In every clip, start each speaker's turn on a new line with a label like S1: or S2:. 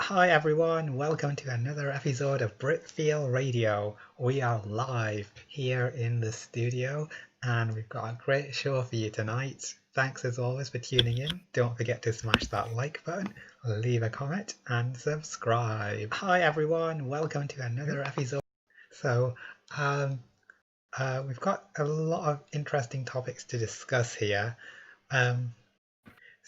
S1: Hi everyone, welcome to another episode of Britfeel Radio. We are live here in the studio and we've got a great show for you tonight. Thanks as always for tuning in. Don't forget to smash that like button, leave a comment and subscribe. Hi everyone, welcome to another episode. So we've got a lot of interesting topics to discuss here.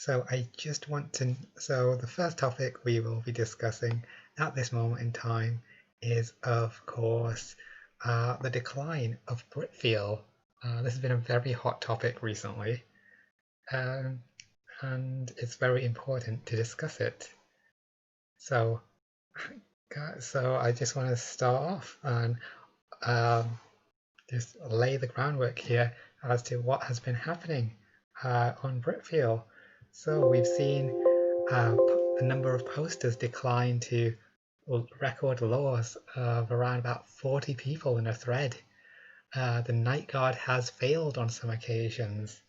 S1: So the first topic we will be discussing at this moment in time is, of course, the decline of Britfeel. This has been a very hot topic recently, and it's very important to discuss it. So, I just want to start off and just lay the groundwork here as to what has been happening on Britfeel. So we've seen the number of posters decline to record lows of around about 40 people in a thread. The night guard has failed on some occasions,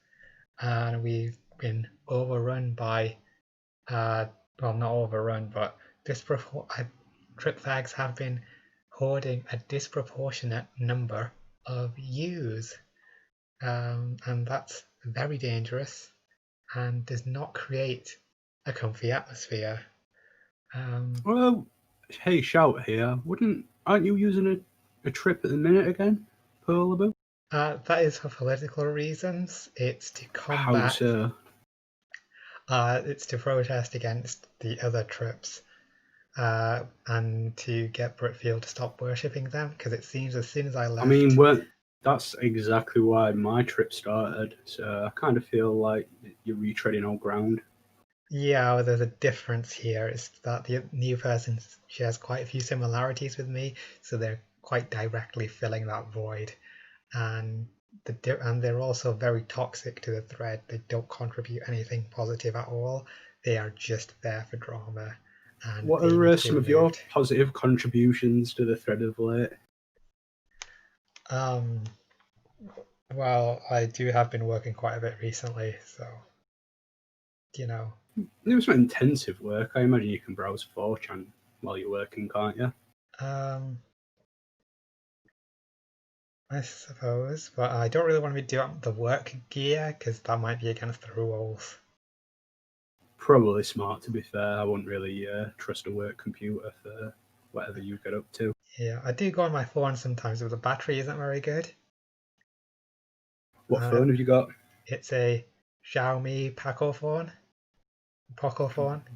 S1: and we've been overrun by, well, not overrun, but trip fags have been hoarding a disproportionate number of ewes, and that's very dangerous and does not create a comfy atmosphere.
S2: Well, hey, Shout here. Aren't you using a trip at the minute again, Pearlaboo?
S1: That is for political reasons. It's to
S2: How
S1: combat.
S2: so?
S1: It's to protest against the other trips, and to get Britfield to stop worshipping them. Because it seems as soon as I left,
S2: that's exactly why my trip started. So I kind of feel like you're retreading old ground.
S1: Yeah, well, there's a difference here. It's that the new person shares quite a few similarities with me, so they're quite directly filling that void, and they're also very toxic to the thread. They don't contribute anything positive at all. They are just there for drama. And
S2: what are some of your positive contributions to the thread of late?
S1: Well, I have been working quite a bit recently, so
S2: It was some intensive work. I imagine you can browse 4chan while you're working, can't you?
S1: I suppose, but I don't really want to be doing the work gear because that might be against the rules.
S2: Probably smart, to be fair. I wouldn't really trust a work computer for whatever you get up to.
S1: Yeah, I do go on my phone sometimes, but the battery isn't very good.
S2: What phone have you got?
S1: It's a Xiaomi Poco phone.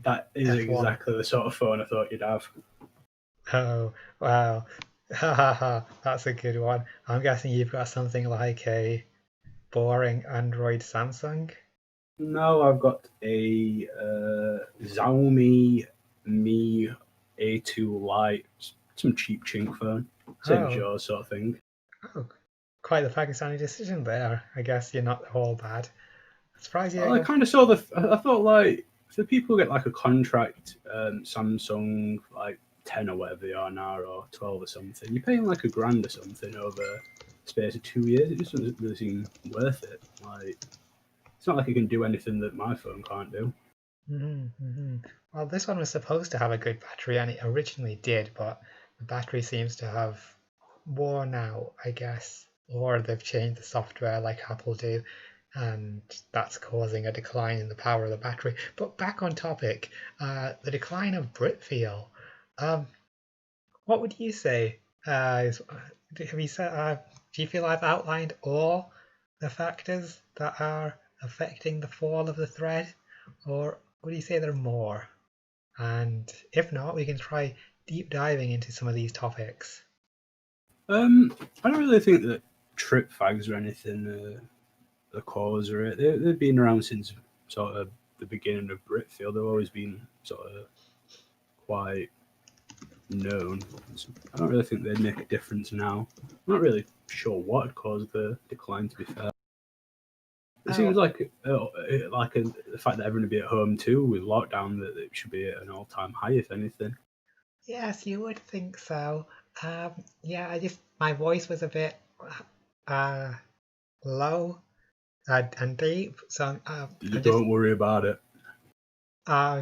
S2: That is
S1: F1.
S2: Exactly the sort of phone I thought you'd have.
S1: Oh, wow. That's a good one. I'm guessing you've got something like a boring Android Samsung?
S2: No, I've got a Xiaomi Mi A2 Lite, some cheap chink phone, same as yours sort of thing.
S1: Oh, quite the Pakistani decision there. I guess you're not all bad. Surprised you.
S2: I kind of saw I thought, like, for people who get like a contract Samsung, like 10 or whatever they are now, or 12 or something, you're paying like $1,000 or something over the space of 2 years. It just doesn't really seem worth it. Like, it's not like it can do anything that my phone can't do.
S1: Well, this one was supposed to have a good battery, and it originally did, but the battery seems to have worn out, I guess, or they've changed the software like Apple do, and that's causing a decline in the power of the battery. But back on topic, the decline of Britfeel. What would you say? Do you feel I've outlined all the factors that are affecting the fall of the thread, or would you say there are more? And if not, we can try deep diving into some of these topics.
S2: I don't really think that trip fags or anything the cause of it. They've been around since sort of the beginning of Britfield. They've always been sort of quite known. I don't really think they'd make a difference now. I'm not really sure what had caused the decline, to be fair. It seems like the fact that everyone would be at home too with lockdown, that it should be at an all-time high, if anything.
S1: Yes, you would think so. My voice was a bit low and deep, so
S2: don't worry about it.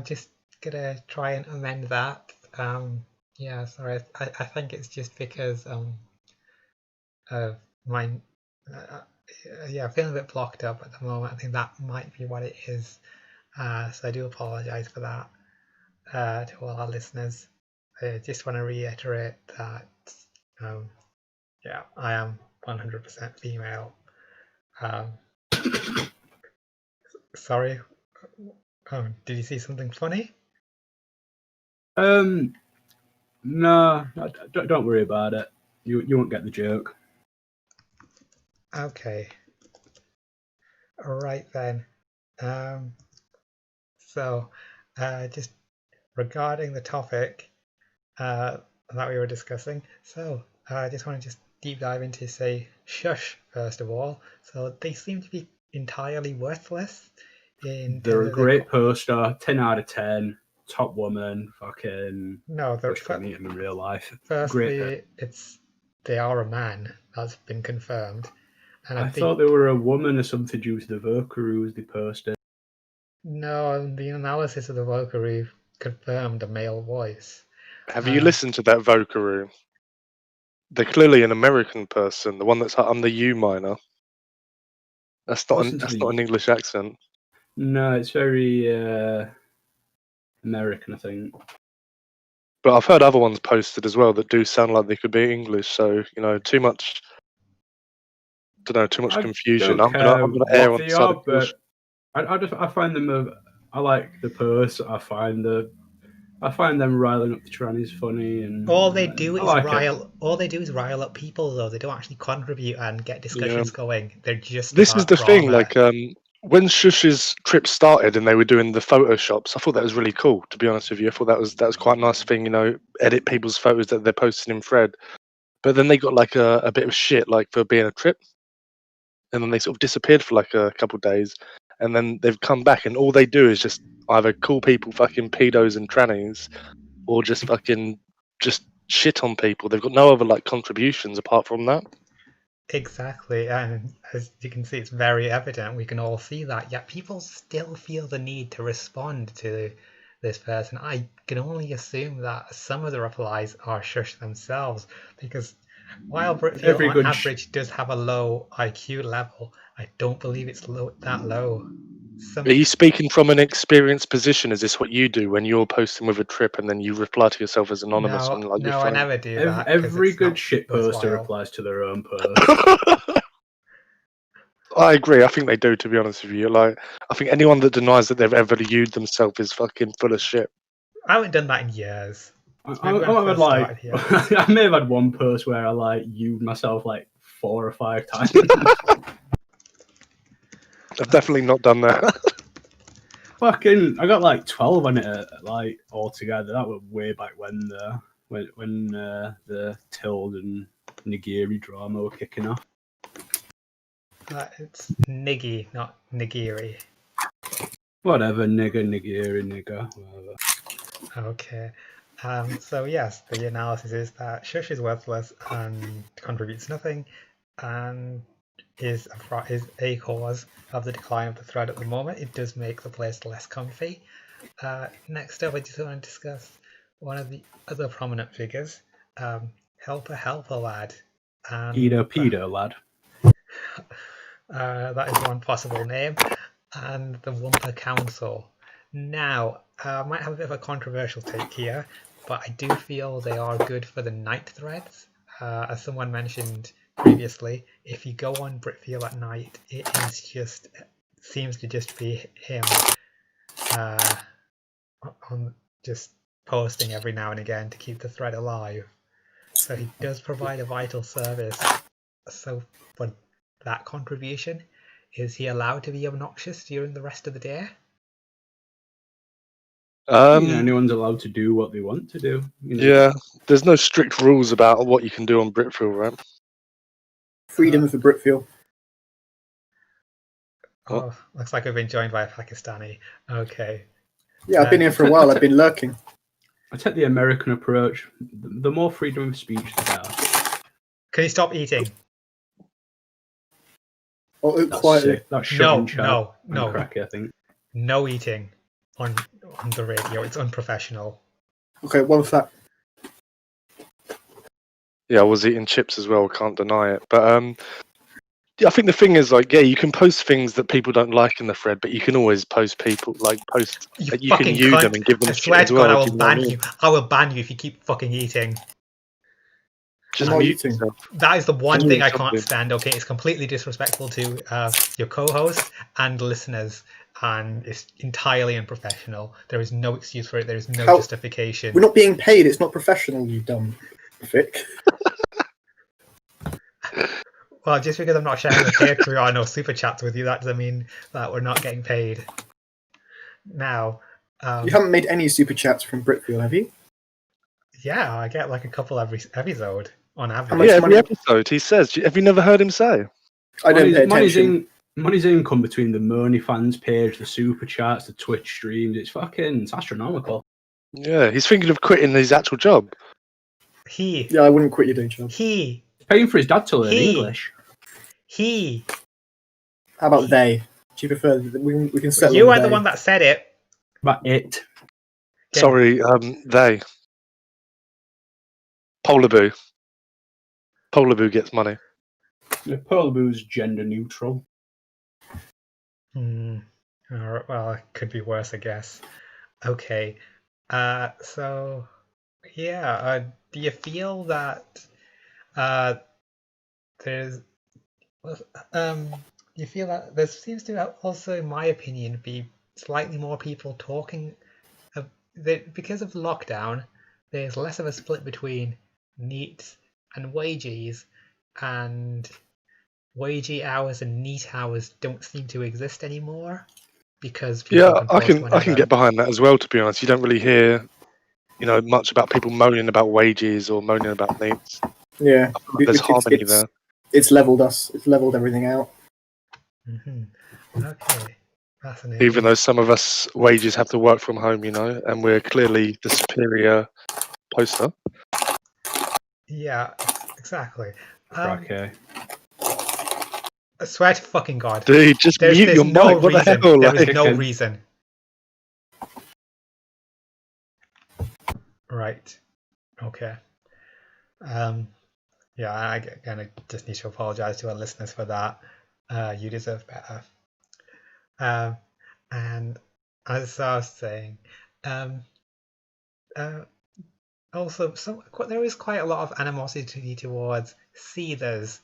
S1: Just gonna try and amend that. Yeah, sorry. I think it's just because of my yeah, feeling a bit blocked up at the moment. I think that might be what it is. So I do apologize for that to all our listeners. I just want to reiterate that yeah, I am 100% female. Um, sorry. Did you see something funny?
S2: No, don't worry about it. You won't get the joke.
S1: Okay. All right then. So, just regarding the topic that we were discussing, so I just want to just deep dive into, say, Shush first of all. So they seem to be entirely worthless in
S2: They're
S1: terms
S2: a
S1: of their
S2: great poster, 10 out of 10, top woman, fucking
S1: no.
S2: wish I could meet him in real life. Great poster.
S1: Firstly, they are a man. That's been confirmed, and I
S2: I
S1: think
S2: thought they were a woman or something due to the Vokaroos they posted.
S1: no. The analysis of the Valkyrie confirmed a male voice.
S3: Have you listened to that Vokaroo? They're clearly an American person, the one that's on the U minor. That's not an English accent.
S2: No, it's very American, I think.
S3: But I've heard other ones posted as well that do sound like they could be English. So too much. Too much confusion. I'm gonna err on the side of caution.
S2: I find them. I like the post. I find them riling up the trannies funny, and
S1: all they do is rile up people, though. They don't actually contribute and get discussions going. They're just
S3: this is the thing. Like when Shush's trip started and they were doing the photoshops, I thought that was really cool. To be honest with you, I thought that was quite a nice thing. Edit people's photos that they're posting in Thread. But then they got like a bit of shit like for being a trip, and then they sort of disappeared for like a couple of days, and then they've come back and all they do is just either call people fucking pedos and trannies, or just fucking just shit on people. They've got no other like contributions apart from that.
S1: Exactly, and as you can see, it's very evident. We can all see that. Yet people still feel the need to respond to this person. I can only assume that some of the replies are Shush themselves, because while Britfeel on average does have a low IQ level, I don't believe it's that low.
S3: Are you speaking from an experienced position? Is this what you do when you're posting with a trip and then you reply to yourself as anonymous on like your phone?
S1: No, I never do that.
S2: Every good shit poster replies to their own post.
S3: I agree. I think they do, to be honest with you. Like, I think anyone that denies that they've ever viewed themselves is fucking full of shit.
S1: I haven't done that in years.
S2: I may have had one post where I like viewed myself like 4 or 5 times.
S3: I've definitely not done that.
S2: I got like 12 on it, like altogether. That was way back when the Tild and Nigiri drama were kicking off.
S1: It's Niggy, not Nigiri.
S2: Whatever, nigger, whatever.
S1: Okay. So yes, the analysis is that Shush is worthless and contributes nothing, and is a cause of the decline of the thread at the moment. It does make the place less comfy. Next up, I just want to discuss one of the other prominent figures, Helper Lad.
S2: Pedo Lad.
S1: That is one possible name. And the Wumper Council. Now, I might have a bit of a controversial take here, but I do feel they are good for the night threads. As someone mentioned previously, if you go on Britfeel at night, it is seems to just be him on just posting every now and again to keep the thread alive. So he does provide a vital service. So for that contribution, is he allowed to be obnoxious during the rest of the day?
S2: Anyone's allowed to do what they want to do.
S3: Yeah, there's no strict rules about what you can do on Britfeel, right?
S4: Freedom for Britfeel.
S1: Oh, looks like we've been joined by a Pakistani. Okay.
S4: Yeah, I've been here for a while. I've been lurking.
S2: I take the American approach. The more freedom of speech, the better.
S1: Can you stop eating?
S4: Oh, quietly.
S2: That's
S1: no.
S2: Cracky, I think.
S1: No eating on the radio. It's unprofessional.
S4: Okay, one fact.
S3: Yeah, I was eating chips as well. Can't deny it. But yeah, I think the thing is, like, yeah, you can post things that people don't like in the thread, but you can always post people post.
S1: You
S3: You can
S1: fucking
S3: use them
S1: cunt!
S3: and give them
S1: I
S3: shit
S1: swear
S3: as
S1: to God,
S3: well.
S1: I will
S3: Do you know what I
S1: ban
S3: mean?
S1: you. I will ban you if you keep fucking eating.
S3: Just
S4: I'm not
S3: mute
S4: eating.
S3: yourself.
S1: That is the one
S3: Can you
S1: thing I
S3: eat
S1: can't
S3: something?
S1: stand. Okay, it's completely disrespectful to your co-host and listeners, and it's entirely unprofessional. There is no excuse for it. There is no
S4: How-
S1: justification.
S4: We're not being paid. It's not professional, you dumb Vic.
S1: Well, just because I'm not sharing the Patreon or super chats with you, that doesn't mean that we're not getting paid. Now,
S4: You haven't made any super chats from Britfeel, have you?
S1: yeah, I get like a couple every episode on
S4: How
S1: average.
S4: much
S3: Yeah,
S4: money-
S3: every episode he says. Have you never heard him say?
S4: I don't pay attention.
S2: Money's income between the Money fans page, the super chats, the Twitch streams. It's astronomical.
S3: Yeah, he's thinking of quitting his actual job.
S1: He,
S4: Yeah, I wouldn't quit your day job.
S1: he,
S2: Paying for his dad to learn
S1: He-
S2: English.
S1: he.
S4: How about they? Do you prefer we can settle
S1: You
S4: on
S1: are the
S4: they?
S1: one that said it.
S2: But it.
S1: Okay.
S3: Sorry, they. Polar Boo. Polar Boo gets money.
S2: Pearl Boo's gender neutral.
S1: Alright, well, it could be worse, I guess. Okay. So yeah, do you feel that there's you feel that there seems to also, in my opinion, be slightly more people talking because of lockdown, there's less of a split between neat and wages, and wagey hours and neat hours don't seem to exist anymore because people
S3: Yeah,
S1: can
S3: I
S1: post
S3: can
S1: whenever.
S3: get behind that as well. To be honest, you don't really hear, much about people moaning about wages or moaning about needs.
S4: Yeah,
S3: There's harmony there.
S4: It's leveled us. It's leveled everything out.
S1: Okay, fascinating.
S3: Even though some of us wages have to work from home, and we're clearly the superior poster.
S1: Yeah, exactly.
S2: Okay.
S1: I swear to fucking God.
S3: Dude, just mute
S1: There's
S3: your
S1: no
S3: mic. What
S1: reason.
S3: the hell?
S1: There is
S3: Like,
S1: no reason. Right. Okay. Yeah, I kind of just need to apologize to our listeners for that. You deserve better. And as I was saying, also, there is quite a lot of animosity towards seethers.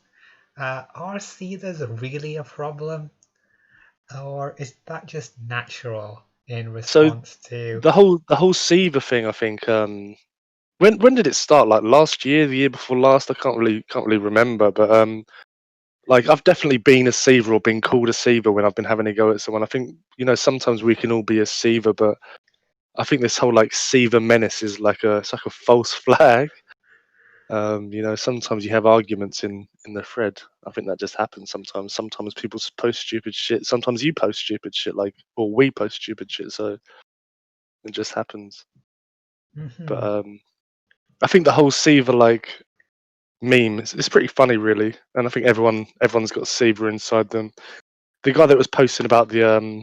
S1: Are seethers really a problem, or is that just natural in response to
S3: the whole Seaver thing, I think. When did it start? Like last year, the year before last? I can't really remember. But like I've definitely been a Seaver or been called a Seaver when I've been having a go at someone. I think sometimes we can all be a Seaver, but I think this whole like Seaver menace is it's like a false flag. Sometimes you have arguments in the thread. I think that just happens sometimes. Sometimes people post stupid shit. Sometimes you post stupid shit, or we post stupid shit. So it just happens. But I think the whole Seaver meme it's pretty funny, really, and I think everyone's got Seaver inside them. The guy that was posting about the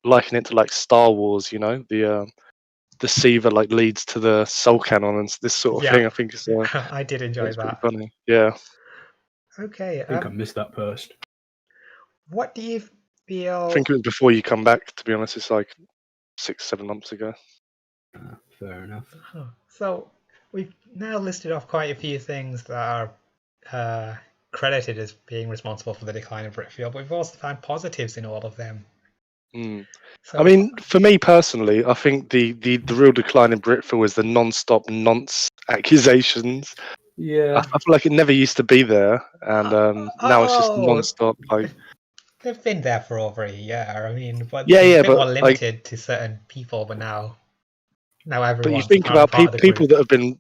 S3: liking it to like Star Wars, the Seaver leads to the Soul Cannon and this sort of
S1: Yeah.
S3: thing. I think it's
S1: I did enjoy
S3: it's pretty
S1: that.
S3: funny. Yeah.
S1: Okay.
S2: I think I missed that post.
S1: What do you feel?
S3: I think it was before you come back. To be honest, it's like 6-7 months ago.
S2: Fair enough.
S1: So we've now listed off quite a few things that are credited as being responsible for the decline of Britfeel, but we've also found positives in all of them. So,
S3: I mean, for me personally, I think the real decline in Britfeel is the non-stop nonce accusations.
S2: Yeah.
S3: I feel like it never used to be there, and now it's just non-stop.
S1: They've been there for over a year. I mean, but
S3: Yeah,
S1: it's a bit
S3: but
S1: more limited to certain people. But now everyone.
S3: But you think about people that have been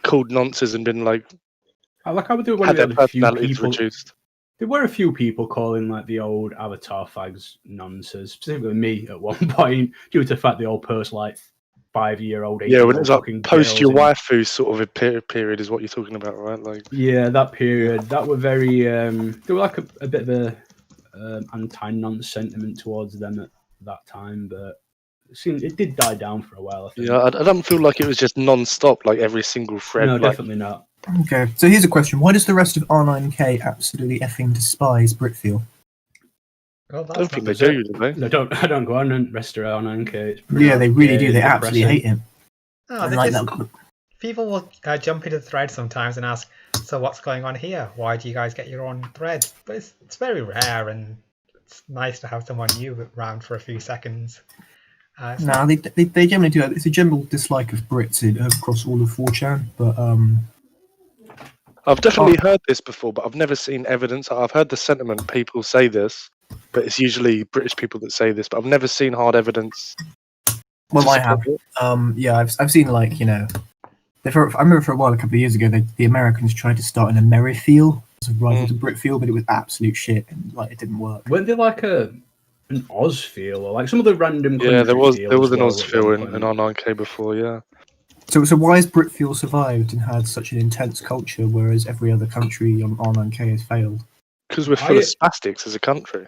S3: called nonces and been
S2: I would do one
S3: had
S2: of
S3: their
S2: the few
S3: personalities
S2: people.
S3: reduced.
S2: There were a few people calling the old avatar fags nonsense, specifically me at one point, due to the fact they all post 5-year-old, 8-year-old.
S3: Yeah, when it's post your
S2: wife
S3: waifu sort of a period is what you're talking about, right?
S2: Yeah, that period. That were very. There were a bit of a anti-nonce sentiment towards them at that time, but It did die down for a while, I think.
S3: Yeah, I don't feel like it was just non-stop, like every single thread.
S2: No,
S3: like,
S2: definitely not.
S4: Okay, so here's a question: why does the rest of R9K absolutely effing despise Britfeel?
S1: Well,
S3: I don't think they do, do they?
S2: I don't go on and restaurant on NK.
S4: Yeah, they really do. They absolutely hate him.
S1: Oh,
S4: And
S1: they
S4: like
S1: just,
S4: that,
S1: people will jump into the thread sometimes and ask, so what's going on here? Why do you guys get your own thread? But it's very rare, and it's nice to have someone new around for a few seconds.
S4: no, they generally do. It's a general dislike of Brits across all of 4chan, but
S3: I've definitely heard this before, but I've never seen evidence. I've heard the sentiment, people say this, but it's usually British people that say this, but I've never seen hard evidence.
S4: well, I have. Yeah, I've seen like I remember for a while, a couple of years ago, the Americans tried to start an Amerifeel as a rival to Britfeel, but it was absolute shit, and like it didn't work.
S2: Weren't they like an Oz feel, or like some of the random?
S3: Yeah, there was
S2: feels
S3: an
S2: as well
S3: Oz
S2: at
S3: feel
S2: one
S3: in
S2: point?
S3: R9K before, yeah.
S4: So why has Britfeel survived and had such an intense culture, whereas every other country on R9K has failed?
S3: Because we're full of spastics as a country.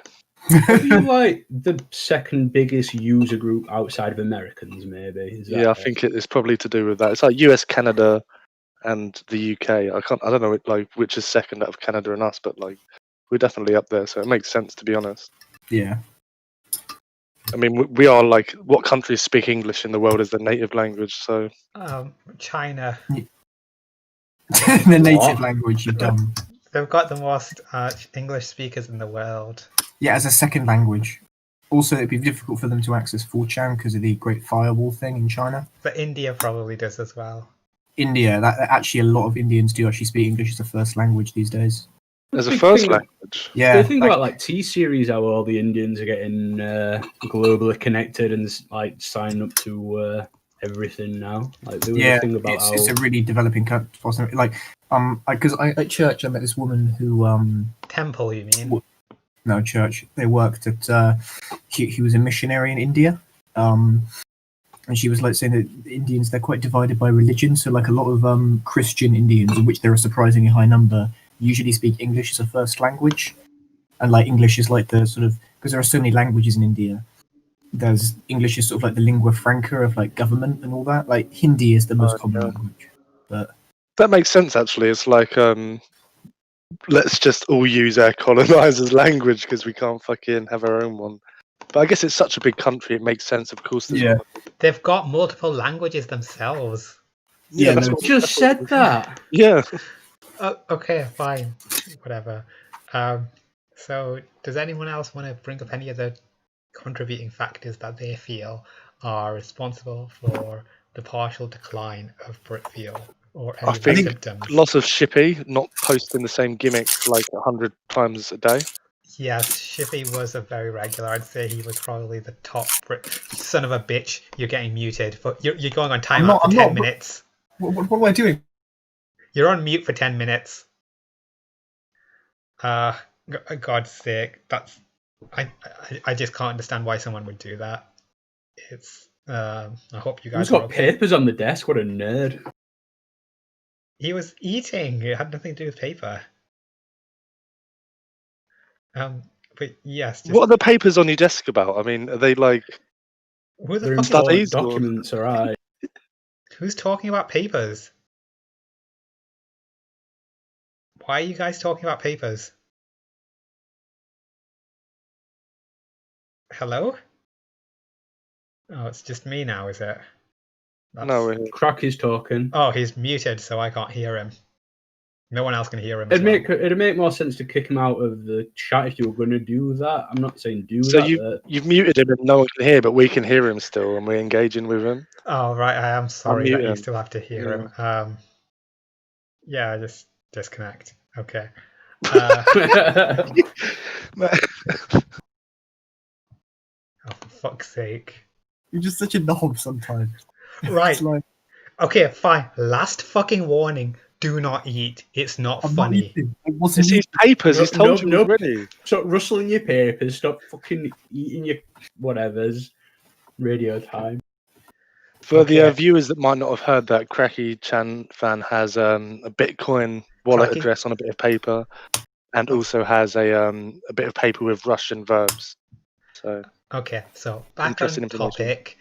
S2: Are you like the second biggest user group outside of Americans? Maybe. Is that
S3: Yeah, I think it's probably to do with that. It's like US, Canada, and the UK. I don't know like which is second out of Canada and us, but like we're definitely up there. So it makes sense, to be honest.
S4: Yeah.
S3: I mean, we are like, what countries speak English in the world as their native language? So
S1: China.
S4: The native language, you dumb.
S1: They've got the most English speakers in the world.
S4: Yeah, as a second language. Also, it'd be difficult for them to access 4chan because of the Great Firewall thing in China.
S1: But India probably does as well.
S4: India, that actually a lot of Indians do actually speak English as a first language these days.
S3: as a first language.
S4: Yeah.
S2: The thing about like T-Series, how all the Indians are getting globally connected and like sign up to everything now. Like there was a thing about
S4: it's a really developing country. Like because at church I met this woman who
S1: Temple, you mean?
S4: No, church. They worked at. He was a missionary in India, and she was like saying that the Indians, they're quite divided by religion. So like a lot of Christian Indians, of which there are a surprisingly high number, usually speak English as a first language, and like English is like the sort of, because there are so many languages in India. There's English is sort of like the lingua franca of like government and all that. Like Hindi is the most common language, but
S3: that makes sense actually. It's like let's just all use our colonizers' language because we can't fucking have our own one. But I guess it's such a big country, it makes sense, of course.
S1: They've got multiple languages themselves.
S4: Yeah,
S2: that's what just said that.
S3: Yeah.
S1: Oh, okay, fine, whatever. So, does anyone else want to bring up any of the contributing factors that they feel are responsible for the partial decline of Britfeel? Or any
S3: I think
S1: symptoms?
S3: lots of Shippy not posting the same gimmicks like 100 times a day.
S1: Yes, Shippy was a very regular. I'd say he was probably the top son of a bitch. You're getting muted, but you're going on timeout for 10 minutes.
S4: What am I doing?
S1: You're on mute for 10 minutes. God's sake, that's I just can't understand why someone would do that. It's I hope you guys.
S2: He's got papers on the desk. What a nerd.
S1: He was eating. It had nothing to do with paper. But yes.
S3: What are the papers on your desk about? I mean, are they like
S2: studies? Documents, all right.
S1: Who's talking about papers? Why are you guys talking about papers? Hello? Oh, it's just me now, is it?
S3: No,
S2: Crack is talking.
S1: Oh, he's muted, so I can't hear him. No one else can hear him.
S2: It'd make more sense to kick him out of the chat if you were going to do that. I'm not saying do that.
S3: So you've muted him and no one can hear, but we can hear him still, and we're engaging with him.
S1: Oh right, I am sorry that you still have to hear him. Yeah, just disconnect. Okay. Oh, for fuck's sake!
S4: You're just such a knob sometimes.
S1: Right. Okay, fine. Last fucking warning. Do not eat. It's not funny.
S3: It's his papers. He's told you already.
S2: Stop rustling your papers. Stop fucking eating your whatevers. Radio time.
S3: For the viewers that might not have heard that, Cracky Chan Fan has a Bitcoin wallet address on a bit of paper, and also has a bit of paper with Russian verbs. So
S1: Okay, so back
S3: Interesting
S1: on
S3: information.
S1: topic.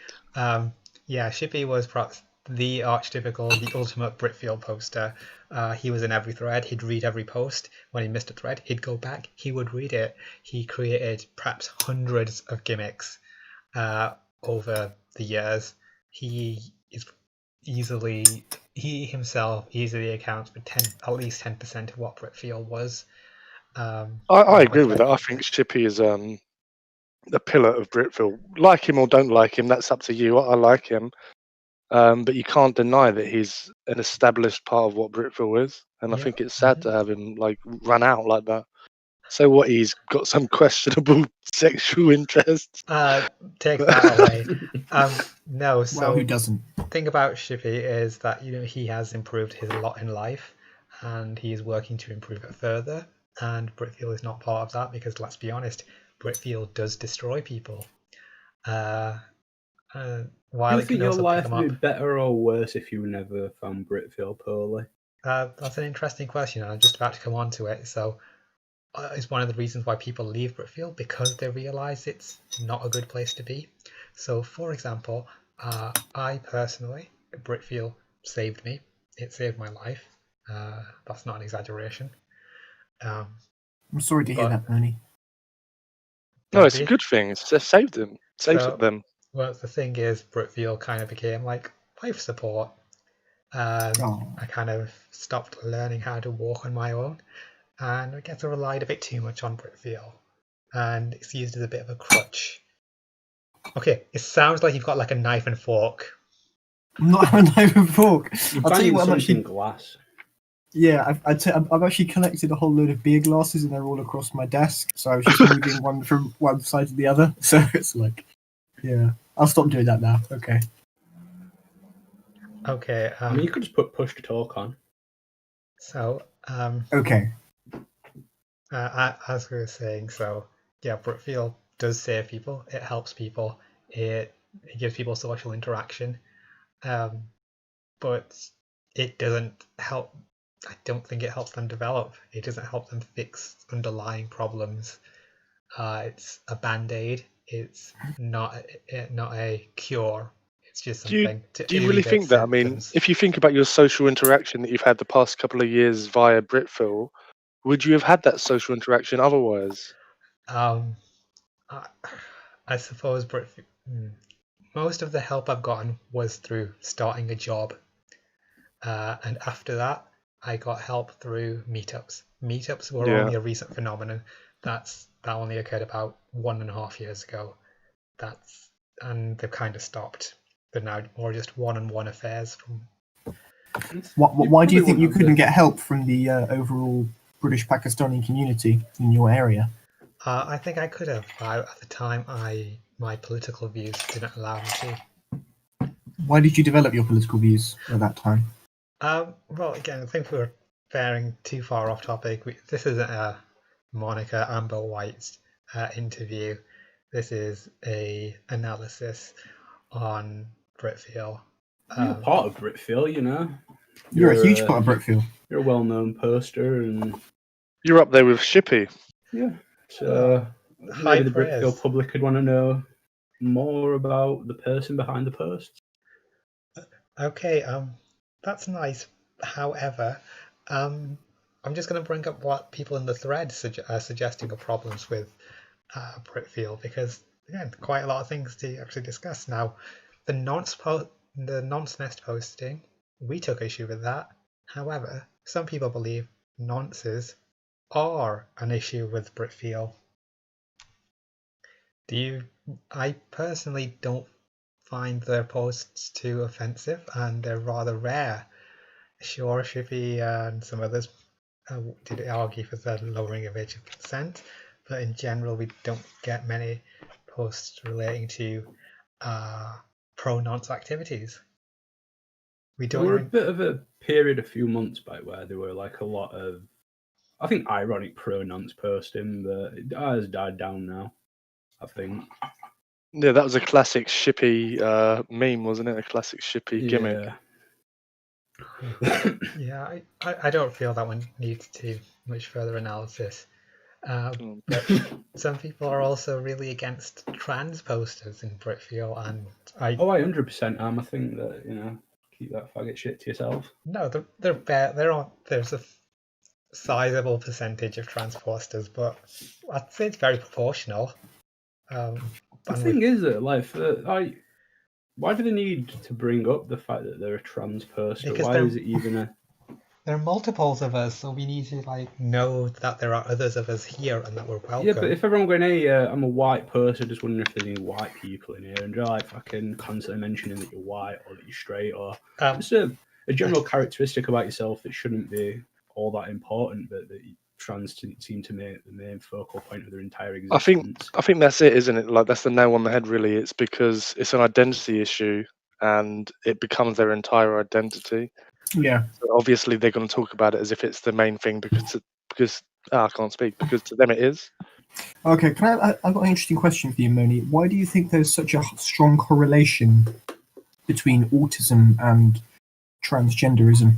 S1: Yeah, Shippy was perhaps the archetypical, the ultimate Britfeel poster. He was in every thread. He'd read every post. When he missed a thread, he'd go back. He would read it. He created perhaps hundreds of gimmicks over the years. He is he himself easily accounts for at least 10% of what Britfeel was.
S3: I agree with that. I think Shippy is the pillar of Britfield. Like him or don't like him, that's up to you. I like him. But you can't deny that he's an established part of what Britfield is. And I
S1: Yeah.
S3: think it's sad to have him like run out like that. So what, he's got some questionable sexual interests?
S1: Take that away. No,
S4: Well,
S1: so
S4: who doesn't?
S1: thing about Shippy is that he has improved his lot in life, and he is working to improve it further. And Britfield is not part of that because, let's be honest, Britfield does destroy people.
S2: Do
S1: While
S2: you
S1: it
S2: think
S1: can
S2: your
S1: also pick
S2: life
S1: them
S2: would be
S1: up.
S2: better or worse if you never found Britfield poorly?
S1: That's an interesting question, and I'm just about to come on to it. So, it's one of the reasons why people leave Britfield, because they realise it's not a good place to be. So, for example, I personally, Britfield saved me. It saved my life. That's not an exaggeration.
S4: I'm sorry to hear
S1: But
S4: that, Bernie.
S3: No,
S1: don't
S3: it's a
S1: be.
S3: good thing. It's saved them. Saved
S1: So,
S3: them.
S1: well, the thing is, Britfield kind of became like life support.
S4: Oh,
S1: I kind of stopped learning how to walk on my own, and I guess I relied a bit too much on Britfield, and it's used as a bit of a crutch. Okay, it sounds like you've got like a knife and fork.
S4: I'm not having a knife and fork.
S2: You're
S4: I'll tell you
S2: banging
S4: what, I'm
S2: something
S4: actually.
S2: glass.
S4: Yeah, I've actually collected a whole load of beer glasses, and they're all across my desk. So I was just moving one from one side to the other. So it's like, yeah, I'll stop doing that now. Okay.
S1: Okay,
S2: I mean, you could just put push to talk on.
S1: so
S4: Okay.
S1: as we were saying, so yeah, Britfield does save people. It helps people. It gives people social interaction, but it doesn't help. I don't think it helps them develop. It doesn't help them fix underlying problems. It's a band-aid. It's not a cure. It's just
S3: Do you
S1: something to
S3: do you really
S1: alleviate
S3: think that? I mean,
S1: symptoms.
S3: if you think about your social interaction that you've had the past couple of years via Britfield, would you have had that social interaction otherwise?
S1: Um, I suppose most of the help I've gotten was through starting a job, and after that, I got help through meetups. Meetups were
S3: Yeah.
S1: only a recent phenomenon. That only occurred about 1.5 years ago. And they've kind of stopped. They're now more just one-on-one affairs.
S4: Why do you think you couldn't
S2: get?
S4: get help from the overall British Pakistani community in your area?
S1: I think I could have, but at the time, my political views didn't allow me to.
S4: Why did you develop your political views at that time?
S1: Well, again, I think we're veering too far off topic. This isn't a Monica Amber White's interview. This is a analysis on Britfeel.
S2: You're part of Britfield, you know.
S4: You're a huge part of Britfield.
S2: You're a well-known poster, and
S3: You're up there with Shippy.
S2: yeah. So
S1: high
S2: maybe the
S1: praise.
S2: Britfield public would want to know more about the person behind the posts.
S1: Okay, that's nice. However, I'm just going to bring up what people in the thread are suggesting are problems with Britfield, because again, quite a lot of things to actually discuss. Now, the nonce nest posting, we took issue with that. However, some people believe nonces are an issue with Britfield. I personally don't find their posts too offensive, and they're rather rare. Sure, Shippy and some others did argue for the lowering of age of consent, but in general, we don't get many posts relating to pro-nonce activities.
S2: There were a bit of a period, a few months back, where there were like a lot of, I think, ironic pro-nonce posting, but it has died down now, I think.
S3: Yeah, that was a classic Shippy meme, wasn't it? A classic Shippy gimmick.
S1: Yeah, I don't feel that one needs too much further analysis. But some people are also really against trans posters in Britfeel, and
S2: I 100% am. I think that keep that faggot shit to yourself.
S1: No, there's a sizable percentage of trans posters, but I'd say it's very proportional.
S2: The thing is that, why do they need to bring up the fact that they're a trans person?
S1: Because
S2: why is it even a...
S1: There are multiples of us, so we need to know that there are others of us here and that we're welcome.
S2: Yeah, but if everyone going, hey, I'm a white person, just wondering if there's any white people in here, and you're like fucking constantly mentioning that you're white or that you're straight, or just a general characteristic about yourself that shouldn't be all that important, but that trans seem to make the main focal point of their entire existence.
S3: I think that's it, isn't it? Like, that's the nail on the head, really. It's because it's an identity issue, and it becomes their entire identity.
S4: Yeah.
S3: So obviously, they're going to talk about it as if it's the main thing because I can't speak, because to them it is.
S4: Okay, I've got an interesting question for you, Moni. Why do you think there's such a strong correlation between autism and transgenderism?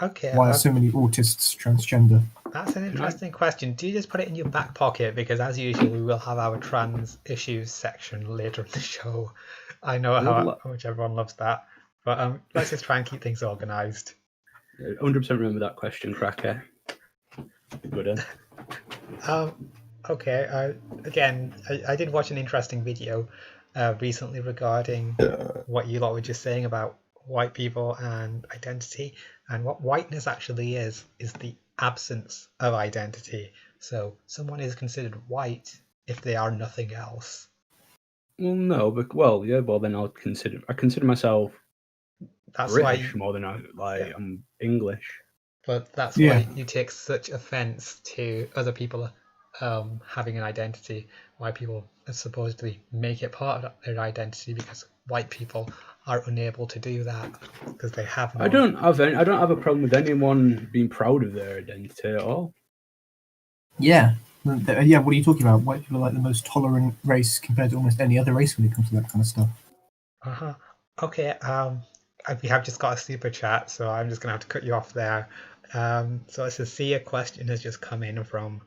S1: Okay.
S4: Why are so many autists transgender?
S1: That's an interesting question. Do you just put it in your back pocket? Because as usual, we will have our trans issues section later in the show. I know how much everyone loves that. But let's just try and keep things organised.
S2: 100% remember that question, Cracker. Good.
S1: Okay. Again, I did watch an interesting video recently regarding what you lot were just saying about white people and identity. And what whiteness actually is the absence of identity. So someone is considered white if they are nothing else.
S2: Well, no, but then I consider myself
S1: that's
S2: British more than I'm English.
S1: But that's why you take such offence to other people having an identity. Why people supposedly make it part of their identity, because white people are unable to do that because they have no...
S2: I don't have a problem with anyone being proud of their identity at all.
S4: Yeah. What are you talking about? White people are like the most tolerant race compared to almost any other race when it comes to that kind of stuff.
S1: Okay. We have just got a super chat, so I'm just gonna have to cut you off there. So it's a Sia question has just come in from,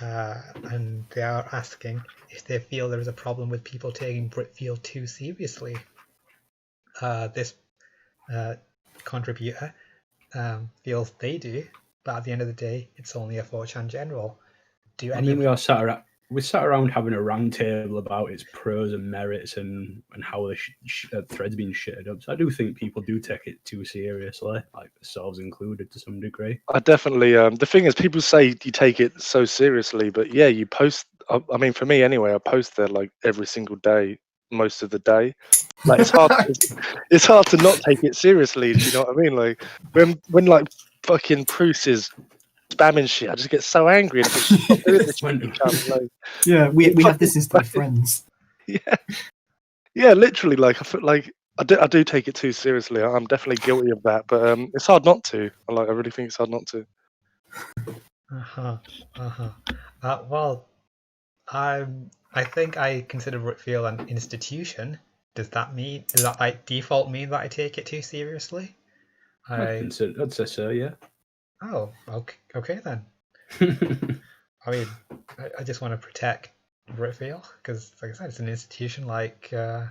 S1: and they are asking if they feel there is a problem with people taking Britfeel too seriously. This contributor feels they do, but at the end of the day, it's only a 4chan general.
S2: We sat around having a round table about its pros and merits and how the thread's been shitted up. So I do think people do take it too seriously, like themselves included to some degree.
S3: I definitely. The thing is, people say you take it so seriously, but yeah, you post. I mean, for me anyway, I post there like every single day, most of the day. Like it's hard. It's hard to not take it seriously. Do you know what I mean? Like when like fucking Bruce is spamming shit, I just get so angry.
S4: Yeah, we have this instead of friends.
S3: Yeah, literally. Like I feel like I do take it too seriously. I'm definitely guilty of that, but it's hard not to. I really think it's hard not to.
S1: Well, I think I consider Britfeel an institution. Does that by default mean that I take it too seriously?
S2: I'd say so, yeah.
S1: Oh, okay then. I mean, I just want to protect Britfeel because, like I said, it's an institution like. Well,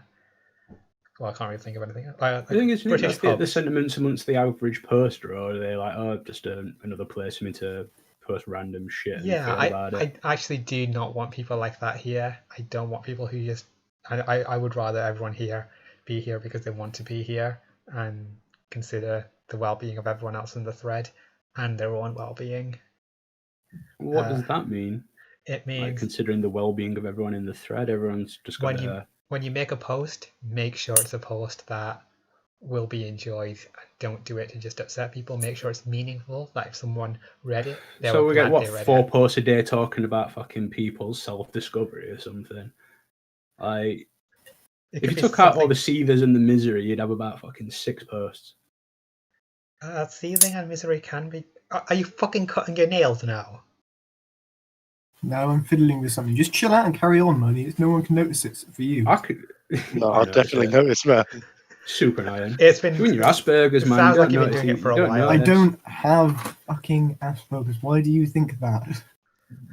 S1: I can't really think of anything.
S2: I think it's the sentiments amongst the average poster, or are they like, just another place for me to post random shit?
S1: Yeah, I actually do not want people like that here. I don't want people who just. I would rather everyone here be here because they want to be here and consider the well-being of everyone else in the thread and their own well-being.
S2: What does that mean?
S1: It means
S2: like, considering the well-being of everyone in the thread, everyone's just got
S1: when you make a post, make sure it's a post that will be enjoyed. Don't do it to just upset people. Make sure it's meaningful. That if someone read it,
S2: so we get 4 posts a day talking about fucking people's self-discovery or something. Like, if you took out all the seethers and the misery, you'd have about fucking 6 posts.
S1: Seething and misery can be. Are you fucking cutting your nails now?
S4: No, I'm fiddling with something. Just chill out and carry on, Moni. No one can notice it for you.
S2: I could.
S3: No, I'll definitely notice, man.
S2: Super annoying.
S1: It's been
S2: doing your Asperger's, man.
S1: Sounds like you've been doing it for a while.
S4: I don't have fucking Asperger's. Why do you think that?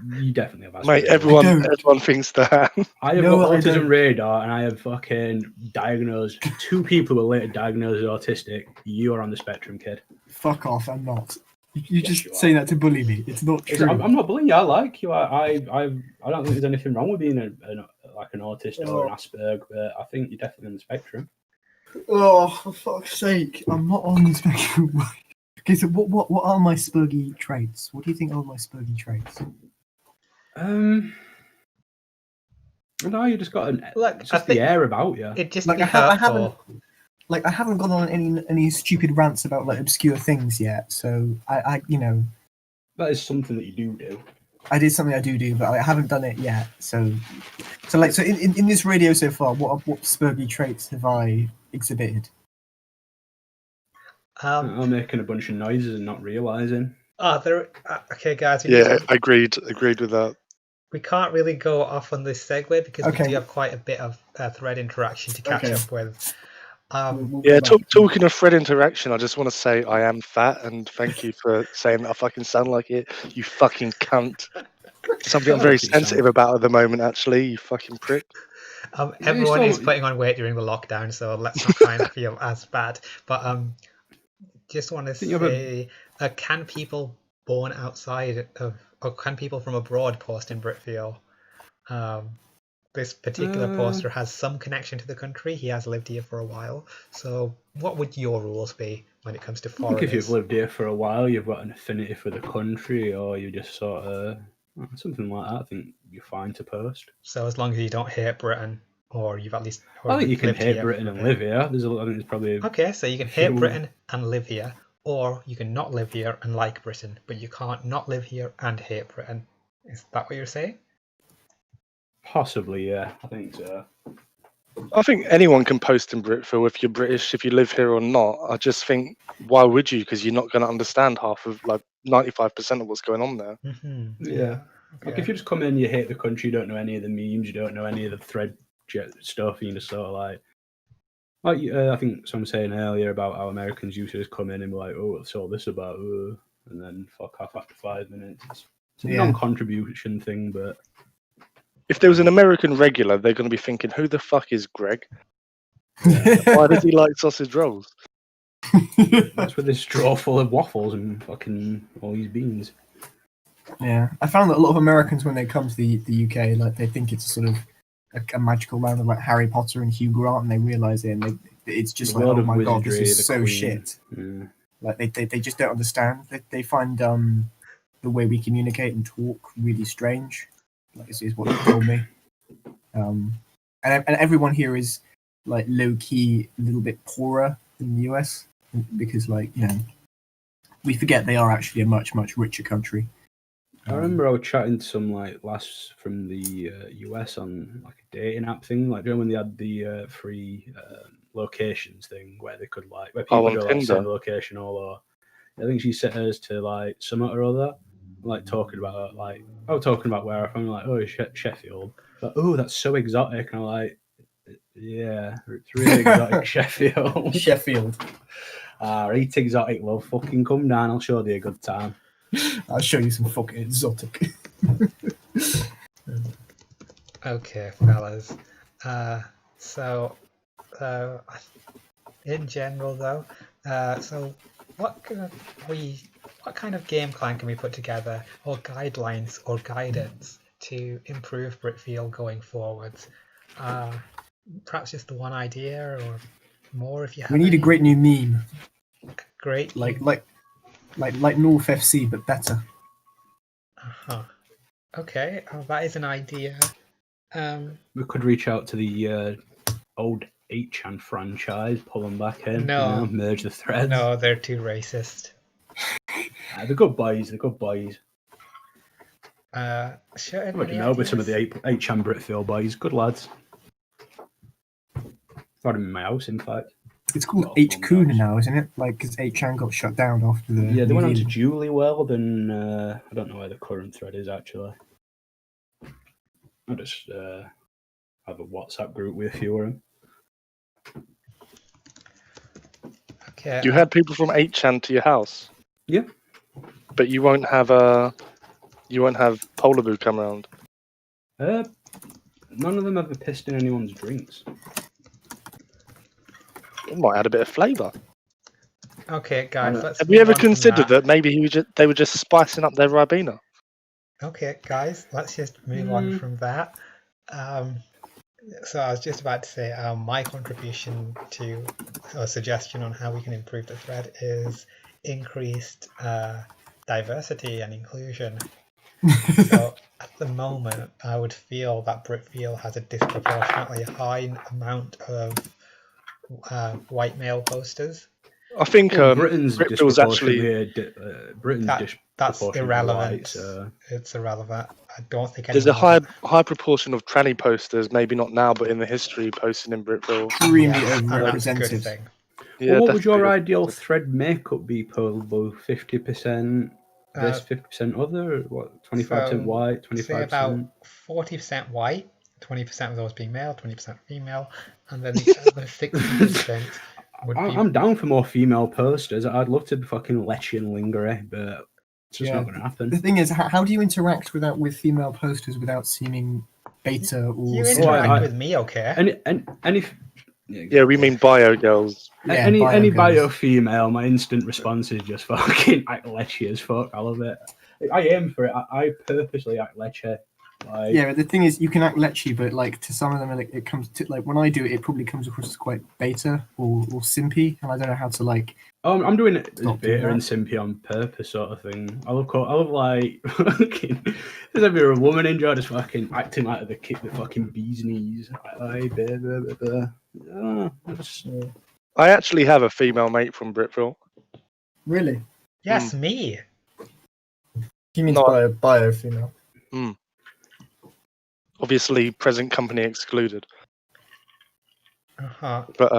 S2: You definitely have Asperger's.
S3: Mate,
S4: I don't.
S3: everyone thinks that.
S2: I have
S4: No,
S2: got
S4: I
S2: autism
S4: don't.
S2: radar, and I have fucking diagnosed 2 people who were later diagnosed as autistic. You are on the spectrum, kid.
S4: Fuck off! I'm not. You
S2: Yes,
S4: just
S2: you
S4: say
S2: are.
S4: that to bully me. It's not true.
S2: I'm not bullying you. I like you. I don't think there's anything wrong with being like an autist or an Asperger, but I think you're definitely on the spectrum.
S4: Oh, for fuck's sake! I'm not on the spectrum. Okay, so what are my spurgy traits? What do you think are my spurgy traits?
S2: No, you just got
S1: Look,
S2: it's
S1: I
S2: just the
S1: think
S2: air about you.
S1: it'd just
S4: Like
S1: be
S4: I
S1: hurtful.
S4: haven't gone on any stupid rants about like obscure things yet. So I
S2: That is something that you do.
S4: I did something I do, but I haven't done it yet. So in this radio so far, what spurgy traits have I exhibited?
S2: I'm making a bunch of noises and not realizing.
S1: Okay, guys.
S3: Yeah, agreed with that.
S1: We can't really go off on this segue because we
S4: Okay.
S1: do have quite a bit of thread interaction to catch
S4: Okay.
S1: up with.
S4: We'll
S3: Yeah,
S4: go back.
S3: talking of Fred interaction, I just want to say I am fat, and thank you for saying that I fucking sound like it. You fucking cunt. Something I'm very sensitive about at the moment, actually. You fucking prick.
S1: Everyone is putting on weight during the lockdown, so let's not try and feel as bad. But just want to say, can people born outside of, or can people from abroad post in Britfeel? This particular poster has some connection to the country. He has lived here for a while. So what would your rules be when it comes to
S2: I
S1: foreigners?
S2: think if you've lived here for a while, you've got an affinity for the country, or you just sort of something like that. I think you're fine to post.
S1: So as long as you don't hate Britain, or you've at least.
S2: I think you can hate Britain and live here. I think there's probably
S1: okay. So you can hate Britain and live here, or you can not live here and like Britain, but you can't not live here and hate Britain. Is that what you're saying?
S2: Possibly, yeah. I think so.
S3: I think anyone can post in Britfeel if you're British, if you live here or not. I just think, why would you? Because you're not going to understand half of, like, 95% of what's going on there.
S1: Mm-hmm.
S2: Yeah. Okay. Like if you just come in, you hate the country, you don't know any of the memes, you don't know any of the thread stuff, and you just sort of like I think someone was saying earlier about how Americans used to just come in and be like, oh, what's all this about? And then fuck off after 5 minutes. It's a non-contribution thing, but...
S3: If there was an American regular, they're going to be thinking, who the fuck is Greg? Why does he like sausage rolls?
S2: That's with this straw full of waffles and fucking all these beans.
S4: Yeah, I found that a lot of Americans, when they come to the UK, like they think it's sort of a magical land of like Harry Potter and Hugh Grant, and they realise it, and it's just like, oh my god, this is so shit. Yeah. Like they just don't understand. They find the way we communicate and talk really strange. Like this is what they told me. And everyone here is like low key, a little bit poorer than the US, because like we forget they are actually a much richer country.
S2: I remember I was chatting to some like lass from the US on like a dating app thing, like when they had the free locations thing where they could like where people go like send the location all over. I think she set hers to like Summit or other, like talking about like talking about where I'm from, like Sheffield. Like, oh, that's so exotic, and I'm like, yeah, it's really exotic, Sheffield.
S4: Sheffield.
S2: Right, exotic, love. Fucking come down, I'll show you a good time.
S4: I'll show you some fucking exotic.
S1: Okay, fellas. So, in general, though, so what kind of game plan can we put together, or guidelines or guidance to improve Britfeel going forwards? Perhaps just the one idea, or more if you have.
S4: We need a great new meme.
S1: Great.
S4: Like North FC, but better.
S1: Okay, that is an idea.
S2: We could reach out to the old 8chan franchise, pull them back in, merge the threads.
S1: No, they're too racist.
S2: They're good boys. They're good boys.
S1: Sure.
S2: I would know with some of the 8chan Britfeel boys. Good lads. Got them in my house, in fact.
S4: It's called H-Kuna now, isn't it? Like, because 8chan got shut down after the...
S2: Yeah, they went on to Julie World, and I don't know where the current thread is, actually. I just have a WhatsApp group with a few of them.
S1: Okay.
S3: You had people from 8chan to your house?
S2: Yeah.
S3: But you won't have a You won't have Polar Boo come around.
S2: None of them ever pissed in anyone's drinks.
S3: It might add a bit of flavour.
S1: Okay, guys, let's
S3: Have you
S1: move
S3: ever
S1: on from
S3: considered
S1: that.
S3: that maybe they were just spicing up their Ribena?
S1: Okay, guys, let's just move on from that. So I was just about to say my contribution to a suggestion on how we can improve the thread is increased diversity and inclusion. So at the moment, I would feel that Britfeel has a disproportionately high amount of white male posters.
S3: I think
S2: Britain's
S3: Britfeel's actually
S1: That's
S2: disproportionately
S1: irrelevant.
S2: white, so...
S1: It's irrelevant. I don't think
S3: there's a
S1: anyone
S3: high proportion of tranny posters, maybe not now, but in the history posted in Britfeel.
S4: Extremely
S1: and that's a good
S4: overrepresented.
S1: thing.
S3: Yeah,
S2: well, what would your
S3: definitely.
S2: ideal thread makeup be, Pearl? 50% this, 50% other? What, 25% white, 25%?
S1: Say about 40% white, 20% of those being male, 20% female, and then the other 60% would be...
S2: I'm down for more female posters. I'd love to be fucking lechy and lingerie, but it's just not going to happen.
S4: The thing is, how do you interact with female posters without seeming beta or...
S1: You interact with me, okay?
S2: Yeah,
S3: we mean bio girls.
S4: Yeah,
S2: any bio
S4: girls.
S2: female, my instant response is just fucking act lechy as fuck. I love it. I aim for it. I purposely act lechy. Like...
S4: Yeah, the thing is, you can act lechy, but like to some of them, it comes to like when I do it, it probably comes across as quite beta or simpy, and I don't know how to like.
S2: Oh, I'm doing it as beta and simpy on purpose, sort of thing. I love like fucking. There's ever a woman in just fucking acting like they kick the fucking bee's knees.
S3: I actually have a female mate from Britfeel.
S4: Really?
S1: Yes, me.
S4: He means bio female.
S3: Obviously, present company excluded. But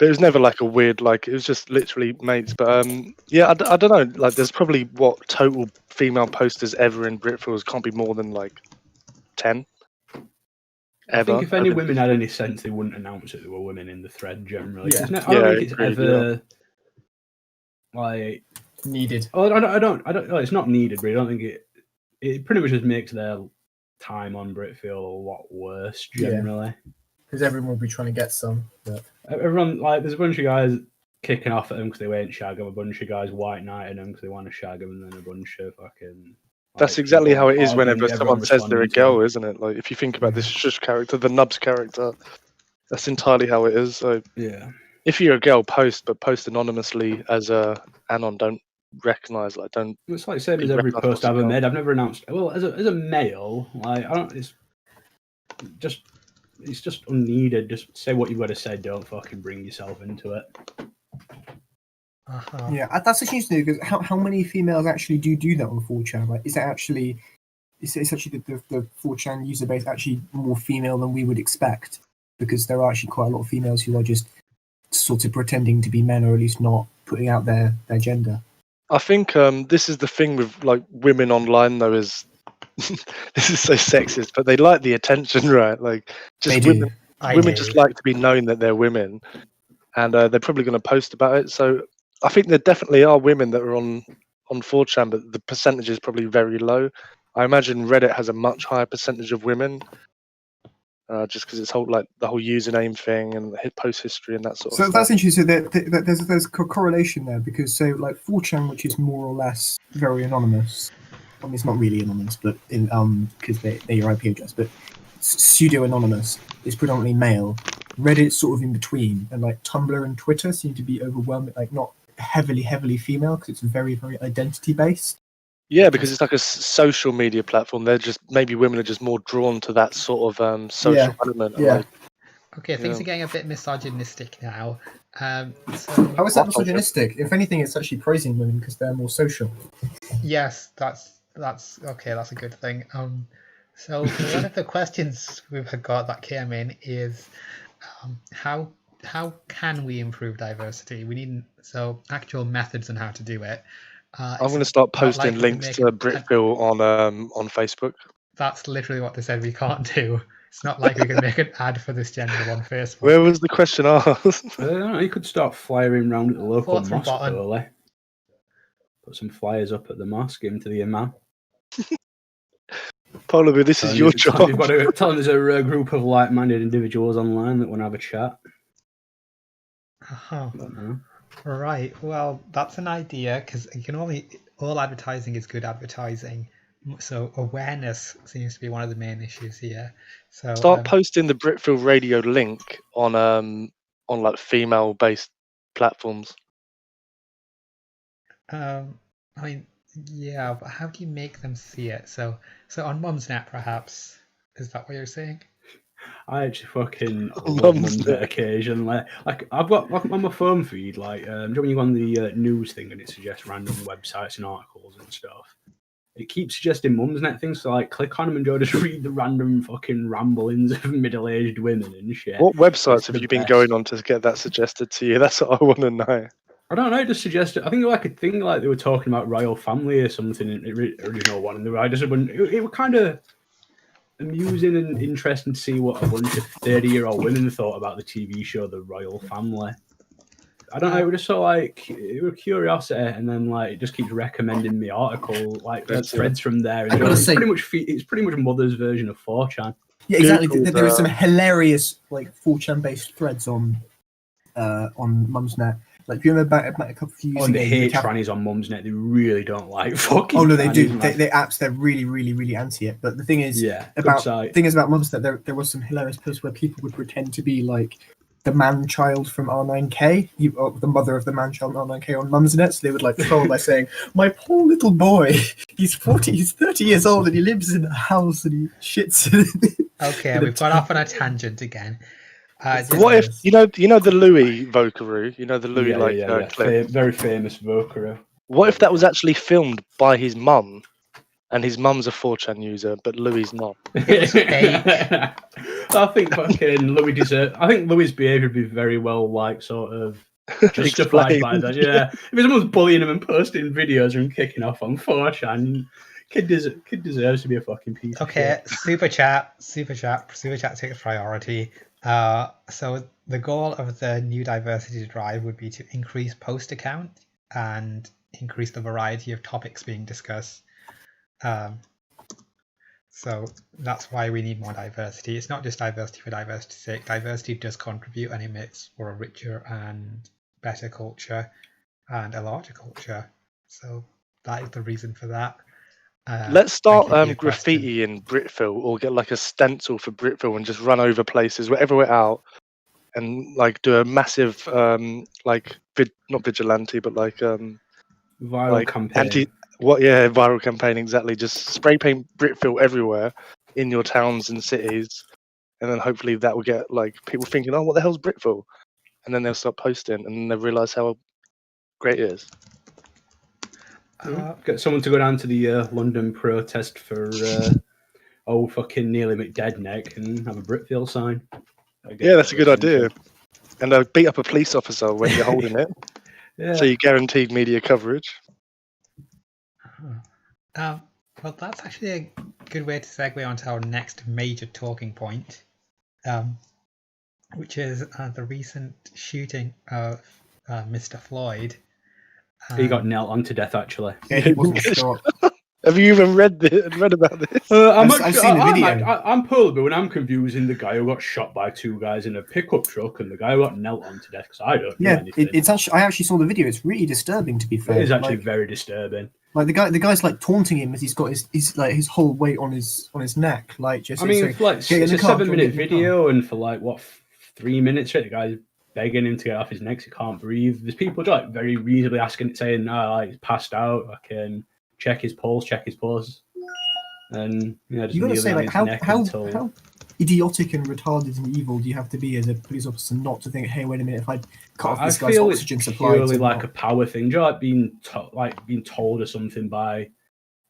S3: it was never like a weird, like, it was just literally mates. But yeah, I don't know. Like, there's probably what total female posters ever in Britfeel can't be more than like 10.
S2: I think if any women had any sense, they wouldn't announce that there were women in the thread generally.
S4: Yeah.
S2: I don't think it's ever like
S4: needed.
S2: Oh, I don't. Well, it's not needed, but I don't think it pretty much just makes their time on Britfeel a lot worse generally.
S4: Because everyone will be trying to get some. But...
S2: Everyone, like, there's a bunch of guys kicking off at them because they won't shag them, a bunch of guys white knighting them because they want to shag them, and then a bunch of fucking...
S3: That's exactly how it is whenever someone says they're a girl, isn't it? Like, if you think about this Shush character, the Nubs character, that's entirely how it is. So,
S2: yeah.
S3: If you're a girl, post anonymously as a anon. Don't recognise, like, don't.
S2: It's like same as every post I've ever made. I've never announced. Well, as a male, like, I don't. It's just unneeded. Just say what you've got to say. Don't fucking bring yourself into it.
S4: Yeah, that's actually interesting because how many females actually do that on 4chan? Like, is it actually? It's actually the 4chan user base actually more female than we would expect? Because there are actually quite a lot of females who are just sort of pretending to be men, or at least not putting out their gender.
S3: I think this is the thing with like women online though, is this is so sexist, but they like the attention, right? Like, just women just like to be known that they're women, and they're probably going to post about it. So I think there definitely are women that are on 4chan, but the percentage is probably very low. I imagine Reddit has a much higher percentage of women, just because it's the whole username thing and the post history and that sort of stuff.
S4: So that's interesting. There's a correlation there, because so like 4chan, which is more or less very anonymous. I mean, it's not really anonymous, but in because they're your IP address, but pseudo anonymous is predominantly male. Reddit's sort of in between, and like Tumblr and Twitter seem to be overwhelming, like not heavily female, because it's very identity based.
S3: Yeah, because it's like a social media platform. They're just, maybe women are just more drawn to that sort of social element.
S4: Yeah.
S1: Okay, things are getting a bit misogynistic now.
S4: How is that misogynistic? If anything, it's actually praising women because they're more social.
S1: Yes, that's okay. That's a good thing. So one of the questions we've got that came in is, how can we improve diversity? We need actual methods on how to do it.
S3: I'm going to start posting links to Britfeel on Facebook.
S1: That's literally what they said we can't do. It's not like we can make an ad for this gender on Facebook.
S3: Where was the question asked?
S2: I don't know, you could start flyering around at the local mosque early. Put some flyers up at the mosque, give them to the imam.
S3: Polar Bear, this is your job.
S2: You've got to tell them there's a group of like-minded individuals online that want to have a chat.
S1: Oh, right. Well, that's an idea because you can only all advertising is good advertising. So awareness seems to be one of the main issues here. So
S3: Start posting the Britfeel radio link on like female-based platforms.
S1: I mean, yeah, but how do you make them see it? So on Mumsnet, perhaps. Is that what you're saying?
S2: I actually fucking love Mumsnet occasionally. Like I've got like on my phone feed, like do you know when you go on the news thing and it suggests random websites and articles and stuff? It keeps suggesting Mumsnet things, so like click on them and go just read the random fucking ramblings of middle-aged women and shit.
S3: What websites have you been going on to get that suggested to you? That's what I want to know.
S2: I don't know. It just suggested. I think like a thing like they were talking about royal family or something in the original one, and I just wouldn't. It was kind of amusing and interesting to see what a bunch of 30-year-old women thought about the TV show The Royal Family. I don't know. It was just so like it was curiosity, and then like it just keeps recommending me article like threads from there. And it's pretty much mother's version of 4chan.
S4: Yeah, exactly. There were some hilarious like 4chan based threads on Mumsnet. Like, do you remember about a couple of years ago?
S2: They hate trannies on Mumsnet. They really don't like fucking.
S4: Oh no, they do. They're really, really, really anti it. But the thing is, about Mumsnet, there was some hilarious posts where people would pretend to be like the man child from R9K, the mother of the man child from R9K on Mumsnet. So they would like troll by saying, "My poor little boy, he's 30 years old, and he lives in a house and he shits."
S1: Okay, we've got off on a tangent again.
S3: What if you know the Louis Vocaroo? You know the Louis clip?
S2: Very famous Vocaroo.
S3: What if that was actually filmed by his mum, and his mum's a 4chan user, but Louis' not?
S2: I think fucking Louis deserves. I think Louis' behaviour would be very well like sort of justified by that. Yeah, if someone's bullying him and posting videos and kicking off on 4chan. Kid deserves to be a fucking piece.
S1: Okay, super chat takes priority. So the goal of the new diversity drive would be to increase poster count and increase the variety of topics being discussed. So that's why we need more diversity. It's not just diversity for diversity's sake. Diversity does contribute and it makes for a richer and better culture and a larger culture. So that is the reason for that.
S3: Let's start graffiti in Britfeel, or get like a stencil for Britfeel and just run over places wherever we're out, and like do a massive not vigilante, but like
S2: viral campaign.
S3: Viral campaign, exactly. Just spray paint Britfeel everywhere in your towns and cities, and then hopefully that will get like people thinking, "Oh, what the hell's Britfeel?" And then they'll start posting, and then they'll realise how great it is.
S2: Get someone to go down to the London protest for fucking Nearly McDeadneck and have a Britfeel sign.
S3: Yeah, that's a good idea. And beat up a police officer when you're holding it. Yeah. So you guaranteed media coverage.
S1: Well, that's actually a good way to segue onto our next major talking point, which is the recent shooting of Mr. Floyd.
S2: He got knelt on to death, actually.
S4: Yeah, he wasn't shot.
S3: Have you even read about this?
S4: I've seen the video.
S2: I'm polar, but when I'm confusing the guy who got shot by two guys in a pickup truck and the guy who got knelt on to dedeath, because I don't know anything.
S4: It's actually, I actually saw the video. It's really disturbing, to be fair.
S2: It is actually very disturbing.
S4: Like the guy's like taunting him as he's got his whole weight on his neck. Like just.
S2: I mean, it's a 7-minute video, and for like 3 minutes straight, the guy's begging him to get off his neck. He can't breathe. There's people like very reasonably saying, he's passed out. I can check his pulse. And just
S4: you got to say, like, how
S2: until...
S4: idiotic and retarded and evil do you have to be as a police officer not to think, hey, wait a minute, if I cut off this guy's oxygen supply?
S2: I feel it's purely like a power thing. Do you like being told or something by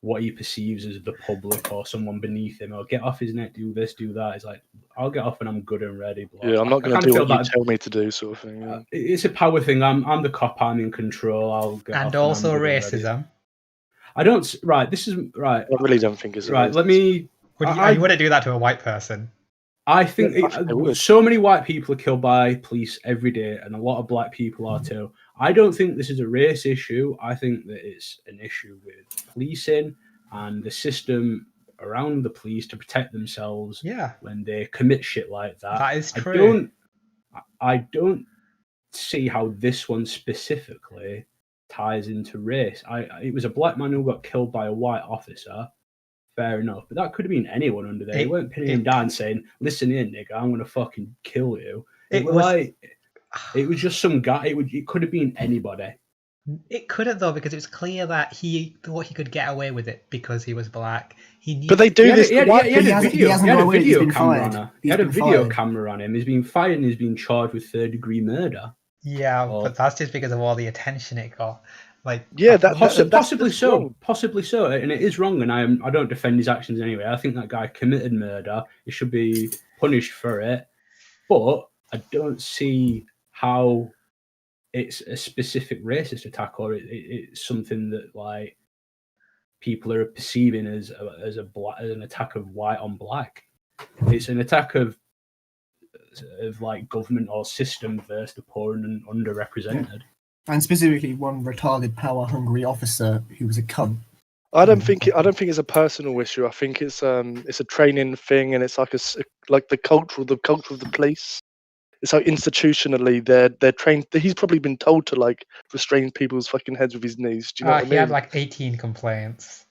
S2: what he perceives as the public or someone beneath him, or get off his neck, do this, do that. It's like, I'll get off when I'm good and ready. But
S3: yeah, I'm not going to do what you tell me to do, sort of thing. Yeah.
S2: It's a power thing. I'm the cop. I'm in control. I'll get
S1: and
S2: off
S1: also racism.
S2: I don't. Right. This is right.
S3: I really don't think it's
S2: right. Let me.
S1: You wouldn't do that to a white person.
S2: I think so many white people are killed by police every day, and a lot of black people are too. I don't think this is a race issue. I think that it's an issue with policing and the system around the police to protect themselves
S1: Yeah,
S2: when they commit shit like that.
S1: that is true.
S2: I don't see how this one specifically ties into race. It was a black man who got killed by a white officer. Fair enough, but that could have been anyone under there. They weren't pinning him down saying, "Listen here, nigga, I'm gonna fucking kill you." It was just some guy. It could have been anybody.
S1: It couldn't though, because it was clear that he thought he could get away with it because he was black. He knew.
S3: But they do this.
S2: He had a video camera on him. He had a video
S4: fired.
S2: camera on him. He's been fired and he's been charged with third-degree murder.
S1: Yeah, but that's just because of all the attention it got. Like,
S3: Yeah,
S2: possibly so, and it is wrong. And I don't defend his actions anyway. I think that guy committed murder. He should be punished for it. But I don't see how it's a specific racist attack, or it's something that like people are perceiving as an attack of white on black. It's an attack of like government or system versus the poor and underrepresented.
S4: And specifically one retarded, power-hungry officer who was a cunt.
S3: I don't think it's a personal issue. I think it's a training thing, and it's like the culture of the police. It's like institutionally they're trained. He's probably been told to like restrain people's fucking heads with his knees. Do you know what I mean?
S1: He had like 18 complaints.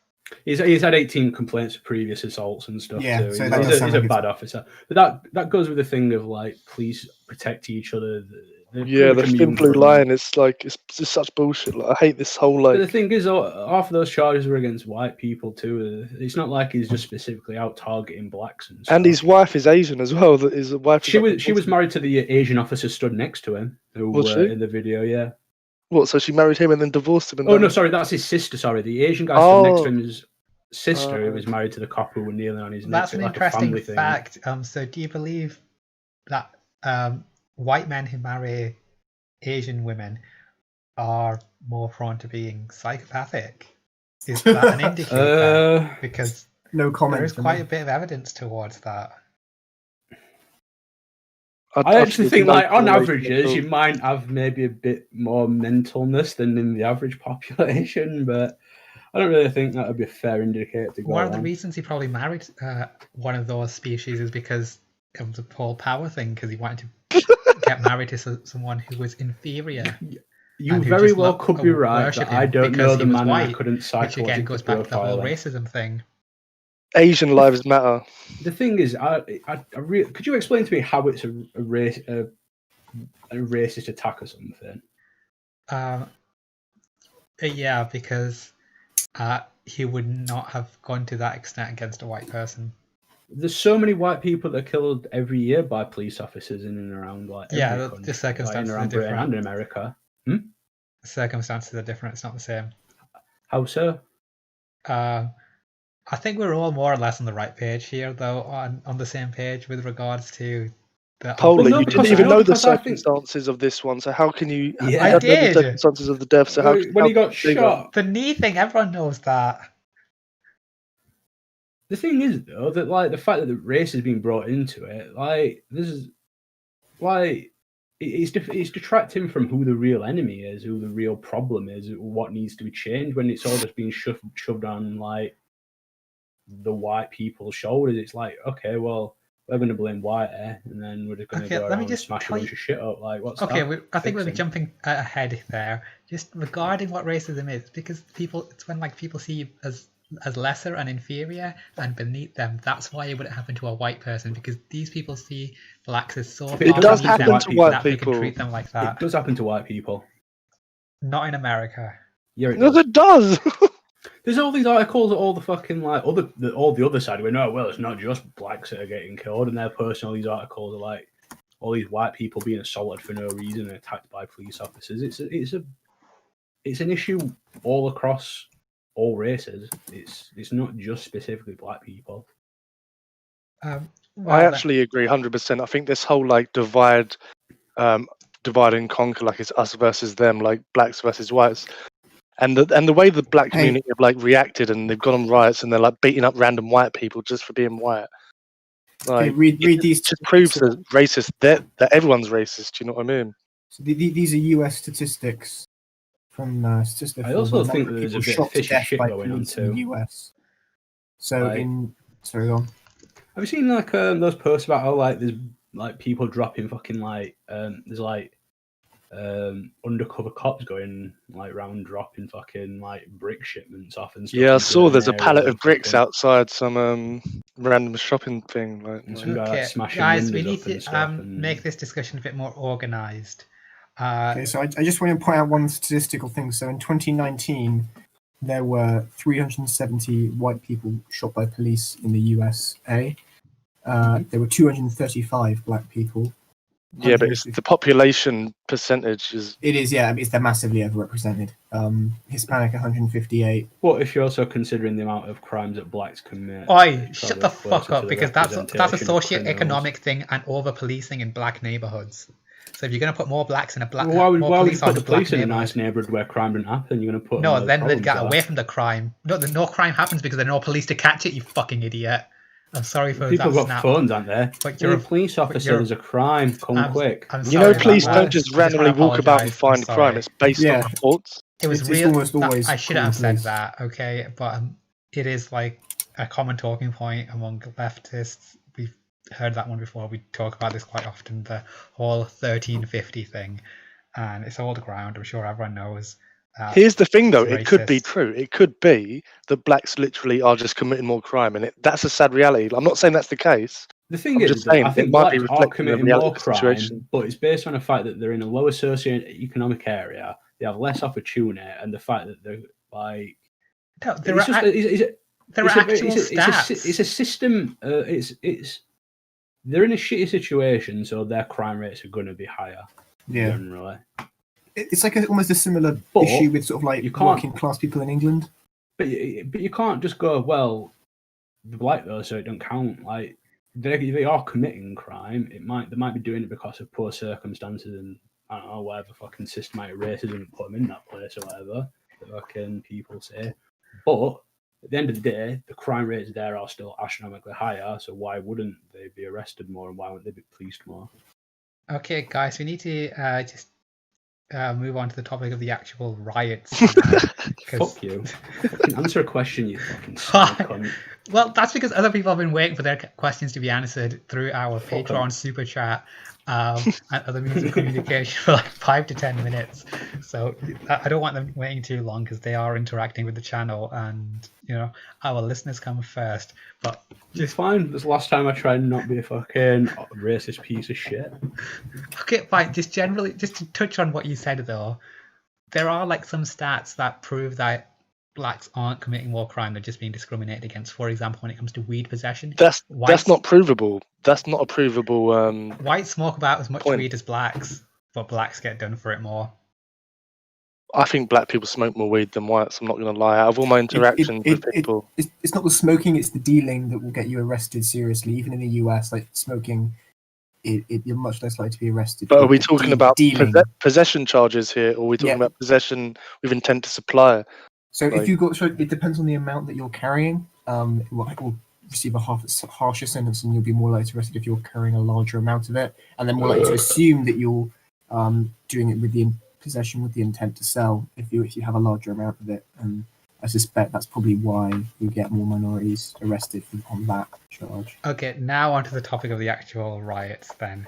S2: He's had 18 complaints for previous assaults and stuff too.
S4: So
S2: he's a bad officer. But that goes with the thing of like police protect each other.
S3: The thin blue line. It's like it's just such bullshit. Like, I hate this whole like.
S2: But the thing is, half of those charges were against white people too. It's not like he's just specifically out targeting blacks and stuff.
S3: And his wife is Asian as well. That his wife.
S2: She was married to the Asian officer stood next to him. Who
S3: was she?
S2: In the video? Yeah.
S3: What? So she married him and then divorced him?
S2: No, sorry, that's his sister. Sorry, the Asian guy stood next to him. His sister, who was married to the cop who were kneeling on his neck.
S1: That's an
S2: like
S1: interesting fact. So, do you believe that white men who marry Asian women are more prone to being psychopathic? Is that an indicator? Because
S4: no comment.
S1: There is quite a bit of evidence towards that.
S2: I actually think, like, on averages, you might have maybe a bit more mentalness than in the average population, but I don't really think that would be a fair indicator to go on.
S1: One of the reasons he probably married one of those species is because of the whole power thing, because he wanted to get married to someone who was inferior.
S2: You very well could be right. I don't know the man. I couldn't
S1: psychologically. Which again goes back to the whole racism thing.
S3: Asian lives matter.
S2: The thing is, could you explain to me how it's a racist attack or something?
S1: Yeah, because he would not have gone to that extent against a white person.
S2: There's so many white people that are killed every year by police officers in and around
S1: the circumstances are different.
S2: Britain and in America.
S1: The circumstances are different. It's not the same.
S2: How so?
S1: I think we're all more or less on the right page here, though, on the same page with regards to the.
S3: Polly, you didn't even know the circumstances of this one, so how can you?
S1: Yeah, I did.
S3: The circumstances of the death. So
S2: when he got shot,
S1: the knee thing, everyone knows that.
S2: The thing is, though, that like the fact that the race has been brought into it, like this is why it's detracting from who the real enemy is, who the real problem is, what needs to be changed. When it's all just being shoved on like the white people's shoulders, it's like, okay, well, we're going to blame white, and then we're just going to go around and smash a bunch of shit up. Like, what's
S1: okay? I think we're jumping ahead there. Just regarding what racism is, because it's when like people see you as lesser and inferior and beneath them. That's why it wouldn't happen to a white person, because these people see blacks as so.
S3: It does happen to white people.
S1: They can treat them like that.
S2: It does happen to white people.
S1: Not in America.
S3: Yeah, it does.
S2: There's all these articles that all the fucking like all the other side. We know, well, it's not just blacks that are getting killed, and they're posting all these articles of like all these white people being assaulted for no reason and attacked by police officers. It's an issue all across all races. It's not just specifically black people.
S3: I actually agree 100%. I think this whole like divide and conquer, like it's us versus them, like blacks versus whites. And the way the black community have like reacted, and they've gone on riots and they're like beating up random white people just for being white. Like,
S4: read these.
S3: Just proves that racist that everyone's racist. Do you know what I mean?
S4: So these are U.S. statistics from statistics.
S2: I also think that there's a bit of fishy shit going on too.
S4: In the U.S. So sorry, go on.
S2: Have you seen like those posts about how like there's like people dropping fucking like there's like undercover cops going like round dropping fucking like brick shipments off and stuff.
S3: Yeah, I
S2: in
S3: saw there's a
S2: certain
S3: pallet
S2: areas
S3: of bricks
S2: fucking-
S3: outside some random shopping thing. Like,
S2: and some guy like smashing
S1: guys, we
S2: windows
S1: need
S2: up and
S1: to
S2: stuff. And
S1: make this discussion a bit more organized.
S4: Okay, so I just want to point out one statistical thing. So in 2019, there were 370 white people shot by police in the USA. There were 235 black people.
S3: yeah, but it's the population percentage is.
S4: It is, yeah. They're massively overrepresented. Hispanic 158.
S2: what if you're also considering the amount of crimes that blacks commit?
S1: Oi,
S2: It's
S1: shut the
S2: probably
S1: fuck
S2: closer
S1: up,
S2: to the
S1: because that's a
S2: representation of
S1: socio-economic thing and over-policing in black neighborhoods. So if you're going to put more blacks in a black,
S2: Why would
S1: more
S2: you
S1: police
S2: put
S1: on
S2: the
S1: a black
S2: police in a
S1: neighborhood,
S2: nice neighborhood where crime didn't happen? You're going to put
S1: no,
S2: them
S1: then they'd get
S2: problems
S1: away from the crime. No crime happens because there are no police to catch it. You fucking idiot. I'm sorry for
S2: People
S1: that
S2: have got
S1: snap.
S2: phones, aren't there?
S1: But
S2: You're a
S1: you're
S2: police officer.
S1: you're-
S2: There's a crime. Come quick.
S1: I'm
S3: You know,
S1: sorry
S3: police
S1: about
S3: don't
S1: that.
S3: just
S1: I just wanna
S3: randomly walk about and
S1: apologise.
S3: find
S1: I'm
S3: crime.
S1: sorry.
S3: It's based
S4: Yeah.
S3: on reports.
S1: It was
S4: It's
S1: real.
S4: almost always
S1: I shouldn't have
S4: called
S1: said
S4: police.
S1: that, okay? But it is like a common talking point among leftists. We've heard that one before. We talk about this quite often. The whole 1350 thing, and it's old ground. I'm sure everyone knows.
S3: Here's the thing, though.
S1: it's
S3: It could be
S1: racist.
S3: true. It could be that blacks literally are just committing more crime, and that's a sad reality. I'm not saying that's the case.
S2: The thing
S3: I'm
S2: is,
S3: just
S2: that
S3: saying
S2: I
S3: it
S2: think
S3: might be
S2: blacks are
S3: reflecting the
S2: committing
S3: reality
S2: more
S3: of the situation.
S2: crime, but it's based on the fact that they're in a lower socio-economic area. They have less opportunity, and the fact that they're like
S1: No, there
S2: it's
S1: are,
S2: just
S1: there are actual stats.
S2: It's a system. It's they're in a shitty situation, so their crime rates are going to be higher
S4: Yeah.
S2: generally.
S4: It's like almost a similar
S2: But
S4: issue with sort of like
S2: you can't-
S4: working class people in England.
S2: But you can't just go, well, the black though, so it don't count. Like they are committing crime. They might be doing it because of poor circumstances and I don't know whatever fucking systematic racism put them in that place or whatever. The fucking people say, but at the end of the day, the crime rates there are still astronomically higher. So why wouldn't they be arrested more and why wouldn't they be policed more?
S1: Okay, guys, we need to just move on to the topic of the actual riots. 'cause-
S2: Fuck you. Fucking answer a question, you fucking cunt.
S1: Well, that's because other people have been waiting for their questions to be answered through our
S2: Fuck
S1: Patreon
S2: them.
S1: super chat and other means of communication for like 5 to 10 minutes. So I don't want them waiting too long because they are interacting with the channel, and our listeners come first. But
S2: It's fine. This last time I tried not be a fucking racist piece of shit.
S1: okay, fine. Just to touch on what you said though, there are like some stats that prove that blacks aren't committing more crime; they're just being discriminated against. For example, when it comes to weed possession,
S3: That's
S1: Whites-
S3: not provable. That's not a provable.
S1: whites smoke about as much
S3: Point.
S1: weed as blacks, but blacks get done for it more.
S3: I think black people smoke more weed than whites. I'm not going to lie. Out of all my interactions with people,
S4: It's not the smoking; it's the dealing that will get you arrested seriously. Even in the US, like smoking, you're much less likely to be arrested.
S3: but are we talking about
S4: dealing?
S3: possession charges here, or are we talking
S4: Yeah.
S3: about possession with intent to supply?
S4: So
S3: Like-
S4: if you got, so it depends on the amount that you're carrying. It will receive a harsher sentence, and you'll be more likely to be arrested if you're carrying a larger amount of it, and then more likely to assume that you're doing it with the possession with the intent to sell. If you have a larger amount of it, and I suspect that's probably why you get more minorities arrested on that charge.
S1: Okay, now onto the topic of the actual riots then.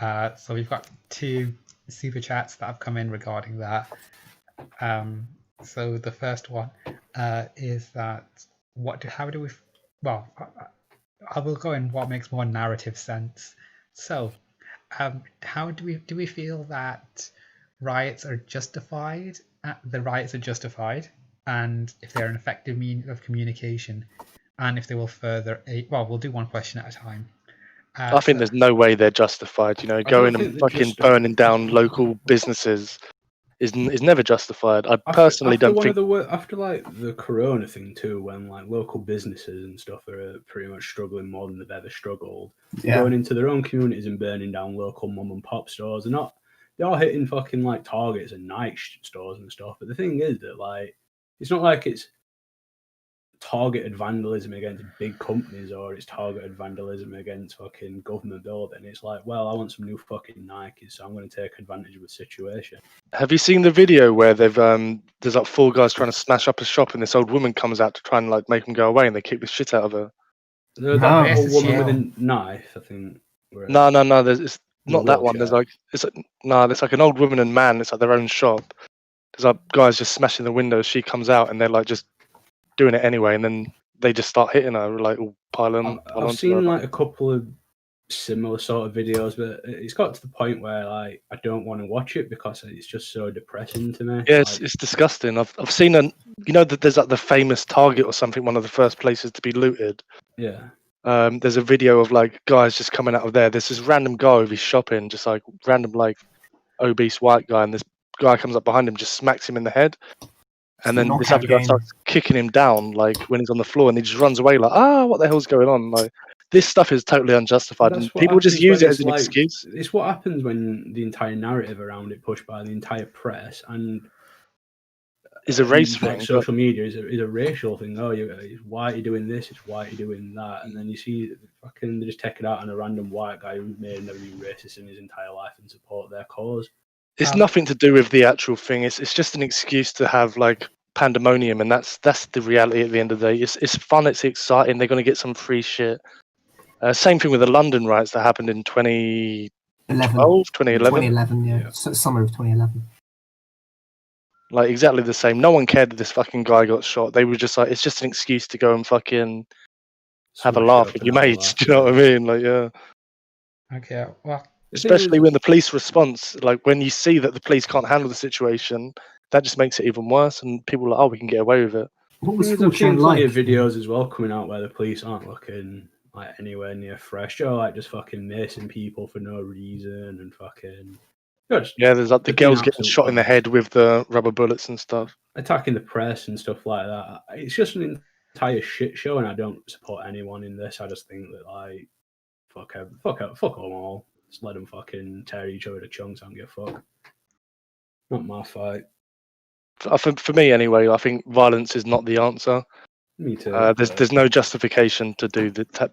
S1: So we've got 2 super chats that have come in regarding that. So the first one is that I will go in what makes more narrative sense. So how do we feel that riots are justified? The riots are justified, and if they're an effective means of communication, and if they will further we'll do one question at a time.
S3: I think there's no way they're justified.
S2: don't
S3: Going
S2: think
S3: and
S2: they're
S3: fucking
S2: justified.
S3: burning down local businesses is never justified. I personally don't think.
S2: After like the Corona thing too, when like local businesses and stuff are pretty much struggling more than they've ever struggled,
S4: Yeah.
S2: going into their own communities and burning down local mum and pop stores. They are hitting fucking like Targets and Nike stores and stuff. But the thing is that like it's not like it's targeted vandalism against big companies or it's targeted vandalism against fucking government building. It's like, well, I want some new fucking Nikes, so I'm going to take advantage of the situation.
S3: Have you seen the video where they've there's like 4 guys trying to smash up a shop and this old woman comes out to try and like make them go away and they kick the shit out of her?
S2: That old woman
S1: yeah.
S2: with a knife, I think.
S3: No. It's not that one. There's
S2: wheelchair.
S3: there's like an old woman and man. It's like their own shop. There's like guys just smashing the windows. She comes out and they're like just doing it anyway, and then they just start hitting her, like all pile
S2: I've seen like a couple of similar sort of videos, but it's got to the point where like I don't want to watch it because it's just so depressing to me.
S3: Yeah,
S2: like,
S3: it's disgusting. I've seen that there's like the famous Target or something, one of the first places to be looted.
S2: yeah.
S3: There's a video of like guys just coming out of there. There's this random guy with his shopping, just like random like obese white guy, and this guy comes up behind him, just smacks him in the head. And then this other guy starts kicking him down, like when he's on the floor, and he just runs away, like, what the hell's going on? Like, this stuff is totally unjustified, and people just use it as an excuse.
S2: It's what happens when the entire narrative around it, pushed by the entire press, and
S3: is a race thing.
S2: Like social media is a racial thing. Oh, why are you doing this? It's why are you doing that? And then you see fucking they just take it out on a random white guy who may have never been racist in his entire life and support their cause.
S3: It's nothing to do with the actual thing. It's just an excuse to have like pandemonium, and that's the reality at the end of the day. It's fun. It's exciting. They're going to get some free shit. Same thing with the London riots that happened in 2011.
S4: 2011, yeah. Summer of 2011.
S3: Like exactly the same. No one cared that this fucking guy got shot. They were just like, it's just an excuse to go and fucking have a laugh with your mates. Do you know what I mean? Like, yeah.
S1: Okay, well.
S3: Especially when the police response, like when you see that the police can't handle the situation, that just makes it even worse. And people are like, we can get away with it.
S4: What was
S2: I've seen plenty of videos as well coming out where the police aren't looking like anywhere near fresh. Or like just fucking macing people for no reason and fucking.
S3: Yeah, there's like the girls getting shot in the head with the rubber bullets and stuff.
S2: Attacking the press and stuff like that. It's just an entire shit show, and I don't support anyone in this. I just think that like fuck them all. Just let them fucking tear each other to chunks. I don't give a fuck. Not my fight.
S3: For me, anyway, I think violence is not the answer.
S2: Me too.
S3: There's no justification to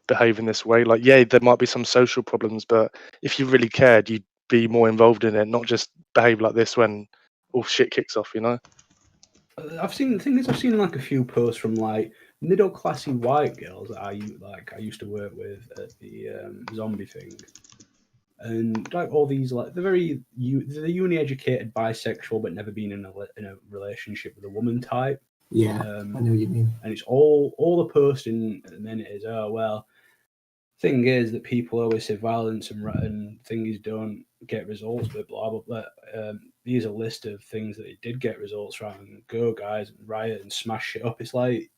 S3: behave in this way. Like, yeah, there might be some social problems, but if you really cared, you'd be more involved in it, not just behave like this when all shit kicks off. You know.
S2: I've seen like a few posts from like middle classy white girls that I used to work with at the zombie thing. And like all these, like they're uni educated, bisexual, but never been in a relationship with a woman type.
S4: Yeah, I know what you mean.
S2: And it's all the posting at the minute is, oh well. Thing is that people always say violence and things don't get results, but blah blah blah. Here's a list of things that it did get results from. And go guys, and riot and smash shit up. It's like,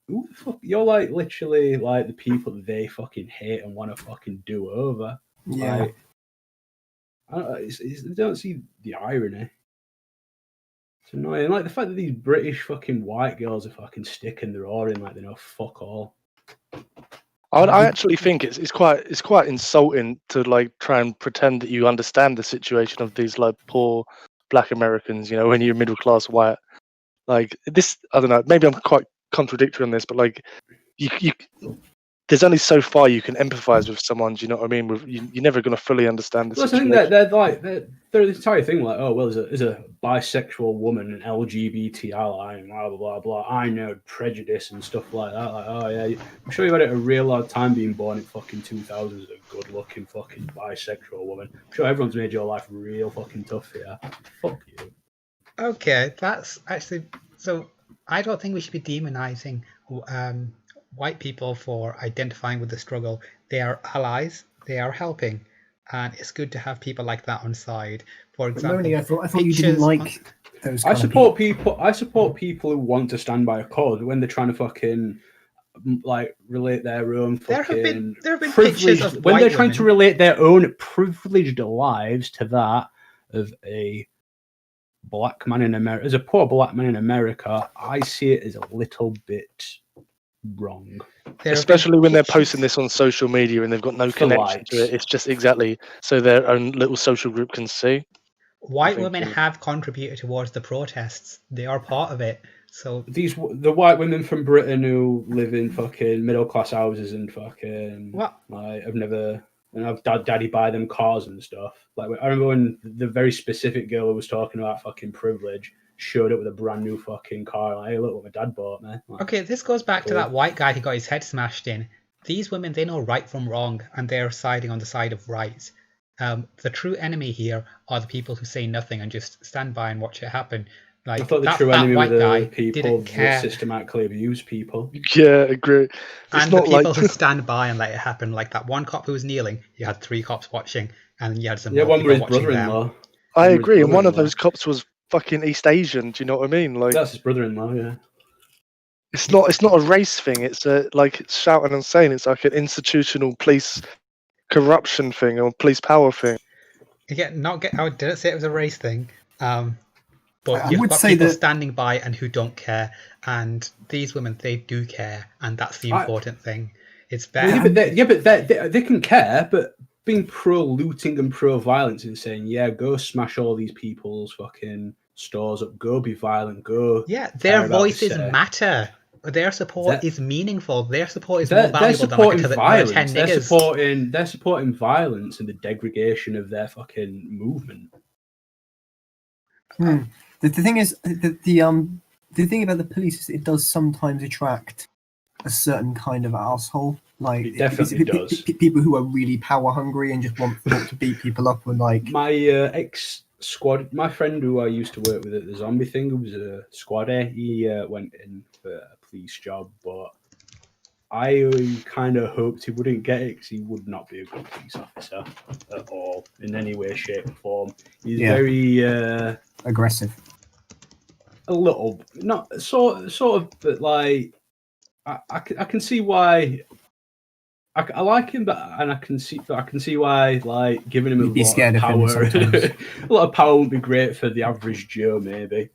S2: who the fuck? You're like literally like the people that they fucking hate and want to fucking do over.
S4: Yeah,
S2: like, I don't see the irony. It's annoying. Like the fact that these British fucking white girls are fucking sticking their oar in like they know fuck all.
S3: I actually think it's quite insulting to like try and pretend that you understand the situation of these like poor Black Americans. You know, when you're middle class white, like this. I don't know. Maybe I'm quite contradictory on this, but like you there's only so far you can empathize with someone. Do you know what I mean? You're never going to fully understand the situation.
S2: I think that they're the entire thing like, oh well, there's a bisexual woman, an LGBT ally, and blah blah blah blah. I know prejudice and stuff like that. Like, oh yeah, I'm sure you had a real hard time being born in fucking 2000 as a good-looking fucking bisexual woman. I'm sure everyone's made your life real fucking tough here. Fuck you.
S1: Okay, that's actually so. I don't think we should be demonizing white people for identifying with the struggle. They are allies. They are helping, and it's good to have people like that on side. For example,
S4: Moni, I thought you didn't like those.
S2: I support people. I support people who want to stand by a cause when they're trying to fucking like relate their own fucking
S1: there have been pictures of
S2: when
S1: white
S2: they're trying
S1: women.
S2: to relate their own privileged lives to that of a black man in America. As a poor black man in America, I see it as a little bit wrong.
S3: Especially when they're posting this on social media and they've got no connection to it. It's just exactly so their own little social group can see.
S1: White women have contributed towards the protests. They are part of it. So
S2: the white women from Britain who live in fucking middle class houses and fucking
S1: what?
S2: like I've daddy buy them cars and stuff. Like I remember when the very specific girl who was talking about fucking privilege showed up with a brand new fucking car. Like, hey, look what my dad bought me. Like,
S1: Okay, this goes back to
S2: cool.
S1: that white guy who got his head smashed in. These women, they know right from wrong, and they're siding on the side of right. The true enemy here are the people who say nothing and just stand by and watch it happen. Like
S2: I thought the
S1: that,
S2: true
S1: that
S2: enemy were
S1: white guy
S2: the people
S1: didn't
S2: that
S1: care,
S2: systematically abuse people.
S3: Yeah, agree. It's
S1: and the
S3: not like
S1: people who stand by and let it happen. Like that one cop who was kneeling, you had 3 cops watching, and you had some more
S2: one
S1: people
S2: with his
S1: watching them.
S2: brother-in-law.
S3: I
S2: One with his
S3: agree, and one of
S2: brother-in-law.
S3: those cops was fucking East Asian. Do you know what I mean? Like,
S2: That's his brother-in-law. Yeah.
S3: it's not a race thing. It's it's shouting and saying. It's like an institutional police corruption thing or police power thing.
S1: Again, I didn't say it was a race thing. But
S4: I
S1: you've
S4: would
S1: got
S4: say
S1: people
S4: that-
S1: standing by and who don't care, and these women, they do care, and that's the important thing. It's better.
S2: Well, but they can care, but being pro looting and pro violence and saying, yeah, go smash all these people's fucking stores up, go be violent, go.
S1: Yeah,
S2: care
S1: their
S2: about the
S1: voices
S2: city.
S1: matter. Their support is meaningful. Their support is
S2: They're
S1: more valuable than like
S2: supporting
S1: another 10
S2: violence. They're
S1: niggers.
S2: they're supporting violence and the degradation of their fucking movement.
S4: The thing is, the thing about the police is it does sometimes attract a certain kind of asshole. Like
S2: It definitely does.
S4: People who are really power hungry and just want to beat people up and like.
S2: My ex-squad, my friend who I used to work with at the zombie thing, who was a squadder, he went in for a police job, but I kind of hoped he wouldn't get it because he would not be a good police officer at all, in any way, shape, or form. He's very
S4: aggressive.
S2: A little, not sort of, but like I can see why. I like him, but I can see why like giving him a lot of power, a lot of power wouldn't be great for the average Joe, maybe.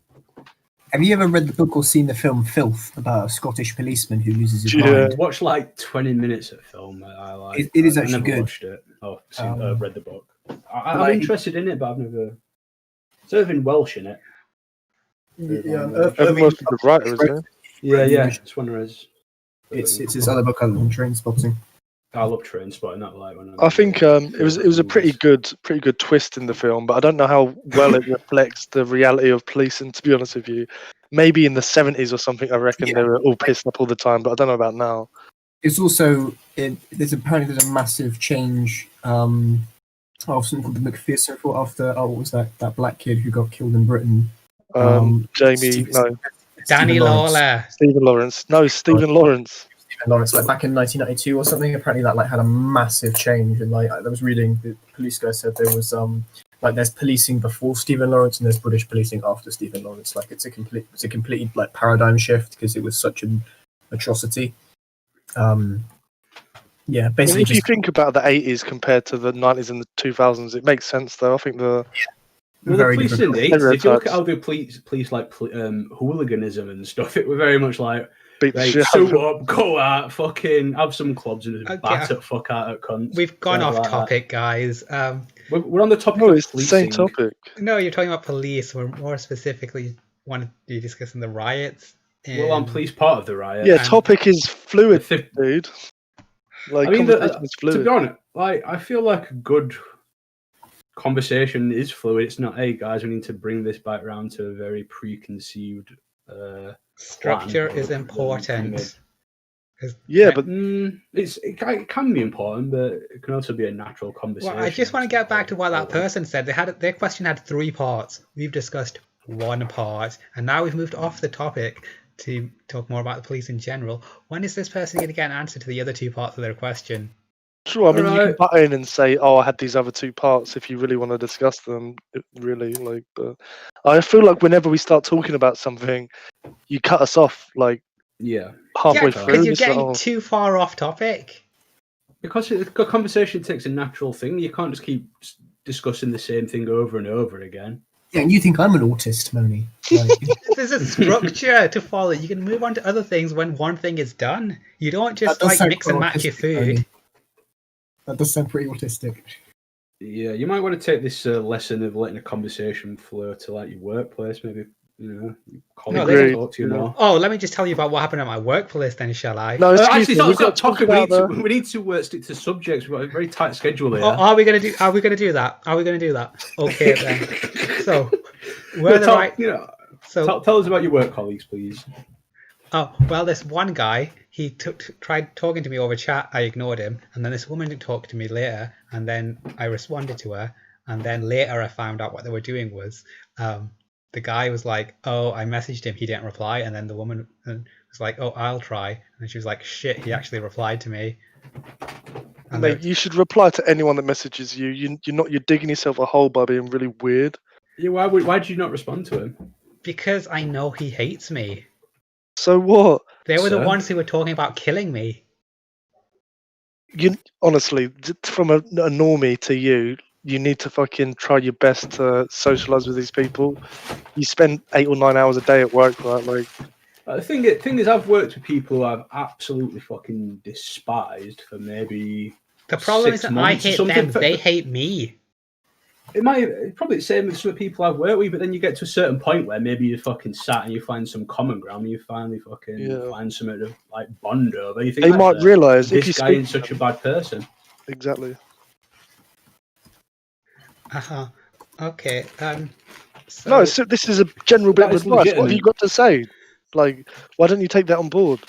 S4: Have you ever read the book or seen the film Filth about a Scottish policeman who loses his
S2: I
S4: mind?
S2: watched like 20 minutes of film. I like.
S4: It is
S2: I
S4: actually
S2: never
S4: good.
S2: watched it. Read the book. I'm interested in it, but I've never. It's Irving Welsh in it.
S3: Irving Welsh is the writer, isn't it?
S2: Yeah. It's one of his.
S4: It's his other book other than Trainspotting.
S2: I love Trainspotting. Not like when
S3: I think it was a pretty good twist in the film, but I don't know how well it reflects the reality of policing. To be honest with you, maybe in the 70s or something, I reckon they were all pissed up all the time, but I don't know about now.
S4: It's also there's a massive change. Something called the McPherson Report after what was that black kid who got killed in Britain?
S1: Danny Lawler.
S3: Stephen Lawrence. No, Stephen Lawrence.
S4: Lawrence, like back in 1992 or something. Apparently, that like had a massive change, and like I was reading, the police guy said there was like there's policing before Stephen Lawrence and there's British policing after Stephen Lawrence. Like it's a complete like paradigm shift because it was such an atrocity. Yeah, basically.
S3: If you think about the 80s compared to the 90s and the 2000s, it makes sense though. I think
S2: the police in the 80s, if you look at how the police like hooliganism and stuff, it were very much like suit up, go out, fucking have some clubs and batter fuck out at cunts.
S1: We've gone off topic, guys.
S2: We're on the topic of
S3: it's the same topic.
S1: No, you're talking about police. We're more specifically want to be discussing the riots.
S2: Well, I'm police part of the riot.
S3: Yeah, topic is fluid, dude. Like,
S2: I mean, to be honest, like I feel like a good conversation is fluid. It's not, hey guys, we need to bring this back around to a very preconceived
S1: structure is important.
S3: Yeah, but
S2: it can be important, but it can also be a natural conversation.
S1: Well, I just want to get back to what that person said. Their question had 3 parts. We've discussed 1 part, and now we've moved off the topic to talk more about the police in general. When is this person going to get an answer to the other 2 parts of their question?
S3: Sure, I mean, you can butt in and say, "Oh, I had these other 2 parts." If you really want to discuss them, really, like. But I feel like whenever we start talking about something, you cut us off, like halfway through.
S1: Because you're getting too far off topic.
S2: Because a conversation takes a natural thing. You can't just keep discussing the same thing over and over again.
S4: Yeah, and you think I'm an autist, Moni? Like...
S1: There's a structure to follow. You can move on to other things when one thing is done. You don't just like mix and match your food.
S4: Moni. That does sound pretty autistic.
S2: Yeah, you might want to take this lesson of letting a conversation flow to like your workplace, maybe Colleagues
S1: Agreed.
S2: talk to you more.
S1: Oh, let me just tell you about what happened at my workplace then, shall I?
S3: No, excuse
S2: Actually,
S3: me, we've
S2: it's not
S3: got to talk
S2: topic.
S3: about
S2: We need to stick to subjects. We've got a very tight schedule here.
S1: Oh, are we gonna do that? Are we gonna do that? Okay then. So we're
S2: tell us about your work colleagues, please.
S1: Oh, well, this one guy, he tried talking to me over chat. I ignored him. And then this woman talked to me later. And then I responded to her. And then later I found out what they were doing was the guy was like, oh, I messaged him. He didn't reply. And then the woman was like, oh, I'll try. And she was like, shit, he actually replied to me. And
S3: Mate, you should reply to anyone that messages you. You're digging yourself a hole by being really weird.
S2: Yeah, why did you not respond to him?
S1: Because I know he hates me.
S3: So what?
S1: They were the ones who were talking about killing me.
S3: You honestly, from a normie to you need to fucking try your best to socialize with these people. You spend 8 or 9 hours a day at work, right? Like,
S2: the thing is, I've worked with people who I've absolutely fucking despised for maybe.
S1: The problem is that I hate them; they hate me.
S2: It's probably the same with some of the people I've worked with, but then you get to a certain point where maybe you fucking sat and you find some common ground, and you finally fucking find something to like bond over. You think
S3: they might realise
S2: this guy is such a bad person.
S3: Exactly.
S1: Okay.
S3: No, so this is a general bit of advice. Legitimate. What have you got to say? Like, why don't you take that on board?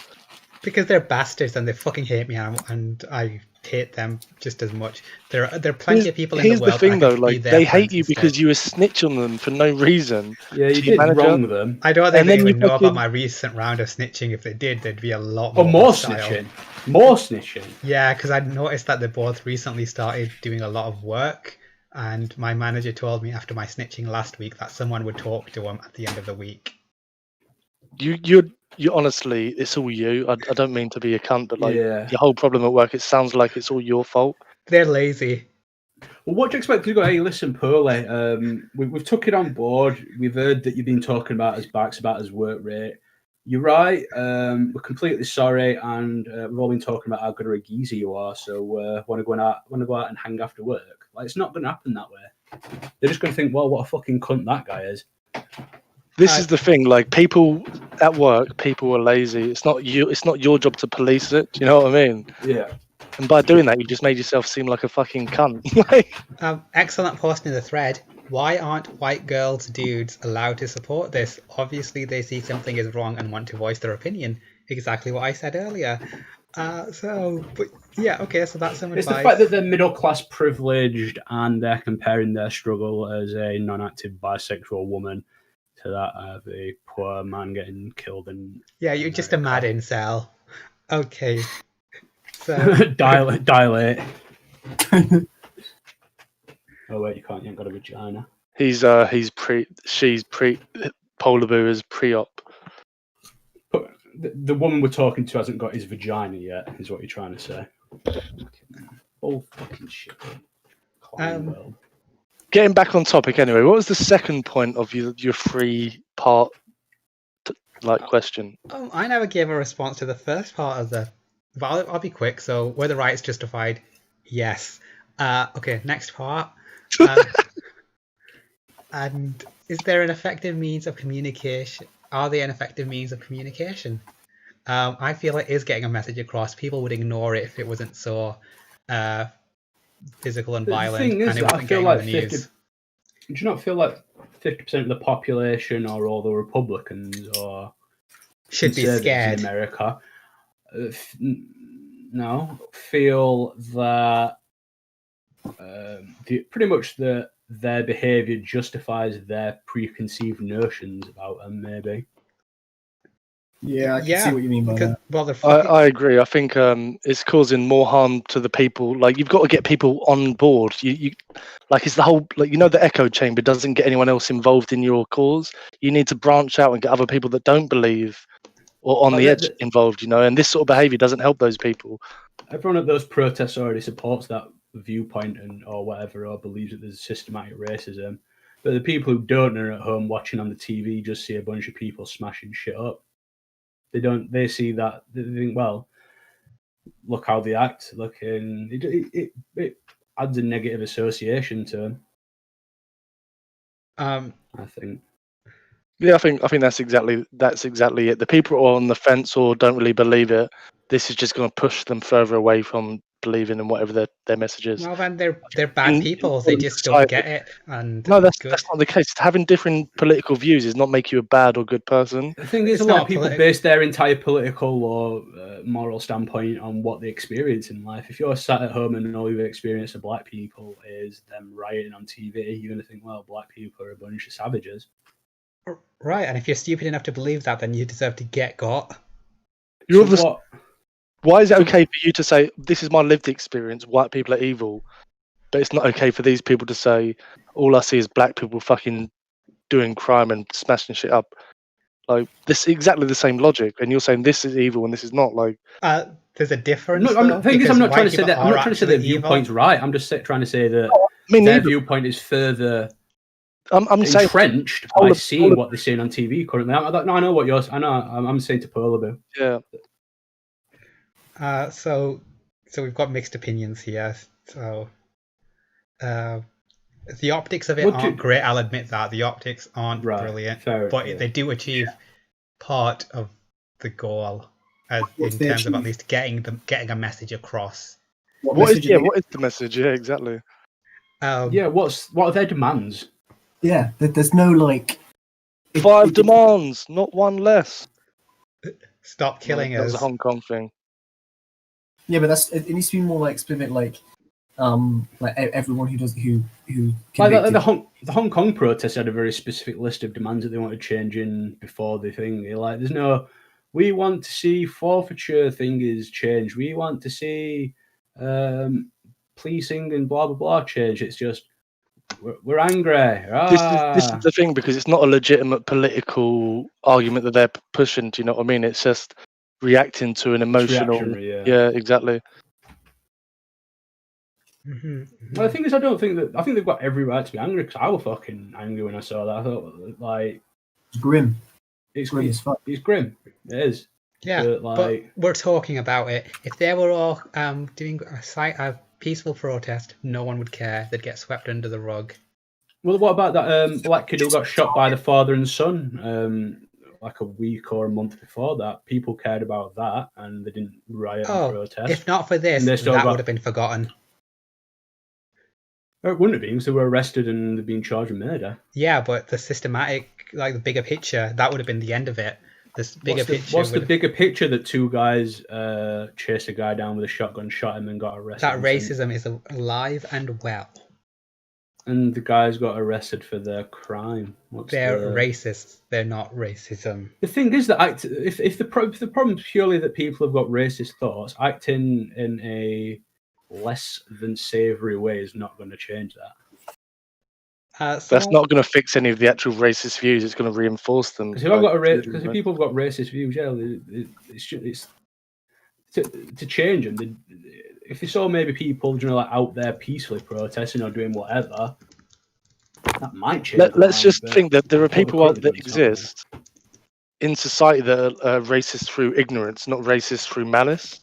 S1: Because they're bastards and they fucking hate me, and I hate them just as much. There are plenty of people in the world.
S3: Here's the thing, though, like they hate you because you were snitch on them for no reason.
S2: Yeah, you did wrong them.
S1: I don't think they even know about my recent round of snitching. If they did, there'd be a lot more.
S2: More snitching. More snitching.
S1: Yeah, because I noticed that they both recently started doing a lot of work, and my manager told me after my snitching last week that someone would talk to them at the end of the week.
S3: You honestly, it's all you. I don't mean to be a cunt, but like your whole problem at work, it sounds like it's all your fault.
S1: They're lazy.
S2: Well, what do you expect to go? Hey, listen, Pearly, we've took it on board. We've heard that you've been talking about his backs, about his work rate. You're right. We're completely sorry, and we've all been talking about how good a geezer you are. So want to go out and hang after work? Like, it's not going to happen that way. They're just going to think, well, what a fucking cunt that guy is.
S3: This is the thing, like people at work, people are lazy. It's not your job to police it. Do you know what I mean?
S2: Yeah.
S3: And by doing that, you just made yourself seem like a fucking cunt.
S1: Excellent post in the thread. Why aren't white girls, dudes allowed to support this? Obviously, they see something is wrong and want to voice their opinion. Exactly what I said earlier. So that's some advice.
S2: It's the fact that they're middle class privileged and they're comparing their struggle as a non-active bisexual woman to that of a poor man getting killed in.
S1: Yeah, you're just a mad incel. Okay. So
S2: dilate. Oh wait, you ain't got a vagina.
S3: She's Polar Boo is pre-op.
S2: But the woman we're talking to hasn't got his vagina yet, is what you're trying to say. All fucking shit.
S3: Getting back on topic anyway, what was the second point of your 3-part question?
S1: I never gave a response to the first part of the. But I'll be quick. So, were the rights justified? Yes. Okay, next part. And is there an effective means of communication? Are they an effective means of communication? I feel it is getting a message across. People would ignore it if it wasn't so physical and violent, and it wasn't getting on the news.
S2: Do you not feel like 50% of the population, or all the Republicans, or
S1: should be scared
S2: in America? Feel that pretty much their behaviour justifies their preconceived notions about them, maybe.
S4: Yeah, I can see what you mean by that.
S1: Well,
S3: I agree. I think it's causing more harm to the people. Like, you've got to get people on board. You like, it's the whole, like, the echo chamber doesn't get anyone else involved in your cause. You need to branch out and get other people that don't believe or on the edge involved, and this sort of behaviour doesn't help those people.
S2: Everyone at those protests already supports that viewpoint or whatever, or believes that there's systematic racism. But the people who don't are at home watching on the TV just see a bunch of people smashing shit up. They see that, they think, well, look how they act. It adds a negative association to them. I think.
S3: Yeah, I think that's exactly it. The people who are on the fence or don't really believe it, this is just going to push them further away from believing in whatever their message is.
S1: Well, then they're bad
S3: In
S1: people. They
S3: modern
S1: just don't
S3: society-
S1: get it, and
S3: No, that's
S1: good.
S3: not the case. Having different political views does not make you a bad or good person.
S2: The thing is,
S1: It's
S2: a lot
S1: not
S2: of people base their entire political or moral standpoint on what they experience in life. If you're sat at home and all you've experienced of black people is them rioting on TV, you're going to think, well, black people are a bunch of savages.
S1: Right, and if you're stupid enough to believe that, then you deserve to get got.
S3: Why is it okay for you to say, this is my lived experience, white people are evil, but it's not okay for these people to say, all I see is black people fucking doing crime and smashing shit up? Like, this is exactly the same logic, and you're saying this is evil and this is not. Like,
S1: there's a difference.
S2: No,
S1: though,
S2: I'm not trying to say
S1: white
S2: that. I'm
S1: people
S2: not trying to say
S1: are
S2: their
S1: actually
S2: viewpoint's
S1: evil.
S2: right. I'm just trying to say that
S3: me
S2: their
S3: neither.
S2: viewpoint is further
S3: I'm saying
S2: entrenched by seeing what they're seeing on TV currently. I know what yours. I know. I'm saying to Polar.
S3: Yeah.
S1: So we've got mixed opinions here. So, the optics of it aren't great. I'll admit that the optics aren't brilliant, but they do achieve part of the goal, in terms of at least getting a message across.
S3: What is the message? Yeah, exactly.
S2: What are their demands?
S4: Yeah, there's no like
S3: 5 demands, not one less.
S1: Stop killing us.
S3: That was a Hong Kong thing.
S4: Yeah, but it needs to be more like specific, like everyone who
S2: like the Hong Kong protests had a very specific list of demands that they wanted changing before the thing. Like, there's no, we want to see forfeiture thing is changed. We want to see policing and blah blah blah change. It's just we're angry.
S3: This is the thing, because it's not a legitimate political argument that they're pushing. Do you know what I mean? It's just reacting to an emotional. Yeah, exactly.
S2: Mm-hmm. Well, the thing is, I think they've got every right to be angry, because I was fucking angry when I saw that. I thought, like,
S4: it's grim.
S2: It's grim as fuck. It's grim. It is.
S1: Yeah, but we're talking about it. If they were all doing a peaceful protest, no one would care. They'd get swept under the rug.
S2: Well, what about that black kid who got shot by the father and son like a week or a month before that? People cared about that, and they didn't riot and protest.
S1: If not for this, that would have been forgotten.
S2: It wouldn't have been, because they were arrested and they've been charged with murder.
S1: Yeah, but the systematic, like the bigger picture, that would have been the end of it. What's
S2: the bigger picture that two guys chased a guy down with a shotgun, shot him, and got arrested?
S1: That racism is alive and well.
S2: And the guys got arrested for their crime.
S1: They're racists. They're not racism.
S2: The thing is that if the problem is purely that people have got racist thoughts, acting in a less than savoury way is not going to change that.
S3: That's not going to fix any of the actual racist views. It's going to reinforce them.
S2: Because if people have got racist views, it's to change them. If they saw maybe people, like out there peacefully protesting or doing whatever, that might change.
S3: Let's just think that there are people out that exist in society that are racist through ignorance, not racist through malice.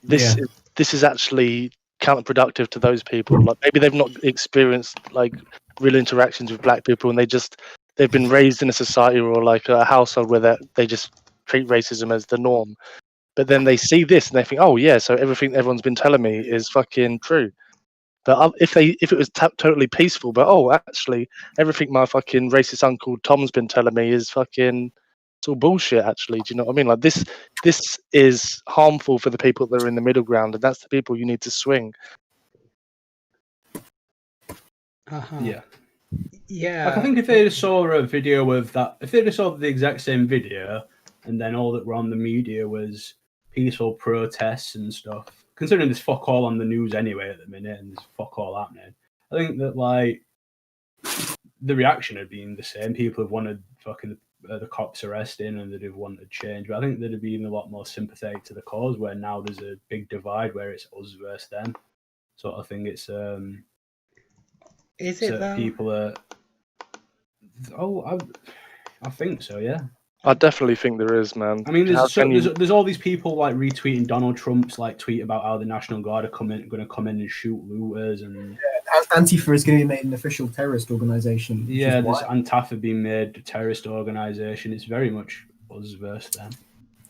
S3: This is actually counterproductive to those people. Like, maybe they've not experienced like real interactions with black people, and they've been raised in a society or like a household where they just treat racism as the norm. But then they see this and they think, oh yeah, so everything everyone's been telling me is fucking true. But if it was totally peaceful, but actually everything my fucking racist uncle Tom's been telling me is fucking, it's all bullshit. Actually, do you know what I mean? Like, this is harmful for the people that are in the middle ground, and that's the people you need to swing.
S2: Yeah.
S1: Like,
S2: I think if they just saw a video of that, if they just saw the exact same video, and then all that were on the media was peaceful protests and stuff, considering there's fuck all on the news anyway at the minute, and there's fuck all happening, I think that like the reaction had been the same. People have wanted fucking the cops arresting, and they'd have wanted change. But I think they'd have been a lot more sympathetic to the cause, where now there's a big divide where it's us versus them sort of thing. It's
S1: is it though?
S2: People are. I think so. Yeah.
S3: I definitely think there is, man.
S2: I mean, there's all these people like retweeting Donald Trump's like tweet about how the National Guard are going to come in and shoot looters, and
S4: Antifa is going to be made an official terrorist organization.
S2: Yeah, this Antifa being made a terrorist organization. It's very much us versus them.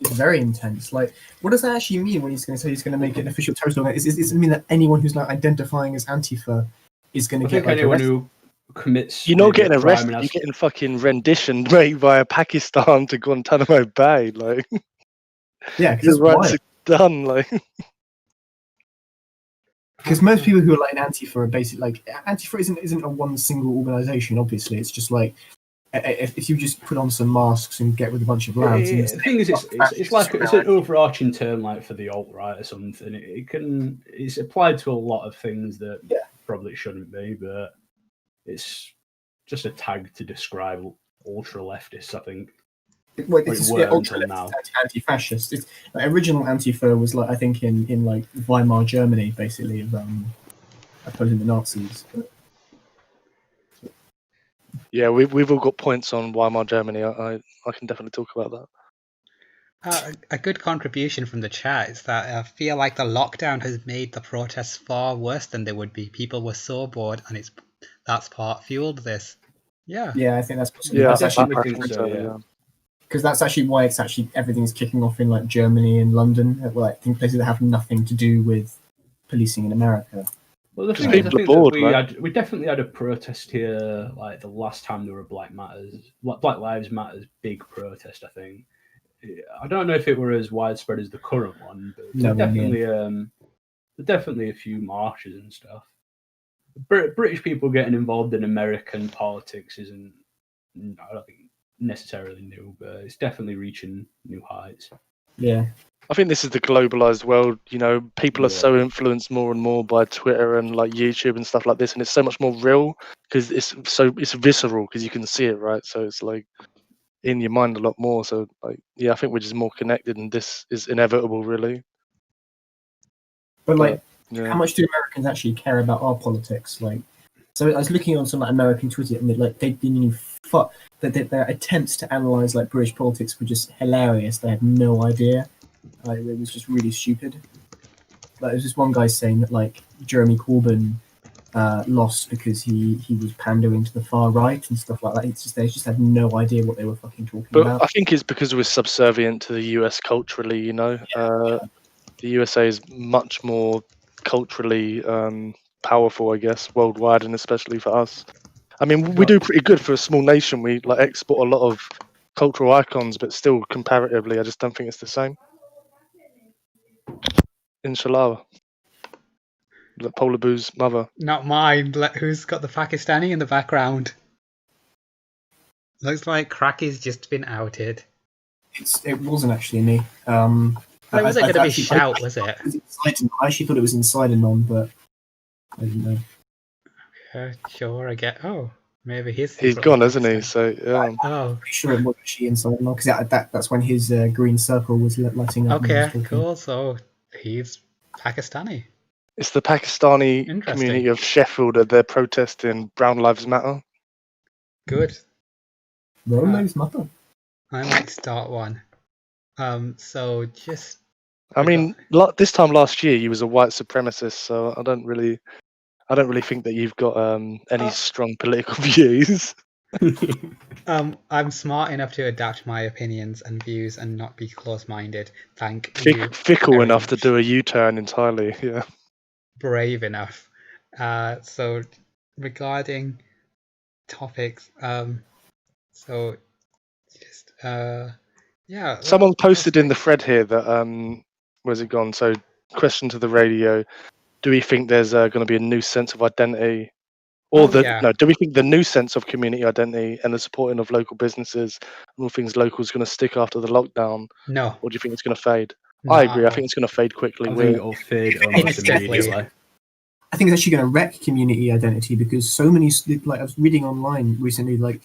S4: It's very intense. Like, what does that actually mean when he's going to say he's going to make it an official terrorist organization? Does it mean that anyone who's not identifying as Antifa is going to get like
S2: anyone
S4: arrested?
S2: who commits?
S3: You're not getting arrested. You're getting fucking rendition made via Pakistan to Guantanamo Bay. Like,
S4: yeah, because
S3: it's done. Like,
S4: because most people who are like Antifa are basically like Antifa isn't a one single organization. Obviously, it's just like if you just put on some masks and get with a bunch of lads.
S2: The thing is, it's like it's an overarching term like for the alt-right or something. It's applied to a lot of things that probably shouldn't be, but it's just a tag to describe ultra leftists. I think.
S4: It's ultra anti-fascist. It's like, original Antifa was like I think in like Weimar Germany, basically of opposing the Nazis. But...
S3: Yeah, we've all got points on Weimar Germany. I can definitely talk about
S1: that. A good contribution from the chat is that I feel like the lockdown has made the protests far worse than they would be. People were so bored, and that's part fueled this. Yeah.
S4: Yeah, I think that's possible.
S3: Yeah,
S4: that's actually
S3: I think so. Yeah.
S4: Because that's actually why everything's kicking off in like Germany and London, well, I think places that have nothing to do with policing in America.
S2: Well, the thing is, I think that we definitely had a protest here, like the last time there were Black Lives Matter's big protest. I think I don't know if it were as widespread as the current one, but definitely a few marches and stuff. British people getting involved in American politics isn't, I don't think, necessarily new, but it's definitely reaching new heights.
S4: Yeah,
S3: I think this is the globalized world. You know, people are so influenced more and more by Twitter and like YouTube and stuff like this, and it's so much more real because it's visceral because you can see it, right? So it's like in your mind a lot more. So like, yeah, I think we're just more connected, and this is inevitable, really.
S4: But like, how much do Americans actually care about our politics? Like, so I was looking on some like American Twitter, and they didn't even fuck. That their attempts to analyze like British politics were just hilarious. They had no idea. Like, it was just really stupid. Like, there was just one guy saying that like Jeremy Corbyn lost because he was pandering to the far right and stuff like that. It's just they just had no idea what they were fucking talking about.
S3: I think it's because we're subservient to the US culturally. You know, the USA is much more culturally powerful, I guess, worldwide, and especially for us. I mean, we do pretty good for a small nation. We like export a lot of cultural icons, but still, comparatively, I just don't think it's the same. Inshallah. Polar Boo's mother.
S1: Not mine. Who's got the Pakistani in the background? Looks like Cracky's just been outed.
S4: It wasn't actually me.
S1: It wasn't going to be Shout, was it?
S4: I actually thought it was Inside Anon, but I didn't know.
S1: Sure, I get. Oh, maybe he's
S3: gone, hasn't he? So yeah.
S1: I'm
S4: pretty sure it was actually Inside Anon because that's when his green circle was lighting up.
S1: Okay, cool. So he's Pakistani.
S3: It's the Pakistani community of Sheffield that they're protesting Brown Lives Matter.
S1: Good.
S4: Brown Lives Matter.
S1: I might start one. So just.
S3: I mean, this time last year you was a white supremacist, so I don't really think that you've got any strong political views.
S1: I'm smart enough to adapt my opinions and views and not be close-minded. Thank you.
S3: Fickle enough to do a U-turn entirely. Yeah. Brave
S1: enough. So regarding topics, so just yeah.
S3: Someone posted in the thread here that where's it gone? So question to the radio. Do we think there's going to be a new sense of identity, or do we think the new sense of community identity and the supporting of local businesses and all things local is going to stick after the lockdown?
S1: No.
S3: Or do you think it's going to fade? No. I agree. I think it's going to fade quickly.
S2: I think it'll fade almost immediately.
S4: I think it's actually going to wreck community identity because so many, like I was reading online recently, like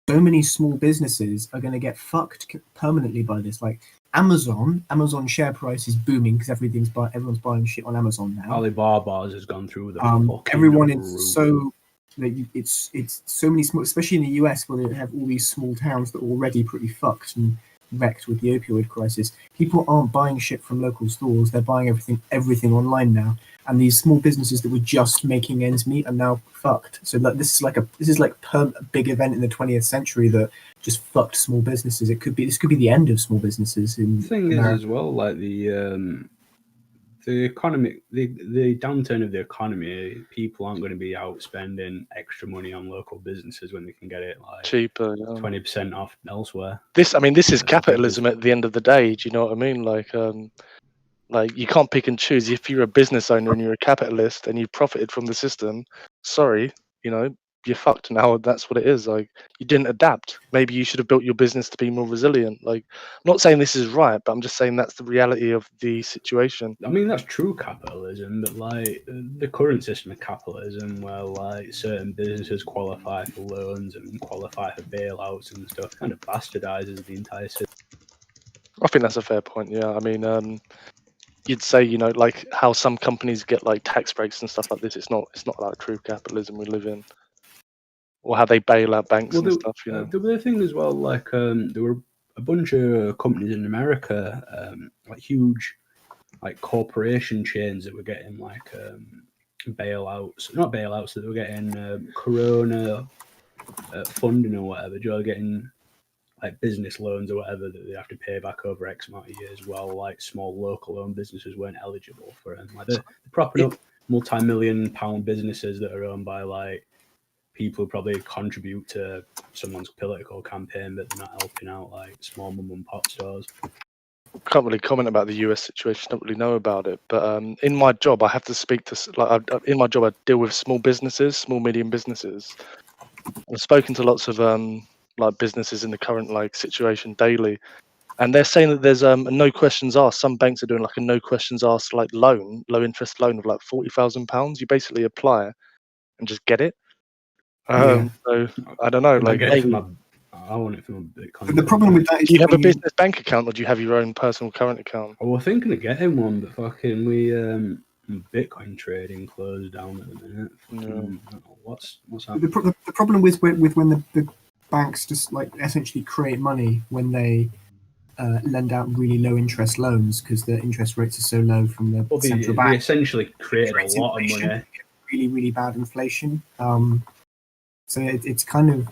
S4: so many small businesses are going to get fucked permanently by this. Like Amazon share price is booming because everyone's buying shit on Amazon now.
S2: Alibaba's has gone through the
S4: everyone is so it's so many small, especially in the US where they have all these small towns that are already pretty fucked, and wrecked with the opioid crisis. People aren't buying shit from local stores; they're buying everything online now. And these small businesses that were just making ends meet are now fucked. So this is like a big event in the 20th century that just fucked small businesses. This could be the end of small businesses in
S2: The thing
S4: America.
S2: is as well, like the economy, the downturn of the economy, people aren't going to be out spending extra money on local businesses when they can get it like
S3: cheaper.
S2: 20% off elsewhere.
S3: This is
S2: That's
S3: capitalism at the end of the day. Do you know what I mean? Like you can't pick and choose. If you're a business owner and you're a capitalist and you profited from the system, sorry, you're fucked now. That's what it is. Like, you didn't adapt. Maybe you should have built your business to be more resilient. Like, I'm not saying this is right, but I'm just saying that's the reality of the situation.
S2: I mean, that's true capitalism, but like the current system of capitalism, where like certain businesses qualify for loans and qualify for bailouts and stuff, kind of bastardizes the entire system.
S3: I think that's a fair point. Yeah, I mean, you'd say like how some companies get like tax breaks and stuff like this. It's not like true capitalism we live in, or how they bail out banks and stuff.
S2: There was a thing as well, like there were a bunch of companies in America, like huge, like corporation chains that were getting like bailouts, not bailouts, that were getting Corona funding or whatever. You're getting like business loans or whatever that they have to pay back over X amount of years. While like small local owned businesses weren't eligible for it. Like they're propping up multi-million pound businesses that are owned by like people who probably contribute to someone's political campaign, but they're not helping out like small mum and pop stores.
S3: Can't really comment about the US situation. Don't really know about it. But in my job, I have to speak to in my job, I deal with small businesses, small medium businesses. I've spoken to lots of like businesses in the current like situation daily, and they're saying that there's a no questions asked. Some banks are doing like a no questions asked like loan, low interest loan of like £40,000. You basically apply and just get it. So I don't know. Like,
S2: I want it from a Bitcoin.
S4: But the problem with that is,
S3: do you have a business bank account or do you have your own personal current account?
S2: I was thinking of getting one, but fucking Bitcoin trading closed down at the minute. Fucking, what's happening?
S4: The problem with when the banks just like essentially create money when they lend out really low interest loans because the interest rates are so low from the central bank.
S2: They essentially created a lot of money.
S4: Really, really bad inflation. So it's kind of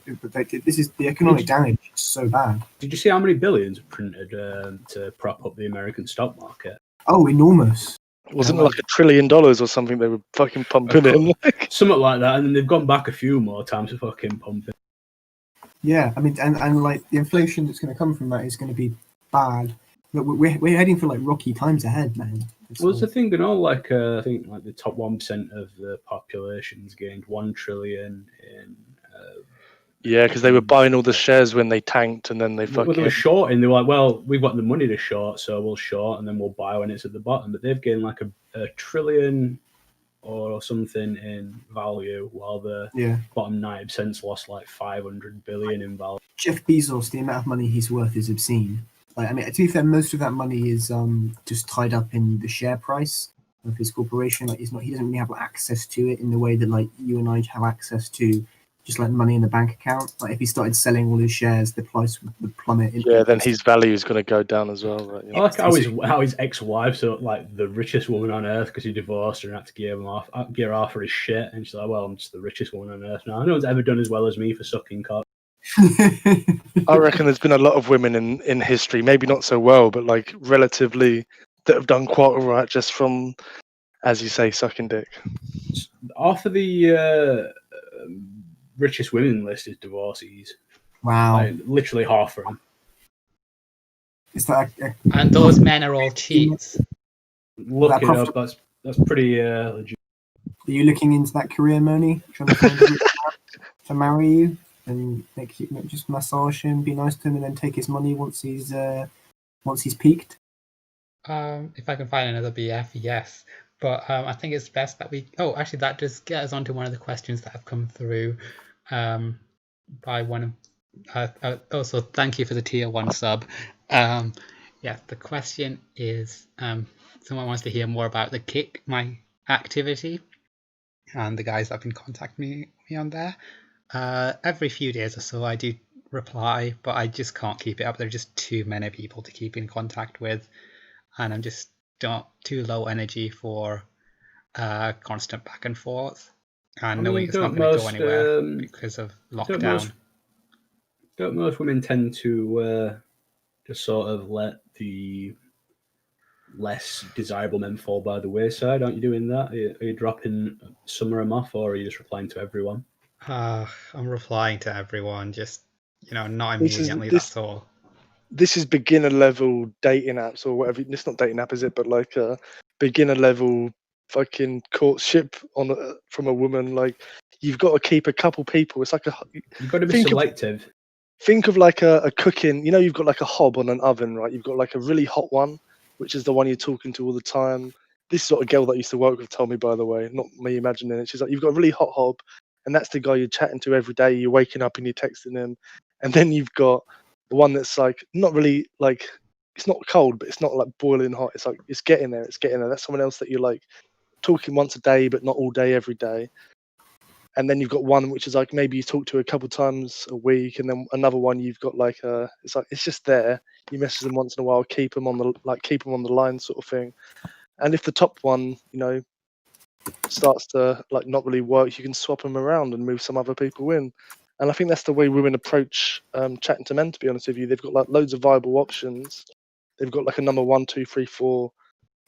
S4: this is the economic damage is so bad.
S2: Did you see how many billions were printed to prop up the American stock market?
S4: Oh, enormous!
S3: Wasn't it like $1 trillion or something they were fucking pumping in?
S2: Something like that, and then they've gone back a few more times to fucking pump it.
S4: Yeah, I mean, and like the inflation that's going to come from that is going to be bad. But we're heading for like rocky times ahead, man.
S2: Well, the thing, like I think like the top 1% of the population's gained $1 trillion in.
S3: Yeah, because they were buying all the shares when they tanked, and then they
S2: Well, they were shorting. They were like, "Well, we've got the money to short, so we'll short, and then we'll buy when it's at the bottom." But they've gained like a trillion or something in value, while the bottom 90%'s lost like 500 billion in value.
S4: Jeff Bezos, the amount of money he's worth is obscene. Like, I mean, to be fair, most of that money is just tied up in the share price of his corporation. Like, he doesn't really have access to it in the way that like you and I have access to just like money in the bank account. Like, if he started selling all his shares, the price would plummet.
S3: Yeah, then his value is going to go down as well. Right?
S2: I like how his ex-wife's like the richest woman on earth because he divorced her and had to gear off for his shit. And she's like, "Well, I'm just the richest woman on earth now. No one's ever done as well as me for sucking cock."
S3: I reckon there's been a lot of women in history, maybe not so well, but like relatively, that have done quite all right just from, as you say, sucking dick.
S2: Half of the richest women list is divorcees.
S4: Wow.
S2: Like, literally half of them.
S4: Is that
S1: and those men are all cheats.
S2: Look it up. That's pretty legit.
S4: Are you looking into that career, Moni? Trying to find to marry you and just massage him, be nice to him, and then take his money once he's peaked?
S1: If I can find another BF, yes. But I think it's best that we... Oh, actually, that just gets us onto one of the questions that have come through by one of... also, thank you for the tier 1 sub. Yeah, the question is, someone wants to hear more about the Kick, my activity, and the guys that have been contacting me on there. Every few days or so, I do
S5: reply, but I just can't keep it up. There are just too many people to keep in contact with, and I'm just too low energy for constant back and forth. And knowing it's not going to go anywhere because of lockdown.
S2: Don't most women tend to just sort of let the less desirable men fall by the wayside? Aren't you doing that? Are you dropping some of them off, or are you just replying to everyone?
S5: I'm replying to everyone, just not immediately. That's all.
S3: This is beginner level dating apps or whatever. It's not dating app, is it? But like a beginner level fucking courtship from a woman. Like you've got to keep a couple people. It's like
S2: you've got to be selective.
S3: Think of like a cooking. You've got like a hob on an oven, right? You've got like a really hot one, which is the one you're talking to all the time. This is what a girl that I used to work with told me, by the way, not me imagining it. She's like, you've got a really hot hob, and that's the guy you're chatting to every day. You're waking up and you're texting him, and then you've got the one that's like not really like, it's not cold, but it's not like boiling hot. It's like it's getting there. That's someone else that you're like talking once a day, but not all day every day. And then you've got one which is like maybe you talk to a couple times a week, and then another one you've got like it's just there. You message them once in a while, keep them on the line sort of thing. And if the top one starts to like not really work, you can swap them around and move some other people in. And I think that's the way women approach chatting to men. To be honest with you, they've got like loads of viable options. They've got like a number 1, 2, 3, 4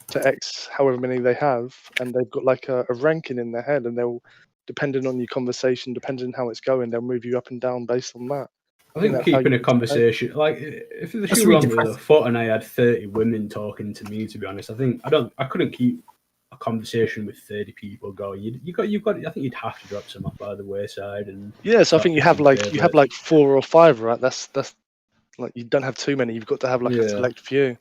S3: to X, however many they have, and they've got like a ranking in their head, and they'll, depending on your conversation, depending on how it's going, they'll move you up and down based on that.
S2: I think keeping a conversation, like if the shoe were on the foot and I had 30 women talking to me, to be honest, I couldn't keep a conversation with 30 people going. I think you'd have to drop some off by the wayside. And
S3: so I think you have like 4 or 5, right? That's like, you don't have too many. You've got to have like a select few.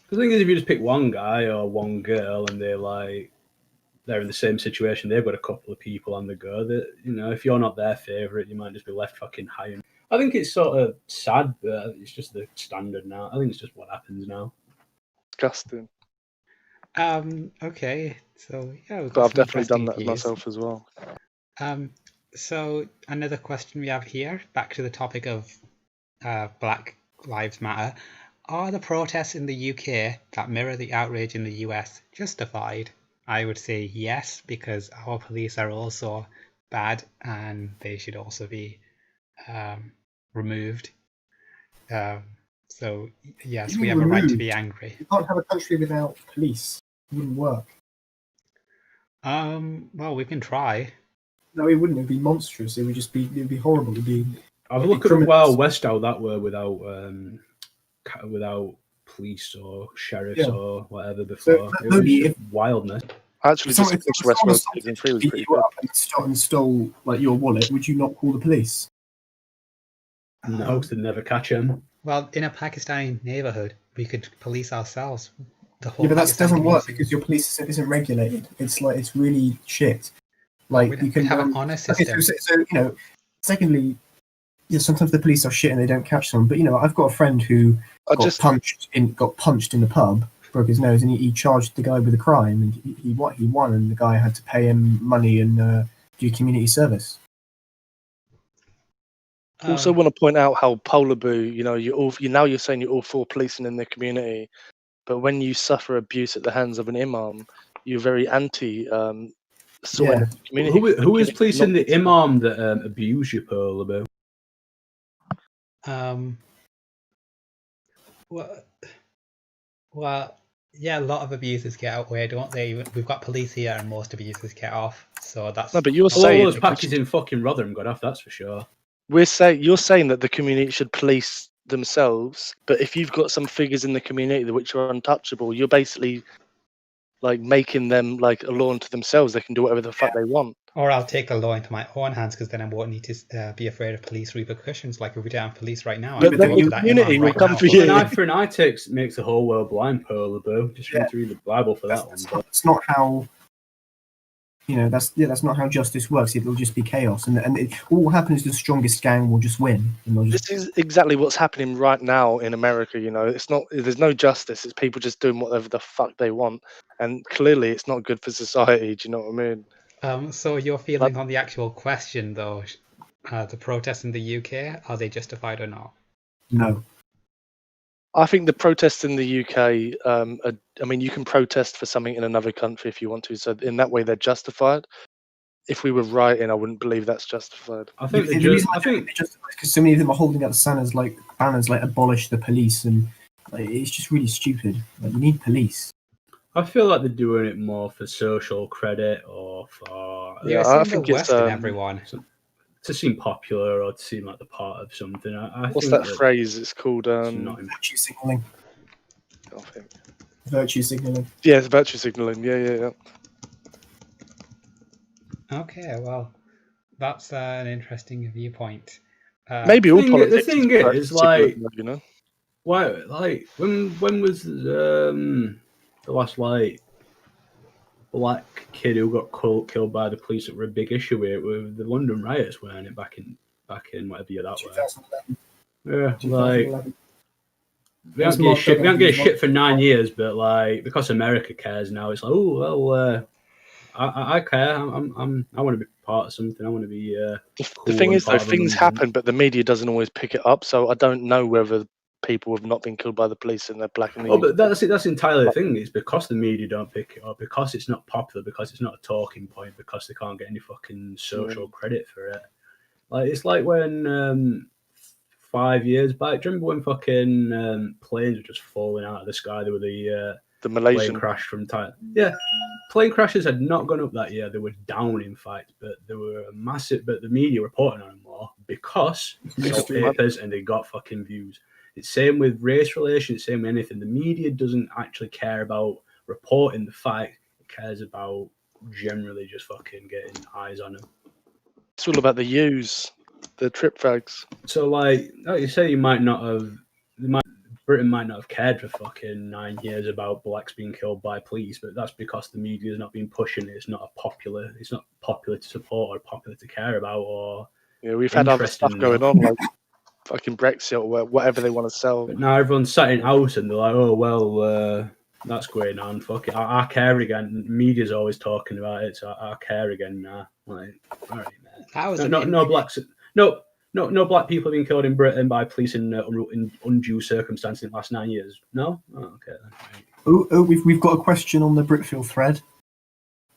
S2: The thing is, if you just pick one guy or one girl and they're in the same situation, they've got a couple of people on the go, that if you're not their favourite, you might just be left fucking high. I think it's sort of sad, but it's just the standard now. I think it's just what happens now.
S3: Disgusting.
S5: Okay, so yeah,
S3: but I've definitely done that myself as well.
S5: So another question we have here, back to the topic of Black Lives Matter. Are the protests in the UK that mirror the outrage in the US justified? I would say yes, because our police are also bad and they should also be removed. So yes, we have a right to be angry.
S4: You can't have a country without police. It wouldn't work.
S5: Well, we can try.
S4: No, it wouldn't. It'd be monstrous. It'd be horrible. It'd be.
S2: I've looked at Wild West how that were without police or sheriffs or whatever before. It was wildness.
S3: Actually, just West Season 3 was pretty good.
S4: And stole like your wallet, would you not call the police?
S2: No, because they'd never catch him.
S5: Well, in a Pakistani neighborhood, we could police ourselves.
S4: But that doesn't work because your police isn't regulated. It's really shit. Like you can
S5: have an honest system.
S4: So secondly, sometimes the police are shit and they don't catch someone. But I've got a friend who got punched in the pub, broke his nose, and he charged the guy with a crime, and he won, and the guy had to pay him money and do community service.
S3: Also, want to point out how Polar Boo, you're saying you're all for policing in the community, but when you suffer abuse at the hands of an imam, you're very anti. The community.
S2: Who is policing the imam that abused you, Polar Boo?
S5: Well, yeah, a lot of abusers get away, don't they? We've got police here, and most abusers get off. So that's
S3: no, but you're saying
S2: those patches in fucking Rotherham got off. That's for sure.
S3: You're saying that the community should police themselves, but if you've got some figures in the community which are untouchable, you're basically like making them like a law unto themselves. They can do whatever the fuck they want.
S5: Or I'll take the law into my own hands, because then I won't need to be afraid of police repercussions. Like if we don't have police right now,
S3: but then the community will come for you.
S2: An eye for an eye makes the whole world blind, Polar Boo. Just read through the Bible for that one.
S4: That's not how. That's not how justice works. It'll just be chaos, and all will happen is the strongest gang will just win.
S3: This is exactly what's happening right now in America. It's not. There's no justice. It's people just doing whatever the fuck they want, and clearly it's not good for society. Do you know what I mean?
S5: So your feeling on the actual question, though, the protests in the UK, are they justified or not?
S4: No.
S3: I think the protests in the UK, I mean, you can protest for something in another country if you want to. So in that way, they're justified. If we were writing, I wouldn't believe that's justified.
S2: I think
S4: The reason I think it's just because so many of them are holding up banners like abolish the police, and like, it's just really stupid. Like, you need police.
S2: I feel like they're doing it more for social credit or for
S3: Yeah,
S5: You're
S3: I
S5: seeing the
S3: think it's
S5: worst in everyone.
S2: to seem popular or to seem like the part of something. I
S3: what's
S2: think
S3: that phrase? It's called
S2: it's not
S4: Virtue signaling.
S3: I think.
S4: Virtue signaling.
S3: Yeah, it's virtue signaling. Yeah.
S5: Okay, well, that's an interesting viewpoint.
S3: Maybe all
S2: the
S3: politics.
S2: thing
S3: virtue
S2: is, like,
S3: signaling, you know,
S2: why, like, when was the last like black kid who got killed by the police that were a big issue with the London riots, weren't it? Back in whatever year that was.
S4: 2011.
S2: Yeah, like
S4: 2011.
S2: we don't get shit. We don't get shit for 9 years, but like because America cares now, it's like, oh well, I care. I want to be part of something. I want to be.
S3: the
S2: Cool
S3: thing
S2: and
S3: is though,
S2: part of a
S3: things
S2: movement.
S3: happen, but the media doesn't always pick it up. So I don't know whether people have not been killed by the police and they're black in the
S2: Oh,
S3: UK.
S2: but that's it. That's entirely the thing. It's because the media don't pick it up, because it's not popular, because it's not a talking point, because they can't get any fucking social credit for it. Like it's like when 5 years back, do you remember when fucking planes were just falling out of the sky? There were the
S3: Malaysian
S2: plane crash from Thailand. Yeah, plane crashes had not gone up that year. They were down, in fact, but they were massive. But the media reporting on them more because they got papers and they got fucking views. It's same with race relations, same with anything. The media doesn't actually care about reporting the fact. It cares about generally just fucking getting eyes on them.
S3: It's all about the U's, the trip fags.
S2: So, like you say, Britain might not have cared for fucking 9 years about blacks being killed by police, but that's because the media has not been pushing it. It's not popular to support or popular to care about. Or
S3: Yeah, we've had other stuff going on, like fucking Brexit or whatever they want to sell.
S2: But now everyone's sat in house and they're like, oh well, that's going on. Fuck it, I care again. Media's always talking about it, so I care again now. Like, all right, man.
S5: That was
S2: no blacks. No black people have been killed in Britain by police in undue circumstances in the last 9 years. No? Oh, okay.
S4: Oh, we've got a question on the Britfeel thread.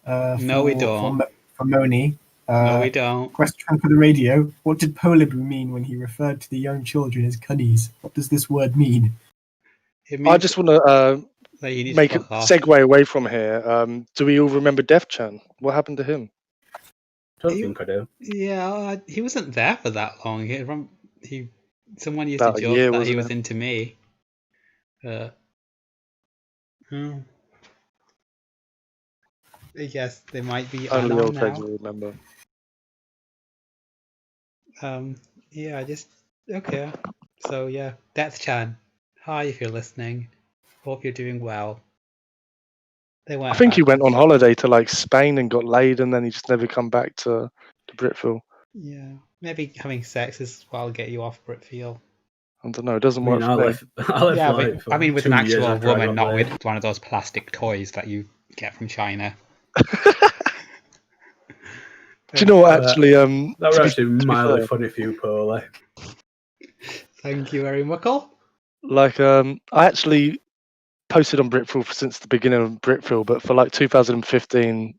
S5: No, we don't.
S4: From Moni.
S5: No, we don't.
S4: Question for the radio. What did Polibu mean when he referred to the young children as cunnies? What does this word mean?
S3: I just want to make a segue away from here. Do we all remember Def Chan? What happened to him?
S2: Don't think I do.
S5: Yeah, he wasn't there for that long. Someone used
S3: About
S5: to
S3: a
S5: joke
S3: year,
S5: that he
S3: wasn't
S5: was
S3: it?
S5: into me. I guess they might be
S3: Only
S5: anon
S3: old heads
S5: now.
S3: will remember.
S5: Okay. So yeah, Death Chan. Hi, if you're listening. Hope you're doing well.
S3: I think he went on holiday to like Spain and got laid, and then he just never come back to Britfeel.
S5: Yeah, maybe having sex is what'll get you off Britfeel.
S3: I don't know. It doesn't work.
S5: I mean, with an actual woman, not with one of those plastic toys that you get from China.
S3: Do you know what? Actually,
S2: that was actually mildly funny for you, Paulie.
S5: Thank you very much.
S3: Like, I actually posted on Britfeel since the beginning of Britfeel, but for like 2015,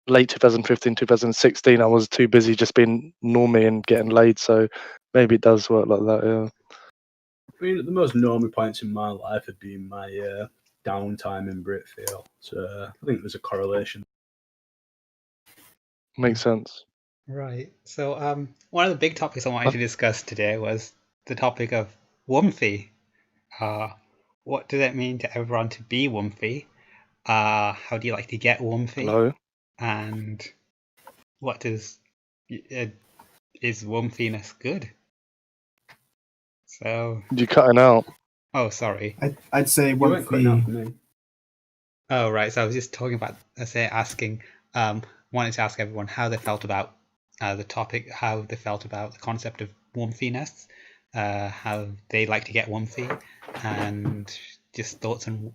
S3: late 2015, 2016, I was too busy just being normie and getting laid. So maybe it does work like that. Yeah.
S2: I mean, the most normie points in my life have been my downtime in Britfeel. So I think there's a correlation.
S3: Makes sense.
S5: Right. So one of the big topics I wanted to discuss today was the topic of Wumphy. What does it mean to everyone to be Wumphy? How do you like to get Wumphy?
S3: Hello.
S5: And what is Wumphiness good? So
S3: you're cutting out.
S5: Oh, sorry.
S4: I'd say Wumphy.
S5: Oh, right. So I was just talking about, wanted to ask everyone how they felt about the topic, how they felt about the concept of Wumphiness, how they like to get Wumphy, and just thoughts on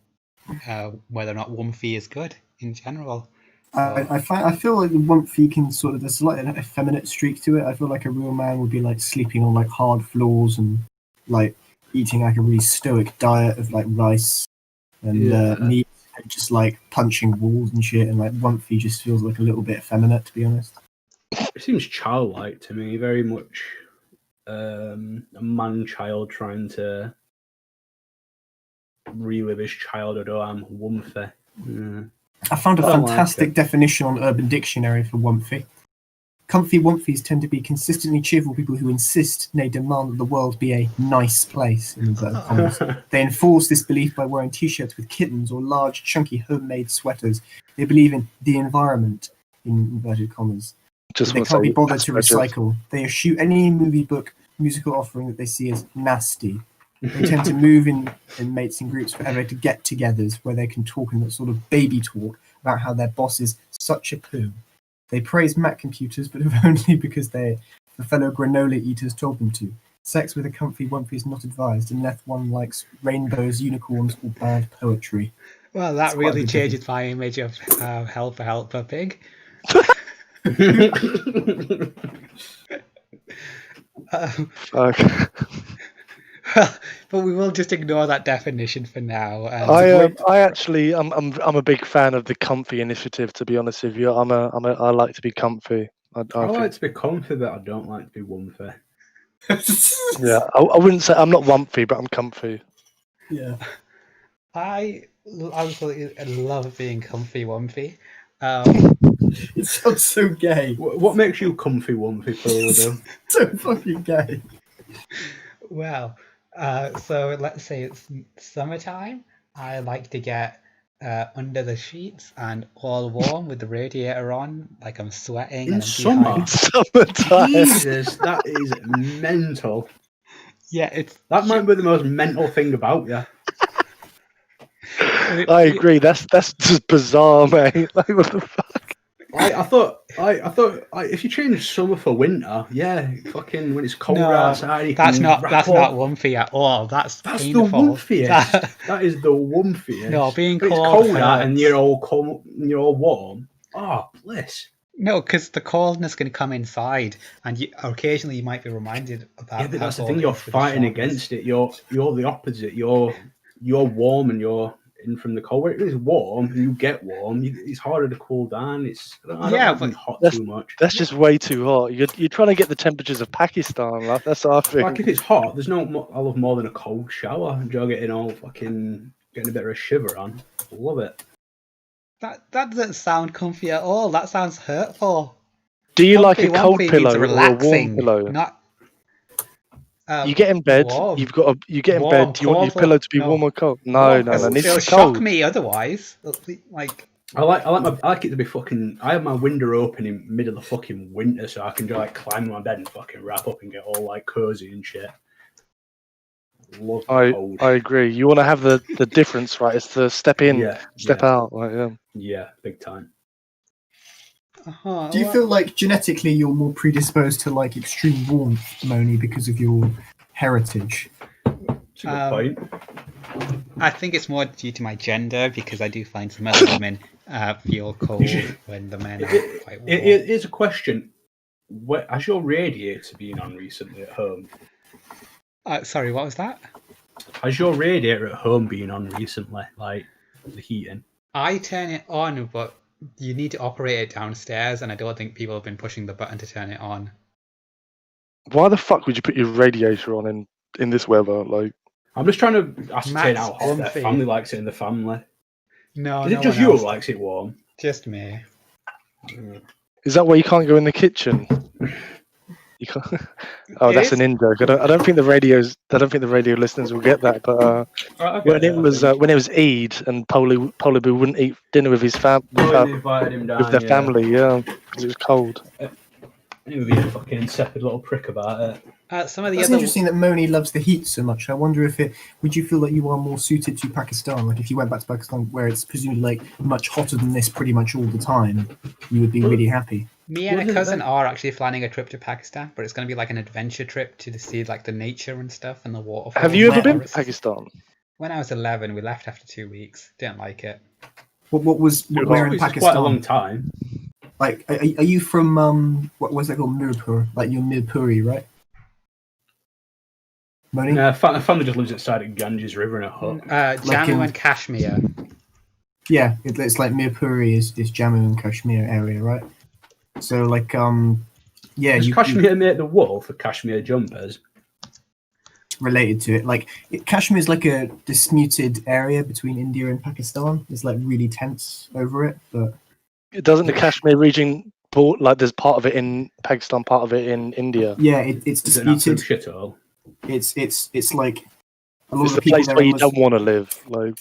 S5: whether or not Wumphy is good in general.
S4: I feel like the Wumpy can sort of, there's like an effeminate streak to it. I feel like a real man would be like sleeping on like hard floors and like eating like a really stoic diet of like rice and meat, and just like punching walls and shit. And like Wumpy just feels like a little bit effeminate, to be honest.
S2: It seems childlike to me, very much a man-child trying to relive his childhood. Oh, I'm Wumpy.
S4: I found a
S2: I don't
S4: fantastic
S2: like it.
S4: definition on Urban Dictionary for Wumpy. Comfy Wumpies tend to be consistently cheerful people who insist, nay demand, that the world be a nice place, in inverted commas. They enforce this belief by wearing t-shirts with kittens or large, chunky, homemade sweaters. They believe in the environment, in inverted commas.
S3: Just
S4: They
S3: want
S4: can't be
S3: say
S4: bothered to
S3: Asperger's.
S4: recycle. They eschew any movie, book, musical offering that they see as nasty. They tend to move in mates and groups forever to get-togethers where they can talk in that sort of baby talk about how their boss is such a poo. They praise Mac computers, but if only because the fellow granola eaters told them to. Sex with a comfy Wumpy is not advised unless one likes rainbows, unicorns, or bad poetry.
S5: Well,
S4: That's
S5: that
S4: quite a
S5: really
S4: good
S5: changes my image of helper pig.
S3: Fuck.
S5: But we will just ignore that definition for now. And
S3: I actually I'm a big fan of the comfy initiative. To be honest with you, I like to be comfy. I
S2: I like
S3: think,
S2: to be comfy, but I don't like to be Wumpy.
S3: yeah, I wouldn't say I'm not wumpy, but I'm comfy.
S4: Yeah.
S5: I absolutely love being comfy Wumpy.
S4: It sounds so gay.
S2: What makes you comfy Wumpy, Phil?
S4: So fucking gay.
S5: Well, so let's say it's summertime. I like to get under the sheets and all warm with the radiator on, like I'm sweating.
S2: In
S5: and I'm
S2: summer?
S5: dehydrated.
S3: Summertime.
S2: Jesus, that is mental.
S5: Yeah, it's
S2: That might be the most mental thing about you.
S3: I agree. That's just bizarre, mate. Like, what the fuck?
S2: I thought if you change summer for winter, yeah, fucking when it's colder outside, you
S5: that's
S2: can
S5: not
S2: wrap
S5: not
S2: up.
S5: Wumpy at all. That's
S2: That's
S5: painful.
S2: the wumpiest. That is the wumpiest.
S5: No, being
S2: but
S5: cold
S2: it's colder and
S5: hurts.
S2: you're all warm. Oh, bliss.
S5: No, because the coldness can come inside, and occasionally you might be reminded about.
S2: Yeah, but
S5: how
S2: that's the
S5: cold
S2: thing.
S5: it
S2: You're
S5: is with the
S2: fighting
S5: shortness.
S2: against it. You're the opposite. You're warm and you're in from the cold. When it is warm, you get warm. It's harder to cool down. I don't like being hot too much.
S3: That's just way too hot. You're trying to get the temperatures of Pakistan. Like, that's our thing.
S2: Like if it's hot, there's I love more than a cold shower. Enjoy getting all fucking getting a bit of a shiver on. Love it.
S5: That doesn't sound comfy at all. That sounds hurtful.
S3: Do you like a
S5: Comfy
S3: cold
S5: Wumpy
S3: pillow
S5: means
S3: or a warm
S5: relaxing,
S3: pillow?
S5: Not.
S3: You get in bed.
S5: Warm.
S3: You get in
S5: Warm,
S3: bed. Do you want your
S5: cold,
S3: pillow to be
S5: no.
S3: warm or cold? No.
S5: Because
S3: Needs to
S5: it'll
S3: be
S5: shock
S3: cold.
S5: me otherwise. Like.
S2: I like it to be fucking. I have my window open in mid of the fucking winter, so I can just like climb in my bed and fucking wrap up and get all like cozy and shit. Love the cold.
S3: I agree. You want to have the difference, right? It's the step in, step out. Like,
S2: yeah, big time.
S4: Do you feel like genetically you're more predisposed to like extreme warmth, Moni, because of your heritage?
S2: That's a good point.
S5: I think it's more due to my gender, because I do find some other women feel cold when the men are quite warm.
S2: It is a question. Has your radiator been on recently at home?
S5: Sorry, what was that?
S2: Has your radiator at home been on recently, like the heating?
S5: I turn it on, but you need to operate it downstairs, and I don't think people have been pushing the button to turn it on.
S3: why the fuck would you put your radiator on in this weather? Like,
S2: I'm just trying to ascertain
S5: Matt's
S2: how hot their
S5: comfy.
S2: family likes it in the family.
S5: No,
S2: Is
S5: no
S2: it just
S5: one
S2: you
S5: else.
S2: who likes it warm?
S5: Just me.
S3: is that why you can't go in the kitchen? You can't. Oh, that's an in joke. I don't think the radio listeners will get that. But when it was Eid and Polly wouldn't eat dinner with his family,
S2: invited him down,
S3: with their family, because it was cold.
S2: He would be a fucking insipid little prick about it.
S5: Some of the
S4: It's
S5: other
S4: interesting that Moni loves the heat so much. I wonder if would you feel that you are more suited to Pakistan? Like if you went back to Pakistan, where it's presumably like much hotter than this pretty much all the time, you would be really happy.
S5: Me and a cousin are actually planning a trip to Pakistan, but it's going to be like an adventure trip to see like the nature and stuff and the waterfalls.
S3: Have you ever been to
S5: Forests.
S3: Pakistan?
S5: When I was 11, we left after 2 weeks. Didn't like it.
S4: What was where in
S2: It's
S4: Pakistan?
S2: quite a long time.
S4: Like, are you from what was that called, Mirpur? Like you're Mirpuri, right? Moni?
S2: No, family just lives outside of Ganges River in a hut.
S5: Jammu and Kashmir.
S4: Yeah, it's like Mirpuri is Jammu and Kashmir area, right? So like yeah,
S2: Does Kashmir make the wool for Kashmir jumpers?
S4: Related to it, like Kashmir is like a disputed area between India and Pakistan. It's like really tense over it, but
S3: Doesn't the Kashmir region like there's part of it in Pakistan, part of it in India?
S4: yeah, it's
S2: Is it an absolute
S4: disputed.
S2: shithole?
S4: It's like a lot
S3: It's
S4: of
S3: the
S4: people
S3: place
S4: there
S3: where you
S4: must-
S3: don't want to live. Like,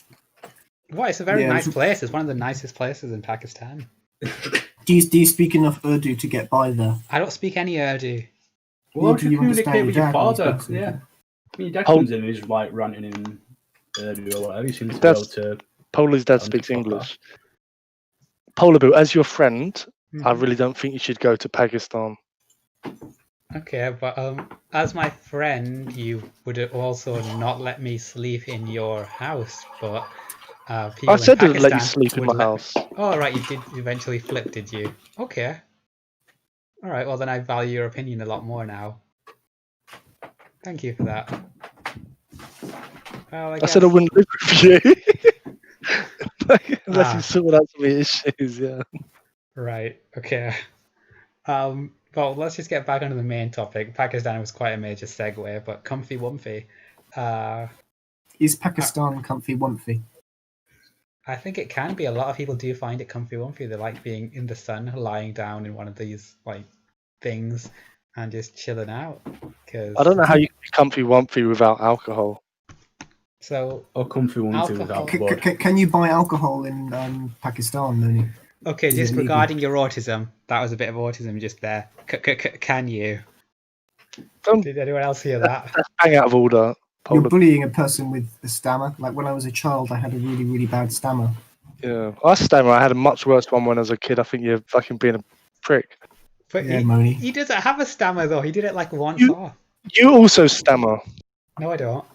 S5: Well, it's a very
S4: Yeah,
S5: nice
S4: it's-
S5: place. It's one of the nicest places in Pakistan.
S4: Do you speak enough Urdu to get by there?
S5: I don't speak any Urdu.
S2: Well, how
S4: Do
S2: do you
S4: you understand
S2: communicate with your
S4: your dad when he
S2: father?
S4: speaks Urdu?
S2: Yeah. I mean, your dad
S3: Oh.
S2: comes in and he's like ranting in Urdu or whatever. He seems to be
S3: That's-
S2: able to.
S3: Pola's dad
S2: Tell him
S3: speaks
S2: to fuck
S3: English. Pola Boo, as your friend, I
S5: Mhm.
S3: really don't think you should go to Pakistan.
S5: Okay, but as my friend, you would also not let me sleep in your house. But people
S3: I said
S5: in
S3: to let you
S5: Pakistan
S3: sleep in
S5: would
S3: my
S5: let me-
S3: house.
S5: Oh, right, you did eventually flip, did you? Okay. All right, well then I value your opinion a lot more now. Thank you for that. Well,
S3: I said I wouldn't live with you. Unless
S5: Ah.
S3: you sorted out some issues, yeah.
S5: Right. Okay. Well, let's just get back onto the main topic. Pakistan was quite a major segue, but comfy wumpy.
S4: Is Pakistan comfy wumpy?
S5: I think it can be. A lot of people do find it comfy wumpy. They like being in the sun, lying down in one of these like things, and just chilling out. Cause
S3: I don't know how you can be comfy wumpy without alcohol.
S5: So
S2: Or comfy one
S5: Alcohol.
S2: without blood.
S4: Can you buy alcohol in Pakistan, Moni?
S5: okay,
S4: Is it
S5: just
S4: illegal?
S5: regarding your autism, that was a bit of autism just there. Can you?
S3: Don't
S5: Did anyone else hear that?
S3: hang out of order.
S4: You're
S3: Pola.
S4: bullying a person with a stammer. Like when I was a child, I had a really, really bad stammer.
S3: Yeah. I stammer. I had a much worse one when I was a kid. I think you're fucking being a prick.
S5: But
S4: Yeah, Moni.
S5: he doesn't have a stammer though. He did it like once
S3: You-
S5: off.
S3: You also stammer.
S5: No, I don't.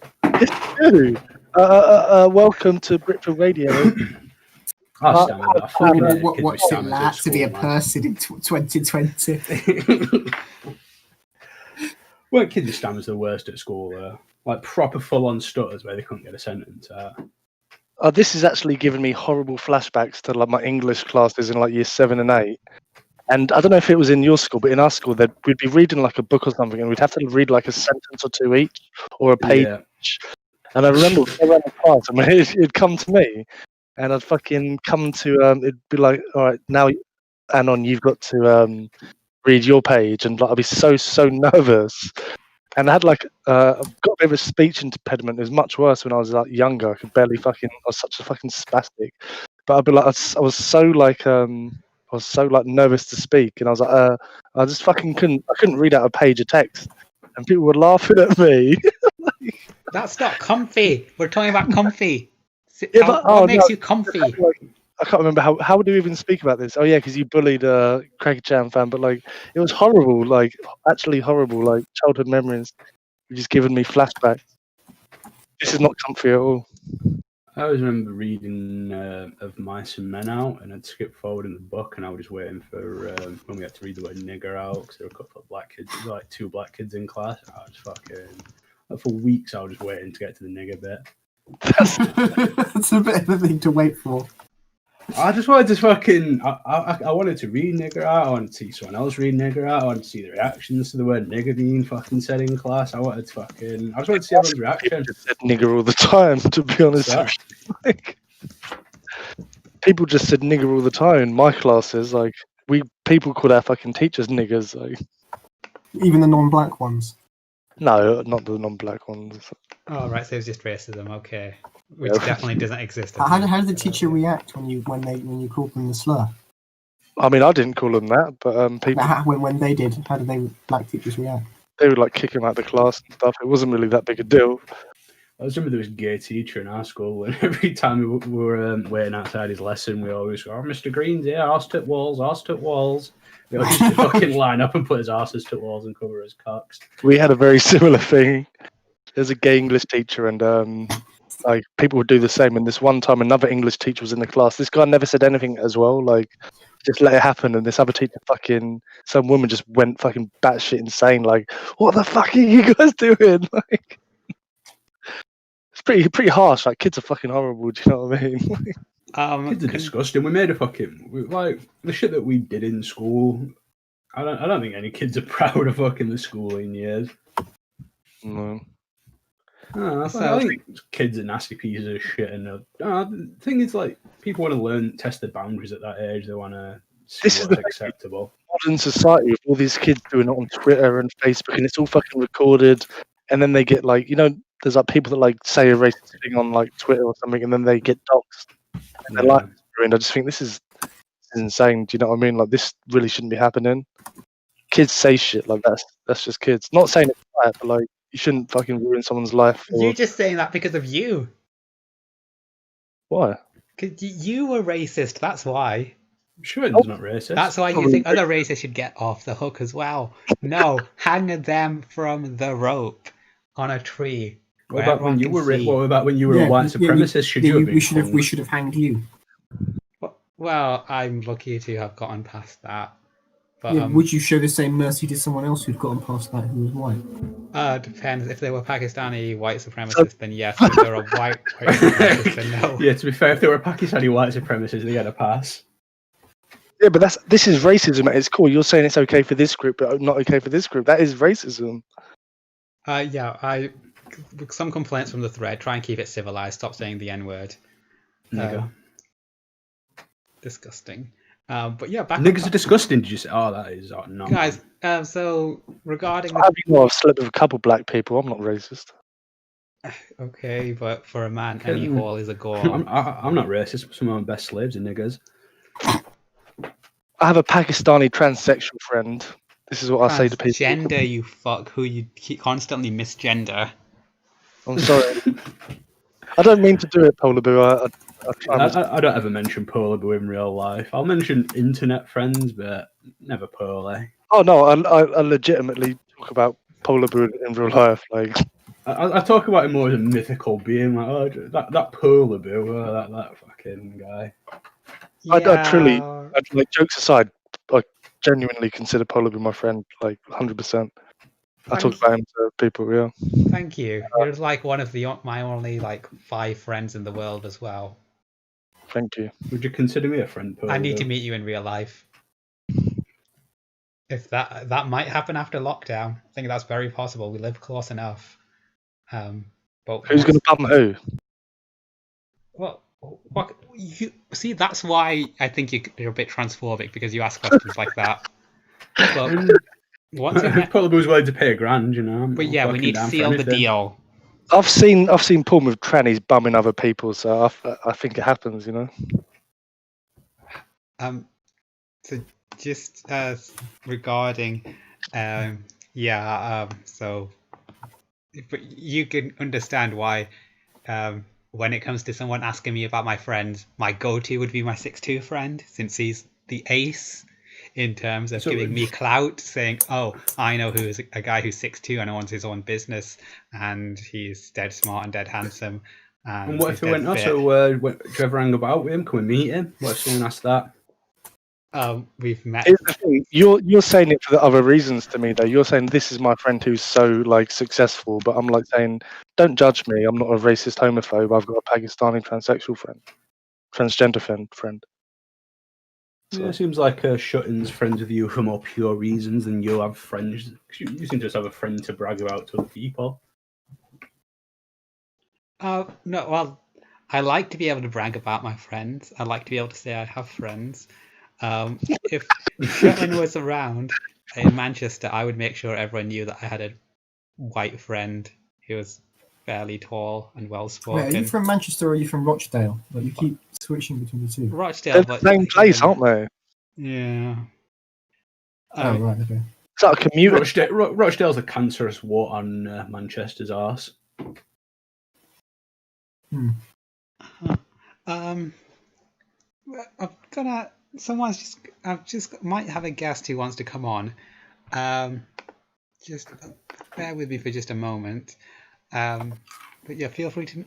S3: You. Welcome to Britfeel Radio.
S2: I stammer, but I fucking hate kids with
S4: What's it
S2: stammers at
S4: like to be a
S2: school, man.
S4: person in 2020?
S2: Weren't kids with stammers the worst at school? Like proper full-on stutters where they couldn't get a sentence out.
S3: This is actually giving me horrible flashbacks to like my English classes in like year 7 and 8. And I don't know if it was in your school, but in our school, we'd be reading like a book or something, and we'd have to read like a sentence or two each, or a page.
S2: Yeah.
S3: And I remember around the class, and it'd come to me, and I'd fucking come to it'd be like, all right, now, Anon, you've got to read your page, and like, I'd be so nervous. And I had like I've got a bit of a speech impediment. It was much worse when I was like younger. I could barely I was such a fucking spastic. But I'd be like, I was so like nervous to speak, and I was like, I just fucking couldn't read out a page of text, and people were laughing at me.
S5: That's not comfy. We're talking about comfy.
S3: Yeah, but-
S5: What
S3: oh,
S5: makes
S3: no.
S5: you comfy?
S3: I can't remember how would we even speak about this? Oh yeah, because you bullied a Craig Chan fan, but like it was horrible, like actually horrible, like childhood memories. You've just given me flashbacks. This is not comfy at all.
S2: I always remember reading Of Mice and Men out, and I'd skip forward in the book, and I was just waiting for when we had to read the word nigger out, because there were a couple of black kids, like 2 black kids in class. I was fucking, for weeks I was just waiting to get to the nigger bit.
S4: That's a bit of a thing to wait for.
S2: I just wanted to fucking, I wanted to read nigger out, I wanted to see someone else read nigger out, I wanted to see the reactions to the word nigger being fucking said in class. I just wanted to see everyone's reaction.
S3: People just said nigger all the time, to be honest.
S2: Sorry?
S3: Like, people just said nigger all the time in my classes. Like people call our fucking teachers niggers. Like,
S4: Even the non-black ones.
S3: no, not the non-black ones.
S5: Oh, right, so it was just racism. Okay, which
S3: Yeah.
S5: definitely doesn't exist.
S4: How did the teacher react when you called them the slur?
S3: I mean, I didn't call them that, but people
S4: When they did, how did black teachers react?
S3: they would like kick him out of the class and stuff. It wasn't really that big a deal.
S2: I remember there was a gay teacher in our school, and every time we were waiting outside his lesson, we always go, "Oh, Mr. Green's here, arse to walls, arse to walls." We always used to fucking line up and put his arses to walls and cover his cocks.
S3: We had a very similar thing. There's a gay English teacher, and Like people would do the same. And this one time, another English teacher was in the class. This guy never said anything as well. Like, just let it happen. And this other teacher, some woman just went fucking batshit insane. Like, what the fuck are you guys doing? Like, it's pretty harsh. Like, kids are fucking horrible. Do you know what I mean?
S2: Kids are disgusting. We made like the shit that we did in school. I don't think any kids are proud of fucking the schooling years.
S3: No.
S2: I think kids are nasty pieces of shit, and the thing is, like, people want to learn, test their boundaries at that age. They want to see what's acceptable.
S3: Modern society with all these kids doing it on Twitter and Facebook, and it's all fucking recorded, and then they get like, there's like people that like say a racist thing on like Twitter or something, and then they get doxxed. And their life is ruined. I just think this is insane. Do you know what I mean? Like, this really shouldn't be happening. Kids say shit like that's just kids. Not saying it's right, but like, you shouldn't fucking ruin someone's life.
S5: You're just saying that because of you.
S3: Why?
S5: Because you were racist, that's why.
S2: Shooting's not racist.
S5: That's why you think other races should get off the hook as well. No, hang them from the rope on a tree.
S2: What about when you were a white supremacist? Should you have been?
S4: We should have hanged you.
S5: Well, I'm lucky to have gotten past that. But,
S4: would you show the same mercy to someone else who'd gotten past that who was white?
S5: Depends. If they were Pakistani white supremacists, then yes. If they were a white supremacist, then no.
S2: Yeah, to be fair, if they were Pakistani white supremacists, they get a pass.
S3: Yeah, but this is racism at its core. You're saying it's okay for this group, but not okay for this group. That is racism.
S5: Some complaints from the thread. Try and keep it civilized. Stop saying the N-word. Disgusting. But yeah,
S2: niggas are disgusting. Did you say? Oh, that is no.
S5: Guys, so regarding
S3: I've slept with a couple black people. I'm not racist.
S5: Okay, but for a man, any hole is a goal.
S2: I'm not racist. Some of my best slaves are niggas.
S3: I have a Pakistani transsexual friend. This is what I say to people.
S5: Gender, you fuck, who you constantly misgender.
S3: I'm sorry. I don't mean to do it, Polar Boo.
S2: I don't ever mention Polar Boo in real life. I'll mention internet friends, but never Polar.
S3: Oh no, I legitimately talk about Polar Boo in real life. Like,
S2: I talk about him more as a mythical being. Like, oh, that Polar Boo, that fucking guy.
S5: Yeah.
S3: I truly, like, jokes aside, I genuinely consider Polar Boo my friend, like 100%. I talk about him to people, yeah.
S5: Thank you. You're like one of my only like 5 friends in the world as well.
S3: Thank you.
S2: Would you consider me a friend, Polar?
S5: I need to meet you in real life. If that might happen after lockdown, I think that's very possible. We live close enough. But
S3: who's going to bum who?
S5: Well, what you see? That's why I think you're a bit transphobic, because you ask questions like that. But
S2: if Polar Boo's willing to pay $1,000, you know.
S5: But yeah, we need to seal the deal.
S3: I've seen Paul with trannies bumming other people, so I think it happens, you know.
S5: So just regarding, so but you can understand why, when it comes to someone asking me about my friends, my go-to would be my 6'2" friend, since he's the ace in terms of giving me clout, saying, oh, I know who is a guy who's 6'2" and owns his own business, and he's dead smart and dead handsome.
S2: And what if he went, do you ever hang about with him? Can we meet him? What if someone asked that?
S5: We've met.
S3: Here's the thing. You're saying it for the other reasons to me, though. You're saying this is my friend who's so like successful, but I'm like saying, don't judge me. I'm not a racist homophobe. I've got a Pakistani transsexual friend, transgender friend.
S2: So. Yeah, it seems like Shutton's friends with you for more pure reasons than you'll have friends. You seem to just have a friend to brag about to other people.
S5: No, well, I like to be able to brag about my friends. I like to be able to say I have friends. If Shutton was around in Manchester, I would make sure everyone knew that I had a white friend who was fairly tall and well-spoken.
S4: Wait, are you from Manchester or are you from Rochdale? Like, you keep switching between the two.
S5: Rochdale,
S3: they're the same place, aren't they?
S5: Yeah.
S4: Oh, right, okay.
S3: It's like a commute.
S2: Rochdale's a cancerous wart on Manchester's arse.
S5: I've just might have a guest who wants to come on. Just bear with me for just a moment. But yeah, feel free to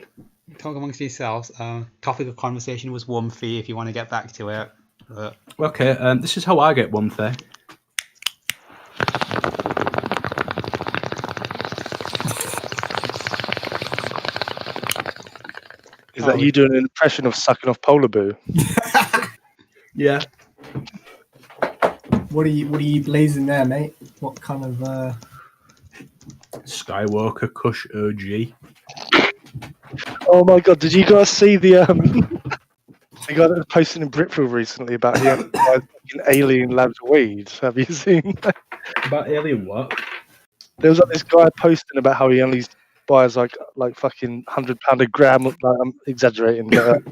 S5: talk amongst yourselves. Topic of conversation was Wumphy, if you want to get back to it. But
S2: Okay, this is how I get one thing.
S3: Is that you doing an impression of sucking off Polar Boo?
S2: Yeah.
S4: What are you blazing there, mate? What kind of
S2: Skywalker Kush OG.
S3: Oh my god! Did you guys see the the guy that was posting in Britfeel recently about he had fucking alien labs weed? Have you seen that?
S2: About alien what?
S3: There was like this guy posting about how he only buys like fucking £100 a gram. Like, I'm exaggerating, but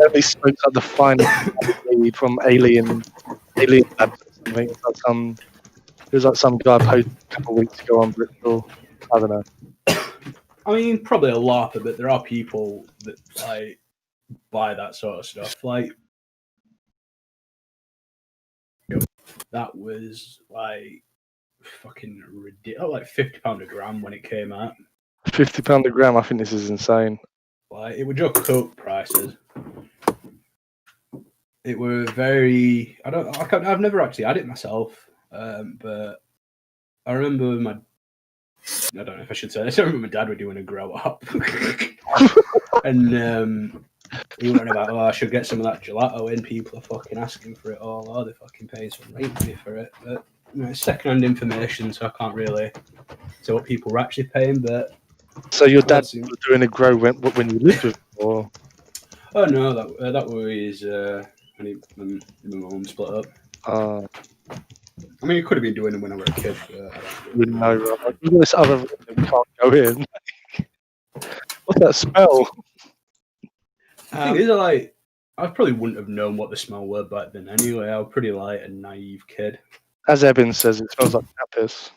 S3: only smokes like the finest weed from alien labs or something. It's like there was like some guy posted a couple of weeks ago on Britfeel. I don't know.
S2: I mean, probably a lot, but there are people that like buy that sort of stuff. Like that was like fucking ridiculous. Like £50 a gram when it came out.
S3: £50 a gram. I think this is insane.
S2: Like it were just Coke prices. It were very. I've never actually had it myself, but I remember I don't know if I should say this. I remember my dad were doing a grow up, and he went about, I should get some of that gelato in. People are fucking asking for it all. Oh, they're fucking paying some rate money for it. But it's second-hand information, so I can't really say what people were actually paying. But
S3: so your dad was doing a grow when you lived with him, or?
S2: Oh no, that was when my mum split up. I mean, he could have been doing it when I was a kid.
S3: We know, right? This other room that we can't go in. What's that smell?
S2: The thing is, I probably wouldn't have known what the smell were back then anyway. I was pretty like a naive kid.
S3: As Eben says, it smells like cat piss.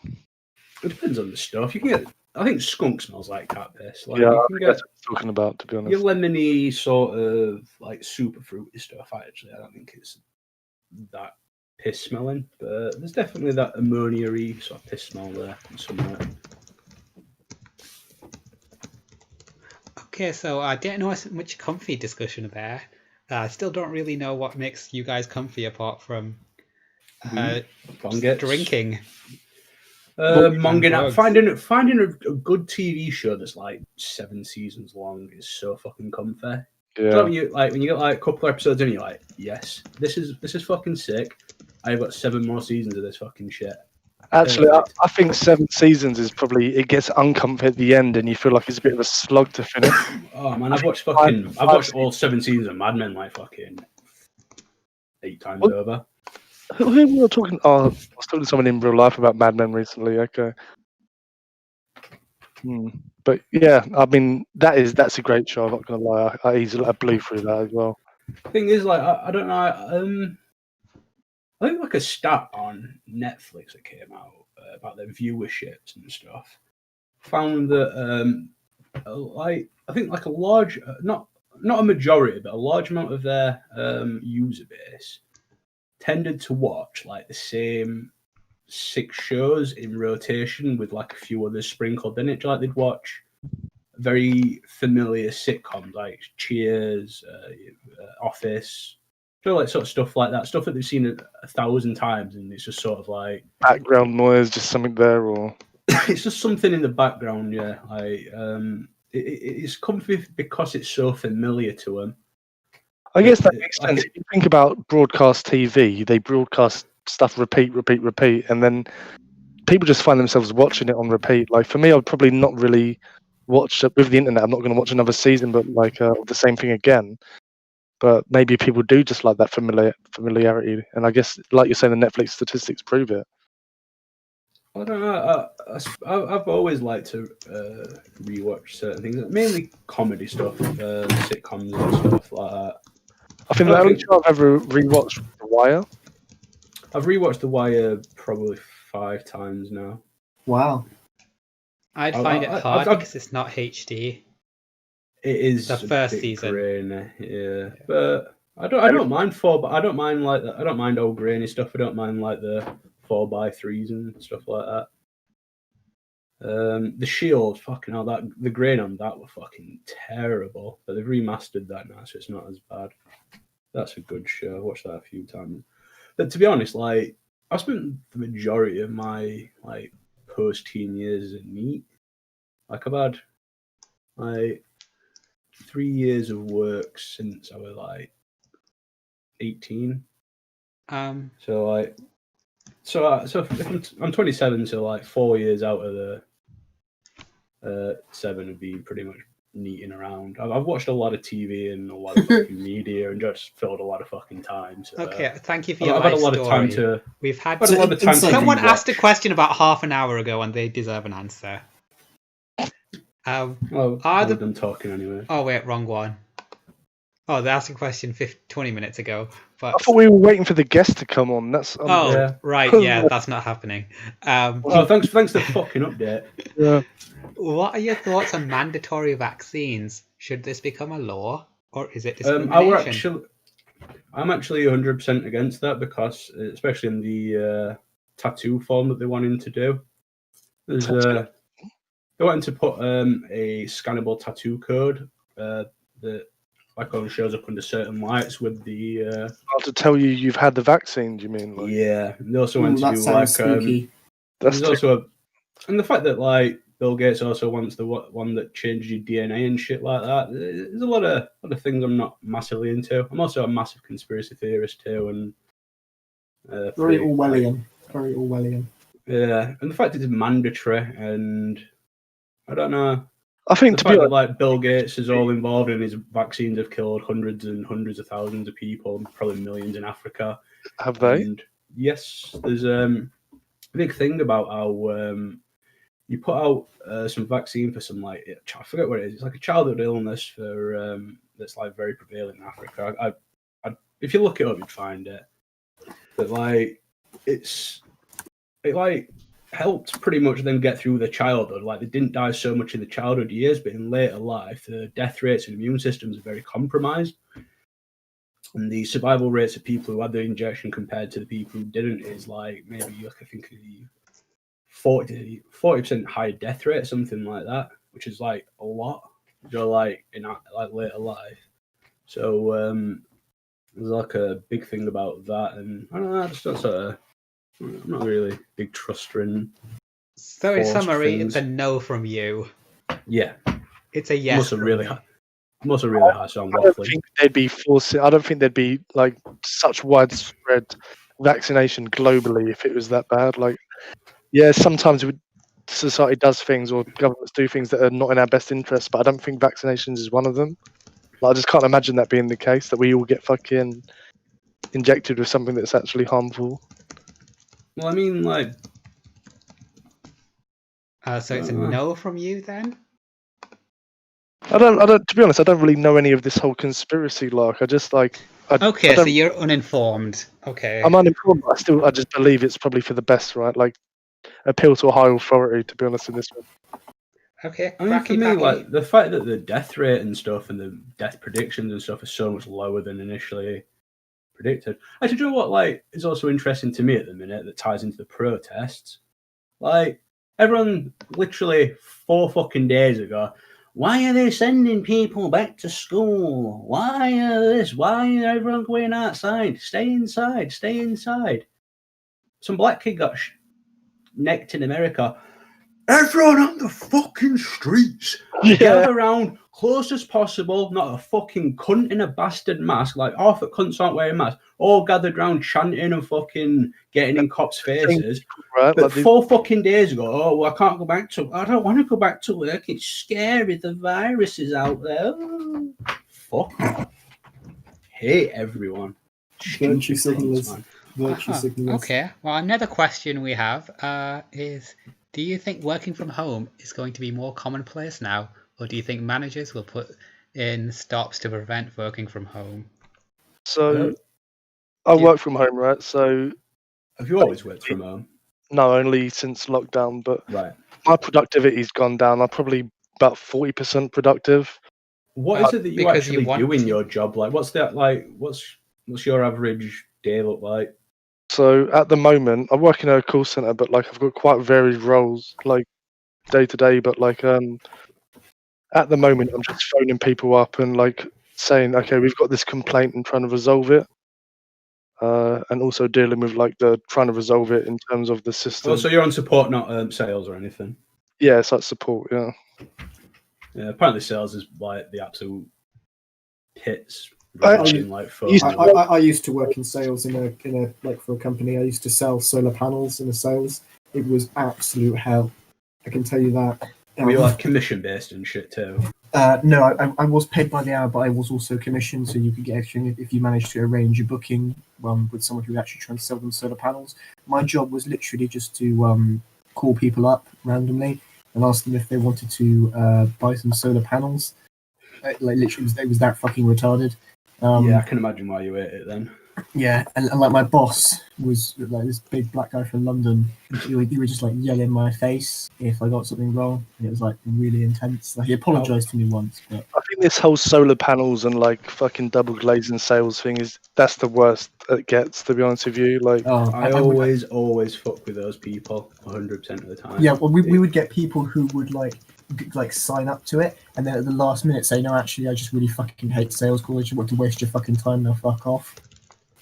S2: It depends on the stuff. You can get. I think skunk smells like cat piss. Like,
S3: yeah,
S2: you can
S3: that's what I'm talking about, to be honest.
S2: Your lemony sort of like super fruity stuff. Actually, I don't think it's that piss smelling, but there's definitely that ammonia-y sort of piss smell there somewhere.
S5: okay, so I didn't know as much comfy discussion there. I still don't really know what makes you guys comfy apart from drinking.
S2: Finding a good TV show that's like 7 seasons long is so fucking comfy.
S3: Yeah.
S2: So when you get like a couple of episodes in, you're like, yes, this is fucking sick. I've got 7 more seasons of this fucking shit.
S3: Actually, I think 7 seasons is probably, it gets uncomfy at the end, and you feel like it's a bit of a slug to finish.
S2: Oh man, I've watched all 7 seasons of Mad Men like fucking 8 times over.
S3: Who were we talking? Oh, I was talking to someone in real life about Mad Men recently. Okay. But yeah, I mean that's a great show. I'm not gonna lie. I blew through that as well.
S2: Thing is, like I don't know. I think like a stat on Netflix that came out about their viewerships and stuff found that I think like a large, not a majority, but a large amount of their user base tended to watch like the same 6 shows in rotation with like a few others sprinkled in it. Like they'd watch very familiar sitcoms like Cheers, Office, like sort of stuff like that, stuff that they've seen 1,000 times, and it's just sort of like
S3: background noise, just something there, or
S2: it's just something in the background. Yeah, like it's comfy because it's so familiar to them.
S3: I guess that makes sense. If you think about broadcast TV, they broadcast stuff repeat, and then people just find themselves watching it on repeat. Like for me, I would probably not really watch it with the internet. I'm not going to watch another season, but like the same thing again. But maybe people do just like that familiarity, and I guess, like you're saying, the Netflix statistics prove it.
S2: I don't know. I've always liked to rewatch certain things, mainly comedy stuff, sitcoms and stuff like that.
S3: I think the only show I've ever rewatched was The Wire.
S2: I've rewatched The Wire probably 5 times now.
S4: Wow.
S5: I'd find it hard because it's not HD.
S2: It is
S5: the first season,
S2: grainy, yeah. But I don't mind but I don't mind like that. I don't mind old grainy stuff. I don't mind like the 4x3s and stuff like that. The Shield, fucking hell, that the grain on that were fucking terrible. But they've remastered that now, so it's not as bad. That's a good show. I watched that a few times. But to be honest, like I spent the majority of my like post-teen years at NEAT. Like I've had like 3 years of work since I was like 18. So like, so if I'm 27, so like 4 years out of the 7 have been pretty much neating around. I've watched a lot of TV and a lot of fucking media and just filled a lot of fucking time. So,
S5: Okay, thank you for your
S2: I've
S5: life
S2: had a lot
S5: story.
S2: of time to.
S5: We've had
S2: a lot of time to
S5: someone
S2: rewatch.
S5: asked a question about half an hour ago, and they deserve an answer.
S2: Well,
S5: Are
S2: I'm done talking anyway.
S5: Oh wait, wrong one. Oh, they asked a question 20 minutes ago. But
S3: I thought we were waiting for the guest to come on. That's
S2: Yeah.
S5: right, yeah, that's not happening.
S2: Oh, thanks for the fucking update.
S3: Yeah.
S5: What are your thoughts on mandatory vaccines? Should this become a law, or is it discrimination?
S2: I'm actually 100% against that because, especially in the tattoo form that they're wanting to do, they're wanting to put a scannable tattoo code that like only shows up under certain lights with the.
S3: To tell you've had the vaccine, do you mean? Like,
S2: yeah, they also want to do like
S4: spooky.
S3: that's
S2: there's also and the fact that like Bill Gates also wants the one that changes your DNA and shit like that. There's a lot of things I'm not massively into. I'm also a massive conspiracy theorist too, and
S4: Very Orwellian. Very Orwellian.
S2: Yeah, and the fact that it's mandatory, and I don't know.
S3: I think
S2: the
S3: to
S2: fact
S3: be
S2: that like Bill Gates is all involved in his vaccines have killed hundreds and hundreds of thousands of people, probably millions in Africa.
S3: Have they?
S2: And yes, there's a big thing about how you put out some vaccine for some like I forget what it is. It's like a childhood illness for that's like very prevalent in Africa. I if you look it up, you'd find it. But like it like helped pretty much them get through their childhood. Like they didn't die so much in the childhood years, but in later life, the death rates and immune systems are very compromised. And the survival rates of people who had the injection compared to the people who didn't is like maybe like I think 40% higher death rate, something like that, which is like a lot. You're like in like later life. So there's like a big thing about that, and I don't know, I just don't sort of. I'm not really a big truster in.
S5: So in summary, it's a no from you.
S2: Yeah,
S5: it's a yes.
S2: I'm also really high, so I'm waffling.
S3: I don't think they'd be forcing. I don't think there'd be like such widespread vaccination globally if it was that bad. Like, yeah, sometimes society does things or governments do things that are not in our best interest, but I don't think vaccinations is one of them. Like, I just can't imagine that being the case, that we all get fucking injected with something that's actually harmful.
S2: Well, I mean, like...
S5: so it's a no from you, then?
S3: I don't. To be honest, I don't really know any of this whole conspiracy lark. I just like...
S5: Okay, so you're uninformed. Okay.
S3: I'm uninformed, but I just believe it's probably for the best, right? Like, appeal to a high authority, to be honest, in this one.
S5: Okay,
S2: I mean, for me, like, the fact that the death rate and stuff and the death predictions and stuff are so much lower than initially predicted. Actually, do you know what, like, is also interesting to me at the minute that ties into the protests? Like, everyone literally 4 fucking days ago, why are they sending people back to school? Why are this? Why are everyone going outside? Stay inside, stay inside. Some black kid got necked in America. Everyone on the fucking streets. Gather around close as possible, not a fucking cunt in a bastard mask, like half the cunts aren't wearing masks, all gathered around chanting and fucking getting in cops' faces. Right, but 4 fucking days ago, oh, well, I don't want to go back to work, it's scary, the virus is out there. Oh, fuck off. Hate everyone.
S4: Virtue signalers.
S5: Okay, well, another question we have is, do you think working from home is going to be more commonplace now, or do you think managers will put in stops to prevent working from home?
S3: So, I work from home, right? So,
S2: have you always worked from home?
S3: No, only since lockdown. But
S2: right,
S3: my productivity's gone down. I'm probably about 40% productive.
S2: What is it that you actually do in your job? Like, what's that like? What's your average day look like?
S3: So at the moment, I work in a call center, but like I've got quite varied roles. Like day to day, but like at the moment, I'm just phoning people up and like saying, okay, we've got this complaint and trying to resolve it, and also dealing with like trying to resolve it in terms of the system.
S2: Oh, so you're on support, not sales or anything?
S3: Yeah, it's like support. Yeah.
S2: Yeah, apparently sales is like the absolute pits.
S3: I
S4: used to work in sales in a like for a company. I used to sell solar panels in the sales. It was absolute hell. I can tell you that.
S2: Were you like commission based and shit too?
S4: No, I was paid by the hour, but I was also commissioned, so you could get extra if you managed to arrange a booking with someone who actually trying to sell them solar panels. My job was literally just to call people up randomly and ask them if they wanted to buy some solar panels. Like literally, it was that fucking retarded.
S2: Yeah, I can imagine why you ate it then.
S4: Yeah, and like my boss was like this big black guy from London. He would just like yell in my face if I got something wrong. And it was like really intense. Like he apologized to me once, but
S3: I think this whole solar panels and like fucking double glazing sales thing that's the worst it gets, to be honest with you. Like
S2: I always fuck with those people 100% of the time.
S4: Yeah, well, we would get people who would like sign up to it, and then at the last minute say, no, actually, I just really fucking hate sales calls. You want to waste your fucking time now? Fuck off.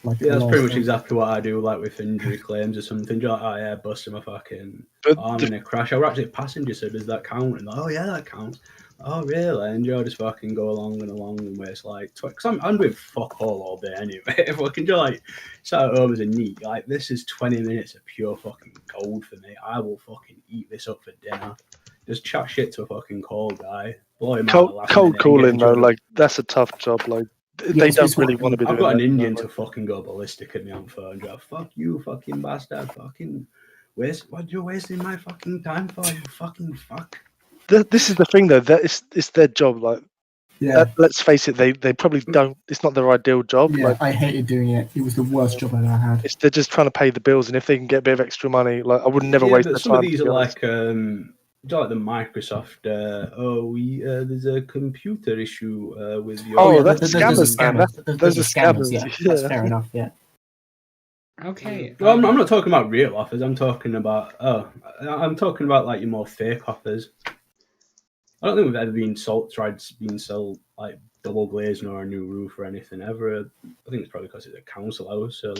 S4: Like
S2: yeah, that's pretty much exactly what I do. Like with injury claims or something, you're like, oh yeah, busted my fucking arm in a crash. I was actually a passenger, so does that count? And like, oh yeah, that counts. Oh really? And you just fucking go along and waste like, because I'm doing fuck all day anyway. If I can just like sat at home as a neat, like this is 20 minutes of pure fucking gold for me. I will fucking eat this up for dinner. Just chat shit to a fucking cold guy. Blow him out
S3: cold calling though, like that's a tough job. Like they don't really want to be doing that.
S2: I've got an Indian to fucking go ballistic at me on phone. Fuck you, fucking bastard. Fucking what you're wasting my fucking time for, you fucking fuck.
S3: This is the thing though, that it's their job. Like,
S4: yeah,
S3: let's face it, they probably don't. It's not their ideal job.
S4: Yeah,
S3: like,
S4: I hated doing it. It was the worst job I ever had.
S3: They're just trying to pay the bills, and if they can get a bit of extra money, like I would never waste their time.
S2: Some of these are like the Microsoft. There's a computer issue with your.
S3: Oh, that's scammers, man. Those are scammers.
S4: Yeah, that's fair enough. Yeah.
S5: Okay.
S2: Well, I'm not talking about real offers. I'm talking about like your more fake offers. I don't think we've ever tried being sold like double glazing or a new roof or anything ever. I think it's probably because it's a council house, so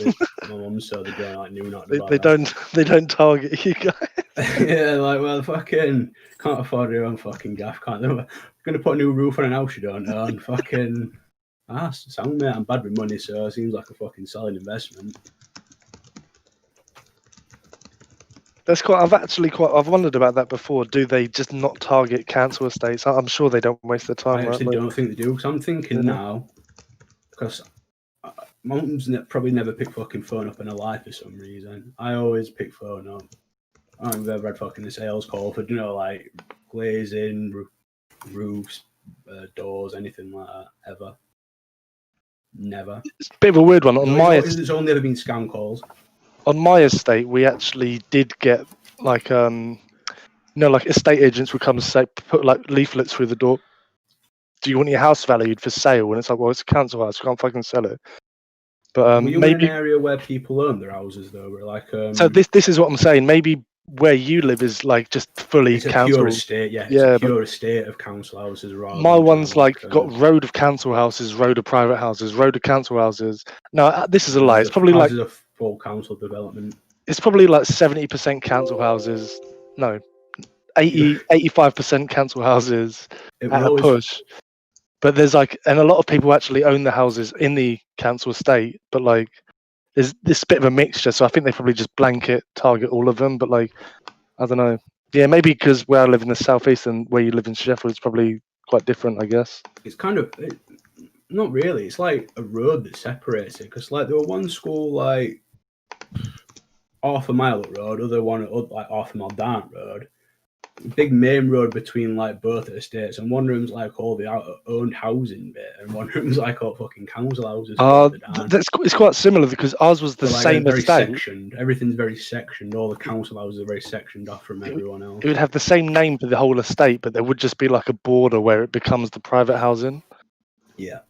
S2: my mum's so they're going like new, not
S3: they don't target you guys.
S2: Yeah, like well, fucking can't afford your own fucking gaff. Can't they? Gonna put a new roof on an house you don't own. Fucking sound mate. I'm bad with money, so it seems like a fucking solid investment.
S3: I've wondered about that before. Do they just not target council estates? I'm sure they don't waste their time.
S2: I actually don't think they do, because I'm thinking now, because my mum's probably never picked fucking phone up in her life for some reason. I always pick phone up. I don't think I've ever had fucking a sales call for, like glazing, roofs, doors, anything like that, ever. Never.
S3: It's a bit of a weird one.
S2: There's only ever been scam calls.
S3: On my estate, we actually did get like like estate agents would come and say, put like leaflets through the door. Do you want your house valued for sale? And it's like, well, it's a council house, you can't fucking sell it. But
S2: were you
S3: maybe
S2: in an area where people own their houses though? Where like
S3: so this is what I'm saying. Maybe where you live is like just fully
S2: it's a
S3: council
S2: pure estate. Yeah, it's a pure estate of council houses. Rather
S3: my one's like got road of council houses, road of private houses, road of council houses. No, this is a lie. It's probably like
S2: a full council development.
S3: It's probably like 70% council houses. No, 85% council houses at a push. But there's like, and a lot of people actually own the houses in the council estate, but like there's this bit of a mixture. So I think they probably just blanket target all of them. But like, I don't know. Yeah, maybe because where I live in the southeast and where you live in Sheffield is probably quite different, I guess.
S2: It's kind of not really. It's like a road that separates it. Because like there were one school like half a mile up road, other one like half a mile down road. Big main road between like both estates, and one room's like all the owned housing bit, and one room's like all fucking council houses.
S3: It's quite similar because ours was the same estate.
S2: Sectioned. Everything's very sectioned. All the council houses are very sectioned off from everyone else.
S3: It would have the same name for the whole estate, but there would just be like a border where it becomes the private housing.
S2: Yeah.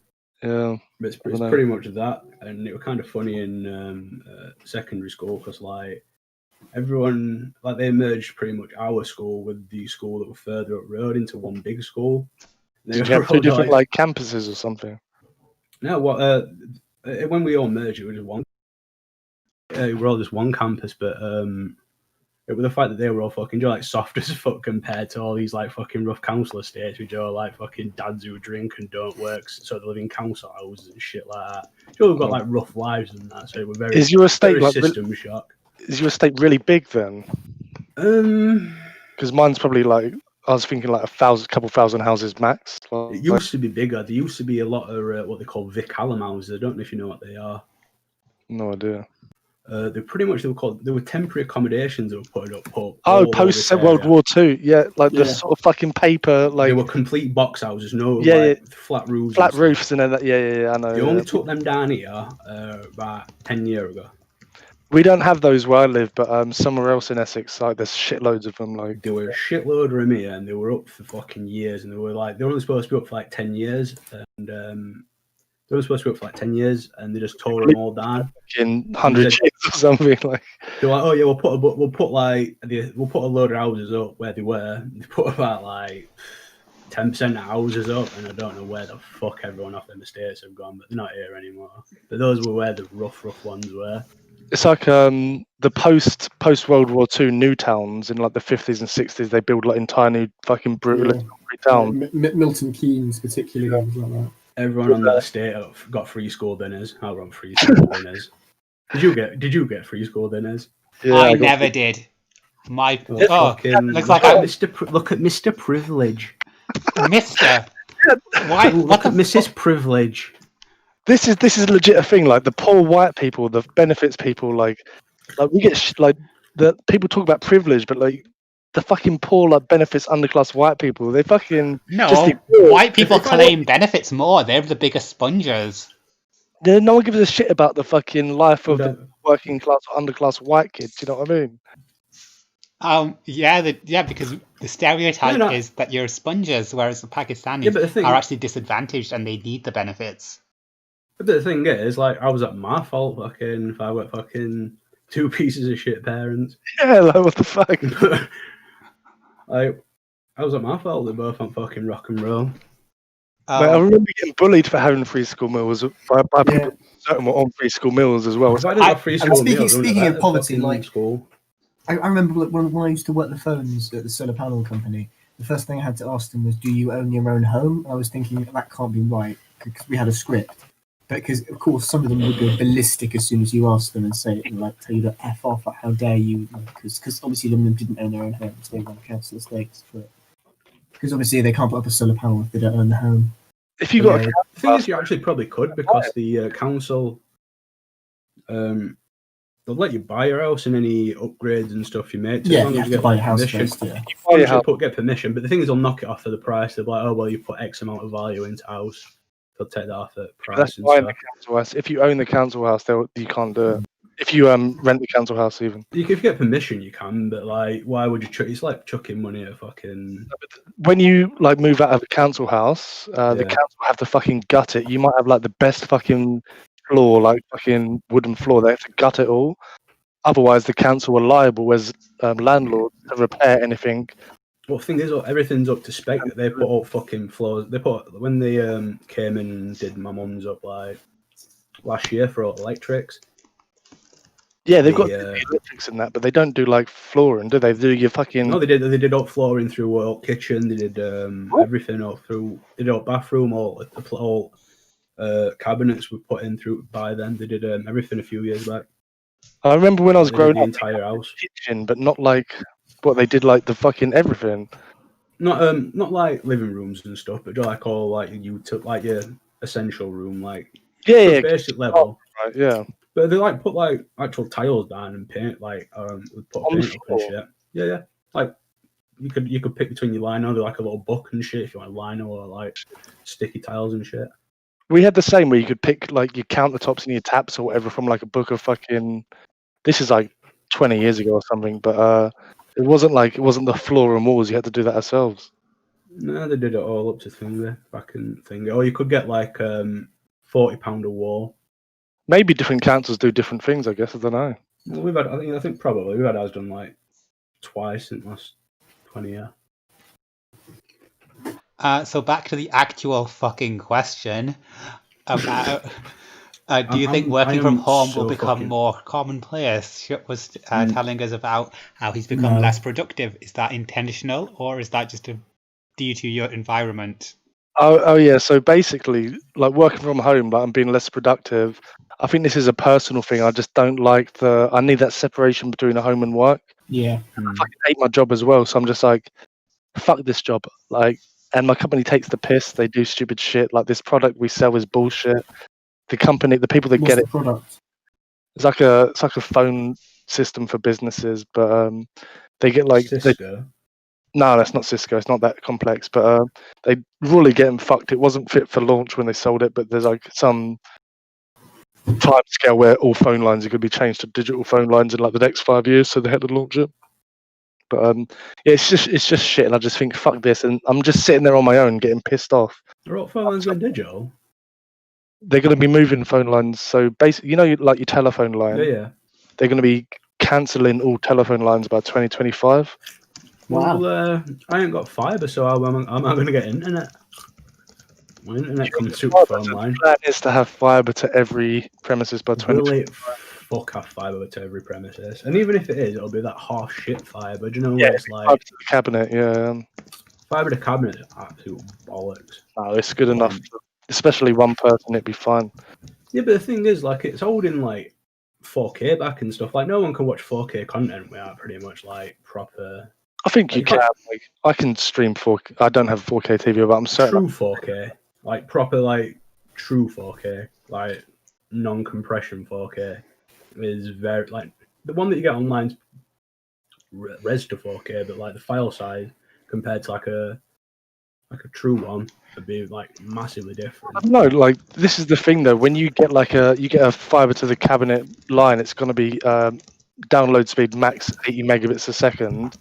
S3: Yeah.
S2: But it's pretty much that, and it was kind of funny in secondary school because like everyone, like, they merged pretty much our school with the school that were further up road into one big school. They
S3: Did you have
S2: were
S3: two
S2: all
S3: different like campuses or something?
S2: No, what? When we all merged, it was just one. We were all just one campus, but it was the fact that they were all fucking like soft as fuck compared to all these like fucking rough council estates, which are like fucking dads who drink and don't work, so they live in council houses and shit like that. Sure, we've got like rough lives and that, so we're very.
S3: Is your estate
S2: very
S3: like
S2: system shock?
S3: Is your estate really big then? Because mine's probably like I was thinking like couple thousand houses max.
S2: It used to be bigger. There used to be a lot of what they call Vic Hallam houses. I don't know if you know what they are.
S3: No idea.
S2: They were temporary accommodations that were put up.
S3: Post World War II, yeah, like the sort of fucking paper, like
S2: they were complete box houses, flat roofs,
S3: and then yeah, I know.
S2: They only took them down here about 10 years ago.
S3: We don't have those where I live, but somewhere else in Essex, like there's shitloads of them. Like
S2: there were a shitload of them here, and they were up for fucking years, and they were only supposed to be up for like 10 years, and they were supposed to be up for like 10 years, and they just tore them all down
S3: in 100 years or something. Like
S2: they're like, oh yeah, we'll put a load of houses up where they were. They put about like 10% of houses up, and I don't know where the fuck everyone off them estates have gone, but they're not here anymore. But those were where the rough ones were.
S3: It's like the post World War II new towns in like the 50s and 60s. They build like entire new fucking brutal town.
S4: Milton Keynes, particularly, like that.
S2: Everyone on that estate got free school dinners. I got free school dinners. Did you get free school dinners?
S5: Yeah, I never did. Looks like
S2: look at Mr. Privilege.
S5: Mister, why?
S2: Look at Mrs. Privilege.
S3: This is legit a thing. Like the poor white people, the benefits people, like we get the people talk about privilege, but like the fucking poor, like benefits underclass white people, they fucking
S5: white people claim benefits more. They're the biggest spongers.
S3: Yeah, no one gives a shit about the fucking life of the working class or underclass white kids. You know what I mean?
S5: Because the stereotype is that you're spongers, whereas the Pakistanis are actually disadvantaged and they need the benefits.
S2: But the thing is, like, I was at my fault fucking if I were fucking two pieces of shit parents.
S3: Yeah, like what the fuck?
S2: Like, I was at my fault. They're both on fucking rock and roll.
S3: I remember getting bullied for having free school meals by people certain were on free school meals as well.
S4: Speaking of poverty, like school. I remember when I used to work the phones at the solar panel company, the first thing I had to ask them was, do you own your own home? I was thinking, that can't be right, because we had a script. Because, of course, some of them would go ballistic as soon as you ask them and say, like, tell you to F off, like, how dare you? Because obviously some of them didn't own their own homes, they run council estates. Because obviously they can't put up a solar panel if they don't own the home.
S3: If you got
S2: the thing is, you actually probably could, because the council, they'll let you buy your house and any upgrades and stuff you make.
S4: Yeah, you have to buy your house first,
S2: get permission, but the thing is, they'll knock it off of the price. They'll be like, oh, well, you put X amount of value into house. They'll take that off at price.
S3: That's why in the council house. If you own the council house, you can't do it. If you rent the council house, even
S2: if you get permission, you can. But like, why would you? It's like chucking money at fucking.
S3: When you like move out of a council house, the council have to fucking gut it. You might have like the best fucking floor, like fucking wooden floor. They have to gut it all. Otherwise, the council are liable as landlords to repair anything.
S2: Well, the thing is, everything's up to spec. They put all fucking floors. When they came in and did my mum's up like last year for all electrics.
S3: Yeah, they've got electrics in that, but they don't do like flooring, do they? They do your fucking.
S2: No, they did. They did all flooring through all kitchen. They did everything up through. They did all bathroom, all cabinets were put in through by them. They did everything a few years back.
S3: I remember when I was growing up,
S2: the entire house
S3: kitchen, but not like. What they did, like the fucking everything.
S2: Not like living rooms and stuff, but like all like you took like your essential room, like basic level,
S3: right? Yeah.
S2: But they like put like actual tiles down and paint, like put paint up and shit. Yeah. Like you could pick between your lino, like a little book and shit if you want lino or like sticky tiles and shit.
S3: We had the same where you could pick like your countertops and your taps or whatever from like a book of fucking. This is like 20 years ago or something, but it wasn't the floor and walls. You had to do that ourselves.
S2: No, they did it all up to back in thing. Or you could get like £40 a wall.
S3: Maybe different councils do different things. I guess I don't know.
S2: Well, we've had. I think probably we've had ours done like twice in the last 20 years.
S5: So back to the actual fucking question about. Do you think
S2: I
S5: working from
S2: am
S5: home will
S2: so
S5: become
S2: fucking-
S5: more commonplace? Shep was telling us about how he's become
S4: No.
S5: less productive. Is that intentional, or is that just due to your environment?
S3: Oh yeah. So basically, like working from home, like I'm being less productive. I think this is a personal thing. I just don't like I need that separation between the home and work.
S4: Yeah.
S3: I fucking hate my job as well. So I'm just like, fuck this job. Like, and my company takes the piss. They do stupid shit. Like this product we sell is bullshit. The company, the people that
S4: What's
S3: get
S4: the
S3: it,
S4: product?
S3: it's like a phone system for businesses. But they get
S2: Cisco.
S3: no, that's not Cisco. It's not that complex. But they really getting fucked. It wasn't fit for launch when they sold it. But there's like some time scale where all phone lines are going to be changed to digital phone lines in like the next 5 years. So they had to launch it. But yeah, it's just shit, and I just think fuck this, and I'm just sitting there on my own getting pissed off.
S2: Are all phone lines going digital?
S3: They're going to be moving phone lines, so basically, like your telephone line,
S2: Yeah.
S3: they're going to be cancelling all telephone lines by 2025.
S4: Wow.
S2: Well, I ain't got fibre, so how am I going to get internet? My internet comes through
S3: Fibre,
S2: phone
S3: so
S2: line.
S3: the plan is to have fibre to every premises by
S2: Will
S3: 2025.
S2: it fuck have fibre to every premises? And even if it is, it'll be that half shit fibre. Do you know
S3: Yeah,
S2: where it's
S3: fibre
S2: like
S3: to the cabinet. Yeah,
S2: fibre to cabinet is absolute bollocks.
S3: no, it's good enough. Especially one person, it'd be fine.
S2: Yeah, but the thing is, like, it's holding like 4K back and stuff. Like, no one can watch 4K content without pretty much like proper.
S3: I think
S2: Like,
S3: you can. Like, I can stream 4K. I don't have 4K TV, but I'm certain.
S2: True 4K, like proper, like true 4K, like non-compression 4K is very like the one that you get online's res to 4K, but like the file size compared to like a true one would be like massively different.
S3: No, like this is the thing though. When you get a fiber to the cabinet line, it's going to be download speed max 80 megabits a second.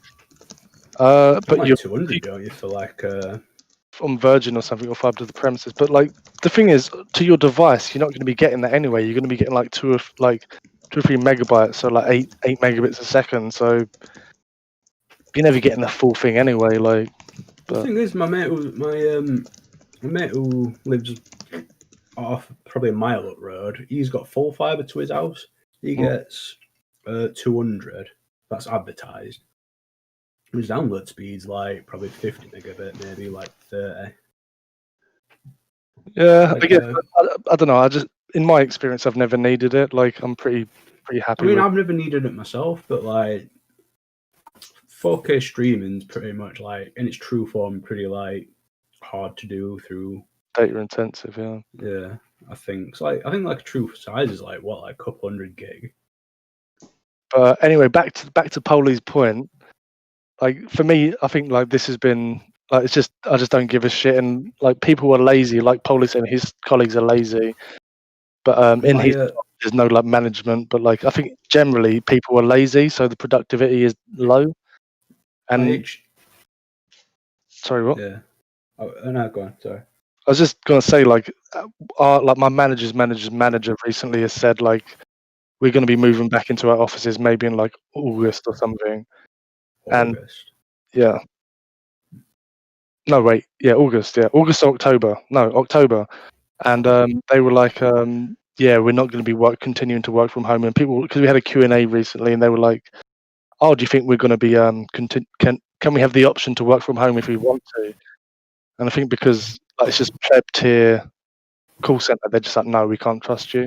S3: But
S2: Like
S3: you're
S2: 200, don't you, for like
S3: on Virgin or something, or fiber to the premises. But like the thing is, to your device, you're not going to be getting that anyway. You're going to be getting like two or 3 megabytes, so like eight megabits a second. So you're never getting the full thing anyway. Like,
S2: the
S3: but
S2: thing is, my mate who lives off probably a mile up road, he's got full fibre to his house. He gets 200. That's advertised. His download speed's like probably 50 megabit, maybe like 30.
S3: yeah,
S2: Like,
S3: I guess I don't know. I just, in my experience, I've never needed it. Like, I'm pretty happy
S2: I mean,
S3: with.
S2: I've never needed it myself, but like 4K streaming's pretty much like in its true form, pretty like hard to do through.
S3: Data intensive, yeah.
S2: Yeah, I think. So like, I think like a true size is like what, like a couple hundred gig.
S3: But anyway, back to Polly's point. Like for me, I think like this has been like it's just I just don't give a shit, and like people are lazy. Like Polly said, his colleagues are lazy. But in his there's no like management. But like I think generally people are lazy, so the productivity is low. And sorry, what?
S2: Yeah. Oh no, go on. Sorry.
S3: I was just gonna say like my manager's manager recently has said like we're going to be moving back into our offices maybe in like August or something. And yeah. No, wait. Yeah, August. Yeah, August or October. No, October. And they were like, yeah, we're not going to be continuing to work from home. And people, because we had a Q&A recently, and they were like, oh, do you think we're going to be can we have the option to work from home if we want to? And I think because like, it's just pleb tier call center, they're just like, no, we can't trust you.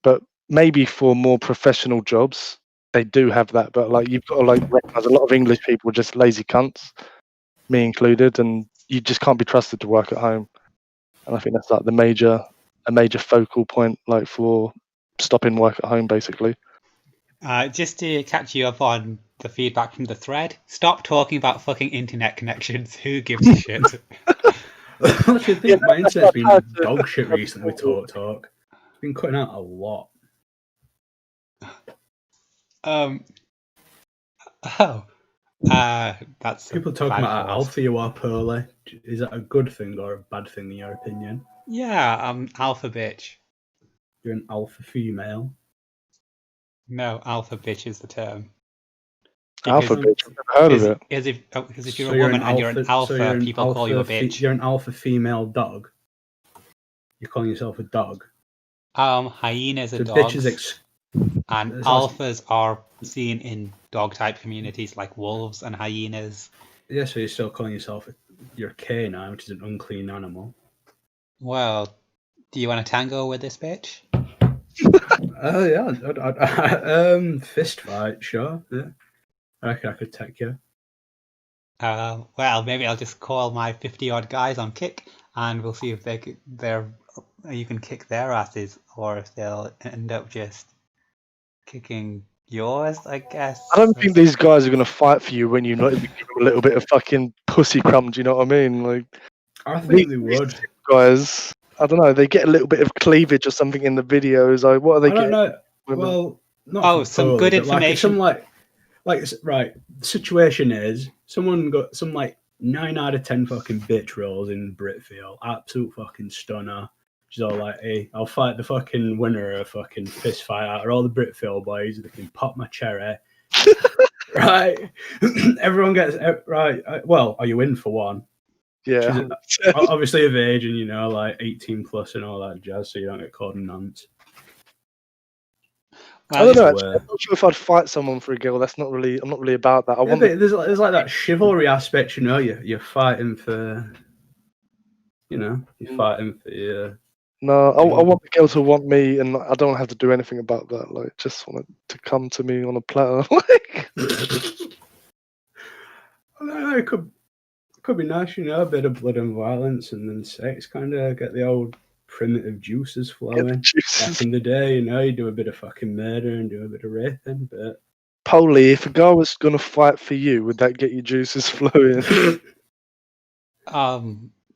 S3: But maybe for more professional jobs, they do have that. But like you've got to like recognize a lot of English people are just lazy cunts, me included, and you just can't be trusted to work at home. And I think that's like a major focal point like for stopping work at home, basically.
S5: Just to catch you up on the feedback from the thread, stop talking about fucking internet connections. Who gives a shit?
S2: Actually, I think my internet's been dog shit recently with talk. It's been cutting out a lot.
S5: That's
S2: people talking about how alpha you are, Pearly. Is that a good thing or a bad thing in your opinion?
S5: Yeah, alpha bitch.
S2: You're an alpha female.
S5: No, alpha bitch is the term.
S3: Alpha
S5: Because-
S3: bitch. I've never heard of it.
S5: Because if you're
S2: So
S5: a woman and you're an alpha,
S2: so you're an
S5: people call you a bitch.
S2: You're an alpha female dog. You're calling yourself a dog.
S5: Hyenas are
S2: So
S5: dogs,
S2: bitches
S5: and
S2: It's
S5: alphas are seen in dog-type communities like wolves and hyenas.
S2: yeah, so you're still calling yourself you're a canine, which is an unclean animal.
S5: Well, do you want to tango with this bitch?
S2: Oh yeah, fist fight, sure. Yeah, I reckon I could take you.
S5: Well, maybe I'll just call my 50-odd guys on kick, and we'll see if you can kick their asses, or if they'll end up just kicking yours, I guess.
S3: I don't think these guys are gonna fight for you when you not even give them a little bit of fucking pussy crumb. Do you know what I mean? Like,
S2: I think they would.
S3: guys, I don't know. They get a little bit of cleavage or something in the videos. Like, what are they
S2: I don't
S3: getting?
S2: know.
S3: Women?
S2: Well, not
S5: Oh,
S2: for
S5: some
S2: Polish,
S5: good
S2: but like if some
S5: information.
S2: right. The situation is someone got some like 9 out of 10 fucking bitch rolls in Britfeel. Absolute fucking stunner. She's all like, hey, I'll fight the fucking winner of a fucking fist fight out of all the Britfeel boys. They can pop my cherry. Right. Everyone gets right. Well, are you in for one?
S3: Yeah.
S2: She's obviously of age and, like 18 plus and all that jazz, so you don't get called a nonce.
S3: I don't know.
S2: Well,
S3: Actually, I'm not sure if I'd fight someone for a girl. I'm not really about that. I
S2: Yeah,
S3: want.
S2: but there's like that chivalry aspect, you're fighting for, you're fighting for your.
S3: No, I want the girl to want me, and I don't have to do anything about that. Like, just want it to come to me on a platter. Like,
S2: I don't know, it could be nice, a bit of blood and violence, and then sex, kind of get the old primitive juices flowing. Back in the day, you do a bit of fucking murder and do a bit of raping, but.
S3: Polly, if a girl was gonna fight for you, would that get your juices flowing?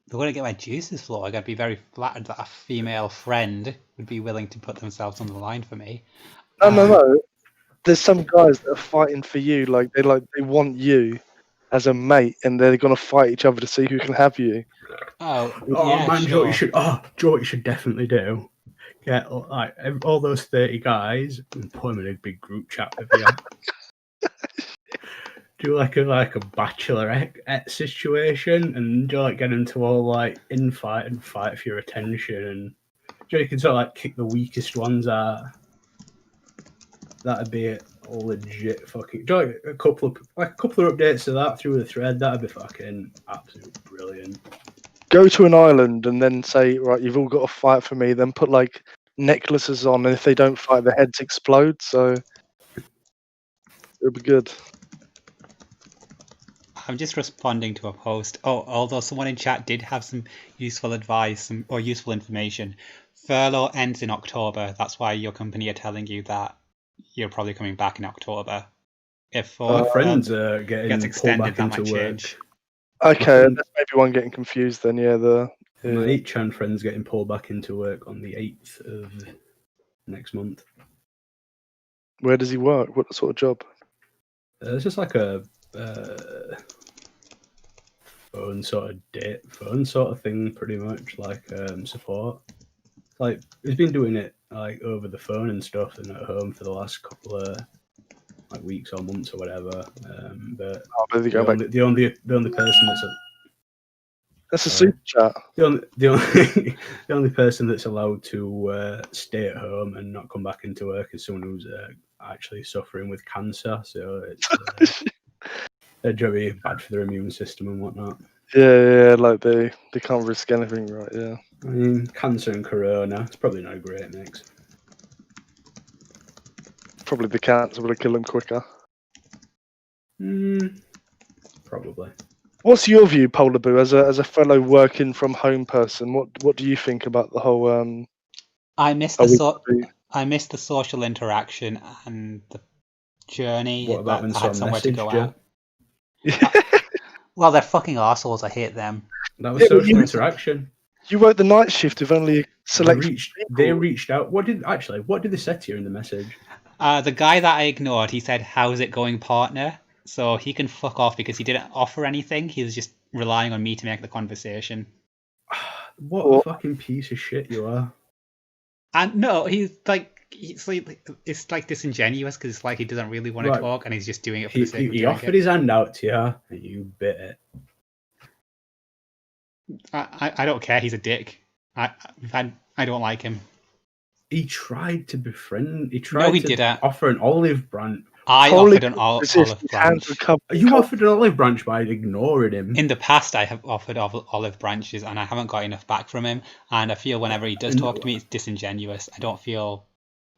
S5: They wouldn't get my juices flowing. I'd be very flattered that a female friend would be willing to put themselves on the line for me.
S3: No. There's some guys that are fighting for you, like they want you as a mate, and they're gonna fight each other to see who can have you.
S5: Oh,
S2: man,
S5: sure.
S2: Joe, what you should definitely do. Get like all those 30 guys and put them in a big group chat with you. Do like a bachelorette situation, and get them to all like infight and fight for your attention, and you can sort of kick the weakest ones out. That'd be a legit fucking. A couple of updates to that through the thread. That'd be fucking absolute brilliant.
S3: Go to an island and then say, right, you've all got to fight for me. Then put like necklaces on, and if they don't fight, their heads explode. So it'll be good.
S5: I'm just responding to a post. Oh, although someone in chat did have some useful advice or useful information. Furlough ends in October. That's why your company are telling you that you're probably coming back in October. If
S2: our friends are getting
S5: gets extended,
S2: pulled back
S5: that
S2: into
S5: might
S2: work.
S5: change.
S3: Okay, that's maybe one getting confused then. Yeah,
S2: My 8chan friend's getting pulled back into work on the 8th of next month.
S3: Where does he work? What sort of job?
S2: It's just like a phone sort of thing, pretty much, like support. Like he's been doing it like over the phone and stuff, and at home for the last couple of weeks or months or whatever. But the only person
S3: that's a super chat.
S2: The only person that's allowed to stay at home and not come back into work is someone who's actually suffering with cancer. So it's very bad for their immune system and whatnot.
S3: Yeah, like they can't risk anything, right? Yeah.
S2: I mean, cancer and corona, it's probably not a great mix.
S3: Probably the cancer would have killed him quicker.
S2: Probably.
S3: What's your view, Polar Boo, as a fellow working from home person? What do you think about the whole?
S5: I miss the social interaction and the journey.
S2: What about when
S5: I had somewhere to go out? Well, they're fucking arseholes. I hate them.
S2: That was social interaction.
S3: You worked the night shift with only a selection.
S2: They reached out. What did they say to you in the message?
S5: The guy that I ignored, he said, "How's it going, partner?" So he can fuck off because he didn't offer anything. He was just relying on me to make the conversation.
S2: What a fucking piece of shit you are.
S5: And no, he's like it's like disingenuous because it's like he doesn't really want to
S2: Right.
S5: talk and he's just doing it for the sake of
S2: He
S5: doing
S2: offered
S5: it.
S2: his hand out to you, and you bit it.
S5: I don't care. He's a dick. I don't like him.
S2: He tried to befriend. He
S5: No,
S2: tried
S5: he
S2: to
S5: didn't.
S2: offer an olive branch.
S5: I
S3: Totally
S5: offered an olive
S3: as if his hands
S5: branch.
S3: were covered in
S2: You
S3: cold.
S2: offered an olive branch by ignoring him.
S5: In the past, I have offered olive branches, and I haven't got enough back from him. And I feel whenever he does talk to me, it's disingenuous. I don't feel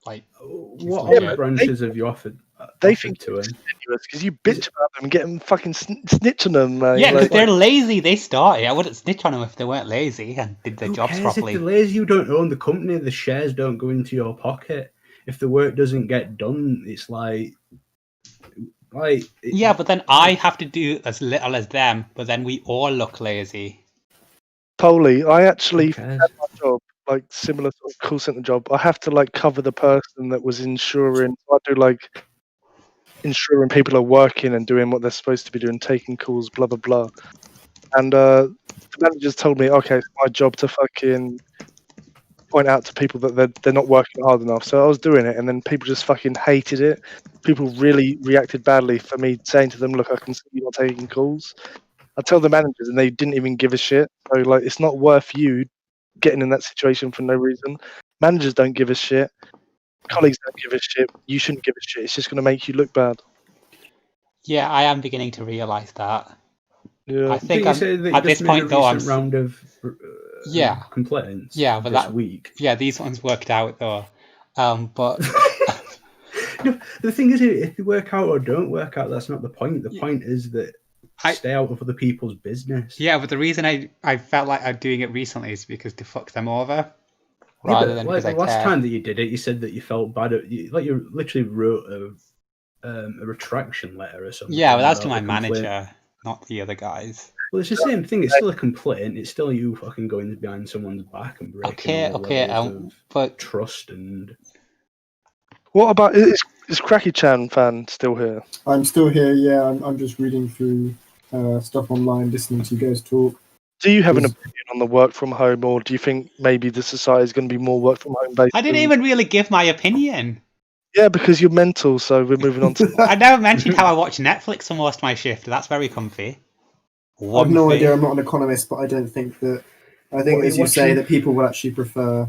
S5: like
S2: What
S5: legit.
S2: olive branches have you offered?
S3: They
S2: offered
S3: think
S2: to him.
S3: because you bitch about them, get them fucking snitch on them.
S5: Yeah, because
S3: like,
S5: they're lazy. They started. I wouldn't snitch on them if they weren't lazy and did their
S2: Who
S5: jobs
S2: cares
S5: properly.
S2: if they're lazy? You don't own the company. The shares don't go into your pocket. If the work doesn't get done, it's
S5: Yeah, but then I have to do as little as them. But then we all look lazy.
S3: Polly, I actually
S2: Who cares?
S3: had my job, like similar sort of call center job. I have to like cover the person that was insuring. I do like ensuring people are working and doing what they're supposed to be doing, taking calls, blah blah blah. And the managers told me, okay, it's my job to fucking point out to people that they're not working hard enough. So I was doing it, and then people just fucking hated it. People really reacted badly for me saying to them, "Look, I can see you're not taking calls." I tell the managers, and they didn't even give a shit. So like, it's not worth you getting in that situation for no reason. Managers don't give a shit. Colleagues don't give a shit. You shouldn't give a shit. It's just going to make you look bad.
S5: Yeah, I am beginning to realise that.
S3: Yeah.
S5: I think
S2: you
S5: I'm,
S2: say that you
S5: at this
S2: just made
S5: point,
S2: a
S5: though, I'm
S2: recent round of
S5: Yeah.
S2: complaints.
S5: Yeah, but
S2: this week.
S5: Yeah, these ones worked out though. But
S2: No, the thing is, if they work out or don't work out, that's not the point. The point is that stay out of other people's business.
S5: yeah, but the reason I felt like I'm doing it recently is because to fuck them over,
S2: Yeah,
S5: rather
S2: but
S5: than
S2: like
S5: because I
S2: the last
S5: care.
S2: time that you did it, you said that you felt bad. You literally wrote a retraction letter or something.
S5: Yeah, but that was to
S2: about
S5: my
S2: the complaint.
S5: manager, not the other guys.
S2: Well, it's the same thing. It's still a complaint. It's still you fucking going behind someone's back and breaking all levels of
S5: but
S2: trust and.
S3: What about is Cracky Chan fan still here?
S4: I'm still here. Yeah, I'm just reading through stuff online, listening to you guys talk.
S3: Do you have an opinion on the work from home, or do you think maybe the society is going to be more work from home based?
S5: I didn't even really give my opinion.
S3: Yeah, because you're mental. So we're moving on to.
S5: I never mentioned how I watch Netflix for most of my shift. That's very comfy.
S4: I've no idea. I'm not an economist, but I don't think that. I think, as you say, that people will actually prefer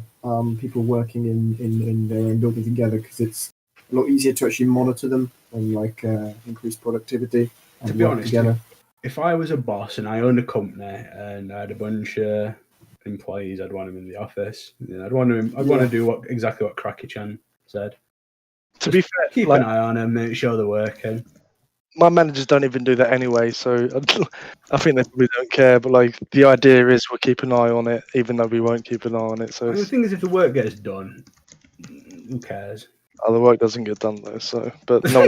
S4: people working in their own building together because it's a lot easier to actually monitor them and like increase productivity and
S2: to be
S4: work
S2: honest,
S4: together.
S2: If I was a boss and I owned a company and I had a bunch of employees, I'd want them in the office. I'd want to do exactly what Cracky Chan said.
S3: To be fair,
S2: keep an eye on them, make sure they're working.
S3: My managers don't even do that anyway, so I think they probably don't care. But like the idea is we'll keep an eye on it, even though we won't keep an eye on it. So
S2: the thing is, if the work gets done, who cares?
S3: The work doesn't get done though. So, but no.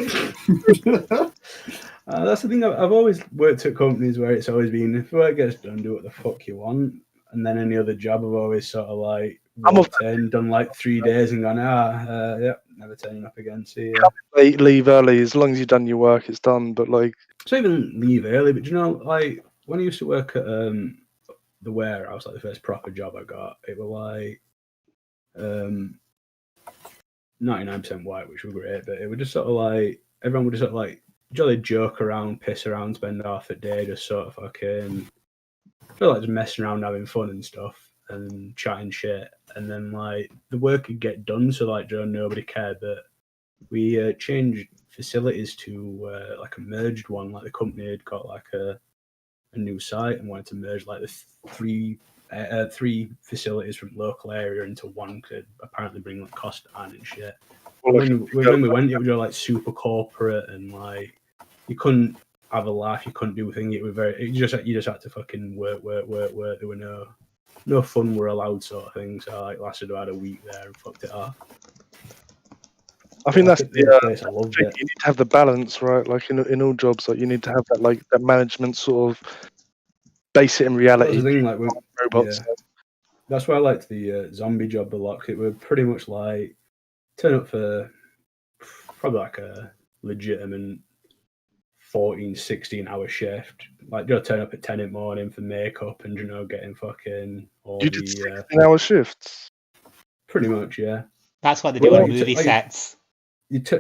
S2: That's the thing. I've always worked at companies where it's always been if the work gets done, do what the fuck you want. And then any other job, I've always sort of like walked in, done like 3 days, and gone, yep, never turning up again. See ya.
S3: Late, leave early. As long as you've done your work, it's done. But like,
S2: so even leave early. But you know, like when I used to work at the warehouse, like the first proper job I got, it was like 99% white, which was great. But it was just sort of like everyone would just sort of like jolly joke around, piss around, spend half a day just sort of fucking feel like just messing around, having fun and stuff, and chatting shit. And then like the work could get done, so like nobody cared. But we changed facilities to like a merged one. Like the company had got like a new site and wanted to merge like the three facilities from local area into one. Could apparently bring like cost down and shit. Well, when we went, it was like super corporate and like you couldn't have a laugh, you couldn't do a thing. It was you just had to fucking work. There were no fun were allowed sort of thing. So I like lasted about a week there and fucked it off.
S3: I think that's the
S2: place. I loved it.
S3: You need to have the balance, right? Like in all jobs, like you need to have that like that management sort of base it in reality.
S2: That's the thing, like
S3: robots.
S2: Yeah. That's why I liked the zombie job a lot. It was pretty much like turn up for probably like a legitimate 14, 16-hour shift. Like, turn up at 10 in the morning for makeup and, getting fucking all
S3: you did 16-hour shifts?
S2: Pretty much, yeah.
S5: That's what they do
S2: Well,
S5: on movie sets.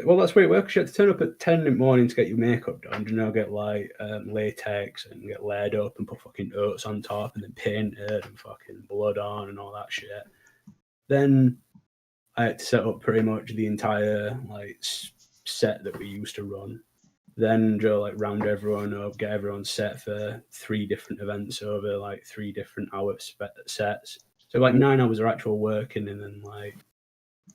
S2: Well, that's where it works. You have to turn up at 10 in the morning to get your makeup done. You know, get like latex and get laid up and put fucking oats on top and then paint it and fucking blood on and all that shit. Then I had to set up pretty much the entire like set that we used to run. Then Joe like round everyone up, get everyone set for 3 different events over like 3 different hour sets. So like 9 hours of actual working, and then like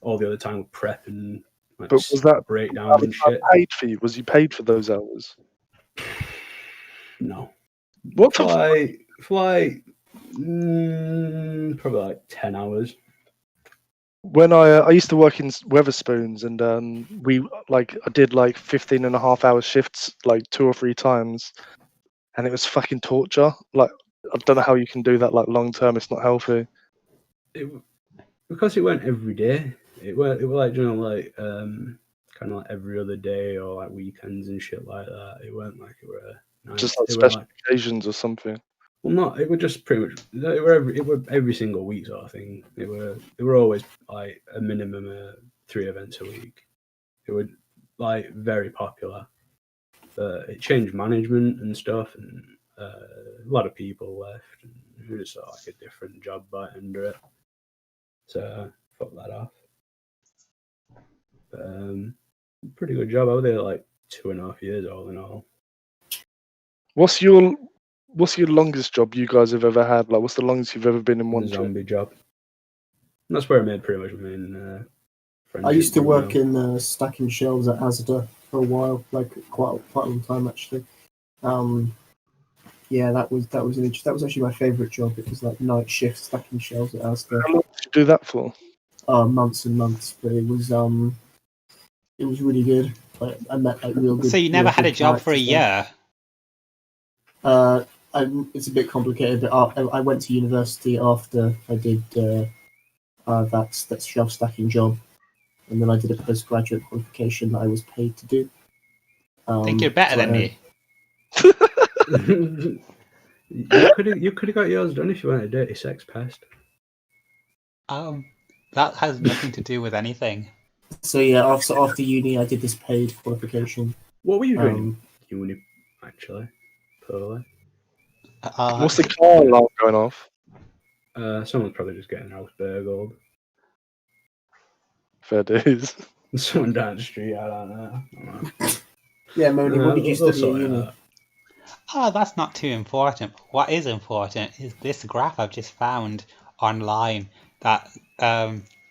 S2: all the other time with prep and like,
S3: But was that
S2: breakdown and shit.
S3: paid for you? Was you paid for those hours?
S2: No.
S3: What
S2: For
S3: the
S2: probably like 10 hours.
S3: When I used to work in Weatherspoons, and I did like 15.5-hour shifts like 2 or 3 times, and it was fucking torture. Like, I don't know how you can do that like long term. It's not healthy.
S2: Because it went every day. It was like, you know, like kind of like every other day or like weekends and shit like that. It weren't like it were
S3: Just like special occasions or something.
S2: Well, not. It was just pretty much. It were every single week sort of thing. They were always like a minimum of 3 events a week. It was like very popular. It changed management and stuff, and a lot of people left. And it was sort of like a different job by under it. So fuck that off. But, pretty good job. I was there like 2.5 years all in all.
S3: What's your longest job you guys have ever had? Like, what's the longest you've ever been in one
S2: zombie job? And that's where I made pretty much my main friendship.
S4: I used to work in stacking shelves at Asda for a while, like quite a long time actually. Yeah, that was actually my favourite job. It was like night shift stacking shelves at Asda.
S3: How long did you do that for?
S4: Months and months, but it was really good. Like, I met like real good.
S5: So you never had a job for a year?
S4: It's a bit complicated, but I went to university after I did that shelf stacking job, and then I did a postgraduate qualification that I was paid to do.
S5: I think you're better than me.
S2: You could have got yours done if you weren't a dirty sex pest.
S5: That has nothing to do with anything.
S4: So yeah, after uni, I did this paid qualification.
S2: What were you doing in uni, actually? Probably.
S3: What's the car alarm going off?
S2: Someone's probably just getting their house burgled.
S3: Fair days.
S2: Someone down the street, I don't know.
S4: Yeah, Moni, what did you study at uni?
S5: That's not too important. What is important is this graph I've just found online that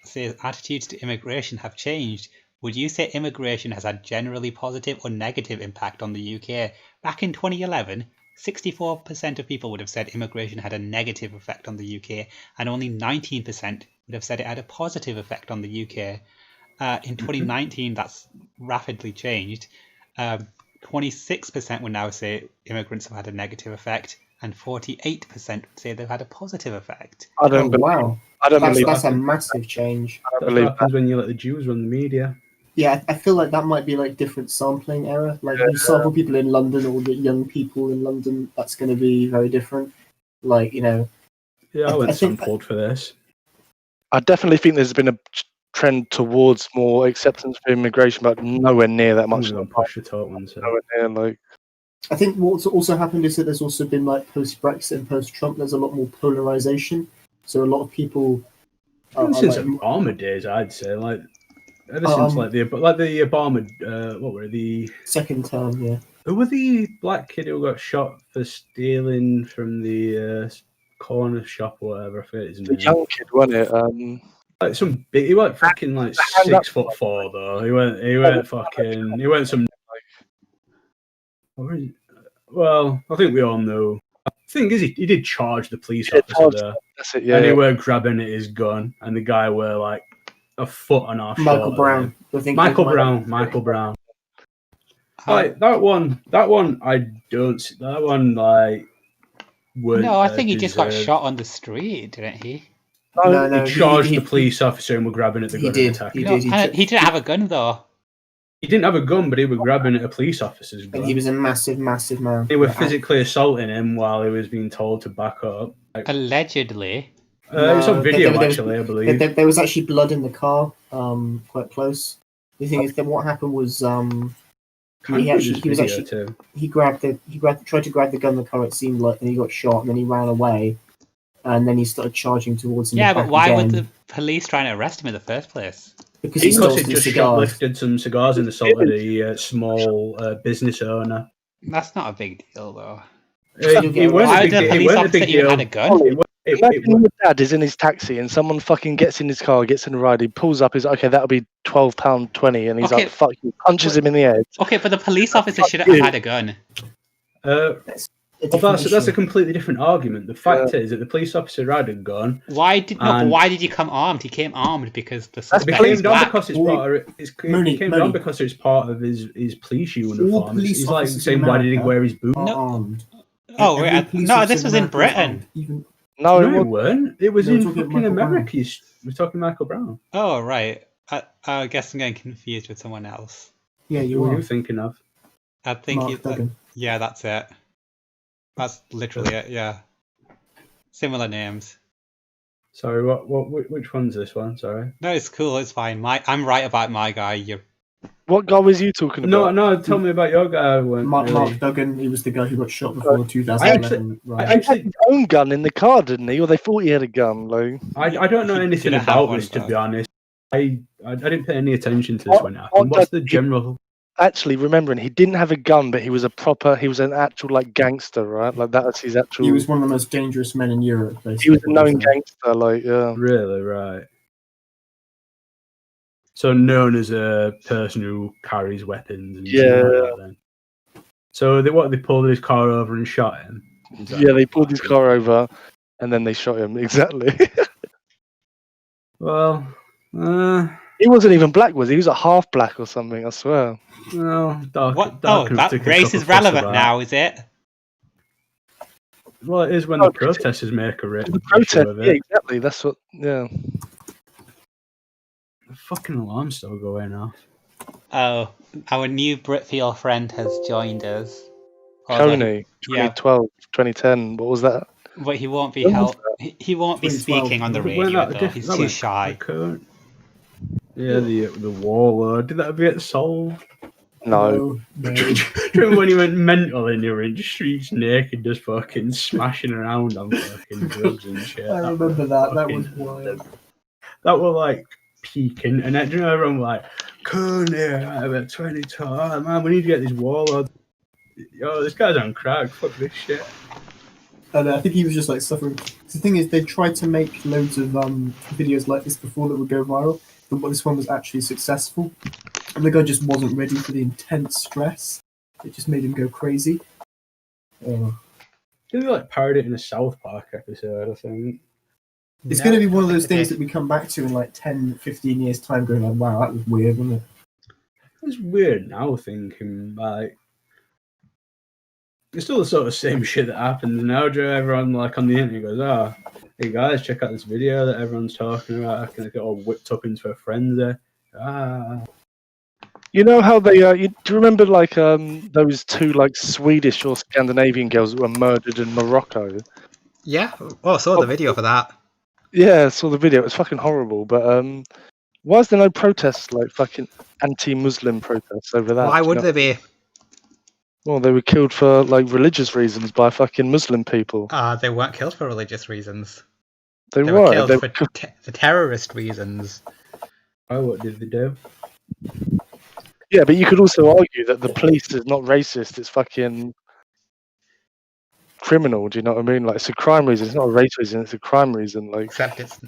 S5: says attitudes to immigration have changed. Would you say immigration has had generally positive or negative impact on the UK? Back in 2011, 64% of people would have said immigration had a negative effect on the UK, and only 19% would have said it had a positive effect on the UK. In 2019, that's rapidly changed. 26% would now say immigrants have had a negative effect, and 48% would say they've had a positive effect.
S4: Wow. That's a massive change.
S2: That's what happens when you let the Jews run the media.
S4: Yeah, I feel like that might be like different sampling error. Like you sample people in London or the young people in London, that's going to be very different. Like, you know.
S2: Yeah, I went sampled for this.
S3: I definitely think there's been a trend towards more acceptance for immigration, but nowhere near that much.
S2: Push the top one, so.
S3: Nowhere near, like.
S4: I think what's also happened is that there's also been like post-Brexit and post-Trump, there's a lot more polarization. So a lot of people.
S2: Since Obama days, I'd say, like ever since like the Obama, what were the
S4: second term? Yeah.
S2: Who was the black kid who got shot for stealing from the corner shop or whatever? I forget his name.
S3: The young kid, wasn't it?
S2: Like some big. He went fucking like 6'4" though. He went some. Well, I think we all know. The thing is, he did charge the police officer there.
S3: That's it, yeah.
S2: And he were grabbing at his gun, and the guy were like a foot and a half.
S4: Michael Brown.
S2: Michael Brown. Like that one, I don't see that one. Like,
S5: no, I think he just got shot on the street, didn't he?
S4: No,
S2: he charged the police officer and were grabbing at the gun.
S4: He did.
S5: He didn't have a gun though.
S2: He didn't have a gun, but he was grabbing at a police officer's gun.
S4: And he was a massive man.
S2: They were physically assaulting him while he was being told to back up.
S5: Allegedly.
S2: It's on video,
S4: there was-
S2: actually, I believe.
S4: There was actually blood in the car, quite close. The thing is, then what happened was, he tried to grab the gun in the car. It seemed like, and he got shot, and then he ran away, and then he started charging towards him.
S5: Yeah, but why were the police trying to arrest him in the first place?
S4: Because he
S2: just shoplifted some cigars and assaulted a small business owner.
S5: That's not a big deal, though.
S2: It
S5: Why did the police officer even had a gun?
S3: Imagine your dad is in his taxi and someone fucking gets in his car, gets in a ride, he pulls up, he's like, okay, that'll be £12.20, and he's like, fuck you, punches him in the head.
S5: Okay, but the police officer shouldn't have had a gun.
S2: That's a completely different argument. The fact is that the police officer had a gun.
S5: Why did he come armed? He came armed because the suspect
S2: came
S5: is
S2: down
S5: black.
S2: because it's part of his police uniform. It's like saying, why did he wear his boots?
S5: Oh, no, this was in Britain.
S3: No,
S2: it weren't. It was in fucking America. We're talking Michael Brown.
S5: Oh, right. I guess I'm getting confused with someone else.
S4: Yeah,
S2: Who are you thinking of?
S5: I think
S4: Duggan.
S5: yeah, that's it. That's literally it. Yeah, similar names.
S2: Sorry, which one's this one? Sorry.
S5: No, it's cool. It's fine. I'm right about my guy.
S3: What guy was you talking about?
S2: No. Tell me about your guy.
S4: Mark Duggan. He was the guy who got shot before 2011.
S3: He had his own gun in the car, didn't he? Or they thought he had a gun. Like,
S2: I don't know anything about this, to be honest. I didn't pay any attention to this when it happened. What's the general?
S3: Actually, remembering, he didn't have a gun, but he was an actual like gangster, right? Like that was his actual.
S4: He was one of the most dangerous men in Europe. Basically.
S3: He was a known gangster, like yeah.
S2: Really, right. So known as a person who carries weapons. And shit like that, then. So they pulled his car over and shot him.
S3: Yeah, they pulled his car over, and then they shot him. Exactly.
S2: Well,
S3: he wasn't even black, was he? He was a half black or something. I swear.
S2: No, dark.
S5: That race is relevant now, is it?
S2: Well, it is when the protesters make a race.
S3: The protest, yeah, exactly. That's what. Yeah.
S2: The fucking alarm's still going off.
S5: Oh, our new Britfeel friend has joined us.
S3: Coney, 2012, 2010. What was that?
S5: But he won't be He won't be speaking on the radio though. He's too shy.
S2: Yeah, the warlord. Did that ever get solved?
S3: No.
S2: Remember when he went mental and you were in the streets naked, just fucking smashing around on fucking drugs and shit?
S4: I remember that. That was wild.
S2: That was like peak internet. Do you know everyone was like, cool, yeah, about 22. Oh, man, we need to get this warlord. Yo, this guy's on crack. Fuck this shit.
S4: And I think he was just like suffering. The thing is, they tried to make loads of videos like this before that would go viral, but this one was actually successful. And the guy just wasn't ready for the intense stress. It just made him go crazy.
S2: Did they like parody it in a South Park episode, I think?
S4: It's going to be one of those things that we come back to in like 10, 15 years' time going like, wow, that was weird, wasn't it?
S2: It's weird now thinking, like, it's still the sort of same shit that happens now. Everyone like on the internet goes, oh, hey guys, check out this video that everyone's talking about. I can get all whipped up into a frenzy.
S3: You know how they? Do you remember like those two like Swedish or Scandinavian girls that were murdered in Morocco?
S5: Yeah. Oh, I saw the video for that.
S3: Yeah, I saw the video. It was fucking horrible. But why is there no protests, like fucking anti-Muslim protests over that?
S5: Why would there be?
S3: Well, they were killed for like religious reasons by fucking Muslim people.
S5: They weren't killed for religious reasons.
S3: They
S5: were
S3: were
S5: killed for terrorist reasons.
S2: Oh, what did they do?
S3: Yeah, but you could also argue that the police is not racist. It's fucking criminal. Do you know what I mean? Like, it's a crime reason. It's not a race reason. It's a crime reason. Like,
S5: except it's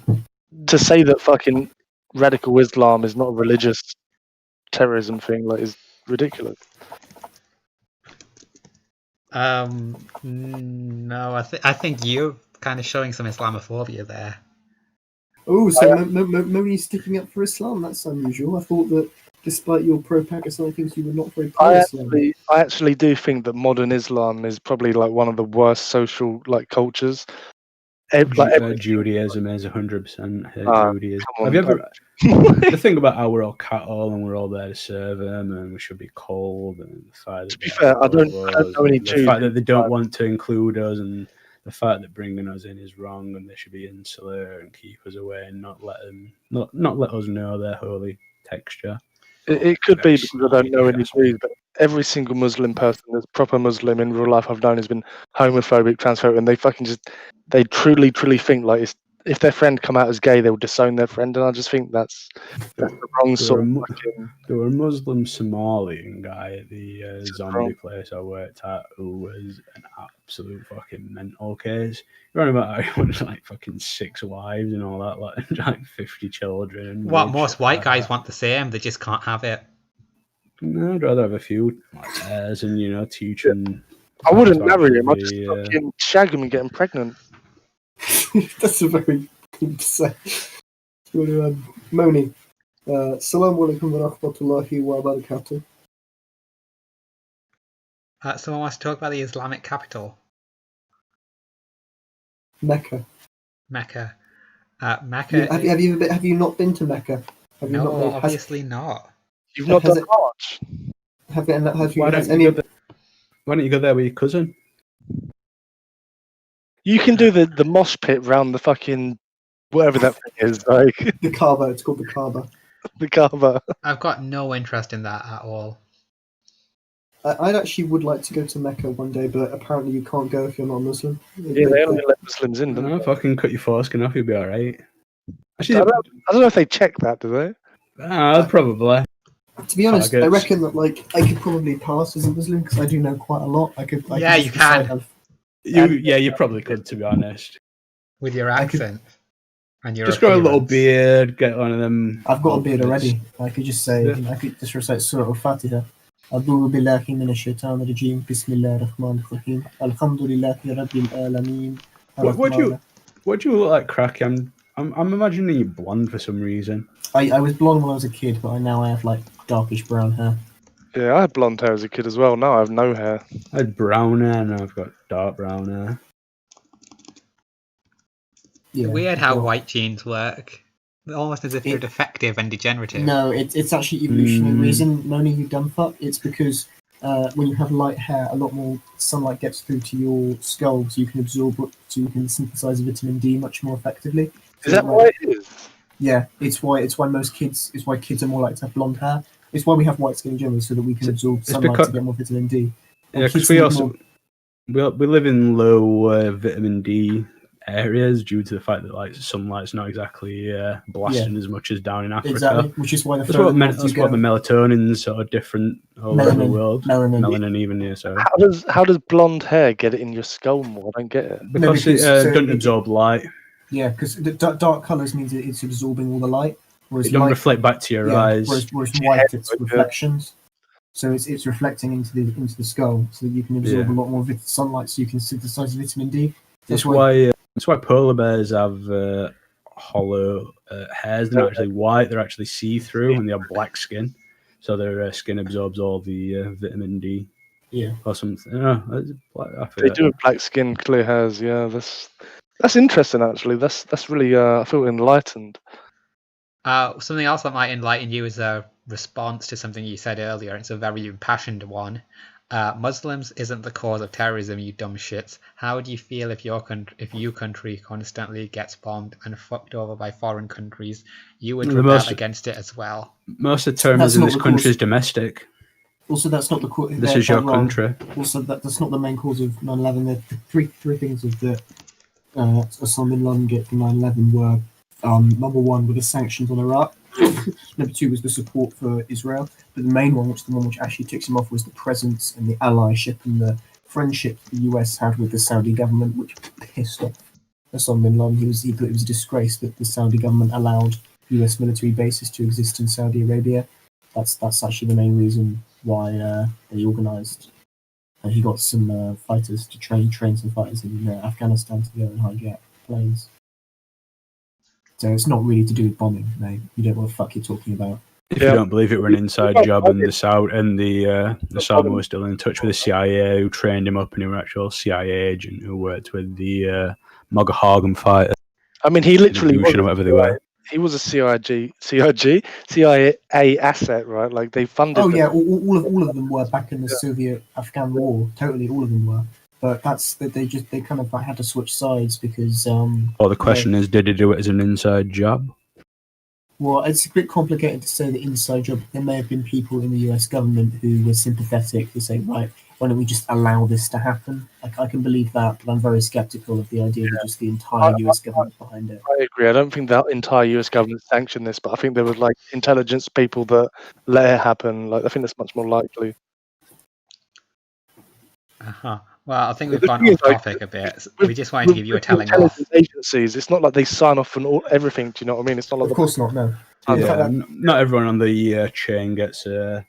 S3: to say that fucking radical Islam is not a religious terrorism thing, like, is ridiculous.
S5: No, I think you're kind of showing some Islamophobia there.
S4: Oh, so Moni's sticking up for Islam? That's unusual. I thought that despite your pro-Pakistani things, you were not very pro-Islam.
S3: I actually do think that modern Islam is probably like one of the worst social like cultures.
S2: Judaism is 100% Judaism. Have you ever the thing about how we're all cattle and we're all there to serve them and we should be cold and the fact
S3: to be fair, I don't know any Jews.
S2: The fact that they don't want to include us and the fact that bringing us in is wrong, and they should be insular and keep us away and not let us know their holy texture.
S3: It could be
S2: Very
S3: because I don't know any
S2: snarky,
S3: Jews, but every single Muslim person that's proper Muslim in real life I've known has been homophobic, transphobic, and they truly think like if their friend come out as gay, they'll disown their friend, and I just think that's the wrong sort of fucking.
S2: There were a Muslim Somalian guy at the zombie
S3: wrong.
S2: place I worked at who was an absolute fucking mental case. You're on about how he wanted like fucking 6 wives and all that, like 50 children. And
S5: What
S2: weird
S5: most
S2: shit
S5: white
S2: like
S5: guys
S2: that.
S5: want the same, they just can't have it.
S2: No, I'd rather have a few like heirs and teaching.
S3: I wouldn't
S2: to
S3: marry him. I'd
S2: actually
S3: just
S2: be,
S3: fucking shag him and get him pregnant.
S6: That's a very good to say. Moni, Assalamu alaikum wa rahmatullahi wa barakatuh.
S5: Someone wants to talk about the Islamic capital,
S6: Mecca.
S5: Mecca. Mecca.
S6: Have you not been to Mecca? Have you
S5: No,
S6: not
S5: obviously not.
S3: You've not
S6: Has
S3: done
S6: it-
S3: March.
S2: Why don't you go there with your cousin?
S3: You can do the mosh pit round the fucking whatever that thing is, like
S6: the Kaaba? It's called the Kaaba.
S3: the Kaaba.
S5: I've got no interest in that at all.
S6: I actually would like to go to Mecca one day, but apparently you can't go if you're not Muslim.
S3: Yeah, they only let Muslims in.
S2: I
S3: Don't
S2: don't know,
S3: they?
S2: if I can cut your foreskin off, you'll be alright.
S3: I
S2: Actually,
S3: don't know if they check that, do they?
S2: probably.
S6: To be honest, I
S2: Targets.
S6: reckon that I could probably pass as a Muslim because I do know quite a lot. I could
S5: Yeah,
S6: just
S5: you can.
S6: decide
S2: You probably could, to be honest.
S5: With your
S6: I could-
S5: accent and your
S2: Just grow a little
S5: appearance.
S2: beard, get one of them.
S6: I've got a beard
S2: outfits.
S6: already. I could just say,
S2: Yeah.
S6: I could just recite Surah Al-Fatiha. أعوذ بالله من الشيطان الرجيم بسم الله الرحمن الرحيم الحمد لله رب العالمين.
S2: What do you look like, Cracky? I'm imagining you blonde for some reason.
S6: I was blonde when I was a kid, but now I have like darkish brown hair.
S3: Yeah, I had blonde hair as a kid as well. Now I have no hair.
S2: I had brown hair, now I've got dark brown hair.
S6: Yeah,
S5: Weird how
S6: well,
S5: white genes work. Almost as if they're defective and degenerative.
S6: No, it's actually evolutionary reason. Moni, you dumb fuck. It's because when you have light hair, a lot more sunlight gets through to your skull, so you can absorb it, so you can synthesize vitamin D much more effectively.
S3: Is that why it is?
S6: Yeah, it's why kids are more likely to have blonde hair. It's why we have white skin in general, so that we can absorb sunlight
S2: because-
S6: to get more vitamin D. And
S2: Yeah, because
S6: kids
S2: we
S6: need
S2: also we live in low vitamin D areas due to the fact that like sunlight's not exactly blasting as much as down in Africa.
S6: exactly, which is why the
S2: That's what,
S6: further north you
S2: that's what the
S6: go,
S2: melatonin's sort of different all over the
S6: Melanin.
S2: world.
S6: melanin.
S2: Melanin even, yeah, sorry.
S3: How does blonde hair get it in your skull more? I don't get it.
S2: Because
S6: because-
S2: it
S6: so
S2: doesn't
S6: it-
S2: absorb light.
S6: Yeah, because the dark colours means that it's absorbing all the light, whereas
S2: It doesn't
S6: light,
S2: reflect back to your eyes.
S6: Whereas white, it's
S3: like,
S6: reflections. So it's reflecting into the skull, so that you can absorb
S2: Yeah.
S6: a lot more sunlight, so you can synthesize vitamin D.
S2: That's why polar bears have hollow hairs. They're not actually white; they're actually see-through, and they have black skin, so their skin absorbs all the vitamin D
S6: Yeah.
S2: or something. No, I
S3: They
S2: forget.
S3: do have black skin, clear hairs. Yeah, that's interesting. Actually, that's really. I feel enlightened.
S5: Something else that might enlighten you is a response to something you said earlier. It's a very impassioned one. Muslims isn't the cause of terrorism, you dumb shits. How would you feel if your country constantly gets bombed and fucked over by foreign countries? You would
S2: The
S5: rebel
S2: most-
S5: against it as well.
S2: Most of the
S6: That's
S2: terrorism in
S6: not
S2: this
S6: the
S2: country
S6: cause.
S2: is domestic.
S6: Also, that's not the cause.
S2: This is your country.
S6: Also, that's not the main cause of 9/11. The three things of the Osama bin Laden get from 9/11 were number one were the sanctions on Iraq. Number two was the support for Israel. But the main one, the one which actually ticks him off, was the presence and the allyship and the friendship the US had with the Saudi government, which pissed off Osama bin Laden. He thought it was a disgrace that the Saudi government allowed US military bases to exist in Saudi Arabia. That's actually the main reason why they organised. He got some fighters to train some fighters in Afghanistan to go and hijack planes. So it's not really to do with bombing, mate. You don't know what the fuck you're talking about.
S2: If
S3: Yeah.
S2: you don't believe it were an inside job, and the Osama was still in touch with the CIA, who trained him up, and he was an actual CIA agent who worked with the Mogahagam fighter,
S3: I mean, he literally was
S2: or whatever they were.
S3: He was a CIA asset, right? Like they funded.
S6: Oh
S3: them.
S6: yeah, all of them were back in the Soviet-Afghan war. Totally, all of them were. But that's that they kind of had to switch sides because
S2: Or the question is, did he do it as an inside job?
S6: well, it's a bit complicated to say the inside job. There may have been people in the US government who were sympathetic to say, right, why don't we just allow this to happen? I can believe that, but I'm very skeptical of the idea of just the entire US government behind it.
S3: I agree. I don't think the entire US government sanctioned this, but I think there was like intelligence people that let it happen. Like I think that's much more likely.
S5: Uh-huh. Well, I think we've
S3: The
S5: gone
S3: thing is,
S5: off
S3: like,
S5: topic a bit.
S3: with-
S5: We just wanted to give you a
S3: with
S5: telling off.
S3: intelligence agencies, it's not like they sign off on everything. Do you know what I mean? It's not like
S6: Of course not, no.
S3: Okay.
S2: Yeah,
S6: In fact,
S2: not everyone on the chain gets to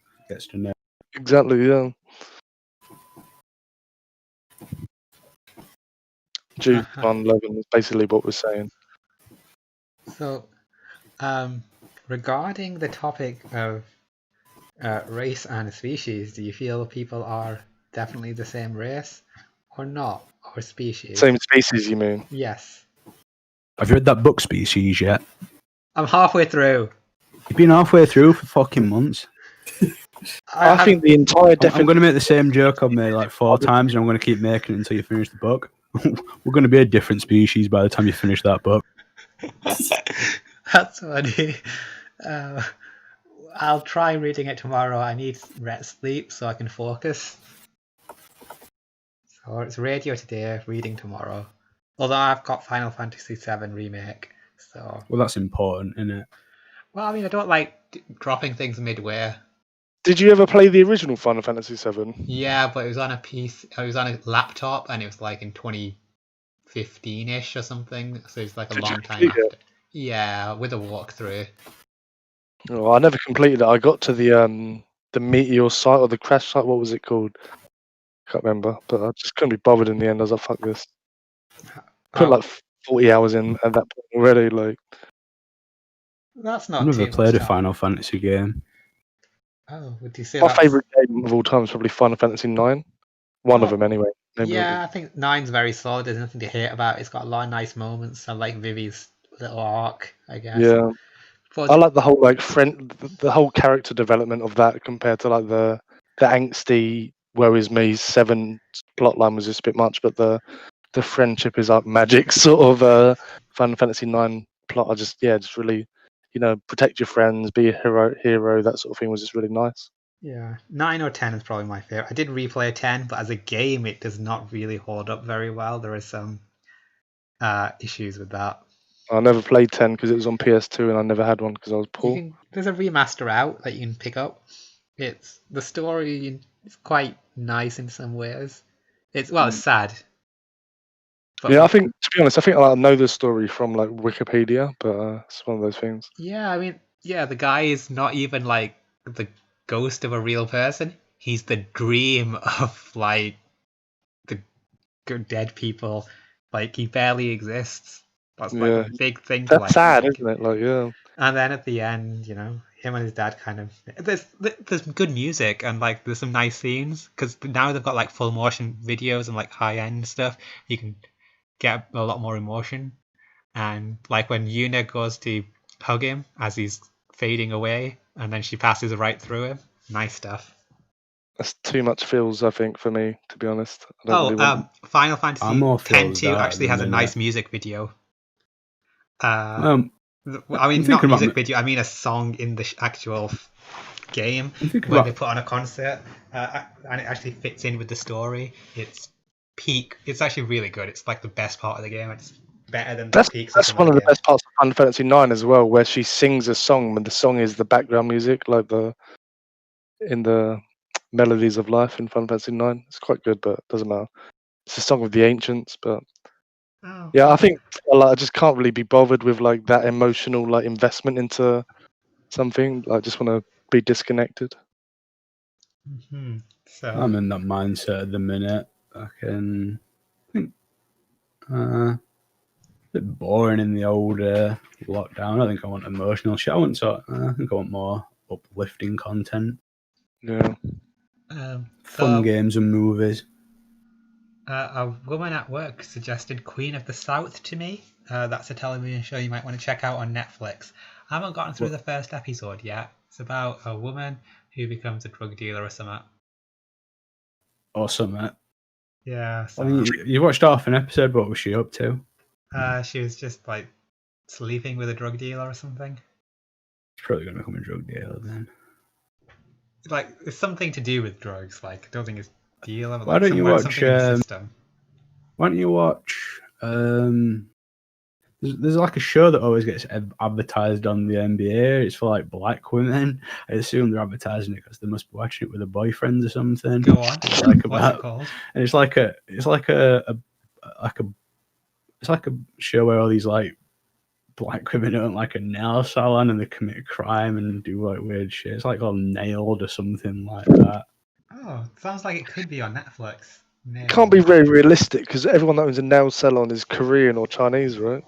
S2: know.
S3: exactly. Yeah. Jude
S5: Uh-huh.
S3: 9/11 is basically what we're saying.
S5: So, regarding the topic of race and species, do you feel people are definitely the same race or not? Or species?
S3: Same species, you mean?
S5: Yes.
S2: Have you read that book, Species, yet?
S5: I'm halfway through.
S2: You've been halfway through for fucking months.
S3: I think the entire
S2: I'm
S3: definition.
S2: going to make the same joke I've made like 4 times, and I'm going to keep making it until you finish the book. We're going to be a different species by the time you finish that book.
S5: That's funny. I'll try reading it tomorrow. I need sleep so I can focus. So it's radio today, reading tomorrow. Although I've got Final Fantasy VII Remake, so...
S2: Well, that's important, isn't it?
S5: Well, I mean, I don't like dropping things midway.
S3: Did you ever play the original Final Fantasy VII?
S5: Yeah, but it was on a piece. It was on a laptop, and it was like in 2015-ish or something. So it's like a
S3: Did you
S5: long time
S3: complete
S5: after. Yeah, with a walkthrough.
S3: Oh, I never completed it. I got to the meteor site or the crash site. What was it called? Can't remember. But I just couldn't be bothered in the end. I was like, "Fuck this." Put like 40 hours in at that point already. Like,
S5: That's not
S2: I've never
S5: too
S2: played a
S5: much time.
S2: Final Fantasy game.
S5: Oh, would you say
S3: my
S5: that's...
S3: favorite game of all time is probably Final Fantasy 9. One of
S5: Oh,
S3: them, anyway. Maybe
S5: Yeah, I think 9's very solid. There's nothing to hate about it. It's got a lot of nice moments. I like Vivi's little arc, I guess.
S3: Yeah,
S5: But
S3: I like the whole like the whole character development of that compared to like the angsty woe is me 7 plotline was just a bit much, but the friendship is like magic sort of Final Fantasy 9 plot. I just really, protect your friends, be a hero, that sort of thing was just really nice.
S5: yeah, 9 or 10 is probably my favorite. I did replay 10, but as a game, it does not really hold up very well. There are some issues with that.
S3: I never played 10 because it was on PS2 and I never had one because I was poor.
S5: There's a remaster out that you can pick up. It's the story is quite nice in some ways. It's sad. But
S3: Yeah, I think, to be honest, I know the story from like Wikipedia, but it's one of those things.
S5: Yeah, I mean, the guy is not even like the ghost of a real person. He's the dream of like the dead people. Like he barely exists. That's like a big thing.
S3: That's sad, isn't it? Like, yeah.
S5: And then at the end, him and his dad kind of there's good music and like there's some nice scenes because now they've got like full motion videos and like high end stuff. You can get a lot more emotion. And like when Yuna goes to hug him as he's fading away, and then she passes right through him. Nice stuff.
S3: That's too much feels, I think, for me, to be honest.
S5: Final Fantasy X-2 actually has a nice music video. I mean, not music video. I mean a song in the actual game when they put on a concert, and it actually fits in with the story. It's peak. It's actually really good. It's like the best part of the game. It's better than the peaks.
S3: That's one of the best parts of Final Fantasy 9 as well, where she sings a song, and the song is the background music, like in the melodies of life in Final Fantasy 9. It's quite good, but it doesn't matter. It's a song of the ancients, but I think I just can't really be bothered with like that emotional like investment into something. I just want to be disconnected.
S5: Mm-hmm. So
S2: I'm in that mindset at the minute. I think a bit boring in the old lockdown. I think I want emotional shit. I think I want more uplifting content.
S3: Yeah.
S2: Fun games and movies.
S5: A woman at work suggested Queen of the South to me. That's a television show you might want to check out on Netflix. I haven't gotten through the first episode yet. It's about a woman who becomes a drug dealer or something.
S2: Or something.
S1: Yeah,
S2: I
S1: so
S2: mean, you watched half an episode. What was she up to?
S1: she was just like sleeping with a drug dealer or something.
S2: She's probably going to become a drug dealer then.
S1: Like it's something to do with drugs. Like I don't think it's dealer, but
S2: Why
S1: like
S2: don't you watch?
S1: something in the system.
S2: Why don't you watch? There's like a show that always gets advertised on the NBA. It's for like black women. I assume they're advertising it because they must be watching it with their boyfriends or something.
S1: Go on.
S2: It's like
S1: What's it called?
S2: And it's like a show where all these like black women own like a nail salon and they commit a crime and do like weird shit. It's like called Nailed or something like that.
S1: Oh, sounds like it could be on Netflix.
S3: It can't be very realistic because everyone that owns a nail salon is Korean or Chinese, right?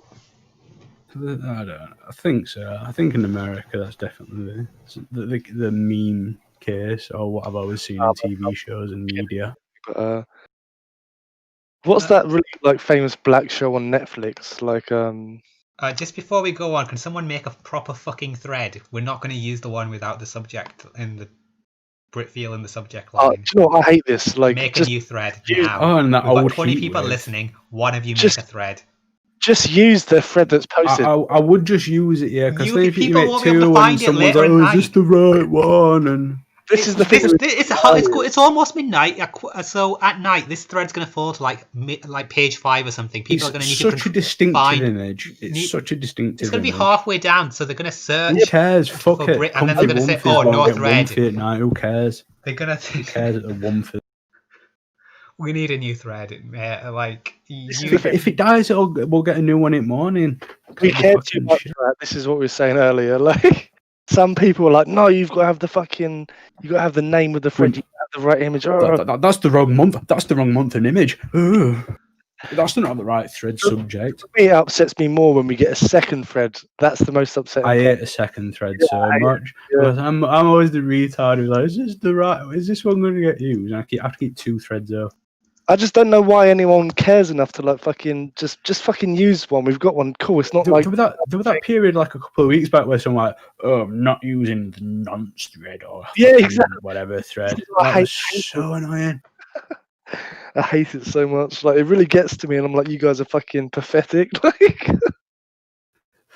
S2: I don't know. I think so. I think in America that's definitely the meme case or what I've always seen in TV shows and media.
S3: But what's that really like famous black show on Netflix? Like
S1: just before we go on, can someone make a proper fucking thread? We're not going to use the one without the subject in the Britfeel in the subject line.
S3: do you know what? I hate this. Like,
S1: make
S3: just
S1: a new thread
S3: use-
S1: now.
S2: Oh, and that
S1: We've got
S2: old
S1: 20
S2: heat
S1: people
S2: wave.
S1: listening. One of you
S3: Just-
S1: make a thread.
S3: just use the thread that's posted.
S2: I would just use it, yeah, because
S1: You
S2: then if you
S1: people
S2: make
S1: won't be able to
S2: two
S1: find
S2: and
S1: it
S2: someone's
S1: later
S2: like,
S1: at
S2: oh, is
S1: night."
S2: this the right one? And
S3: This is the thing.
S1: It's almost midnight, so at night this thread's going to fall to like page 5 or something. People are going to need
S2: it's such a distinctive
S1: find-
S2: image. It's such a distinctive
S1: It's going to be
S2: image.
S1: halfway down, so they're going to search.
S2: Who cares? Fuck
S1: for
S2: it.
S1: Brit- and then
S2: Comfy
S1: they're gonna say,
S2: Womfies
S1: "Oh,
S2: won't
S1: no
S2: get
S1: thread."
S2: Womfy at night. Who cares?
S1: They're going
S2: Who cares at the Womfy?
S1: We need a new thread.
S2: If it dies, we'll get a new one in the morning.
S3: We
S2: It'll be
S3: care too
S2: fucking
S3: much
S2: shit.
S3: for that. This is what we were saying earlier. Like, some people are like, no, you've got to have the name of the thread. You have the right image.
S2: That's the wrong month. That's the wrong month and image. Ugh. That's not the right thread subject.
S3: It upsets me more when we get a second thread. That's the most upsetting.
S2: I
S3: part.
S2: hate a second thread so much.
S3: Yeah.
S2: Because I'm always the retard who's like, is this one going to get used? And I have to keep 2 threads up.
S3: I just don't know why anyone cares enough to like fucking just fucking use one. We've got one. Cool. It's not
S2: There
S3: like
S2: was that period like a couple of weeks back where someone like, oh, I'm not using the nonce thread or
S3: Yeah,
S2: fucking
S3: exactly.
S2: whatever thread.
S3: I
S2: That was
S3: hate
S2: so annoying.
S3: I hate it so much. Like, it really gets to me, and I'm like, you guys are fucking pathetic. Like,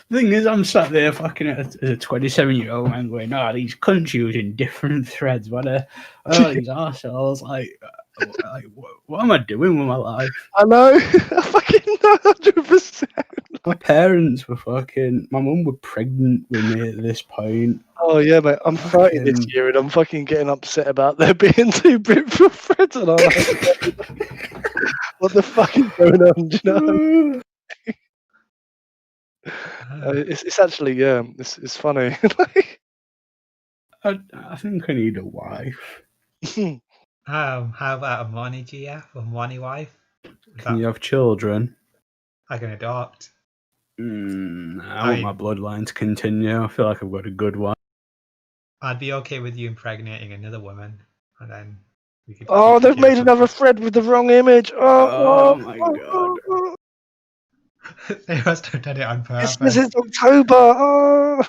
S2: The thing is, I'm sat there fucking as a 27-year-old man going, oh, these cunts using different threads. What these arseholes. Like, what am I doing with my life?
S3: I know. I fucking know 100%.
S2: My parents were fucking. My mum was pregnant with me at this point.
S3: Oh yeah, mate. I'm 30 this
S2: Fucking-
S3: year, and I'm fucking getting upset about there being 2 Britfeel threads, and I'm like, what the fuck is going on? Do you know? What I mean? It's actually it's funny. Like,
S2: I think I need a wife.
S1: how about a money GF or money wife?
S2: Can you have children?
S1: I can adopt.
S2: I want my bloodline to continue. I feel like I've got a good one.
S1: I'd be okay with you impregnating another woman, and then we could.
S3: oh, they've made another thread with the wrong image.
S2: Oh my god.
S1: They must have done it on purpose.
S3: This is October. Oh.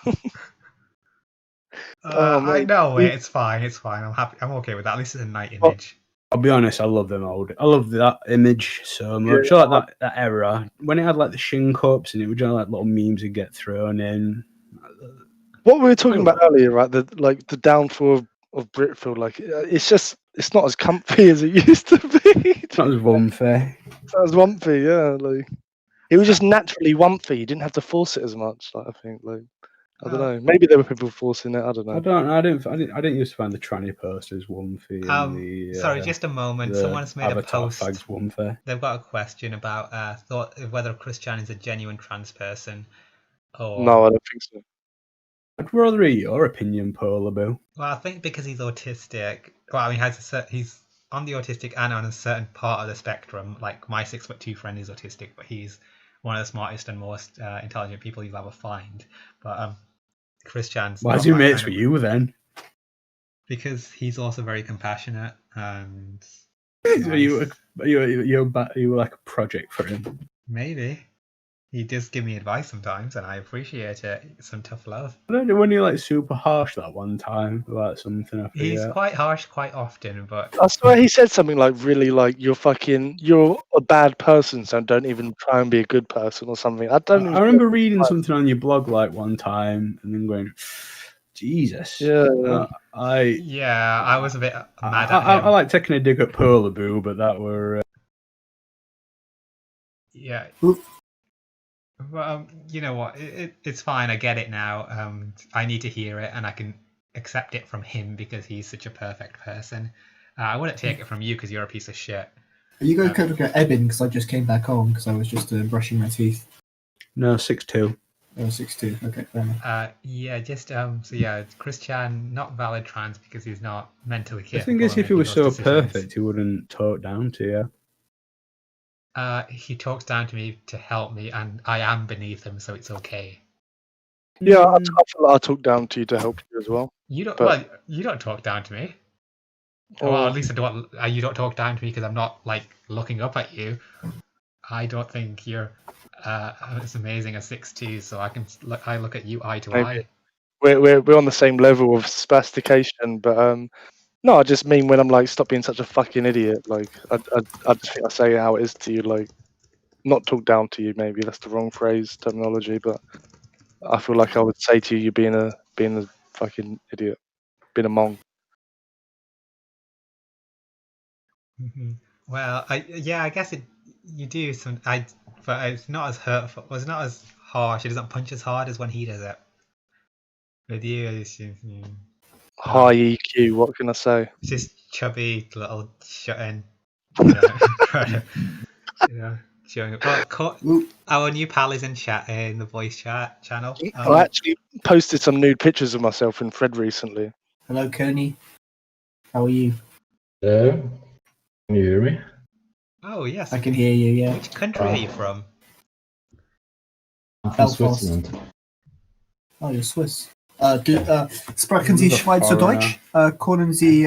S3: Oh,
S1: I
S3: mate.
S1: know it. It's fine. It's fine. I'm happy. I'm okay with that. At least it's a night image.
S2: I'll be honest, I love them old. I love that image so much. I like that era when it had like the shin cups and it would just like little memes would get thrown in.
S3: What we were talking about earlier, right? The downfall of Britfeel. Like, it's not as comfy as it used to be.
S2: It's not as Womfy.
S3: It's not as wumpy, yeah. Like, it was just naturally wumpy. You didn't have to force it as much. Like, I think, like, I don't know. Maybe there were people forcing it. I don't know.
S2: I didn't used to find the tranny posters Womfy. And
S1: Sorry, just a moment. Someone's made a post.
S2: Fags Womfy.
S1: They've got a question about thought whether Chris Chan is a genuine trans person. Or
S3: No, I don't think so.
S2: I'd rather hear your opinion, Polar Bill.
S1: Well, I think because he's autistic. Well, I mean, he's on the autistic and on a certain part of the spectrum. Like my 6'2" friend is autistic, but he's one of the smartest and most intelligent people you'll ever find. But Chris Chan's.
S2: Why is he mates with you then?
S1: Because he's also very compassionate and.
S2: Are you like a project for him?
S1: Maybe.
S5: He does give me advice sometimes, and I appreciate it. Some tough love.
S2: I don't know when you're like super harsh that one time about something. I
S5: He's
S2: forget.
S5: quite harsh quite often, but
S3: I swear he said something like, really, like, you're a bad person, so don't even try and be a good person or something. I don't even
S2: I remember reading something on your blog like one time and then going, Jesus.
S3: Yeah.
S5: yeah, I was a bit mad at
S2: I
S5: him.
S2: like taking a dig at Pearlaboo, but that were.
S5: Yeah.
S6: Oof.
S5: Well, you know what? It's fine. I get it now. I need to hear it, and I can accept it from him because he's such a perfect person. I wouldn't take it from you because you're a piece of shit.
S6: Are you going to look at Eben? Because I just came back home because I was just brushing my teeth.
S2: No, 6'2".
S6: Oh, 6'2". Okay, fair enough.
S5: Yeah, just so yeah, Chris Chan not valid trans because he's not mentally
S2: The
S5: capable.
S2: thing is,
S5: of
S2: if he
S5: making
S2: was
S5: those
S2: so
S5: decisions.
S2: perfect, he wouldn't talk down to you.
S5: He talks down to me to help me, and I am beneath him, so it's okay.
S3: Yeah, I feel like I talk down to you to help you as well.
S5: You don't.
S3: But-
S5: Well, you don't talk down to me. Well, at least I don't. You don't talk down to me because I'm not like looking up at you. I don't think you're as amazing as 6'2", so I can. I look at you eye to
S3: Maybe.
S5: eye.
S3: We're on the same level of spastication, but no, I just mean when I'm like, stop being such a fucking idiot. Like, I just think I say how it is to you, like, not talk down to you. Maybe that's the wrong phrase terminology, but I feel like I would say to you, you're being a fucking idiot, being a mong.
S5: Mm-hmm. Well, I guess you do some. But it's not as hurtful. Well, it's not as harsh. It doesn't punch as hard as when he does it. With you, it's
S3: High EQ. What can I say?
S5: just chubby little shut-in. Yeah, showing up. Well, our new pal is in chat in the voice chat channel.
S3: I actually posted some nude pictures of myself in Fred recently.
S6: Hello, Coney. How are you?
S7: Hello? Can you hear me?
S5: Oh yes,
S6: I can hear you, yeah.
S5: Which country are you from?
S7: I'm from
S6: Belfast.
S7: Switzerland.
S6: Oh, you're Swiss. Sprechen Sie Schweizerdeutsch? Können Sie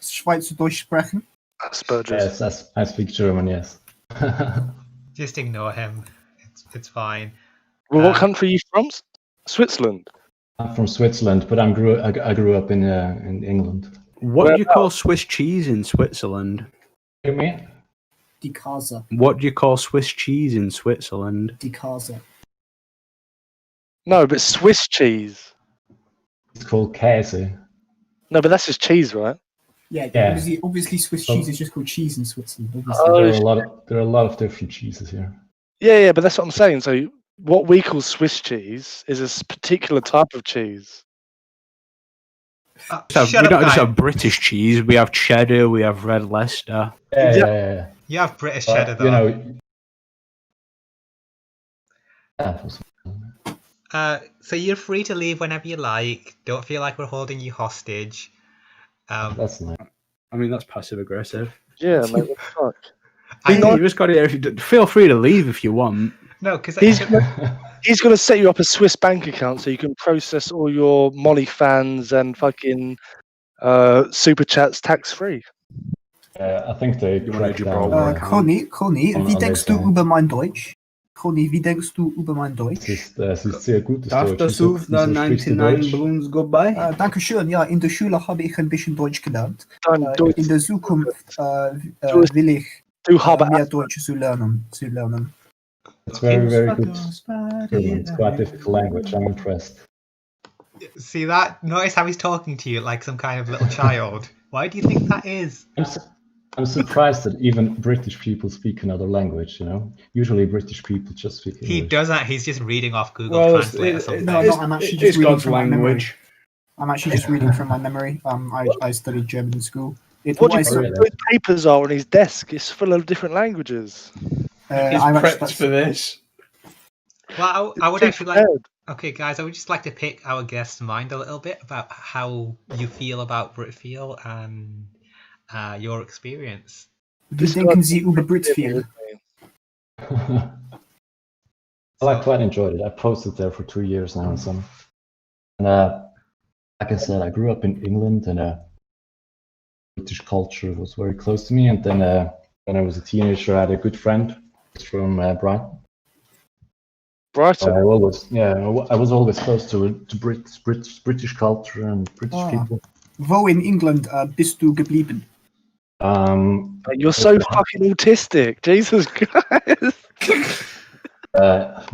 S6: Schweizerdeutsch sprechen?
S3: Asperger's.
S7: Yes, I speak German, yes.
S5: Just ignore him. It's fine.
S3: Well, what country are you from? Switzerland.
S7: I'm from Switzerland, but I grew up in England.
S2: What do you call Swiss cheese in Switzerland?
S7: You mean?
S6: Die Casa.
S2: What do you call Swiss cheese in Switzerland?
S6: Die Casa.
S3: No, but Swiss cheese.
S7: It's called Käse.
S3: No, but that's just cheese, right?
S6: Yeah. Obviously Swiss cheese is just called cheese in Switzerland. Obviously.
S7: There are a lot of different cheeses here.
S3: Yeah, but that's what I'm saying. So what we call Swiss cheese is a particular type of cheese.
S2: We don't just have British cheese. We have cheddar. We have red Leicester.
S7: Yeah.
S5: You have British cheddar, though.
S7: You know.
S5: So you're free to leave whenever you like. Don't feel like we're holding you hostage.
S7: That's nice.
S2: I mean, that's passive aggressive.
S3: Yeah, mate. What the fuck?
S2: You just got to feel free to leave if you want.
S5: No, because
S3: He's going to set you up a Swiss bank account so you can process all your Molly fans and fucking super chats tax free.
S7: I think they cracked down.
S6: Conny, wie denkst du über mein Deutsch? Conny, wie denkst du über mein Deutsch?
S7: Das ist sehr gutes
S2: Darf
S7: Deutsch.
S2: das auf der 99 Balloons go by?
S6: Dankeschön, ja, in der Schule habe ich ein bisschen Deutsch gelernt.
S3: In
S6: der Zukunft will ich mehr Deutsch zu lernen.
S7: It's very, very good. It's quite a difficult language. I'm impressed.
S5: See that? Notice how he's talking to you like some kind of little child. Why do you think that is?
S7: I'm surprised that even British people speak another language, you know? Usually British people just speak English.
S5: He doesn't. He's just reading off Google Translate or something.
S6: No, I'm actually just reading from my memory. I'm actually just reading from my memory. I studied German in school.
S3: What do you think his papers are on his desk? It's full of different languages.
S2: He's prepped for this.
S5: Well, I would actually like... Okay, guys, I would just like to pick our guest's mind a little bit about how you feel about Britfeel and your experience.
S6: Wie denken Sie über Britfeel?
S7: Well, I quite enjoyed it. I posted there for 2 years now and some. And like I said, I grew up in England and British culture was very close to me. And then when I was a teenager, I had a good friend from Brighton.
S3: Brighton.
S7: I was always close to British culture and British people.
S6: Wo in England bist du geblieben?
S3: You're so fucking autistic. Jesus Christ.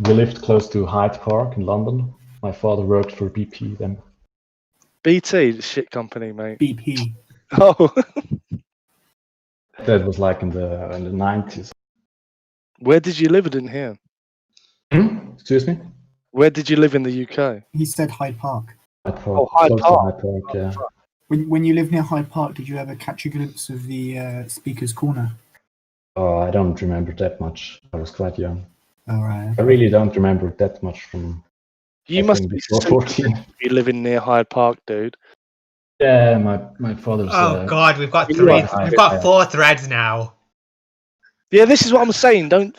S7: We lived close to Hyde Park in London. My father worked for BP then.
S3: BT, the shit company, mate.
S6: BP.
S3: Oh.
S7: That was like in the 90s.
S3: Where did you live? I didn't hear.
S7: Excuse me?
S3: Where did you live in the UK?
S6: He said Hyde Park.
S7: Hyde Park.
S3: Oh, Hyde
S7: Close to
S3: Park.
S7: Hyde Park, yeah.
S6: When you lived near Hyde Park, did you ever catch a glimpse of the Speaker's Corner?
S7: Oh, I don't remember that much. I was quite young.
S6: All right.
S7: I really don't remember that much from.
S3: You
S7: I
S3: must
S7: think
S3: be
S7: before
S3: so
S7: 14.
S3: you living near Hyde Park, dude.
S7: Yeah, my father's.
S5: Oh God, we've got
S3: you are
S5: we've got 4 threads now.
S3: Yeah, this is what I'm saying. Don't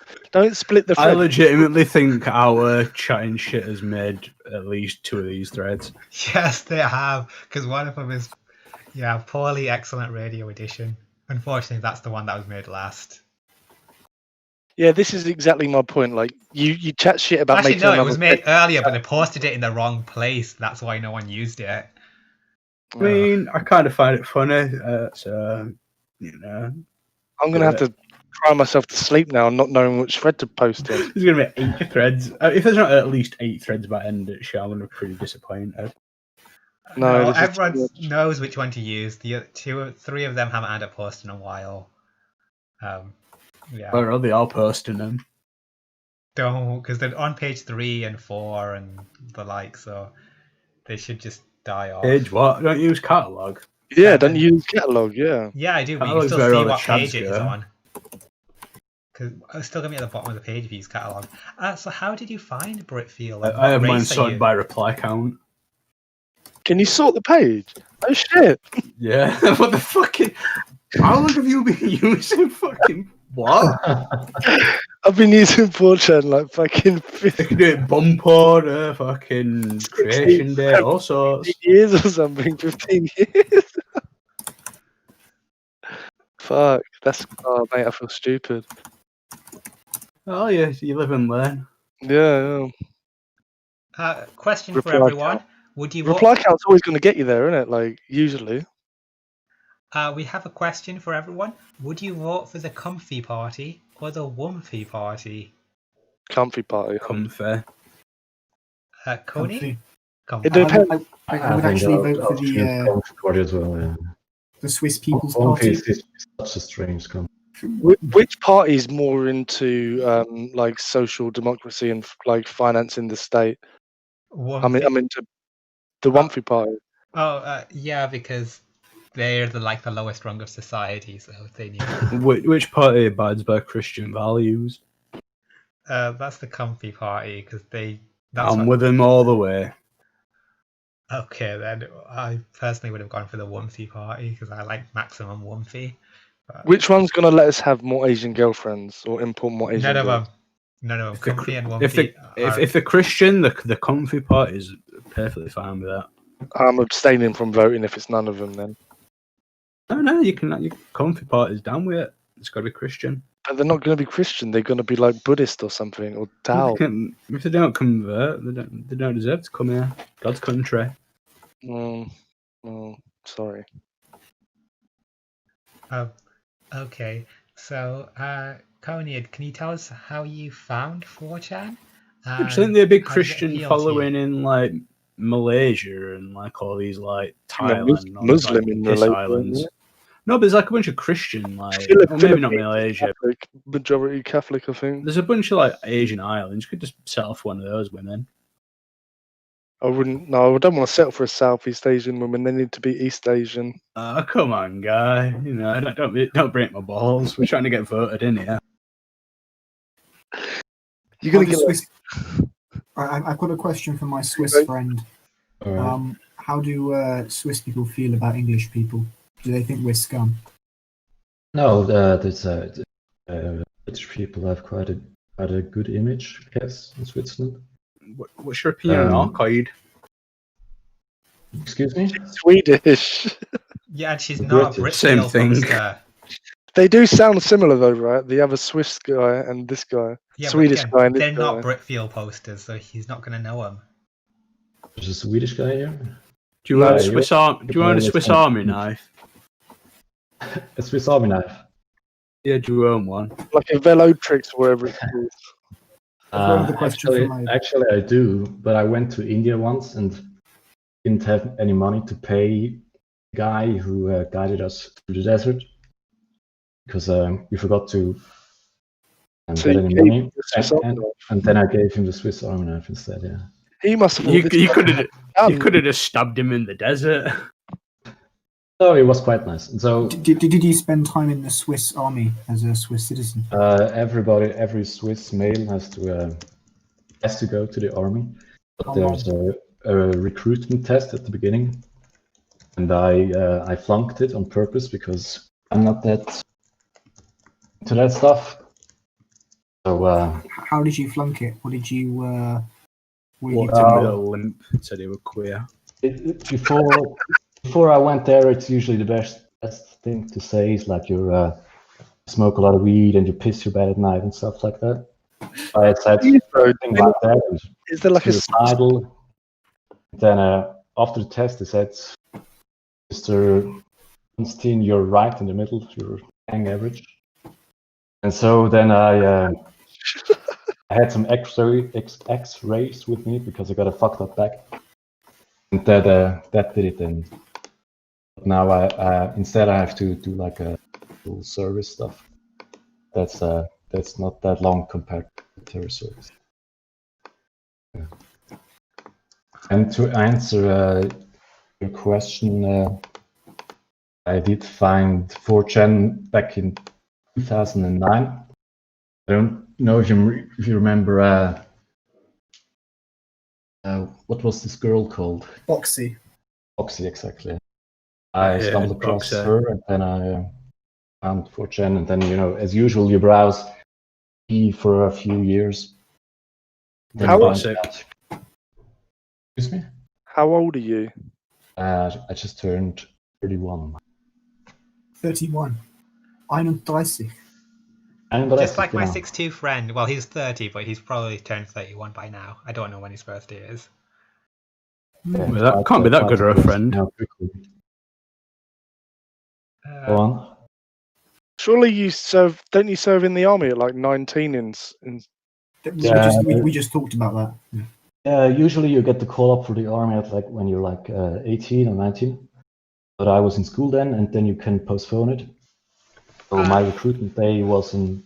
S3: split the
S2: I
S3: thread.
S2: legitimately think our chatting shit has made at least 2 of these threads.
S5: Yes, they have, because one of them is poorly excellent radio edition. Unfortunately, that's the one that was made last.
S3: Yeah, this is exactly my point. Like you chat shit about
S5: Actually,
S3: making
S5: no, it
S3: another
S5: was made earlier, but they posted it in the wrong place. That's why no one used it.
S2: I mean, I kind of find it funny. So, you know.
S3: I'm gonna have to cry myself to sleep now, not knowing which thread to post in.
S2: There's going to be 8 threads. If there's not at least 8 threads by end of the show, I'm going to be pretty disappointed.
S3: No, this is
S5: everyone
S3: too much.
S5: knows which one to use. The 3 of them haven't had a post in a while. Yeah.
S2: Where are they all posting them?
S5: Don't, because they're on page 3 and 4 and the like, so they should just die off.
S2: Page what? Don't use catalogue.
S3: Yeah, don't use catalog. Yeah.
S5: Yeah, I do, but you
S2: Catalog's
S5: can
S2: where
S5: still
S2: all
S5: see
S2: the
S5: what page
S2: chads
S5: it is
S2: go.
S5: on. Because it's still going to be at the bottom of the page if you use catalog. So how did you find Britfeel?
S2: I have mine sorted by reply count.
S3: Can you sort the page? Oh shit!
S2: Yeah. What the fucking? How long have you been using fucking what?
S3: I've been using 4chan like fucking
S2: You can do it bump order, fucking creation day, all sorts.
S3: 15 years or something. 15 years. Fuck. Oh mate, I feel stupid.
S2: Oh yeah, you live and learn.
S3: Yeah.
S5: Question
S3: Reply
S5: for everyone.
S3: count.
S5: Would you
S3: Reply
S5: vote?
S3: count's always going to get you there, isn't it? Like usually.
S5: We have a question for everyone. Would you vote for the comfy party or the wumpy party?
S3: Comfy party.
S2: Comfy.
S5: Coney?
S3: It depends.
S6: I would actually vote for the
S7: party as well. Yeah.
S6: the Swiss People's
S7: One
S6: Party.
S7: Piece is such a strange country.
S3: Which party is more into like social democracy and like financing the state? I'm into the Wumpy party.
S5: Yeah, because they're the lowest rung of society, so they need.
S2: Which party abides by Christian values?
S5: That's the comfy party because they.
S2: I'm with them all the way.
S5: Okay, then I personally would have gone for the Wumpy party because I like maximum Wumpy. But
S3: Which one's gonna let us have more Asian girlfriends or import more Asian?
S5: none of
S3: girls?
S5: them. None of them.
S2: If the,
S5: Comfy and Wumpy.
S2: if the Christian, the comfy party is perfectly fine with that.
S3: I'm abstaining from voting if it's none of them. Then.
S2: No, you can. Your comfy party's down with it. It's got to be Christian.
S3: But they're not going to be Christian. They're going to be like Buddhist or something or Tao.
S2: If they don't convert, they don't deserve to come here. God's country.
S3: Sorry.
S5: Okay, so Coney, can you tell us how you found 4chan?
S2: Isn't there a big
S5: how does it
S2: Christian
S5: appeal to
S2: following
S5: you?
S2: in like Malaysia and like all these like Thailand, and all these,
S3: Muslim
S2: like,
S3: in
S2: piss
S3: Malaysia.
S2: islands? No, but there's like a bunch of Christian, like or maybe not
S3: Philippines,
S2: Malaysia.
S3: Catholic, majority Catholic, I think.
S2: There's a bunch of like Asian islands. You could just set off one of those women.
S3: I wouldn't. No, I don't want to settle for a Southeast Asian woman. They need to be East Asian.
S2: Oh, come on, guy. You know, don't break my balls. We're trying to get voted in here.
S3: You're gonna get.
S6: Swiss... I've got a question for my Swiss friend. How do Swiss people feel about English people? Do they think we're scum?
S7: No, there's British people have quite a good image, I guess, in Switzerland.
S2: What's your opinion on Arcade?
S7: Excuse me?
S3: Swedish.
S5: Yeah, and she's not a
S2: Same
S5: Britfeel
S2: thing.
S5: poster.
S3: They do sound similar though, right? The other Swiss guy and this guy,
S1: Yeah, but
S3: Swedish
S1: again,
S3: guy and this
S1: they're
S3: guy.
S1: not Britfeel posters, so he's not going to know them.
S7: There's a Swedish guy here.
S2: Do you own a
S7: Yeah,
S2: Swiss Army? Do you own a Swiss Army knife?
S7: A Swiss Army knife.
S2: Yeah, do you own one?
S3: Like a Velotrix or whatever it's called.
S6: One of the questions
S7: Actually,
S6: from my-
S7: actually, I do, but I went to India once and didn't have any money to pay the guy who guided us through the desert because we forgot to
S3: So
S7: get
S3: you
S7: any
S3: gave
S7: money,
S3: him the Swiss Army knife?
S7: and then I gave him the Swiss Army knife instead. Yeah.
S3: He must have.
S2: You,
S3: thought this
S2: you
S3: guy
S2: could have
S3: had
S2: you could have just stabbed him in the desert.
S7: So it was quite nice. And so
S6: Did you spend time in the Swiss army as a Swiss citizen?
S7: every Swiss male has to go to the army, but
S6: How
S7: there's a recruitment test at the beginning, and I flunked it on purpose because I'm not that into that stuff. So
S6: How did you flunk it? What did you? What
S2: Walked
S6: did
S2: in
S6: you
S2: with a limp, said he was queer.
S7: before I went there, it's usually the best thing to say is like you smoke a lot of weed and you piss your bed at night and stuff like that. I said
S3: Yeah, bro.
S7: something like that. It was
S3: Is there like a
S7: suicidal. Then after the test, they said, Mr. Einstein, you're right in the middle. You're bang average. And so then I had some X-rays with me because I got a fucked up back, and that did it. And now I instead I have to do like a full service stuff. That's not that long compared to military service. Yeah. And to answer your question, I did find 4chan back in 2009. I don't know if you remember what was this girl called?
S6: Boxy.
S7: Foxy, exactly. I
S2: Yeah,
S7: stumbled across
S2: Boxer.
S7: her, and then I found 4chan, and then as usual, you browse for a few years. Then
S3: How
S7: you
S2: old-
S7: find out- Excuse me?
S3: How old are you?
S7: I just turned 31.
S6: 31. 31.
S1: Just like my 6'2" friend. Well, he's 30, but he's probably turned 31 by now. I don't know when his birthday is.
S2: Well, that can't be that good of a friend.
S7: Go on.
S3: Surely you serve? Don't you serve in the army at like 19?
S6: We just talked about that.
S7: Usually you get the call up for the army at like when you're like 18 or 19. But I was in school then, and then you can postpone it. So my recruitment day was when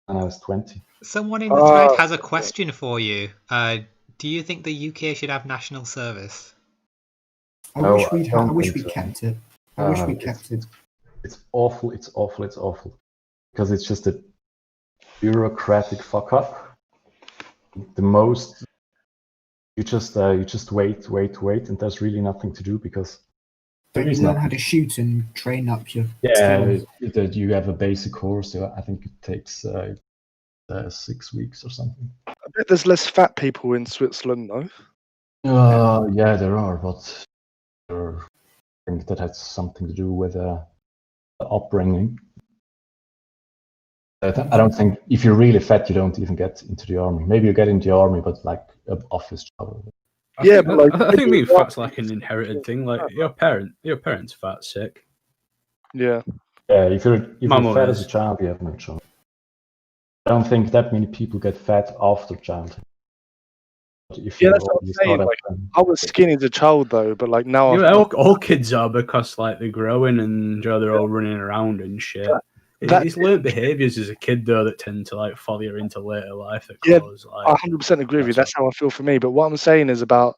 S7: I was 20.
S1: Someone in the thread has a question for you. Do you think the UK should have national service?
S6: I
S7: No,
S6: wish
S7: I don't
S6: we
S7: think so.
S6: kept it. I wish we
S7: it's-
S6: kept it.
S7: It's awful. It's awful. It's awful. Because it's just a bureaucratic fuck up. The most you just wait, and there's really nothing to do because
S6: Don't
S7: there is
S6: you learn
S7: nothing.
S6: how to shoot and train up your
S7: Yeah,
S6: skills?
S7: you have a basic course. So I think it takes 6 weeks or something.
S3: I bet there's less fat people in Switzerland though.
S7: Yeah, there are, but I think that has something to do with the upbringing. I don't think if you're really fat, you don't even get into the army. Maybe you get into the army, but like an office job.
S3: Yeah, but like
S2: I think being fat's like an inherited thing. Like your parents fat sick.
S3: yeah.
S7: Yeah, if you're
S2: My mum
S7: fat as
S2: is.
S7: a child, you have no choice. I don't think that many people get fat after childhood. But if
S3: Yeah,
S7: you
S3: that's what I'm
S7: already
S3: saying,
S7: start
S3: like, I was skinny as a child though, but like now
S2: You
S3: I've
S2: know, all kids are because like they're growing and they're all running around and shit. It's learnt behaviours as a kid though that tend to like follow you into later life that
S3: Yeah,
S2: cause
S3: I
S2: like
S3: 100% agree with you.
S2: That's
S3: That's how I feel for me. But what I'm saying is about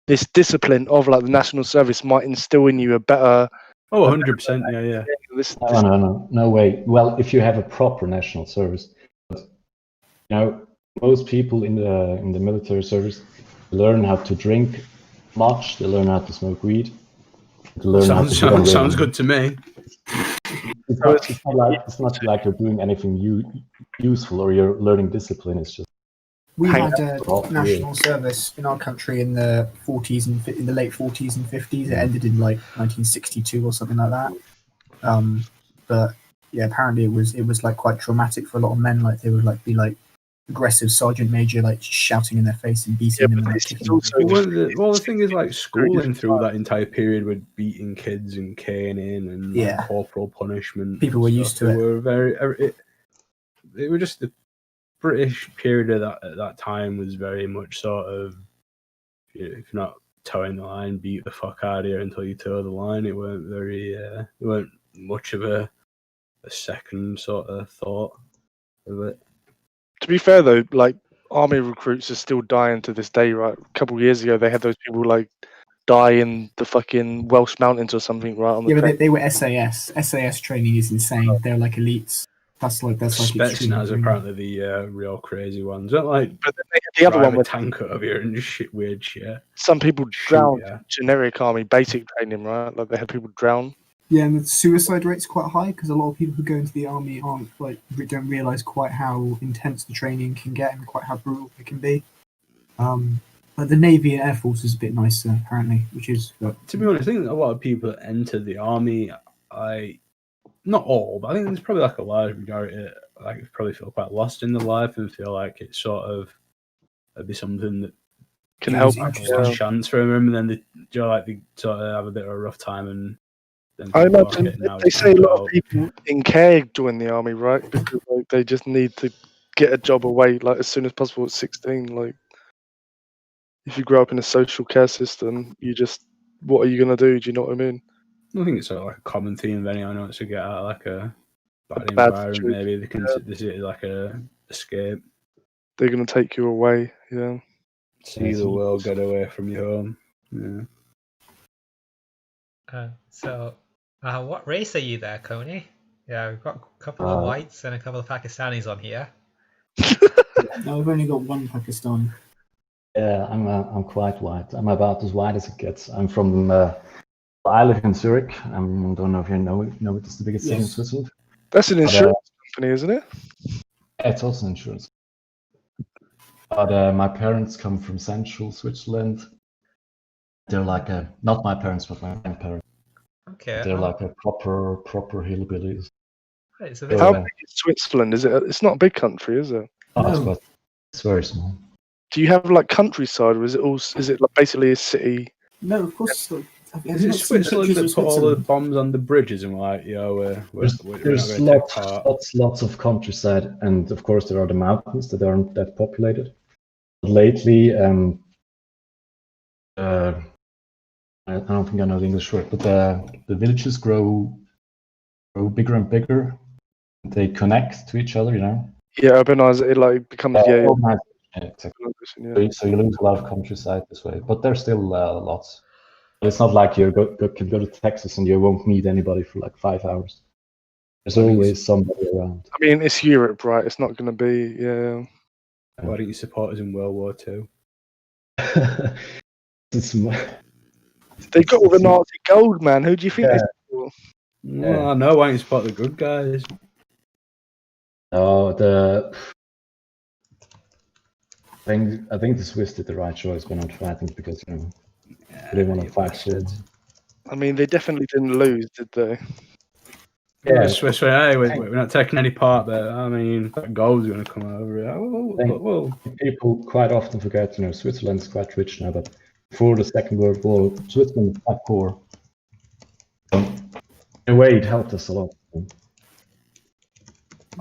S3: this discipline of like the national service might instill in you a better.
S2: 100%, yeah.
S3: This,
S7: No way. Well, if you have a proper national service, but most people in the military service learn how to drink much. They learn how to smoke weed. They learn how to hit on
S2: Sounds
S7: women.
S2: good to me.
S7: It's not like you're doing anything useful or you're learning discipline. It's just
S6: We
S3: Hang
S6: had national service in our country in the 40s and in the late 40s and 50s. It ended in like 1962 or something like that. But
S4: yeah, apparently it was like quite traumatic for a lot of men. Like they would like be like aggressive sergeant major, like shouting in their face and beating
S3: Yeah,
S4: them
S3: but
S4: and like
S3: this
S4: kicking
S3: is
S4: them.
S3: also
S2: The thing is, like,
S3: very
S2: schooling through
S3: different.
S2: that entire period with beating kids and caning and like,
S4: Yeah.
S2: corporal punishment.
S4: People
S2: and
S4: were
S2: stuff,
S4: used to
S2: they
S4: it.
S2: Were it were just the British period of that at that time was very much sort of, you know, if you're not towing the line, beat the fuck out of here until you toe the line. It weren't very, it weren't much of a second sort of thought of it.
S3: To be fair though, like army recruits are still dying to this day, right? A couple of years ago, they had those people like die in the fucking Welsh mountains or something, right? On the
S4: Yeah,
S3: train.
S4: but they were SAS. SAS training is insane. They're like elites. That's like extreme.
S2: Spetsnaz are apparently the real crazy ones. Don't like
S3: But then they had the other
S2: drive
S3: one
S2: a
S3: where
S2: tank over here and just shit weird shit.
S3: some people
S2: Shoot,
S3: drowned
S2: yeah.
S3: in generic army basic training, right? Like they had people drown.
S4: Yeah, and the suicide rate's quite high because a lot of people who go into the army don't realize quite how intense the training can get and quite how brutal it can be. But the Navy and Air Force is a bit nicer apparently, which is.
S2: To be honest, I think a lot of people that enter the army, not all, but I think there's probably like a large majority like probably feel quite lost in their life and feel like it's sort of it'd be something that
S3: Can help.
S2: like a last chance for them, and then they sort of have a bit of a rough time and. Then
S3: I
S2: think,
S3: imagine
S2: "Okay, now
S3: they
S2: it's
S3: say a
S2: time
S3: lot
S2: to
S3: of people in care join the army, right? Because like, they just need to get a job away like as soon as possible at 16. Like if you grow up in a social care system, what are you gonna do? Do you know what I mean?
S2: I think it's sort of like a common theme of anyone who wants to get out of like a bad
S3: bad
S2: environment.
S3: situation,
S2: Maybe they can they see it like a escape,
S3: They're gonna take you away. Yeah.
S2: see the world, get away from your home. Yeah.
S5: So, what race are you there, Coney? Yeah, we've got a couple of whites and a couple of Pakistanis on here.
S6: No, we've only got one Pakistan.
S7: Yeah, I'm quite white. I'm about as white as it gets. I'm from. I live in Zurich. I don't know if you know it. It's the biggest city in Switzerland.
S3: That's an insurance company, isn't it?
S7: Yeah, it's also insurance. But my parents come from central Switzerland. They're like not my parents, but my grandparents.
S5: Okay.
S7: They're like a proper hillbillies.
S5: Right, so
S3: How big is Switzerland? Is it? It's not a big country, is it?
S7: Oh, it's very small.
S3: Do you have like countryside, or is it all? Is it like basically a city?
S6: No, of course.
S2: Is it Switzerland that put all the bombs on the bridges and like, we're not
S7: There's
S2: going to take part?
S7: lots of countryside, and of course there are the mountains that aren't that populated. But lately, I don't think I know the English word, but the villages grow bigger and bigger. They connect to each other, you know.
S3: Yeah, urbanize it like becomes
S7: exactly. So you lose a lot of countryside this way, but there's still lots. It's not like you can go to Texas and you won't meet anybody for like 5 hours. There's always somebody around.
S3: I mean, it's Europe, right? It's not going to be, yeah.
S2: Why don't you support us in World War II?
S3: They got all the Nazi gold, man. Who do you think?
S2: Well, I know. Why don't you support the good guys?
S7: No, I think the Swiss did the right choice by not fighting because they didn't want to fight for it.
S3: I mean, they definitely didn't lose, did they?
S2: Yeah, Swiss went, hey, we're not taking any part, but I mean, that gold's going to come over.
S7: People quite often forget, Switzerland's quite rich now, but before the Second World War, Switzerland was quite poor. In a way, it helped us a lot.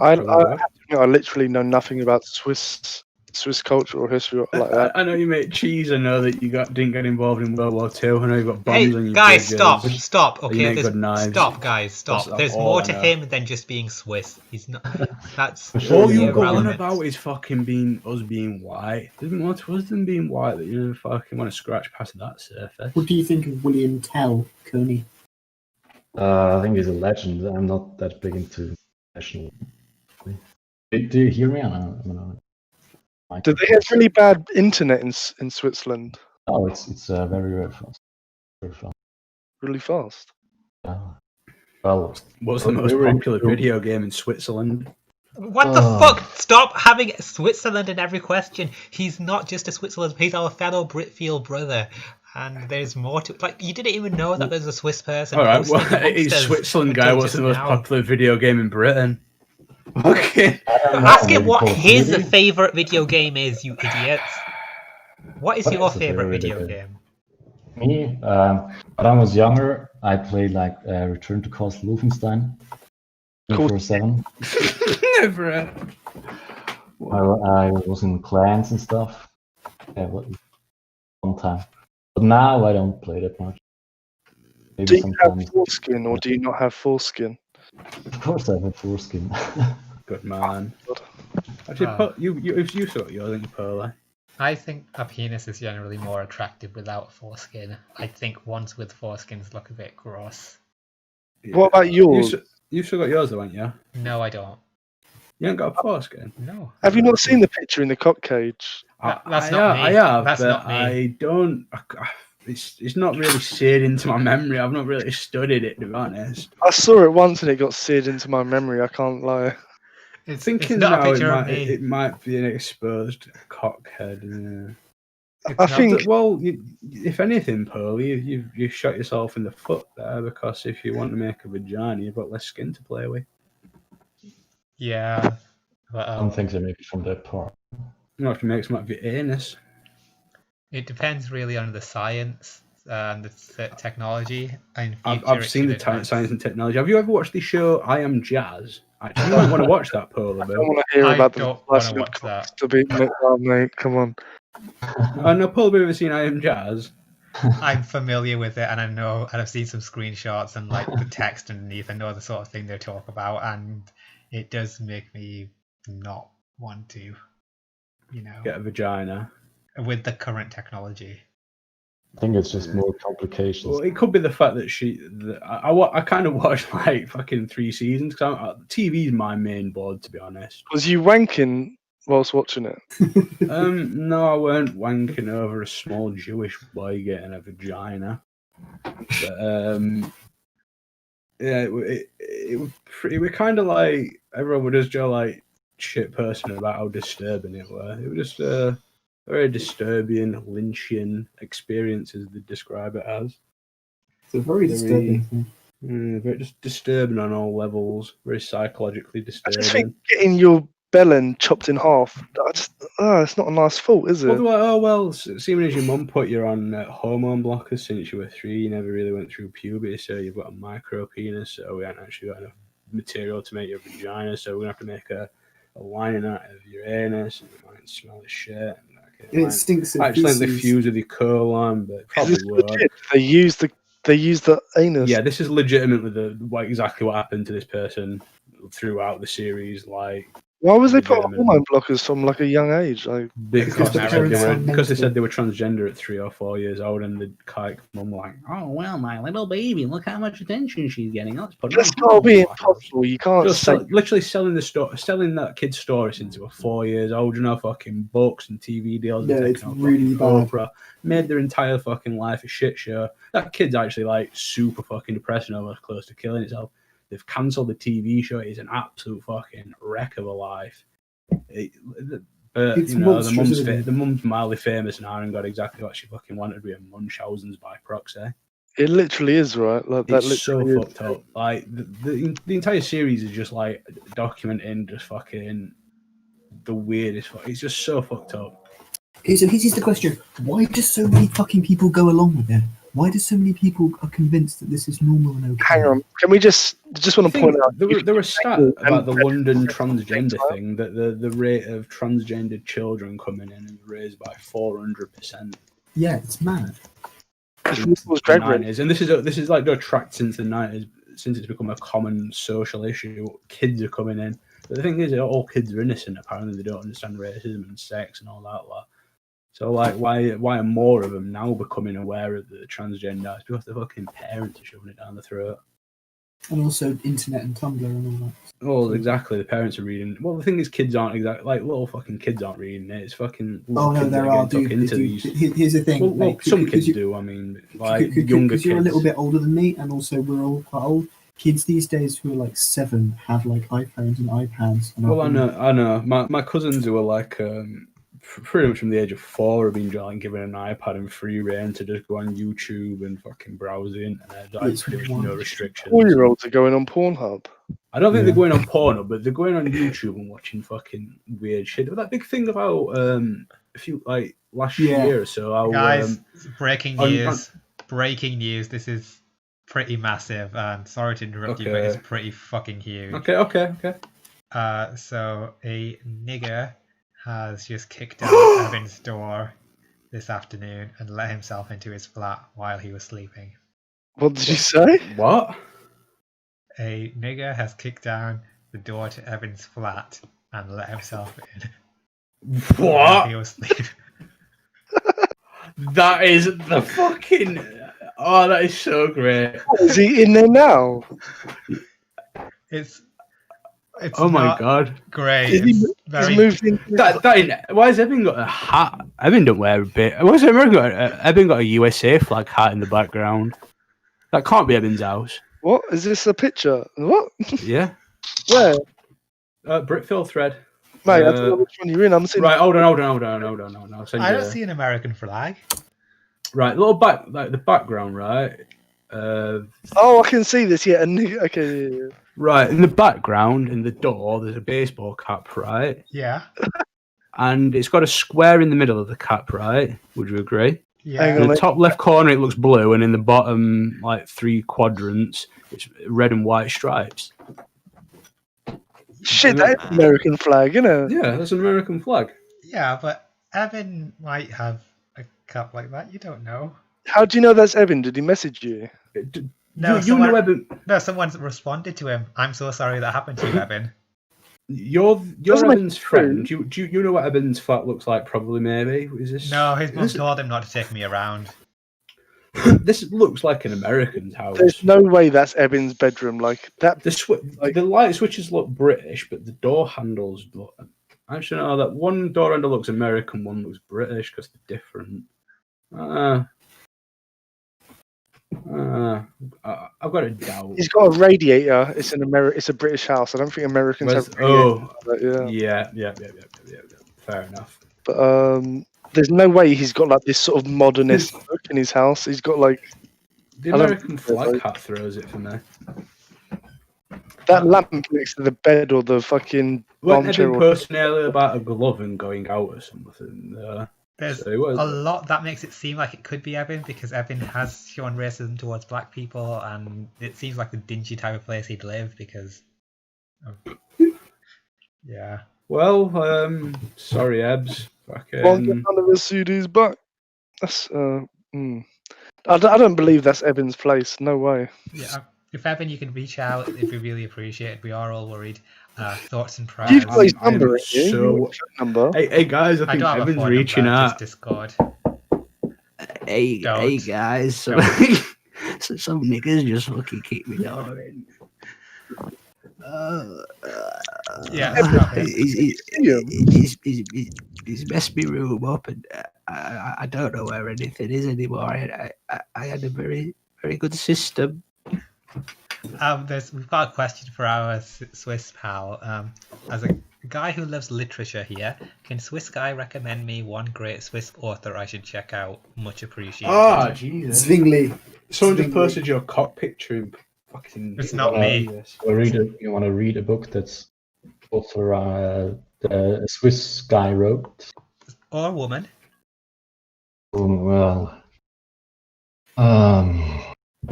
S3: I literally know nothing about Swiss culture or history like that.
S2: I know you make cheese. I know that you didn't get involved in World War II. I know you've got bombs on your
S5: guys,
S2: bridges.
S5: stop. Okay,
S2: You make good knives.
S5: stop, guys, stop. There's
S2: all
S5: more
S2: I
S5: to
S2: know.
S5: him than just being Swiss. He's not. That's
S2: All you go on
S5: irrelevant.
S2: about is fucking us being white. There's more to us than being white that you fucking want to scratch past that surface.
S6: What do you think of William Tell, Coney?
S7: I think he's a legend. I'm not that big into national. Do you hear me?
S3: Do they have really bad internet in Switzerland?
S7: Oh, it's very, very fast. Very fast.
S3: Really fast?
S7: Well,
S2: what's the most popular video game in Switzerland?
S5: What the fuck? Stop having Switzerland in every question. He's not just a Switzerland. He's our fellow Britfeel brother. And there's more to like. You didn't even know that there's a Swiss person.
S2: All right,
S5: hosting
S2: well,
S5: amongst
S2: it's
S5: us
S2: Switzerland guy.
S5: until
S2: What's
S5: just
S2: the most
S5: now.
S2: popular video game in Britain? Okay.
S7: I don't know,
S5: Ask him
S7: maybe
S5: what
S7: Call of
S5: his
S7: Duty?
S5: favorite video game is, you idiots. What is
S7: What
S5: your
S7: is the
S5: favorite
S7: favorite
S5: video
S7: video
S5: game?
S7: Me, when I was younger, I played like Return to Castle Wolfenstein,
S3: Cool.
S7: 24/7.
S2: Never.
S7: I was in clans and stuff. Yeah, what fun time. But now I don't play that much.
S3: Do
S7: Maybe
S3: you have
S7: sometimes.
S3: foreskin or do you not have foreskin?
S7: Of course, I have a foreskin.
S2: Good man.
S3: God.
S2: Actually, if you saw yours, I think Pearly.
S1: I think a penis is generally more attractive without foreskin. I think ones with foreskins look a bit gross.
S3: What about yours?
S2: You still got yours, though, haven't you?
S1: No, I don't.
S2: You ain't got a foreskin.
S1: No.
S3: Have you not seen the picture in the cock cage?
S1: That's not me.
S2: I have,
S1: That's
S2: but
S1: not me.
S2: I don't. It's not really seared into my memory. I've not really studied it, to be honest.
S3: I saw it once and it got seared into my memory. I can't lie.
S1: It's
S2: Thinking
S1: not a
S2: now,
S1: picture of me.
S2: it might be an exposed cockhead. Yeah.
S1: It's
S3: I
S1: not-
S3: think
S2: Well, if anything, Pearly, you shot yourself in the foot there, because if you want to make a vagina, you've got less skin to play with.
S1: Yeah. But,
S7: Some things are maybe from that part.
S2: You have to make some of your anus.
S1: it depends really on the science and the technology. In
S2: I've
S1: future, it
S2: seen
S1: should
S2: the
S1: advance.
S2: science and technology. Have you ever watched the show I Am Jazz? Actually, you might want to watch that, Pearly.
S3: I don't want to hear
S1: I
S3: about the
S1: don't
S3: slice
S1: wanna
S3: of
S1: watch that.
S3: to be mate. Come on.
S2: I know Pearly, have you ever seen I Am Jazz?
S1: I'm familiar with it, and I know, and I've seen some screenshots and like the text underneath. I know the sort of thing they talk about, and it does make me not want to,
S2: Get a vagina.
S1: with the current technology.
S7: I think it's just more complications.
S2: Well, it could be the fact that I kind of watched like fucking 3 seasons, because TV's my main board, to be honest.
S3: Was you wanking whilst watching it?
S2: No, I weren't wanking over a small Jewish boy getting a vagina. But, yeah, it was kind of like everyone would just go like shit person about how disturbing it was. It was just very disturbing, Lynchian experience, as they describe it as.
S6: It's a very disturbing thing.
S2: Very just disturbing on all levels. Very psychologically
S3: I
S2: disturbing.
S3: just think getting your bellend chopped in half. It's not a nice thought, is it?
S2: Well, they're like, oh well, seeing as your mum put you on hormone blockers since you were 3, you never really went through puberty, so you've got a micro penis, so we haven't actually got enough material to make your vagina, so we're gonna have to make a lining out of your anus, and it might smell of shit. And
S6: It stinks of
S2: actually the
S6: feces.
S2: fuse with your colon, but it
S3: Is
S2: probably
S3: this
S2: won't.
S3: legit? They use the anus.
S2: Yeah, this is legitimately exactly what happened to this person throughout the series. Like,
S3: Why was they put on
S2: legitimate.
S3: hormone blockers from like a young age? Like,
S2: because
S6: the parents are
S2: they said
S6: mental.
S2: they were transgender at 3 or 4 years old, and the kike mum like, oh well, my little baby, look how much attention she's getting. Let's put her
S3: that's
S2: on
S3: gotta be
S2: hormone blockers."
S3: impossible. You can't
S2: Just
S3: say.
S2: literally selling that kid's story since they were 4 years old. Fucking books and TV deals.
S6: Yeah,
S2: and
S6: it's
S2: taking on
S6: really
S2: fucking
S6: bad.
S2: Oprah, made their entire fucking life a shit show. That kid's actually like super fucking depressed and almost close to killing himself. They've cancelled the TV show. It's an absolute fucking wreck of a life. But
S6: It's
S2: you know,
S6: monstrous, isn't it?
S2: the mum's mildly famous now and got exactly what she fucking wanted with Munchausen's by proxy.
S3: It literally is, right? Like that
S2: It's so
S3: literally is.
S2: fucked up. Like the entire series is just like documenting just fucking the weirdest. It's just so fucked up.
S6: Okay, so here's the question: why do so many fucking people go along with it? Why do so many people are convinced that this is normal and okay?
S3: Hang on. Can we just want to point out?
S2: There were stat
S3: and-
S2: about the London
S3: and-
S2: transgender thing that the rate of transgendered children coming in is raised by 400%.
S6: Yeah, it's mad.
S3: This was
S2: the
S3: Drag Race.
S2: 90s. And this is like no track since the 90s, since it's become a common social issue. Kids are coming in. But the thing is, all kids are innocent. Apparently, they don't understand racism and sex and all that lot. So, like, why are more of them now becoming aware of the transgender? It's because the fucking parents are shoving it down the throat.
S6: And also internet and Tumblr and all that.
S2: Oh, exactly. The parents are reading. Well, the thing is, kids aren't exactly like little fucking kids aren't reading it. It's fucking.
S6: Oh no,
S2: kids
S6: there
S2: that
S6: are.
S2: getting
S6: Dude,
S2: stuck into these.
S6: here's the thing.
S2: Well,
S6: mate,
S2: some
S6: because
S2: kids
S6: you-
S2: do. I mean, like younger
S6: because
S2: kids.
S6: you're a little bit older than me, and also we're all quite old. Kids these days who are like 7 have like iPhones and iPads. And
S2: Well, I know. My cousins who are like pretty much from the age of 4, I've been like, given an iPad and free reign to just go on YouTube and fucking browse the internet. Like,
S6: It's
S2: pretty much
S6: one-
S2: no restrictions.
S3: 4-year-olds are going on Pornhub.
S2: I don't think
S6: Yeah.
S2: they're going on porno, but they're going on YouTube and watching fucking weird shit. There was that big thing about a few like last
S6: Yeah.
S2: year or so. How,
S5: Guys, breaking
S2: on-
S5: news. Breaking news. This is pretty massive. And sorry to interrupt you, but it's
S2: Okay.
S5: pretty fucking huge.
S2: Okay.
S5: So a nigger has just kicked down Evan's door this afternoon and let himself into his flat while he was sleeping.
S3: What did you say?
S2: What?
S5: A nigger has kicked down the door to Evan's flat and let himself in while he
S2: What?
S5: was sleeping.
S2: That is the fucking. Oh, that is so great.
S3: Is he in there now?
S5: It's
S2: Oh my
S5: not
S2: god.
S5: great.
S3: Is he-
S5: It's
S3: He's
S5: very
S3: moved into
S2: Why has Evan got a hat? Evan don't wear a bit. What's Evan got? Evan got a USA flag hat in the background. That can't be Evan's house.
S3: What? Is this a picture? What?
S2: Yeah.
S3: Where?
S2: Britfeel thread.
S3: Mate, I don't know which one you're in. I'm sitting.
S2: Right, hold on. I'll send
S5: I
S2: you
S5: don't
S2: a-
S5: see an American flag.
S2: Right, little back, like the background, right?
S3: Oh, I can see this. Yeah. Okay. Yeah.
S2: Right, in the background, in the door, there's a baseball cap, right?
S5: Yeah.
S2: And it's got a square in the middle of the cap, right? Would you agree?
S5: Yeah.
S3: Hang
S2: In
S3: on.
S2: the top left corner, it looks blue, and in the bottom, like 3 quadrants, it's red and white stripes.
S3: Shit, that is an American flag, isn't it?
S2: Yeah, that's an American flag.
S5: Yeah, but Evan might have a cup like that. You don't know.
S3: How do you know that's Evan? Did he message you?
S5: No,
S2: you
S5: someone-
S2: know Evan.
S5: No, someone's responded to him. I'm so sorry that happened to you, Evan.
S2: You're
S3: Doesn't make
S2: Evan's
S3: it
S2: friend. Do you know what Evan's flat looks like? Probably, maybe. Is this?
S5: No, his mum
S2: this,
S5: told him not to take me around.
S2: this looks like an American's house.
S3: There's no way that's Evan's bedroom. Like that.
S2: The the light switches look British, but the door handles look. Actually, no. That one door handle looks American, one looks British because they're different. I've got a doubt.
S3: He's got a radiator. It's It's a British house. I don't think Americans have.
S2: Oh,
S3: radiators, yeah.
S2: yeah. Fair enough.
S3: But there's no way he's got like this sort of modernist look in his house. He's got like
S2: The
S3: I don't
S2: American
S3: think so,
S2: flag
S3: like-
S2: hat throws it for me.
S3: that lamp next to the bed or the fucking
S2: Wasn't
S3: armchair.
S2: Evan
S3: Or...
S2: personally about a glove and going out or something?
S5: There's
S2: So it was-
S5: a lot that makes it seem like it could be Evan because Evan has shown racism towards black people, and it seems like the dingy type of place he'd live because. Yeah.
S2: Well, sorry, Ebs.
S3: Well,
S2: Fucking...
S3: none of us sued his back. That's I don't believe that's Evan's place. No way.
S5: Yeah. If Evan, you can reach out, it'd be really appreciated. We are all worried. Thoughts and prayers.
S3: You've got his
S2: I'm
S3: number, ain't you?
S2: so-
S3: You've got his phone number.
S2: Hey guys, I
S5: I
S2: think
S5: don't have a
S2: Evan's
S5: phone
S2: reaching
S5: number,
S2: out.
S5: just Discord.
S2: Hey
S5: Don't.
S2: guys, some niggas just fucking kick me down.
S5: Yeah, it's not him.
S2: He's messed me room up, and I don't know where anything is anymore. I had a very good system.
S5: We've got a question for our Swiss pal. As a guy who loves literature here, can Swiss guy recommend me one great Swiss author I should check out? Much appreciated.
S2: Ah, Jesus!
S6: Zwingli.
S2: Someone just
S6: Zwingli.
S2: posted your cock picture in fucking.
S5: It's not me.
S7: You want to read a book that's author the Swiss guy wrote?
S5: Or woman.
S7: Well,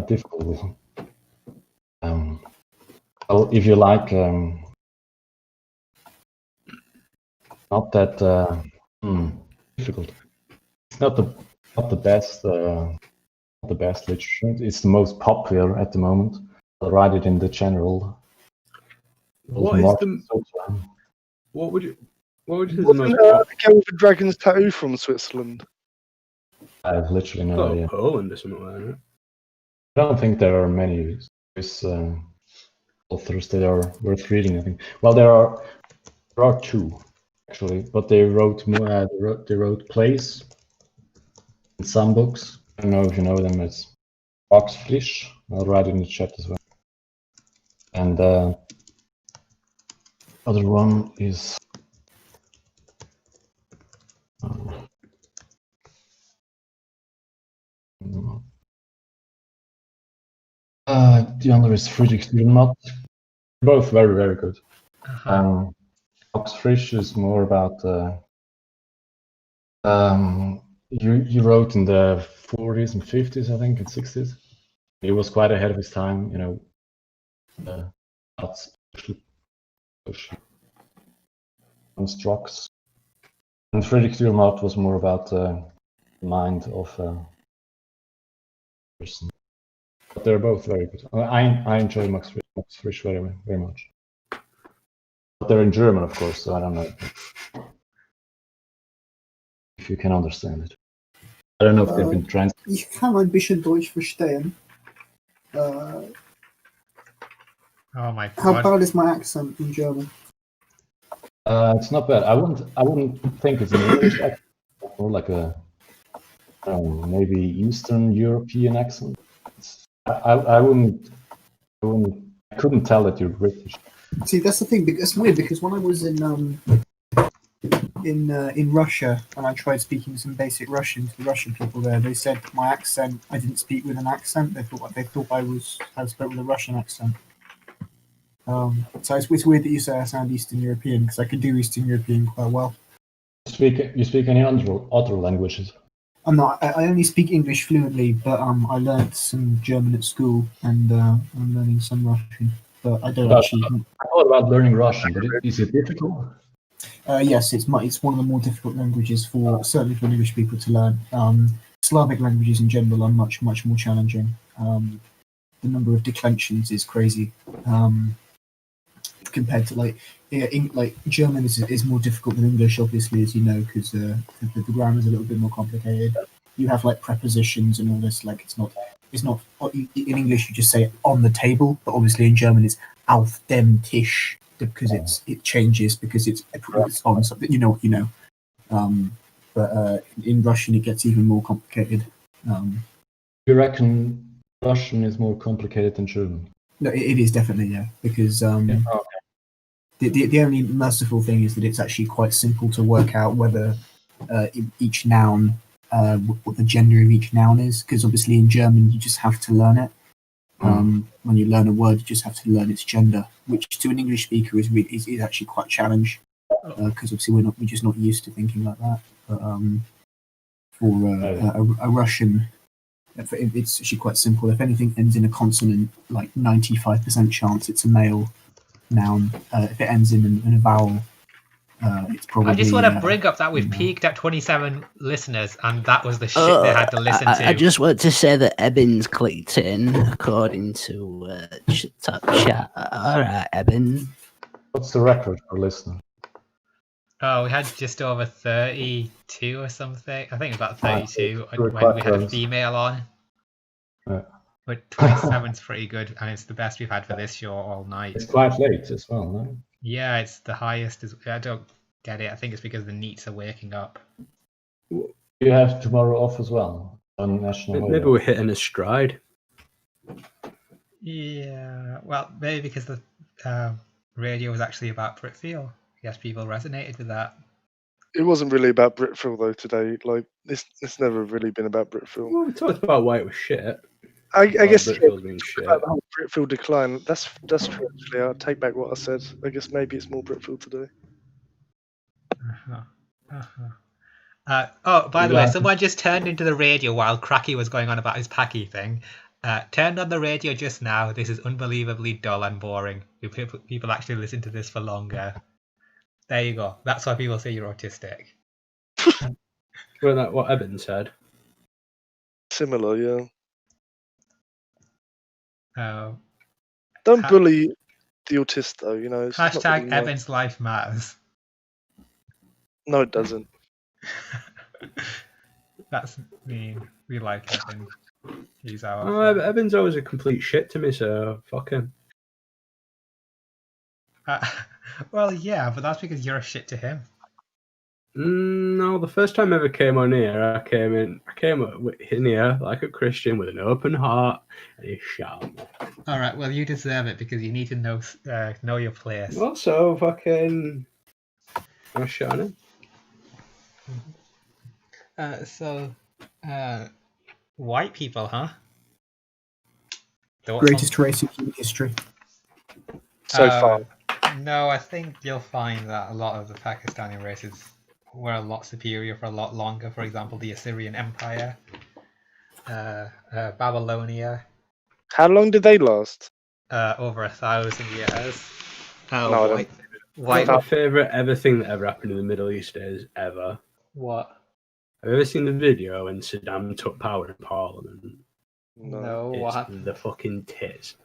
S7: difficult. Well, if you like, not that difficult. It's not the best. Not the best literature. It's the most popular at the moment. I'll write it in the general.
S2: What is the? What would you say the most?
S3: Wasn't the girl with the dragon's tattoo from Switzerland?
S7: I have literally no
S2: Oh,
S7: idea.
S2: Poland or something like that.
S7: I don't think there are many Swiss authors that are worth reading. I think. Well, there are 2 actually, but they wrote more. They wrote plays and some books. I don't know if you know them. It's Max Frisch. I'll write it in the chat as well. And other one is the other is Friedrich Dürrenmatt. Both very, very good.
S1: Uh-huh.
S7: Max Frisch is more about he wrote in the 40s and 50s, I think, and 60s. He was quite ahead of his time, you know. About social constructs. And Friedrich Dürrenmatt was more about the mind of a person. But they're both very good. I enjoy Max Frisch very, very much. But they're in German, of course, so I don't know if you can understand it. I don't know if they've been translated.
S6: Ich kann ein bisschen Deutsch verstehen.
S1: Oh my
S6: How
S1: god.
S6: bad is my accent in German?
S7: It's not bad. I wouldn't think it's an English accent, more like a maybe Eastern European accent. I couldn't tell that you're British.
S6: See, that's the thing. It's weird because when I was in Russia and I tried speaking some basic Russian to the Russian people there, they said my accent. I didn't speak with an accent. They thought I spoke with a Russian accent. So it's weird that you say I sound Eastern European because I can do Eastern European quite well.
S7: You speak any other languages?
S6: I'm not. I only speak English fluently, but I learned some German at school and I'm learning some Russian. But I don't actually.
S7: I thought about learning Russian, but is it difficult?
S6: Yes, it's one of the more difficult languages certainly for English people to learn. Slavic languages in general are much more challenging. The number of declensions is crazy. Compared to like German is more difficult than English, obviously, as you know, because the grammar is a little bit more complicated. You have like prepositions and all this. Like it's not in English you just say on the table, but obviously in German it's auf dem Tisch because it changes because it's on something. You know what you know. But in Russian it gets even more complicated.
S7: You reckon Russian is more complicated than German?
S6: No, it is definitely, yeah, because the only merciful thing is that it's actually quite simple to work out whether each noun, what the gender of each noun is, because obviously in German you just have to learn it. When you learn a word, you just have to learn its gender, which to an English speaker is actually quite a challenge, because obviously we're just not used to thinking like that. But for a Russian, it's actually quite simple. If anything ends in a consonant, like 95% chance it's a male noun. If it ends in a vowel, it's probably.
S1: I just want to bring up that we've peaked at 27 listeners, and that was the shit they had to listen to.
S8: I just want to say that Ebbins clicked in according to top chat. All right, Ebbin.
S7: What's the record for listeners?
S1: Oh, we had just over 32 or something. I think about 32
S7: we're
S1: when we
S7: quite
S1: had a
S7: close.
S1: female on.
S7: Yeah.
S1: But 27's pretty good, and it's the best we've had for this show all night.
S7: It's quite late as well, no?
S1: Yeah, it's the highest. I don't get it. I think it's because the NEETs are waking up.
S7: You have tomorrow off as well on national holiday.
S2: Maybe we're hitting a stride.
S1: Yeah, well, maybe because the radio was actually about Britfeel. I guess people resonated with that.
S3: It wasn't really about Britfeel though today. Like it's never really been about Britfeel.
S2: Well, we talked about why it was shit.
S3: I guess
S2: Britfeel's been shit.
S3: about the whole Britfeel decline. That's true. Actually, I'll take back what I said. I guess maybe it's more Britfeel today.
S1: By the way, someone just turned into the radio while Cracky was going on about his Packy thing. Turned on the radio just now. This is unbelievably dull and boring. People actually listen to this for longer. There you go. That's why people say you're autistic.
S2: Well, that's what Eben said.
S3: Similar, yeah.
S1: Oh.
S3: Don't bully the autist though. You know. It's not
S1: Hashtag
S3: really nice.
S1: Evan's life matters.
S3: No, it doesn't.
S1: That's mean. We like Evan. He's our.
S2: Oh, Evan's always a complete shit to me, so fuck him.
S1: Well, yeah, but that's because you're a shit to him.
S2: No, the first time I ever came on here, I came in here like a Christian with an open heart, and he shot me.
S1: All right, well, you deserve it because you need to know your place.
S2: Also, fucking, I shot him.
S1: So, white people, huh?
S5: Thoughts
S6: Greatest race in human history.
S3: So far.
S5: No, I think you'll find that a lot of the Pakistani races were a lot superior for a lot longer. For example, the Assyrian Empire, Babylonia,
S3: How long did they last?
S5: over 1,000 years.
S3: No, I don't.
S5: White.
S2: My favourite ever thing that ever happened in the Middle East is ever.
S5: What?
S2: Have you ever seen the video when Saddam took power in Parliament?
S5: No, what
S2: It's
S5: happened?
S2: the fucking tits.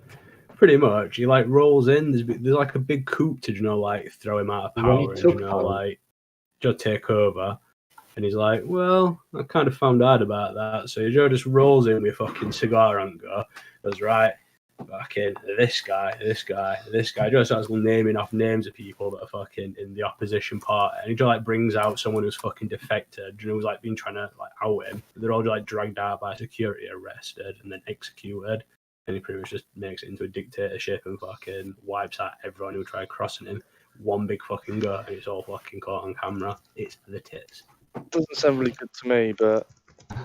S2: Pretty much, he like rolls in. There's like a big coup to, like throw him out of
S7: When he
S2: power, and
S7: took power.
S2: like just take over. And he's like, well, I kind of found out about that. So Joe just rolls in with a fucking cigar and goes, right, fucking this guy. Joe starts naming off names of people that are fucking in the opposition party. And he just like brings out someone who's fucking defected, who's like been trying to like out him. They're all just like dragged out by security, arrested, and then executed. And he pretty much just makes it into a dictatorship and fucking wipes out everyone who tried crossing him. One big fucking go, and it's all fucking caught on camera. It's the tits.
S3: Doesn't sound really good to me, but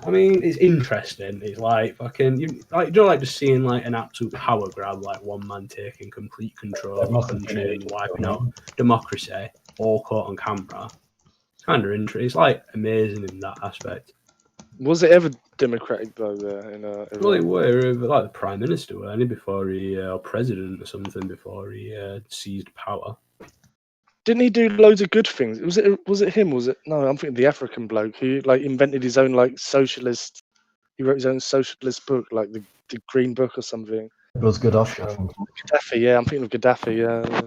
S2: I mean, it's interesting. It's like fucking, like just seeing like an absolute power grab, like one man taking complete control of the country and wiping out democracy, all caught on camera. It's kind of interesting. It's like amazing in that aspect.
S3: was it ever democratic though? There in
S2: Well, it were like the prime minister, weren't he, before he or president or something before he seized power.
S3: Didn't he do loads of good things? Was it him? Was it no? I'm thinking the African bloke who like invented his own like socialist. He wrote his own socialist book, like the Green Book or something.
S7: It was Gaddafi.
S3: Gaddafi, yeah, I'm thinking of Gaddafi, yeah.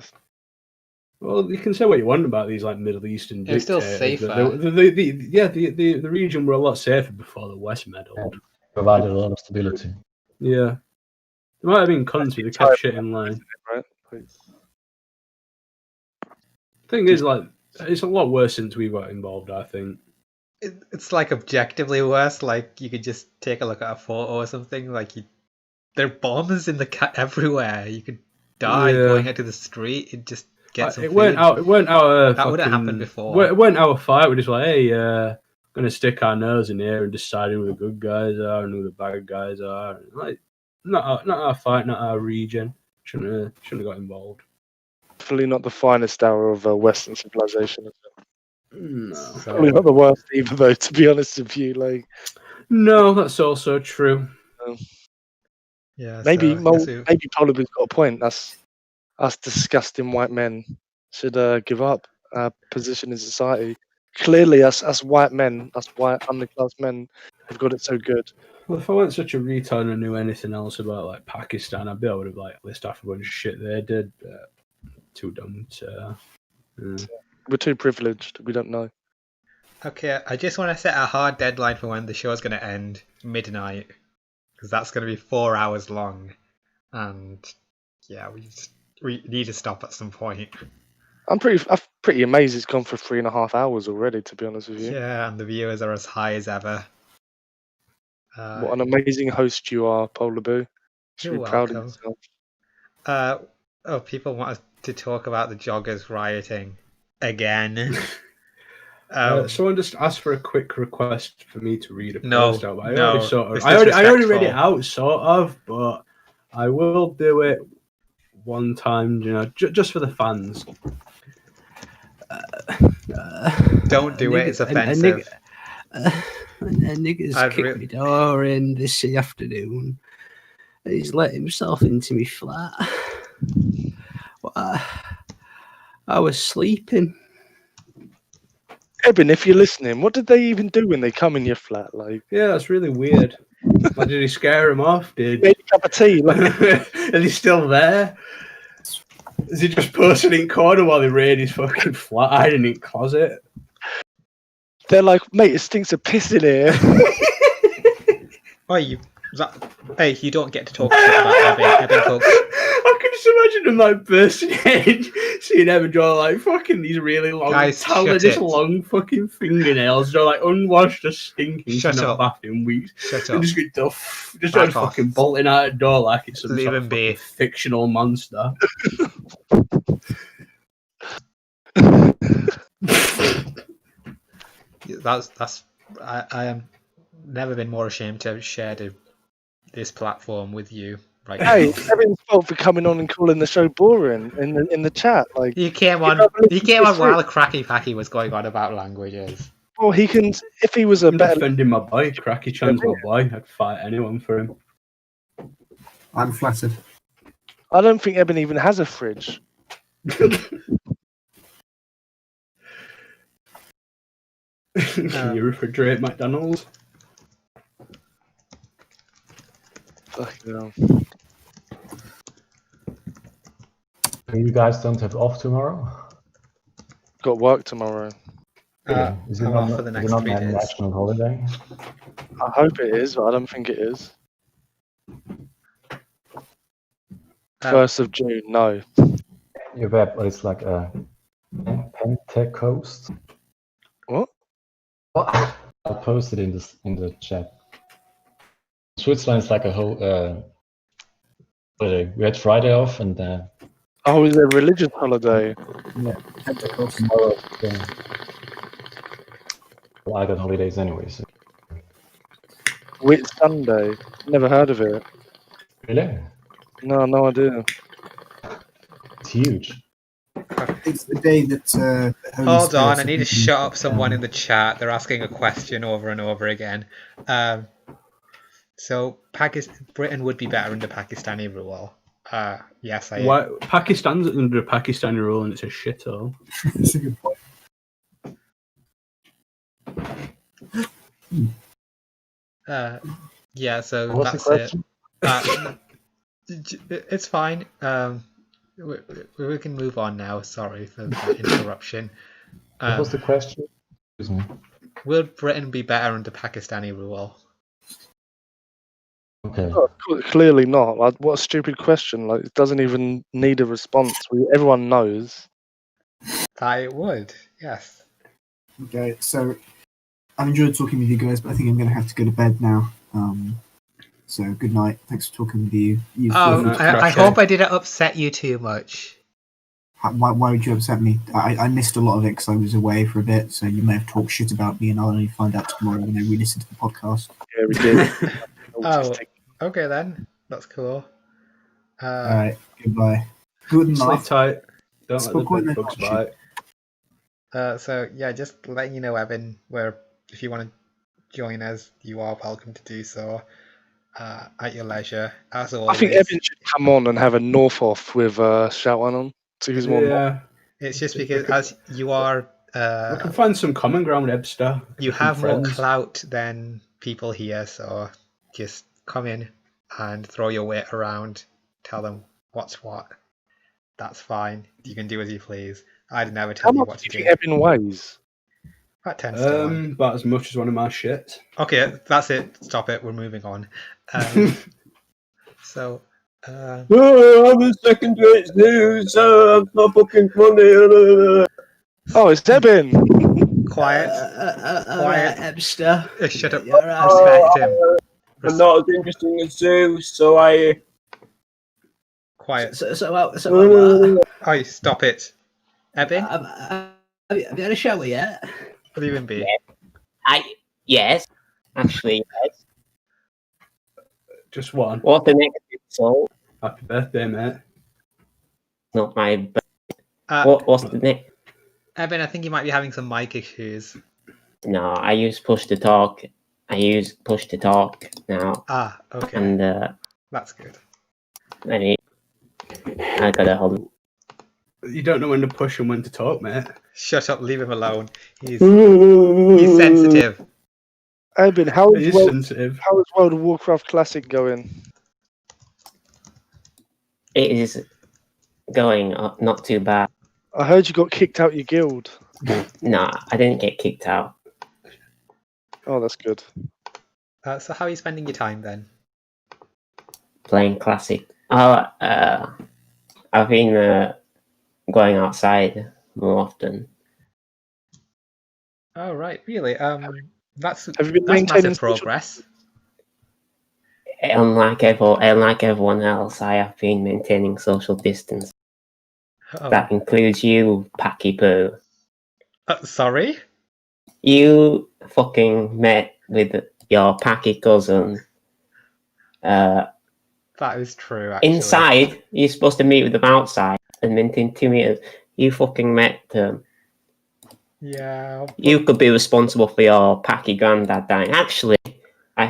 S2: Well, you can say what you want about these like Middle Eastern
S5: It was still
S2: dictators, but
S5: safer.
S2: the region were a lot safer before the West meddled.
S7: Provided a lot of stability.
S2: Yeah, there might have been cunts, but they kept shit in line.
S3: Right?
S2: Thing is, like, it's a lot worse since we got involved, I think.
S5: It's like objectively worse. Like you could just take a look at a photo or something. Like there are bombs in the everywhere. You could die going out to the street. It just gets.
S2: It weren't our.
S5: That
S2: fucking,
S5: wouldn't happen before.
S2: It weren't our fight. We're just like, hey, gonna stick our nose in here and decide who the good guys are and who the bad guys are. Like, not our fight, not our region. Shouldn't have got involved.
S3: Definitely not the finest hour of Western civilization. Is it?
S2: No.
S3: Probably not the worst either, though. To be honest with you, like.
S2: No, that's also true.
S5: Yeah.
S3: Maybe
S5: so,
S3: maybe Polybi's got a point. Us disgusting white men should give up our position in society. Clearly, us white men, us white underclass men, have got it so good.
S2: Well, if I weren't such a retard and knew anything else about like Pakistan, I'd be able to like list off a bunch of shit they did. Too dumb to.
S3: We're too privileged. We don't know.
S5: okay, I just want to set a hard deadline for when the show's going to end. Midnight, because that's going to be 4 hours long, and yeah, we need to stop at some point.
S3: I'm pretty amazed it's gone for 3.5 hours already. To be honest with you.
S5: Yeah, and the viewers are as high as ever.
S3: What an amazing host you are, Polar Boo. Should
S5: You're
S3: be proud of
S5: welcome.
S3: yourself.
S5: People want us to talk about the joggers rioting again.
S2: Someone just asked for a quick request for me to read a
S5: No,
S2: post out. But
S5: no,
S2: I already read it
S5: disrespectful.
S2: out, sort of, but I will do it one time, just for the fans.
S5: Don't do it, it's offensive.
S8: A nigger's kicked me door in this afternoon. He's let himself into me flat. I was sleeping.
S3: Eben, if you're listening, what did they even do when they come in your flat? Like,
S2: Yeah, that's really weird. Like, did he scare him off?
S3: made a cup of tea. Like,
S2: Is he still there? Is he just posted in corner while they raid his fucking flat hiding in closet?
S3: they're like, mate, it stinks of piss in here.
S5: Hey, you don't get to talk shit about Eben Cook.
S2: I can just imagine him like bursting in, seeing Evan draw like fucking these really long,
S5: Guys,
S2: talented,
S5: shut it.
S2: long fucking fingernails, draw like unwashed, just stinking,
S5: Shut
S2: not
S5: up.
S2: bath in weeks.
S5: Shut
S2: And
S5: up.
S2: just get just
S5: Back
S2: like
S5: off.
S2: fucking bolting out the door like it's some
S5: Leave
S2: sort
S5: him
S2: of
S5: be.
S2: fucking fictional monster.
S5: I am never been more ashamed to have shared this platform with you. right
S3: Hey,
S5: now.
S3: it's Evan's fault for coming on and calling the show boring in the chat. Like,
S5: He came on while Cracky Packy was going on about languages.
S3: well, he can. If he was a
S2: I'm
S3: better,
S2: defending my boy. Cracky Chan's my boy. I'd fight anyone for him.
S4: I'm flattered.
S3: I don't think Evan even has a fridge.
S2: Can you refrigerate McDonald's?
S3: Fucking hell.
S7: You guys don't have off tomorrow?
S3: Got work tomorrow.
S7: Is it
S5: I'm
S7: not,
S5: off for the
S7: is
S5: next
S7: it not
S5: 3
S7: a
S5: days.
S7: national holiday?
S3: I hope it is, but I don't think it is. 1st of June, no.
S7: Yeah, but it's like a Pentecost.
S3: What?
S7: What? I'll post it in the chat. Switzerland is like a whole holiday. We had Friday off, and
S3: Oh, is it a religious holiday?
S7: yeah,
S4: Pentecost.
S7: tomorrow. Well, I got holidays anyway. So.
S3: Whit Sunday. Never heard of it.
S7: Really?
S3: No idea.
S7: It's huge.
S4: It's the day that. Holy
S5: Hold
S4: Spirit
S5: on, I need to
S4: submitted
S5: shut up someone in the chat. They're asking a question over and over again. So Britain would be better under Pakistani rule. Yes,
S2: Why Pakistan's under Pakistani rule and it's a shithole.
S4: That's a good point.
S5: Yeah, so
S7: What's the
S5: that's
S7: question?
S5: it's fine. We can move on now. Sorry for the interruption.
S7: What was the question? Excuse me.
S5: Will Britain be better under Pakistani rule?
S7: Okay.
S3: Oh, clearly not. Like, what a stupid question. Like, it doesn't even need a response. Everyone knows.
S5: That it would, yes.
S4: Okay, so I've enjoyed talking with you guys, but I think I'm going to have to go to bed now. So good night. Thanks for talking with you.
S5: I hope I didn't upset you too much.
S4: Why would you upset me? I missed a lot of it because I was away for a bit, so you may have talked shit about me, and I'll only find out tomorrow when I re-listen to the podcast.
S3: Yeah, we did.
S5: Oh, okay then. That's cool.
S4: All right, goodbye. Good
S2: Sleep
S4: night.
S2: tight. Don't let the
S4: Spokojnej
S2: bed bugs
S4: nocy.
S2: bite.
S5: So yeah, just letting you know, Evan, where if you want to join us, you are welcome to do so at your leisure. As always,
S3: I think Evan should come on and have a North off with Shout on. So he's more.
S2: Yeah.
S5: It's just because as you are,
S2: We can find some common ground, Ebster.
S5: you have more
S2: friends.
S5: clout than people here, so just come in and throw your weight around. Tell them what's what. That's fine. You can do as you please. I'd never tell you what to
S3: do
S5: do.
S3: you think Evan weighs?
S5: About 10 stone.
S2: About as much as one of my shits.
S5: Okay, that's it. Stop it. We're moving on. So.
S6: I'm a second-rate snooze, so I'm not fucking funny.
S3: Oh, it's Evan.
S5: Quiet.
S8: Quiet, Ebster.
S5: Shut up.
S8: You're right.
S5: Respect him.
S6: I'm not as interesting as Zeus, so I.
S5: Quiet.
S8: So,
S5: Stop it. Evan?
S8: have you had a shower yet?
S5: What have you been be?
S9: Yes, actually, yes.
S2: Just one.
S9: What's the next episode?
S2: Happy birthday, mate.
S9: Not my birthday. What's the next?
S5: Evan, I think you might be having some mic issues.
S9: No, I use push to talk. Now.
S5: Okay.
S9: And
S5: that's good.
S9: I gotta hold.
S2: You don't know when to push and when to talk, mate.
S5: Shut up. Leave him alone. He's sensitive.
S3: Evan, how is
S2: sensitive.
S3: How is World of Warcraft Classic going?
S9: It is going not too bad.
S3: I heard you got kicked out your guild.
S9: No, I didn't get kicked out.
S3: Oh, that's good.
S5: So how are you spending your time then?
S9: Playing classic. I've been going outside more often.
S5: Oh right, really? That's
S3: Have you been
S5: that's
S3: maintaining
S5: massive progress.
S9: Unlike everyone else, I have been maintaining social distance.
S5: Oh.
S9: That includes you, Packy Poo.
S5: Sorry?
S9: You fucking met with your Packy cousin.
S1: That is true, actually.
S9: Inside, you're supposed to meet with them outside and maintain 2 meters. You fucking met them.
S1: Yeah.
S9: You could be responsible for your packy granddad dying. Actually, I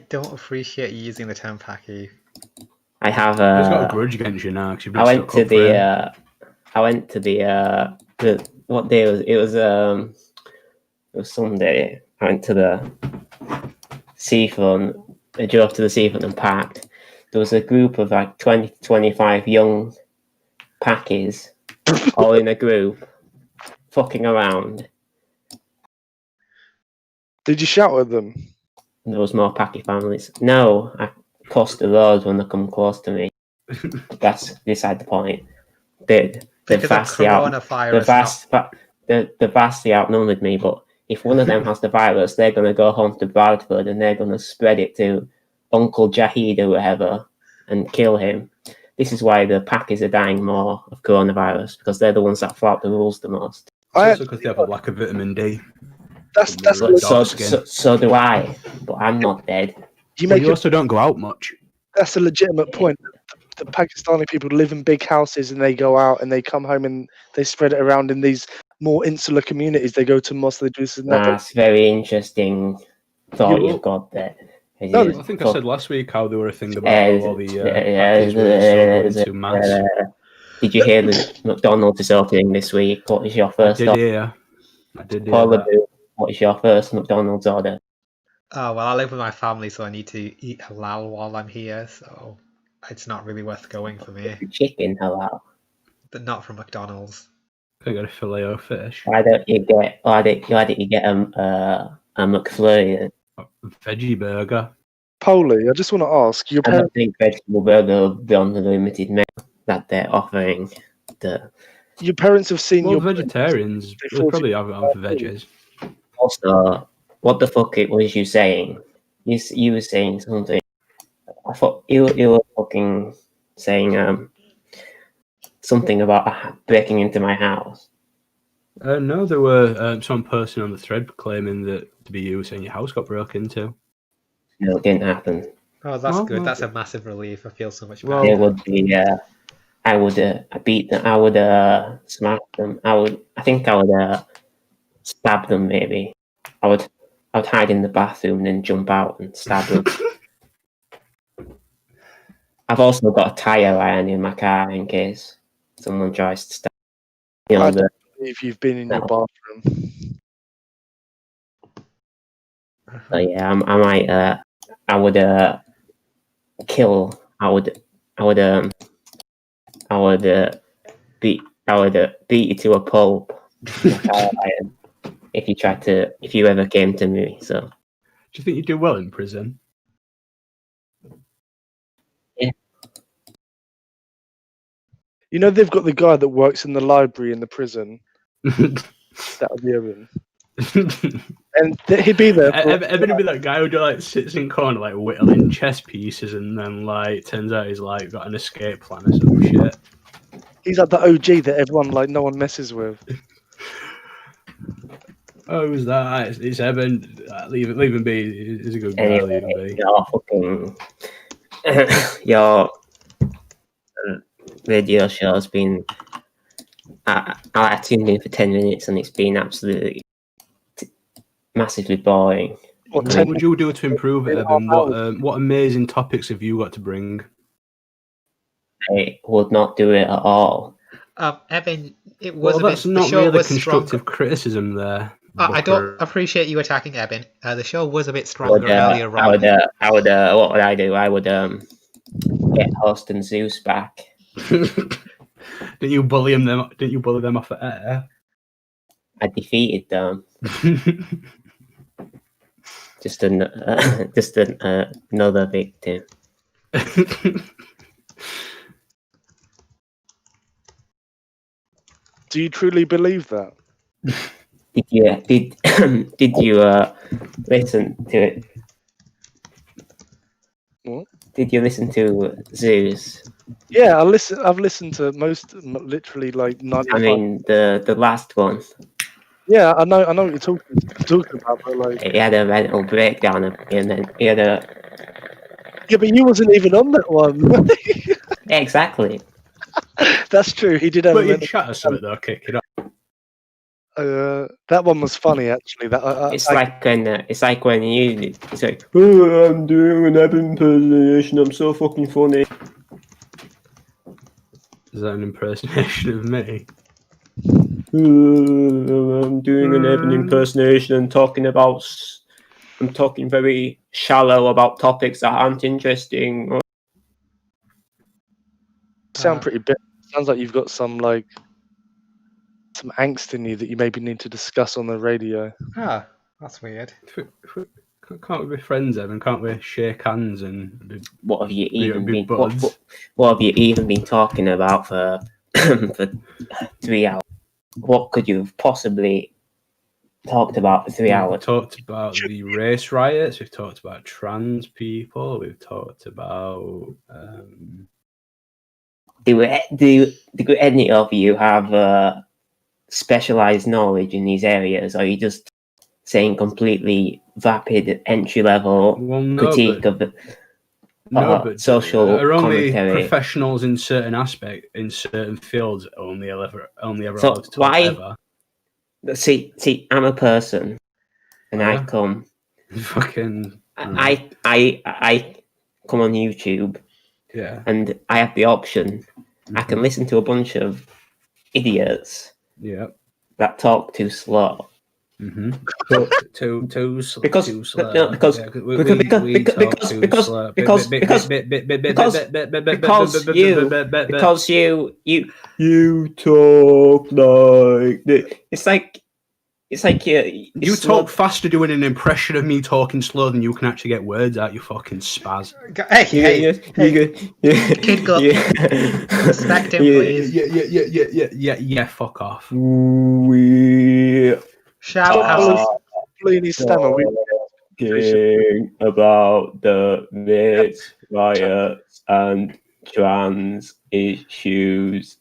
S1: don't appreciate you using the term packy.
S9: I have
S2: He's got a grudge against you now.
S9: I went to the what day was it? It was Sunday. I went to the seafront. I drove to the seafront and parked. There was a group of like 20 to 25 young packies, all in a group, fucking around.
S3: Did you shout at them?
S9: There was more packy families. No, I crossed the road when they come close to me. That's beside the point. They vastly outnumbered me, but if one of them has the virus, they're going to go home to Bradford and they're going to spread it to Uncle Jahid or whatever and kill him. This is why the Packies are dying more of coronavirus, because they're the ones that flout the rules the most.
S2: Also because they have a lack of vitamin D.
S9: So do I, but I'm not dead.
S2: You also don't go out much.
S3: That's a legitimate point. The Pakistani people live in big houses and they go out and they come home and they spread it around in these more insular communities. They go to mosque, they do this and that.
S9: That's very interesting thought you've got there.
S2: No, I think I said last week how there were a thing about all the mass.
S9: Did you hear that McDonald's is opening this week? What is your first order?
S2: I did hear that.
S9: What is your first McDonald's order?
S1: Oh, well, I live with my family, so I need to eat halal while I'm here, so it's not really worth going for me.
S9: Chicken halal?
S1: But not from McDonald's.
S2: I got a filet of fish.
S9: Why don't you get a McFlurry then?
S2: A veggie burger.
S3: Polly, I just want to ask your
S9: parents. I don't think vegetable burger will be on the limited menu that they're offering.
S3: Your parents have seen your
S2: vegetarians. They probably have veggies.
S9: Also, what the fuck was you saying? You were saying something. I thought you were fucking saying something about breaking into my house.
S2: No, there were some person on the thread claiming that to be you saying your house got broken into.
S9: No, it didn't happen.
S1: Oh, that's good. That's a massive relief. I feel so much better.
S9: Well, it would be. I would beat them. I would smack them. I think I would stab them. Maybe. I would hide in the bathroom and then jump out and stab them. I've also got a tire iron in my car in case someone tries to stab.
S3: I don't believe you've been in your bathroom.
S9: So yeah, I might. I would kill. I would beat you to a pulp. If you ever came to me. So,
S2: do you think you do well in prison?
S9: Yeah.
S3: You know they've got the guy that works in the library in the prison. That would be Evan. And he'd be there.
S2: Evan would be that guy who sits in corner like whittling chess pieces, and then turns out he's got an escape plan or some shit.
S3: He's like the OG that everyone no one messes with.
S2: Oh, who's that? It's Evan. Leave him be. He's a good guy.
S9: Anyway,
S2: leave him be.
S9: Your radio show has been. I tuned in for 10 minutes and it's been absolutely massively boring.
S2: What would you do to improve it, Evan? What amazing topics have you got to bring?
S9: I would not do it at all.
S1: Evan, it was a bit.
S2: That's not really constructive criticism there.
S1: I don't appreciate you attacking Evan. The show was a bit stronger earlier on.
S9: I would. What would I do? I would get Host and Zeus back.
S2: Didn't you bully them off the air?
S9: I defeated them. just another victim.
S3: Do you truly believe that?
S9: Did you listen to it?
S3: What?
S9: Did you listen to Zeus?
S3: Yeah, I've listened to literally 95.
S9: I mean the last one.
S3: Yeah, I know what you're talking about, but like,
S9: He had a mental breakdown, and then he had a
S3: yeah, but you wasn't even on that one.
S9: exactly.
S3: That's true. He did have
S2: But
S3: a
S2: you
S3: mental.
S2: chat us about though, kick it up.
S3: That one was funny actually.
S9: It's like when you it's like, oh, I'm doing an Evan impersonation. I'm so fucking funny.
S2: Is that an impersonation of me?
S9: I'm doing an Evan impersonation and I'm talking very shallow about topics that aren't interesting.
S3: sound pretty bit. Sounds like you've got some angst in you that you maybe need to discuss on the radio.
S1: Ah, that's weird.
S2: Can't we be friends, Evan? Can't we shake hands and be,
S9: What have you even
S2: be
S9: been?
S2: buds?
S9: What have you even been talking about for for 3 hours? What could you have possibly talked about for 3 hours?
S2: We've talked about the race riots. We've talked about trans people. We've talked about.
S9: Do any of you have specialized knowledge in these areas? Or are you just saying completely vapid entry level critique of the
S2: but
S9: social
S2: are only
S9: commentary?
S2: Professionals in certain aspect, in certain fields, only ever
S9: So
S2: allowed to talk ever.
S9: See, I'm a person, and I come.
S2: Fucking.
S9: I come on YouTube.
S2: Yeah.
S9: And I have the option. I can listen to a bunch of idiots.
S2: Yeah.
S9: That talk too slow.
S2: Too slow.
S9: Because you talk like it's like
S2: you talk faster doing an impression of me talking slow than you can actually get words out. You fucking spaz.
S1: Hey, Kid Go. Respect him, please.
S2: Yeah. Fuck off.
S9: We
S1: shout out.
S9: Talking about the race riots and trans issues.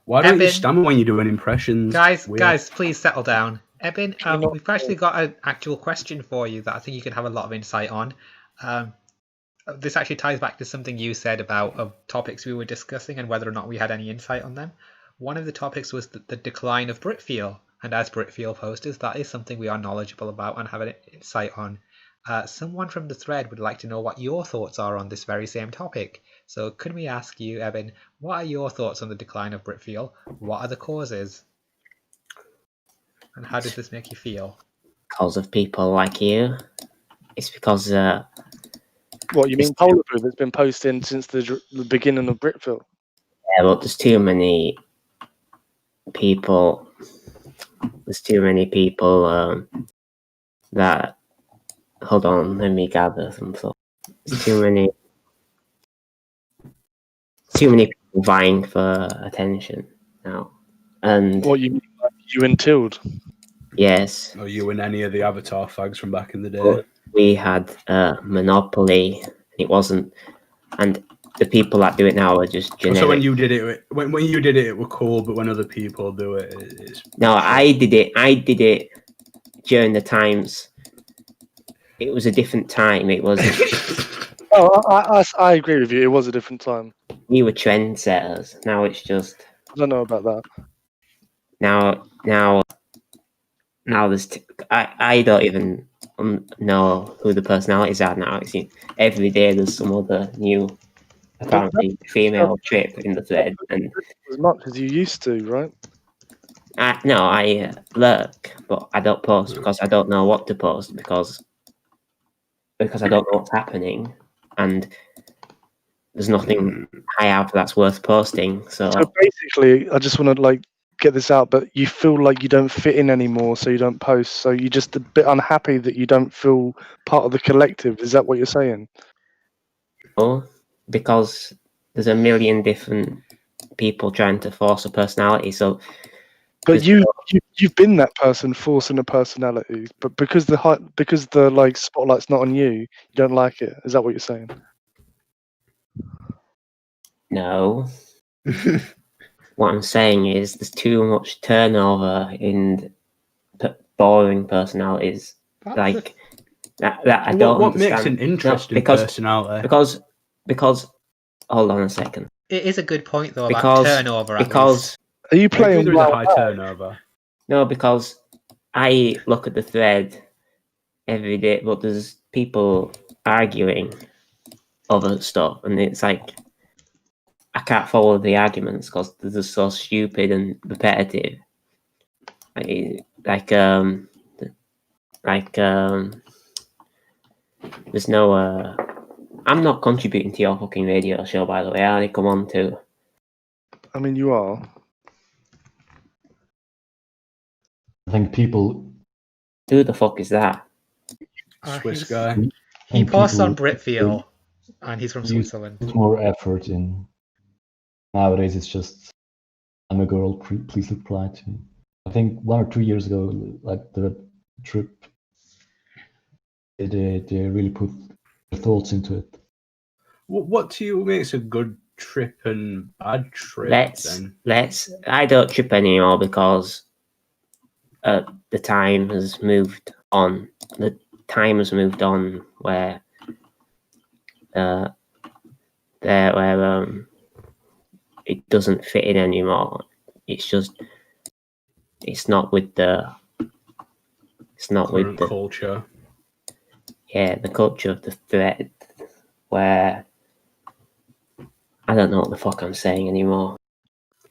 S2: Why don't you stammer when you're doing impressions?
S1: Guys, please settle down. Eben, we've actually got an actual question for you that I think you could have a lot of insight on. This actually ties back to something you said about topics we were discussing and whether or not we had any insight on them. One of the topics was the decline of Britfeel, and as Britfeel posters, that is something we are knowledgeable about and have an insight on. Someone from the thread would like to know what your thoughts are on this very same topic. So could we ask you, Eben, what are your thoughts on the decline of Britfeel? What are the causes? And how does this make you feel?
S9: Because of people like you. It's because...
S3: what, you mean Polar Brew that's been posting since the beginning of Britfeel?
S9: Yeah, but there's too many people... that... Hold on, let me gather some thoughts. There's too many people vying for attention now. And
S3: what, you mean like you and Tild?
S9: Yes.
S2: Or you and any of the Avatar fags from back in the day?
S9: But we had a monopoly, and it wasn't. And the people that do it now are just generic.
S2: So when you did it, when you did it, it was cool. But when other people do it, it's...
S9: No, I did it during the times. It was a different time. It was.
S3: I agree with you. It was a different time.
S9: We were trendsetters. Now it's just.
S3: I don't know about that.
S9: Now there's. I don't even know who the personalities are now. It's every day there's some other new, apparently female trip in the thread, and
S3: as much as you used to, right?
S9: I lurk, but I don't post because I don't know what to post because I don't know what's happening, and there's nothing I have that's worth posting. So
S3: basically, I just want to get this out, but you feel like you don't fit in anymore, so you don't post. So you're just a bit unhappy that you don't feel part of the collective. Is that what you're saying?
S9: Oh, because there's a million different people trying to force a personality. So,
S3: but you've been that person forcing a personality, but because the spotlight's not on you, you don't like it. Is that what you're saying?
S9: No. What I'm saying is there's too much turnover in boring personalities.
S5: That's
S9: Like that I
S2: What-
S9: don't
S2: what
S9: understand.
S2: makes an interesting
S9: because
S2: personality?
S9: because hold on a second.
S5: It is a good point though
S9: Because
S5: about turnover. At least.
S9: because
S3: Are you
S2: I agree
S3: playing
S2: there is a
S3: WoW?
S2: high turnover.
S9: no, because I look at the thread every day, but there's people arguing over stuff, and it's like I can't follow the arguments because they're just so stupid and repetitive. There's no. I'm not contributing to your fucking radio show, by the way. I only come on to.
S3: I mean, you are.
S7: I think people.
S9: Who the fuck is that?
S2: Swiss
S5: He's-
S2: guy.
S5: He
S7: think
S5: posts on
S7: people
S5: Britfeel, and he's from
S7: use
S5: Switzerland.
S7: put more effort in. Nowadays, it's just, I'm a girl, please reply to me. I think 1 or 2 years ago, like the trip, they really put their thoughts into it.
S2: What to you makes a good trip and bad trip?
S9: Let's. I don't trip anymore because the time has moved on. The time has moved on where it doesn't fit in anymore. It's just it's not with the
S2: culture.
S9: Yeah, the culture of the thread where I don't know what the fuck I'm saying anymore.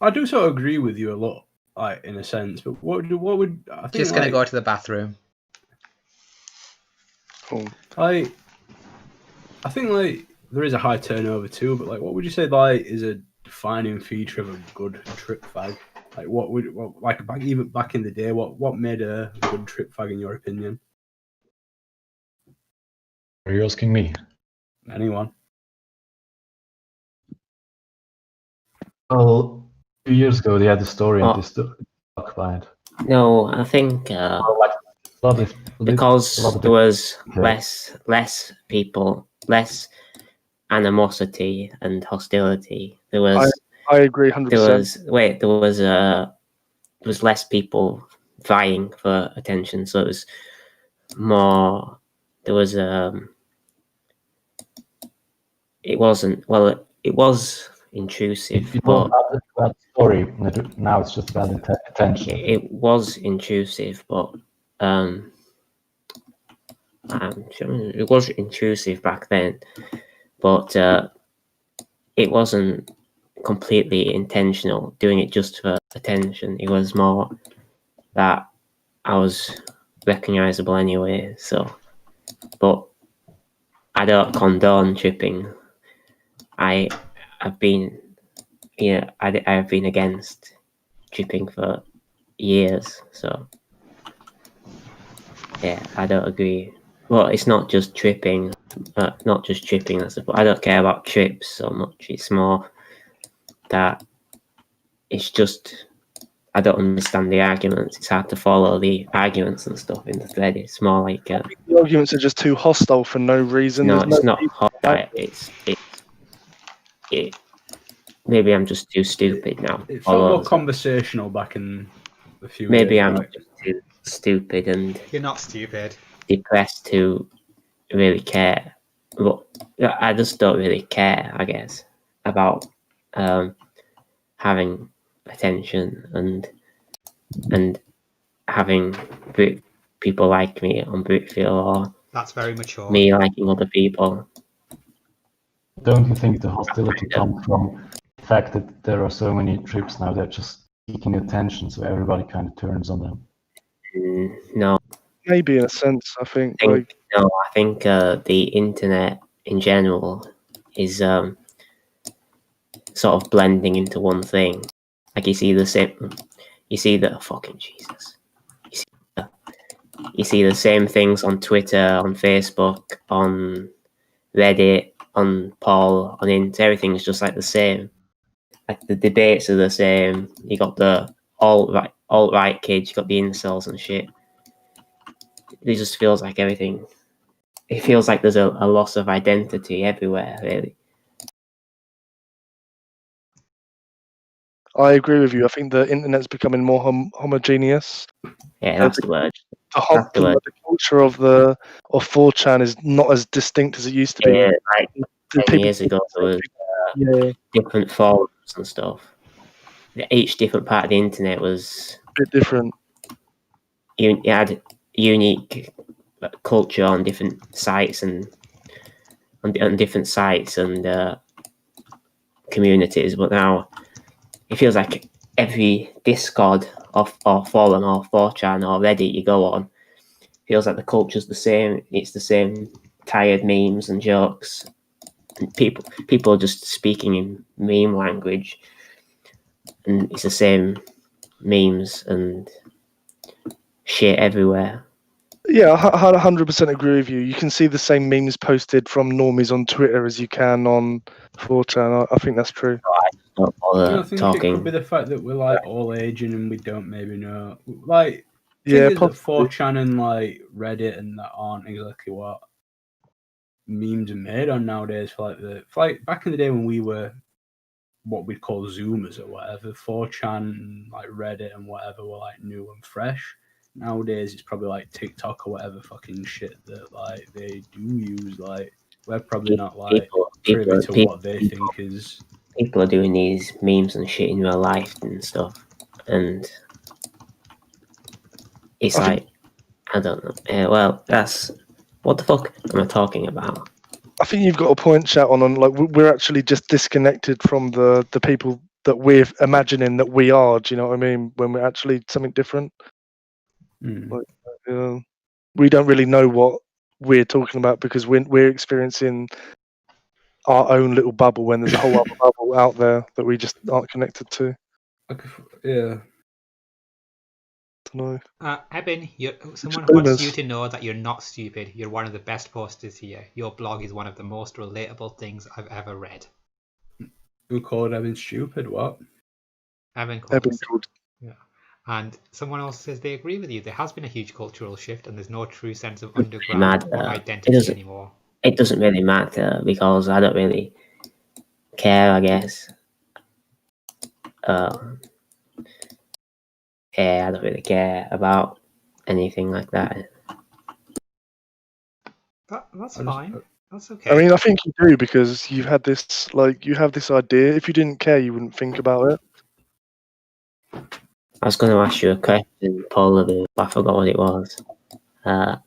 S2: I do sort of agree with you a lot, like in a sense. But what would I think?
S5: Just gonna go to the bathroom.
S3: Cool.
S2: I think like there is a high turnover too, but like, what would you say like is a defining feature of a good trip fag? Like, even back in the day, what made a good trip fag in your opinion?
S7: Are you asking me?
S2: Anyone?
S7: Well, 2 years ago, they had the story and this talk about it.
S9: No, I think because there was less people, less animosity and hostility. There was.
S3: I agree 100%.
S9: There was less people vying for attention, so it was more. There was It wasn't. Well, it was intrusive,
S7: It
S9: but
S7: was about the story. Now it's just about attention.
S9: it was intrusive, but it was intrusive back then, but it wasn't completely intentional doing it just for attention. It was more that I was recognizable anyway, so but I don't condone tripping. I've been I've been against tripping for years, so yeah, I don't agree. Well, it's not just tripping, I suppose. I don't care about trips so much. It's more that it's just I don't understand the arguments. It's hard to follow the arguments and stuff in the thread. It's more like
S3: the arguments are just too hostile for no reason.
S9: No,
S3: There's
S9: it's not hostile. Maybe I'm just too stupid now.
S2: It felt more conversational back in a few.
S9: Maybe
S2: years
S9: I'm
S2: back.
S9: just too stupid and
S5: You're not stupid.
S9: depressed to really care. But I just don't really care, I guess, about having attention and having people like me on Britfeel or
S5: That's very mature.
S9: me liking other people.
S7: Don't you think the hostility comes from the fact that there are so many trips now that are just seeking attention, so everybody kind of turns on them?
S9: No.
S3: Maybe in a sense, I think.
S9: I think the internet in general is sort of blending into one thing. Like you see the fucking Jesus. You see the same things on Twitter, on Facebook, on Reddit, on Paul, on Int. Everything's just like the same. Like the debates are the same. You got the alt-right kids, you got the incels and shit. It just feels like everything. It feels like there's a loss of identity everywhere, really.
S3: I agree with you. I think the internet's becoming more homogeneous.
S9: Yeah, that's the word.
S3: The culture of 4chan is not as distinct as it used to be.
S9: Yeah, like 10 years ago, there was different forums and stuff. Each different part of the internet was
S3: a bit different.
S9: You had unique culture on different sites and on different sites and communities, but now it feels like every Discord or forum or 4chan or Reddit you go on feels like the culture's the same. It's the same tired memes and jokes. And people are just speaking in meme language, and it's the same memes and shit everywhere.
S3: Yeah, I 100% agree with you. You can see the same memes posted from normies on Twitter as you can on 4chan. I think that's true.
S2: I think it could be the fact that we're like all aging and we don't maybe know. Like,
S3: yeah,
S2: that 4chan and like Reddit and that aren't exactly what memes are made on nowadays. For like back in the day when we were what we'd call Zoomers or whatever, 4chan, like Reddit and whatever were like new and fresh. Nowadays it's probably like TikTok or whatever fucking shit that like they do use. Like we're probably not like privy to what they think is.
S9: People are doing these memes and shit in real life and stuff, and it's I don't know. Well, that's what the fuck am I talking about?
S3: I think you've got a point, chat on like we're actually just disconnected from the people that we're imagining that we are. Do you know what I mean? When we're actually something different. Like, we don't really know what we're talking about because we're experiencing our own little bubble when there's a whole other bubble out there that we just aren't connected to.
S2: Yeah.
S3: No.
S5: Eben, someone wants you to know that you're not stupid. You're one of the best posters here. Your blog is one of the most relatable things I've ever read.
S2: Who called Eben stupid? What?
S5: Eben called. Yeah. And someone else says they agree with you. There has been a huge cultural shift, and there's no true sense of underground or identity anymore.
S9: It doesn't really matter because I don't really care, I guess. I don't really care about anything like that.
S5: That's fine. That's okay.
S3: I mean, I think you do because you have this idea. If you didn't care, you wouldn't think about it.
S9: I was going to ask you a question, Paul, but I forgot what it was.
S2: I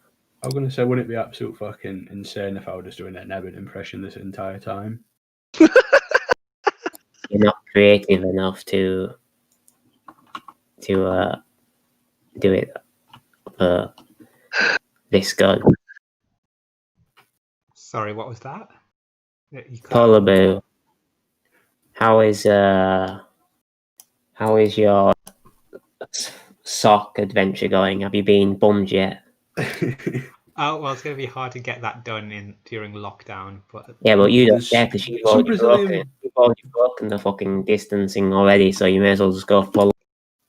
S2: was going to say, wouldn't it be absolute fucking insane if I were just doing an Eben impression this entire time?
S9: You're not creative enough to do it this good.
S5: Sorry, what was that?
S9: Polar Boo, how is your sock adventure going? Have you been bummed yet?
S5: Oh well, it's going to be hard to get that done during lockdown. But
S9: yeah, but you don't care because you've already broken the fucking distancing already, so you may as well just go full.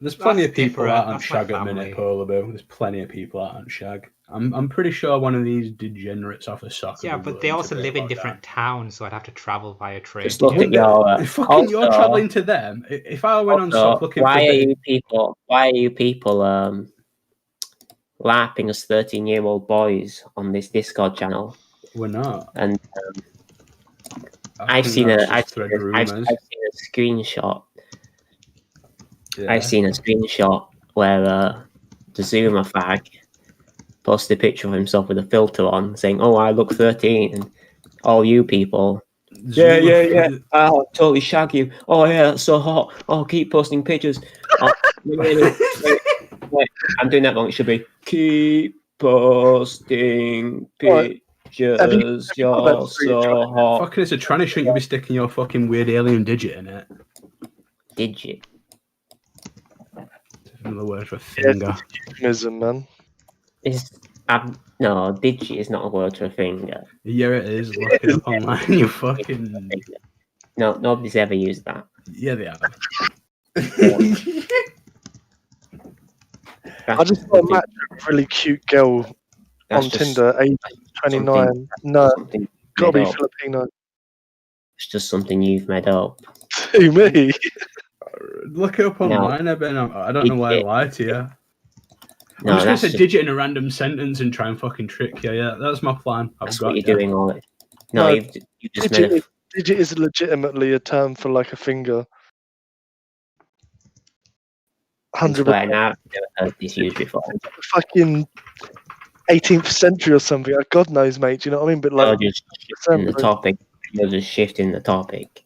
S2: There's plenty of people out on shag at the minute, Polar Boo. There's plenty of people out on shag. I'm pretty sure one of these degenerates off a soccer.
S5: Yeah, but they also live in different towns, so I'd have to travel via train.
S9: Just look at your
S2: you're traveling to them. If I went on sock looking
S9: why are you people lapping us 13-year-old boys on this Discord channel?
S2: We're not.
S9: And I've seen a screenshot. Yeah. I've seen a screenshot where the Zoomer fag posted a picture of himself with a filter on, saying, "Oh, I look 13," and all you people, yeah, I'll totally shag you. Oh yeah, that's so hot. Oh, keep posting pictures. Wait, I'm doing that wrong. It should be keep posting pictures. You're so hot.
S2: Fucking, it's a tranny. Shouldn't you be sticking your fucking weird alien digit in it?
S9: Digit.
S2: Another word for finger.
S3: Euphemism, man.
S9: No, digit is not a word for a finger.
S2: Yeah, it is. Look it up online. You fucking.
S9: No, nobody's ever used that.
S2: Yeah, they have.
S3: I just saw a match with a really cute girl on Tinder, age 29. No, gotta be Filipino.
S9: It's just something you've made up.
S3: To me.
S2: Look it up online, Eben. I don't know why I lied to you.
S9: No,
S2: I'm just going to say digit in a random sentence and try and fucking trick you. Yeah, that's my plan.
S9: That's what you're doing all it. No,
S3: No,
S9: you just made a...
S3: Digit is legitimately a term for like a finger. 100%.
S9: Now, I've never heard this used before.
S3: Fucking 18th century or something. God knows, mate. Do you know what I mean? But like,
S9: You're just shifting the topic. You're just shifting the topic.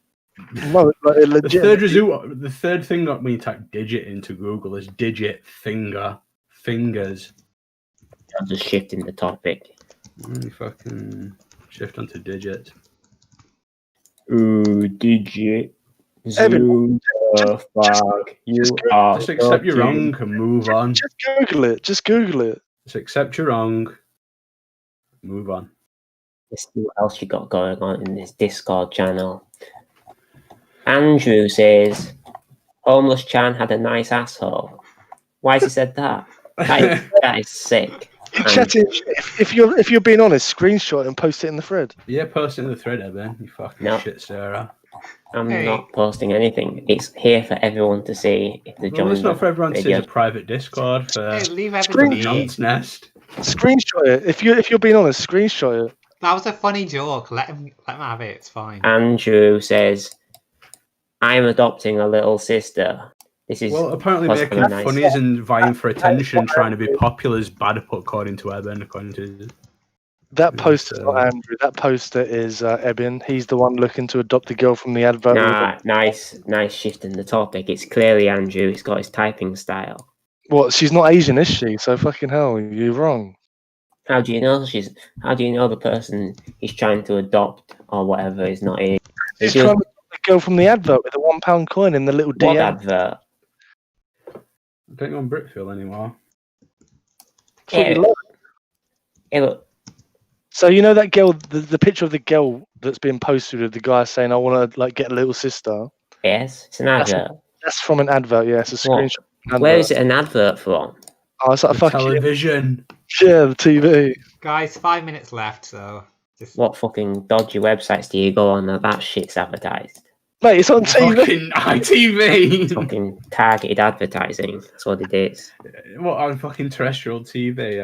S3: No, like
S2: the third thing that when you type digit into Google is digit finger fingers.
S9: You're just shifting the topic.
S2: You fucking shift onto digit.
S9: Ooh, digit.
S3: Evan,
S9: Fuck. You are.
S2: Just accept you're wrong and move on.
S3: Just Google it. Just Google it.
S2: Just accept you're wrong. Move on.
S9: Let's see what else you got going on in this Discord channel. Andrew says, homeless Chan had a nice asshole. Why has he said that? That is sick.
S3: Chatting, if you're being honest, screenshot it and post it in the thread.
S2: Yeah, post it in the thread, Eben. You fucking shit stirrer.
S9: I'm not posting anything. It's here for everyone to see. If they join
S2: it's not for everyone to see. It's a private Discord for
S5: leave everything
S2: Nonce Nest.
S3: Screenshot it. If you're being honest, screenshot it.
S5: That was a funny joke. Let him have it. It's fine.
S9: Andrew says, "I'm adopting a little sister." This is
S2: apparently making funnies and vying for attention, trying to be popular is bad according to Eben. According to
S3: that poster is not Andrew. That poster is Eben. He's the one looking to adopt a girl from the advert.
S9: Nice shift in the topic. It's clearly Andrew. He's got his typing style.
S3: What? She's not Asian, is she? So fucking hell, you're wrong.
S9: How do you know How do you know the person he's trying to adopt or whatever is not Asian?
S3: He's trying to adopt a girl from the advert with a £1 coin in the little DM.
S9: What advert?
S2: I don't go on Britfeel anymore.
S9: Look.
S3: So you know that girl, the picture of the girl that's been posted with the guy saying, "I want to like get a little sister."
S9: Yes, it's an advert.
S3: That's from an advert. Yeah, it's a screenshot.
S9: Where is it an advert from?
S3: Oh, it's like a fucking
S2: television.
S3: Yeah, the TV.
S5: Guys, 5 minutes left, so just...
S9: What fucking dodgy websites do you go on that shit's advertised?
S3: Mate, it's on TV.
S2: Fucking ITV.
S9: It's fucking targeted advertising. That's what it is.
S2: What, on fucking terrestrial TV?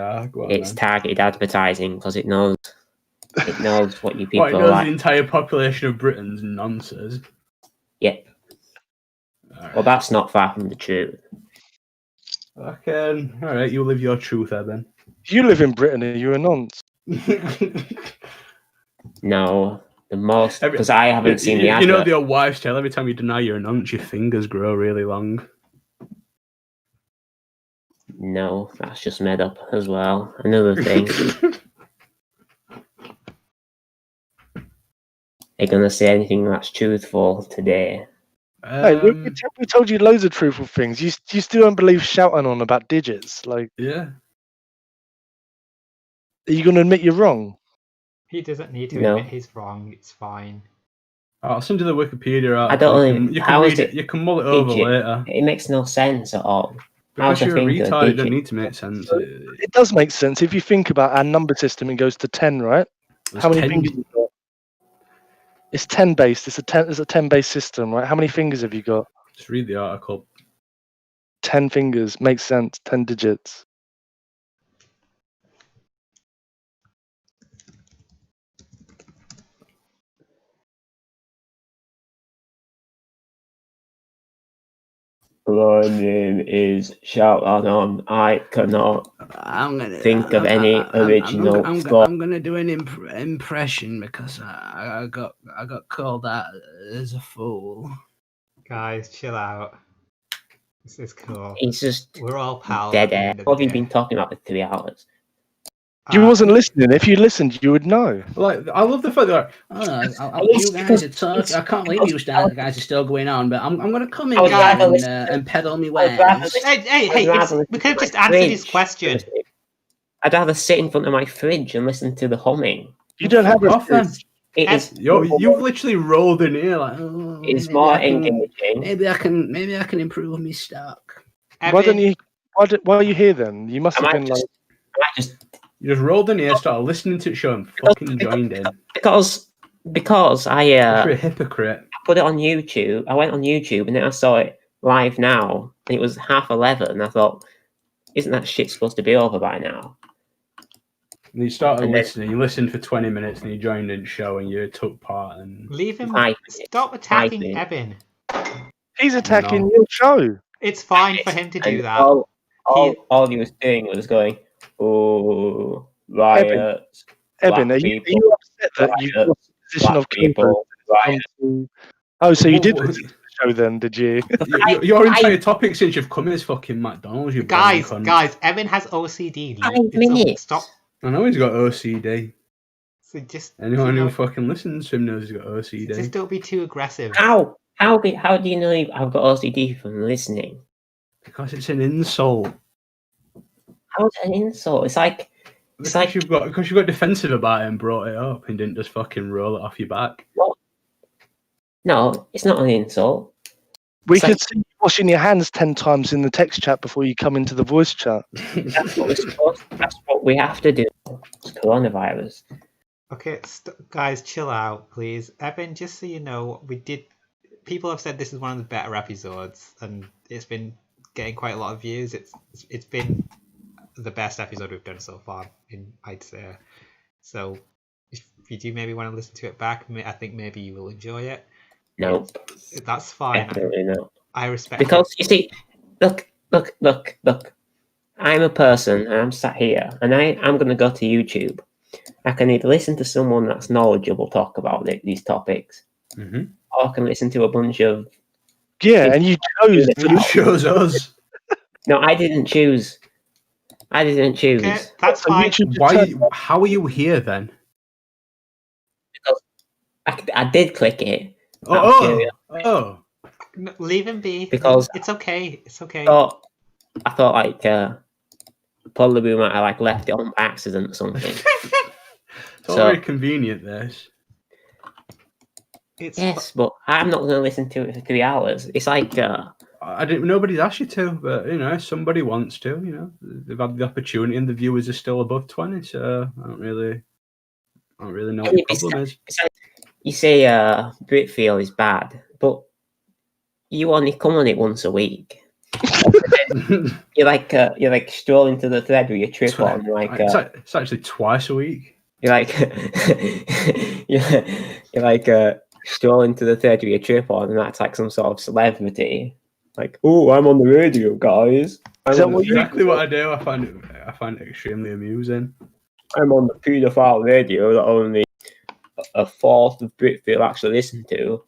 S9: It's targeted advertising because it knows what you people
S2: it knows
S9: like.
S2: the entire population of Britain's nonsense.
S9: Yep. Right. Well, that's not far from the truth.
S2: Okay, all right. You live your truth, Eben.
S3: You live in Britain, and you're a nonce.
S9: No. The most, because I haven't seen the advert.
S2: You know the old wives' tale, every time you deny you're an nonce, your fingers grow really long.
S9: No, that's just made up as well. Another thing. Are you going to say anything that's truthful today?
S3: Hey, we told you loads of truthful things. You still don't believe shouting on about digits? Like,
S2: yeah.
S3: Are you going to admit you're wrong?
S5: He doesn't need to admit he's wrong. It's fine.
S2: I'll send you the Wikipedia article.
S9: I don't
S2: you can read it. You can mull it over later.
S9: It makes no sense at all.
S2: Because you're a retard, it doesn't need to make sense.
S3: It does make sense. If you think about our number system, it goes to 10, right? How many fingers have you got? It's 10 based. It's a 10 based system, right? How many fingers have you got?
S2: Just read the article.
S3: 10 fingers. Makes sense. 10 digits.
S9: My name is Shout On. I cannot think of any original.
S8: I'm gonna do an impression because I got called out as a fool.
S5: Guys, chill out. This is cool.
S9: It's just
S5: we're all pals.
S9: Dead air. What have you been talking about for 3 hours?
S3: You wasn't listening. If you listened, you would know.
S2: Like, I love the fact that
S8: you guys are talking. I can't believe you guys are still going on, but I'm going to come in and peddle me wares.
S5: Hey! We could have just answered his question.
S9: I'd rather sit in front of my fridge and listen to the humming.
S3: You don't have a fridge.
S2: You've literally rolled in here like.
S9: It's more engaging.
S8: Maybe I can improve my stock.
S3: Why don't you? Why are you here then? You must have been like.
S2: You just rolled in here, started listening to the show, and fucking joined in.
S9: Because I
S2: you're a hypocrite.
S9: I put it on YouTube. I went on YouTube and then I saw it live now, and it was 11:30, and I thought, isn't that shit supposed to be over by now?
S2: And you started
S9: And then-
S2: listening. You listened for 20 minutes, and you joined in the show, and you took part. And
S5: Leave him.
S9: 5 minutes.
S5: Stop attacking
S9: 5 minutes.
S5: Evan.
S3: He's attacking
S2: No.
S3: your show.
S5: It's fine for him to do
S9: And
S5: that.
S9: all he was doing was going, oh, riots.
S3: Evan, are
S9: black
S3: you
S9: people,
S3: upset that you've
S9: riots,
S3: lost the position
S9: black
S3: of co-host?
S9: people, riots.
S3: Oh, so you did
S2: Well,
S3: listen to the show then, did you?
S2: Your entire topic since you've come is fucking McDonald's. You
S5: Guys,
S2: bloody cunt.
S5: guys, Evan has OCD.
S9: 5
S5: It's
S9: minutes.
S5: Stop.
S2: I know he's got OCD.
S5: So just
S2: Anyone
S5: you know,
S2: who fucking listens to him knows he's got OCD.
S5: just don't be too aggressive.
S9: How do you know I've got OCD from listening?
S2: Because it's an insult.
S9: How's it an insult? It's like
S2: Because you've got defensive about it and brought it up and didn't just fucking roll it off your back.
S9: no, it's not an insult.
S3: We
S9: It's
S3: could
S9: like-
S3: see you washing your hands 10 times in the text chat before you come into the voice chat.
S9: That's what we're supposed. That's what we have to do. It's coronavirus.
S5: Okay, guys, chill out, please. Evan, just so you know, people have said this is one of the better episodes, and it's been getting quite a lot of views. It's been the best episode we've done so far, I'd say. So if you do maybe want to listen to it back, I think maybe you will enjoy it.
S9: Nope.
S5: That's fine.
S9: Definitely not.
S5: I respect
S9: Because you see, look. I'm a person, and I'm sat here, and I'm going to go to YouTube. I can either listen to someone that's knowledgeable talk about these topics,
S2: Mm-hmm.
S9: or I can listen to a bunch of.
S3: Yeah, and you chose
S2: You
S3: to.
S2: chose us.
S9: No, I didn't choose.
S5: Okay, that's
S3: So
S5: fine.
S3: YouTube
S2: Why?
S3: determined-
S2: How are you here then?
S9: I did click it.
S2: Oh.
S5: No, leave him be.
S9: Because-
S5: it's okay. It's okay.
S9: I thought like probably might have like left it on by accident or something.
S2: It's all
S9: So-
S2: very convenient, this.
S5: It's
S9: Yes, but I'm not going to listen to it for 3 hours. It's like
S2: I didn't. Nobody's asked you to, but somebody wants to. They've had the opportunity, and the viewers are still above 20. So I don't really know what the problem is.
S9: it's like you say Britfeel is bad, but you only come on it once a week. You're like strolling to the thread with your trip on, like
S2: It's actually twice a week.
S9: you're like you're like strolling to the thread with your trip on, and that's like some sort of celebrity. Like, oh, I'm on the radio, guys.
S3: Is that what you-
S2: Exactly what I do. I find it extremely amusing.
S9: I'm on the paedophile radio that only a fourth of Britfeel actually listen to.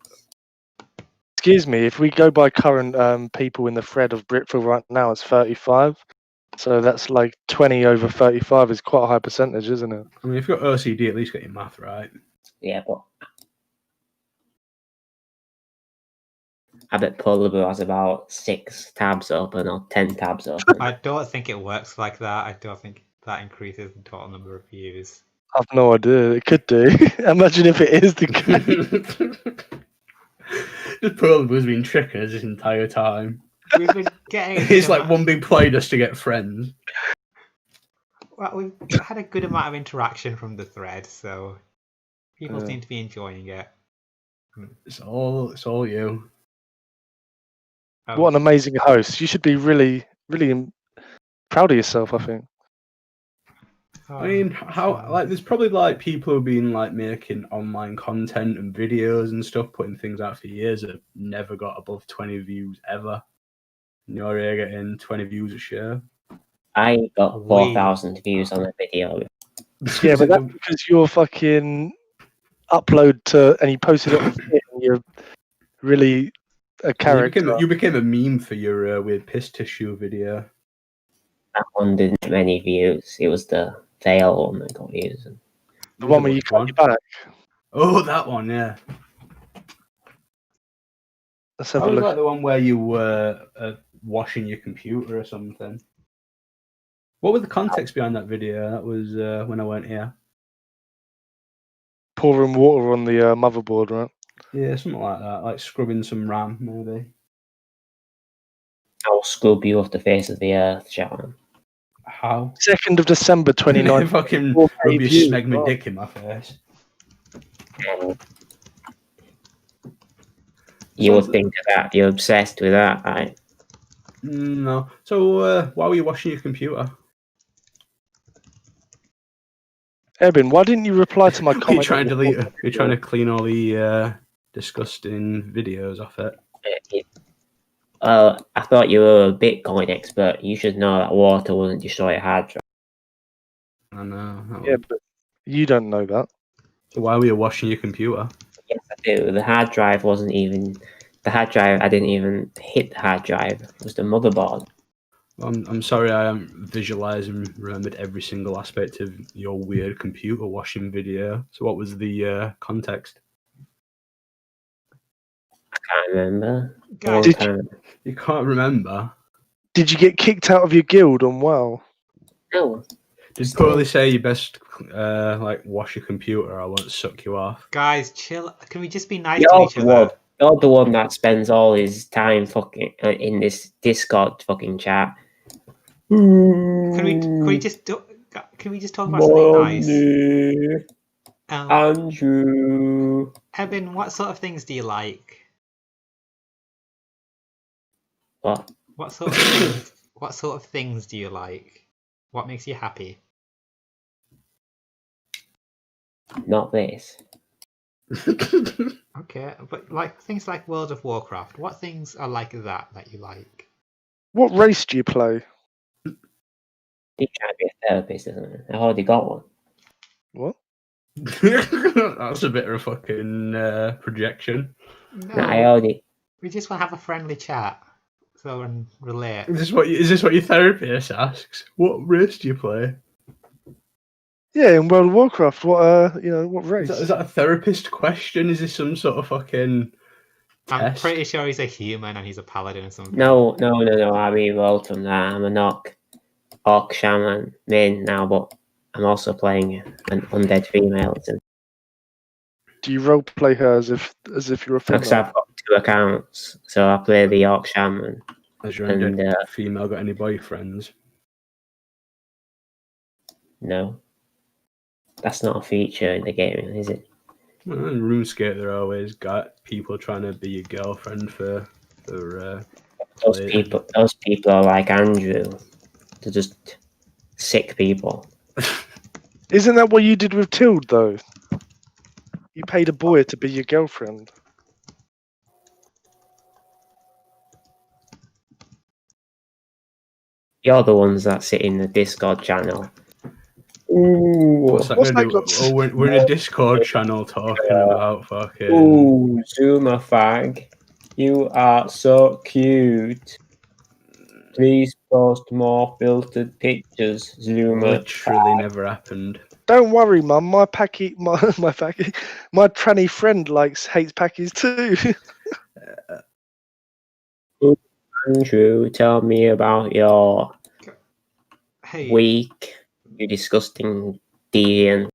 S3: Excuse me, if we go by current people in the thread of Britfeel right now, it's 35. So that's like 20 over 35 is quite a high percentage, isn't it?
S2: I mean, if you've got OCD, at least get your math right.
S9: Yeah, but I bet Polyboo has about 6 tabs open or 10 tabs open.
S5: I don't think it works like that. I don't think that increases the total number of views.
S3: I've no idea. It could do. Imagine if it is the case.
S2: Just Polyboo's been tricking us this entire time.
S5: We've been getting.
S2: It's like one big play just to get friends.
S5: Well, we've had a good amount of interaction from the thread, so people
S3: Yeah.
S5: seem to be enjoying it.
S2: It's all you.
S3: What an amazing host. You should be really, really proud of yourself, I think.
S2: I mean, how like there's probably like people who've been like making online content and videos and stuff, putting things out for years that have never got above 20 views ever. And you're here getting 20 views a share.
S9: I got 4,000 views on a video.
S3: Yeah, but that's because you're fucking upload to and you posted it on Twitter and you're really a character.
S2: You became a meme for your weird piss tissue video.
S9: That one didn't get many views. It was the fail one that got views.
S3: The one where you cut your back.
S2: Oh, that one, yeah.
S3: Let's
S2: That
S3: have a
S2: was
S3: look.
S2: like the one where you were washing your computer or something. What was the context behind that video? That was when I weren't here.
S3: Pouring water on the motherboard, right?
S2: Yeah, something like that. Like scrubbing some RAM, maybe.
S9: I'll scrub you off the face of the earth, Sharon.
S2: How?
S3: 2nd of December 29.
S2: Fucking
S3: 4K
S2: rub your
S3: views,
S2: smeg my
S3: wow.
S2: dick in my face.
S9: You would think of that. You're obsessed with that, right?
S2: No. So why were you washing your computer?
S3: Eben, why didn't you reply to my comment?
S2: You're trying to clean all the disgusting videos off it.
S9: I thought you were a Bitcoin expert. You should know that water wouldn't destroy a hard drive.
S2: I know.
S3: Yeah, but you don't know that.
S2: So why were you washing your computer?
S9: Yes, I do. The hard drive wasn't even... The hard drive, I didn't even hit the hard drive. It was the motherboard.
S2: I'm sorry I haven't visualised and remembered every single aspect of your weird computer washing video. So what was the context?
S9: I can't remember.
S2: You can't remember?
S3: Did you get kicked out of your guild on WoW?
S9: No.
S2: Did Pearly say you best wash your computer or I won't suck you off?
S5: Guys, chill. Can we just be nice to each other?
S9: You're the one that spends all his time fucking in this Discord fucking chat.
S5: Can we just talk about something nice?
S9: Andrew.
S5: Eben, what sort of things do you like?
S9: What?
S5: What sort of things? What sort of things do you like? What makes you happy?
S9: Not this.
S5: Okay, but like things like World of Warcraft. What things are like that you like?
S3: What race do you play?
S9: He's trying to be a therapist, isn't it? I've already got one.
S3: What?
S2: That's a bit of a fucking projection.
S5: No, we just want to have a friendly chat, so and relate.
S2: Is this what your therapist asks? What race do you play?
S3: Yeah, in World of Warcraft, what race?
S2: Is that a therapist question? Is this some sort of fucking test?
S5: I'm pretty sure he's a human and he's a paladin or something.
S9: No. I rerolled from that. I'm a orc shaman main now, but I'm also playing an undead female.
S3: Do you roleplay her as if you're a female?
S9: Because I've got 2 accounts, so I play the orc shaman.
S2: Has your undead female got any boyfriends?
S9: No. That's not a feature in the game, is it?
S2: Well, in RuneScape, there always got people trying to be your girlfriend for
S9: those people are like Andrew. They're just sick people.
S3: Isn't that what you did with Tilde, though? You paid a boy to be your girlfriend.
S9: You're the ones that sit in the Discord channel.
S2: Ooh, what's that going to do? Oh, we're in a Discord channel talking about fucking...
S9: Ooh, Zuma fag. You are so cute. Please post more filtered pictures, Zuma.
S2: Literally never happened.
S3: Don't worry, Mum. My tranny friend hates packies too.
S9: Andrew, tell me about your week. You disgusting deviant.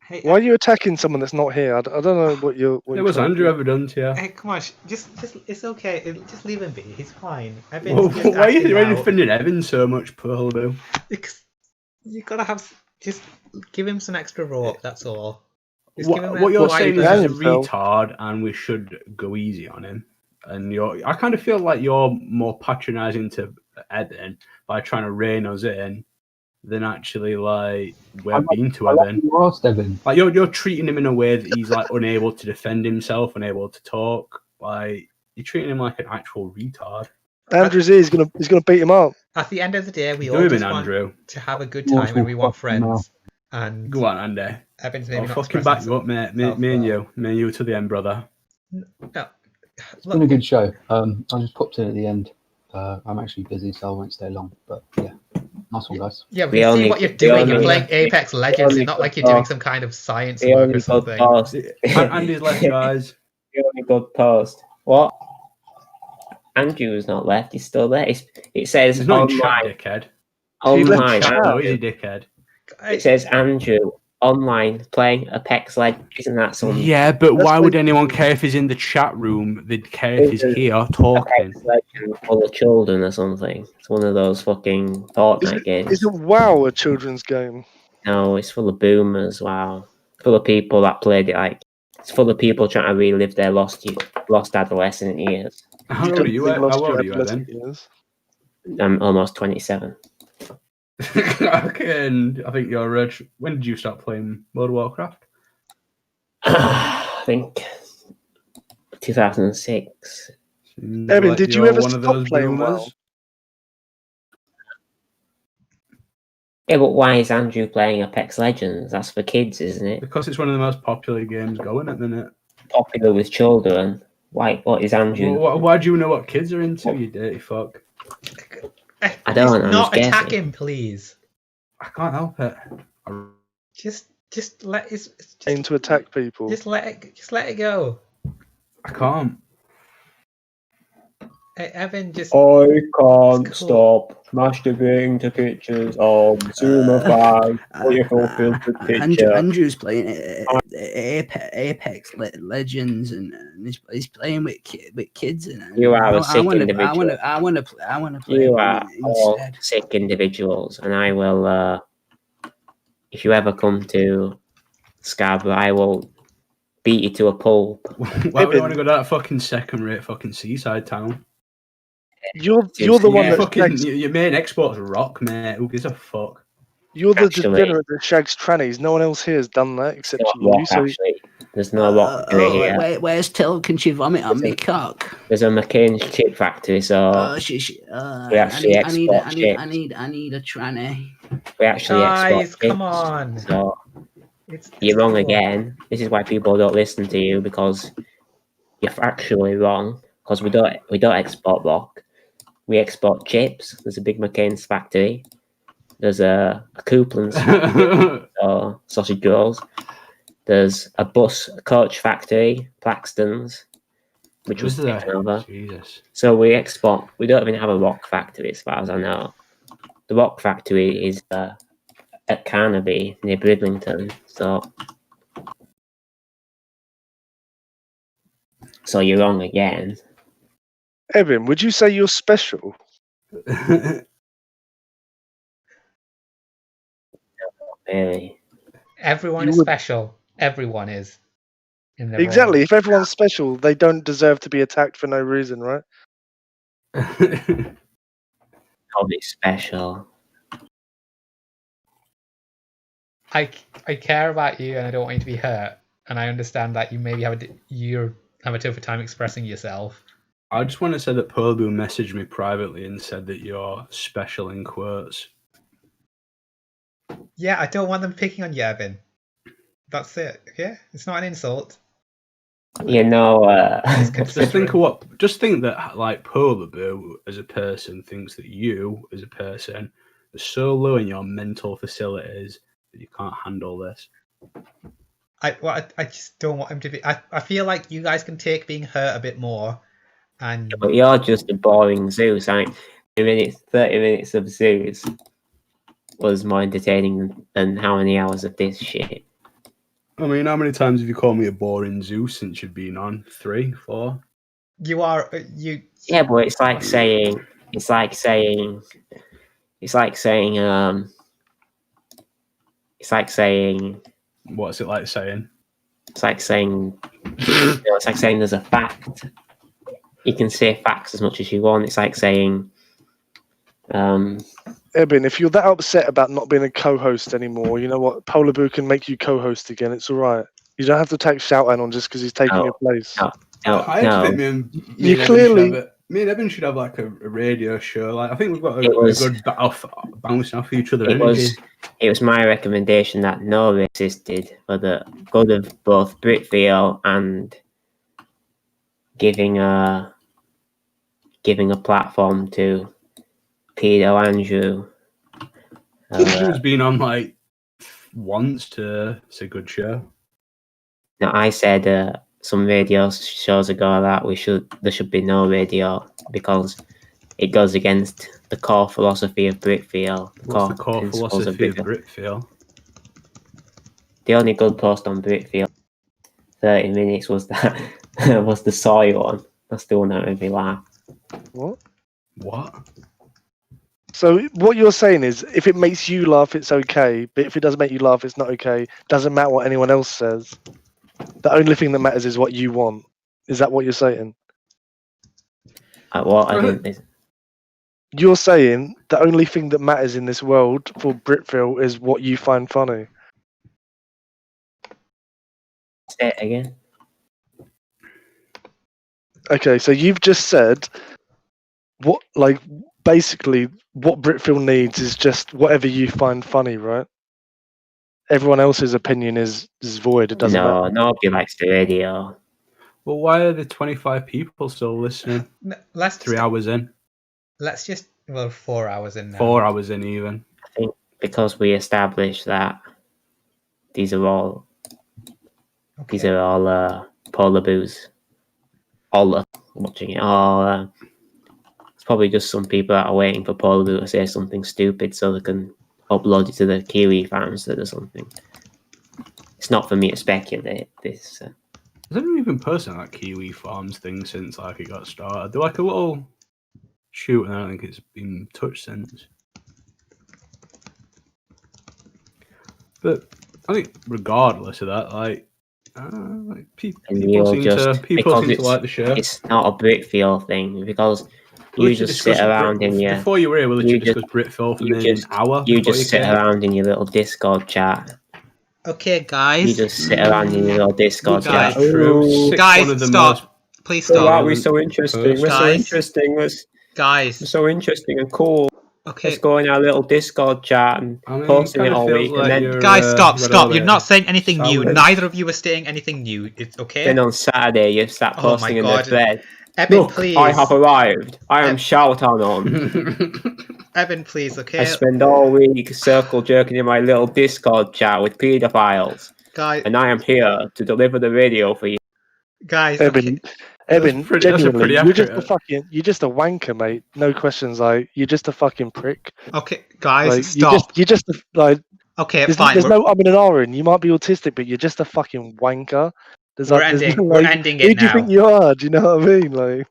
S5: Hey,
S3: why are you attacking someone that's not here? I don't know what you're.
S2: What was Andrew ever done to you?
S5: Hey, come on, just it's okay. Just leave him be. He's fine.
S2: Why are you defending Evan so much, Pearl?
S5: Because you gotta just give him some extra rope. That's all.
S2: What you're saying is he's a retard, and we should go easy on him. And I kind of feel like you're more patronising to Evan by trying to rein us in than actually we're being to Evan. Like you're treating him in a way that he's unable to defend himself, unable to talk. Like you're treating him like an actual retard.
S3: Andrew's here. He's gonna beat him up.
S5: At the end of the day, we all just want to have a good time and we want friends. And
S2: go on, Andy.
S5: Evan's maybe
S2: I'll fucking back you up, mate. Me and you to the end, brother.
S5: No.
S10: It's been a good show. I just popped in at the end. I'm actually busy, so I won't stay long. But yeah, nice one, guys.
S5: Yeah, we can see what you're doing. You're playing Apex Legends. It's not like you're doing some kind of science work or something.
S2: Andy's left, guys.
S9: The only good post. What? Andrew's not left. He's still there. It says
S2: he's not
S9: online.
S2: In chat, dickhead.
S9: Online.
S2: No, he's a dickhead.
S9: It says Andrew online playing Apex Legends. Isn't that something?
S2: Yeah, but why would anyone care if he's in the chat room? They'd care if he's here talking.
S9: Apex Legends full of children or something. It's one of those fucking Fortnite games.
S3: Isn't WoW a children's game?
S9: No, it's full of boomers. Wow, full of people that played it It's full of people trying to relive their lost adolescent years.
S2: How old are you?
S3: Lost
S2: How old
S3: your
S2: are you then?
S3: adolescent years.
S9: I'm almost 27.
S2: Okay, and I think you're rich. When did you start playing World of Warcraft?
S9: I think 2006.
S3: Evan, did you ever
S2: one of
S3: stop
S2: those
S3: playing
S2: boomers?
S3: WoW?
S9: Yeah, but why is Andrew playing Apex Legends? That's for kids, isn't it?
S2: Because it's one of the most popular games going at the minute.
S9: Popular with children. Why? What is Andrew?
S2: Why do you know what kids are into, you dirty fuck?
S9: I don't know.
S5: Not
S9: I'm just
S5: attack
S9: guessing.
S5: him, please.
S2: I can't help it.
S5: Just let it.
S3: Aim to attack people.
S5: Just let it go.
S2: I can't.
S5: Hey, Evan, just.
S9: I can't
S5: It's cool.
S9: stop masturbating to pictures of Zuma 5. Beautiful filtered picture.
S8: Andrew's playing Apex Legends, and he's playing with kids. And
S9: You are
S8: I
S9: a sick
S8: wanna,
S9: individual.
S8: I want to play.
S9: You are all
S8: instead.
S9: sick individuals, and I will. If you ever come to Scarborough, I will beat you to a pulp.
S2: Why would I want to go to that fucking second-rate fucking seaside town?
S3: You're the one that
S2: fucking your main export's rock, mate. Who gives a fuck?
S3: You're the
S9: Actually-
S3: degenerate that shags trannies. No one else here has done that except
S9: Not
S3: you.
S9: rock,
S3: So
S9: actually. There's no rock here.
S8: Where's Till? Can she vomit on me cock?
S9: There's a McCain's chip factory, so we actually export chips.
S8: I need a tranny.
S9: We actually
S5: Guys,
S9: export chips.
S5: come on.
S9: So
S5: It's
S9: you're wrong
S5: cool.
S9: again. This is why people don't listen to you, because you're factually wrong. Because we don't export rock. We export chips. There's a big McCain's factory. There's a Coupland's or sausage rolls. There's a coach factory, Plaxton's, which was taken over.
S2: Jesus.
S9: So we export. We don't even have a rock factory, as far as I know. The rock factory is at Carnaby near Bridlington. So you're wrong again.
S3: Evan, would you say you're special?
S9: Really.
S5: Everyone
S3: You
S5: is
S3: would-
S5: special. Everyone is. In their
S3: Exactly.
S5: own-
S3: If everyone's special, they don't deserve to be attacked for no reason, right?
S9: Probably special.
S5: I care about you, and I don't want you to be hurt. And I understand that you maybe have a tougher time expressing yourself.
S2: I just want to say that Pobu messaged me privately and said that you're special in quotes.
S5: Yeah, I don't want them picking on you, Evan. That's it. Okay, it's not an insult.
S9: You know,
S2: Just think that like Polar Boo as a person thinks that you as a person are so low in your mental facilities that you can't handle this.
S5: I just don't want him to be. I feel like you guys can take being hurt a bit more. And
S9: but you're just a boring Zeus. 30 minutes of Zeus was more entertaining than how many hours of this shit.
S2: I mean, how many times have you called me a boring Zeus since you've been on? 3, 4?
S5: You are you.
S9: Yeah, but it's like saying. What's
S2: it like saying?
S9: It's like saying. It's like saying there's a fact. You can say facts as much as you want. It's like saying.
S3: Eben, if you're that upset about not being a co-host anymore, you know what? Polar Boo can make you co-host again. It's all right. You don't have to take Shout on just because he's taking your place.
S2: I actually think me and Evan should have like a radio show. Like I think we've got a good bouncing off each other energy.
S9: It was my recommendation that Nora existed for the good of both Britfeel and giving a platform to Pedo Andrew.
S2: Andrew's been on like once to. It's a good show.
S9: No, I said some radio shows ago that there should be no radio because it goes against the core philosophy of Britfeel.
S2: What's the core philosophy of Britfeel?
S9: The only good post on Britfeel 30 minutes was that was the soy one. That's the one that made me laugh.
S2: What?
S3: So what you're saying is, if it makes you laugh, it's okay. But if it doesn't make you laugh, it's not okay. Doesn't matter what anyone else says. The only thing that matters is what you want. Is that what you're saying?
S9: What I didn't.
S3: You're saying the only thing that matters in this world for Britfeel is what you find funny.
S9: Say it again.
S3: Okay, so you've just said what, like, basically what Britfeel needs is just whatever you find funny, right? Everyone else's opinion is void. It doesn't matter.
S9: No, nobody likes the radio.
S2: Well, why are there 25 people still listening?
S5: Let's
S2: 3 hours in.
S5: Let's just 4 hours in now.
S2: 4 hours in even.
S9: I think because we established that these are all polar boos. All watching it. It's probably just some people that are waiting for Polar Boo to say something stupid so they can upload it to the Kiwi fans or something. It's not for me to speculate. This.
S2: Has anyone even posted that Kiwi Farms thing since like it got started? They're like a little shoot, and I don't think it's been touched since. But I think regardless of that, people seem to like the show.
S9: It's not a Britfeel thing because you just sit around in your.
S2: Before you were here, we literally discussed Britfeel for nearly an hour.
S9: You just sit around in your little Discord chat.
S5: Okay, guys.
S9: You just sit around in your little Discord chat.
S5: Guys, stop. Please stop.
S9: Why are we so interesting? We're so interesting.
S5: Guys.
S9: We're so interesting and cool.
S5: Okay.
S9: Let's go in our little Discord chat and posting it all week.
S2: Like
S9: and then,
S5: guys, stop. You're not saying anything new. Neither of you are saying anything new. It's okay.
S9: Then on Saturday, you start posting in the thread.
S5: Evan,
S9: look,
S5: please.
S9: I have arrived. I am Shouton on.
S5: Evan, please, okay?
S9: I spend all week circle jerking in my little Discord chat with pedophiles.
S5: Guys.
S9: And I am here to deliver the radio for you.
S5: Guys,
S3: Evan, genuinely, you're just a wanker, mate. No questions. Like, you're just a fucking prick.
S5: Okay, guys,
S3: like,
S5: stop.
S3: You're just like.
S5: Okay,
S3: there's,
S5: fine.
S3: There's no in an R in. You might be autistic, but you're just a fucking wanker.
S5: We're ending it now.
S3: Who do you think you are? Do you know what I mean? Like,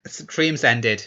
S5: stream's ended.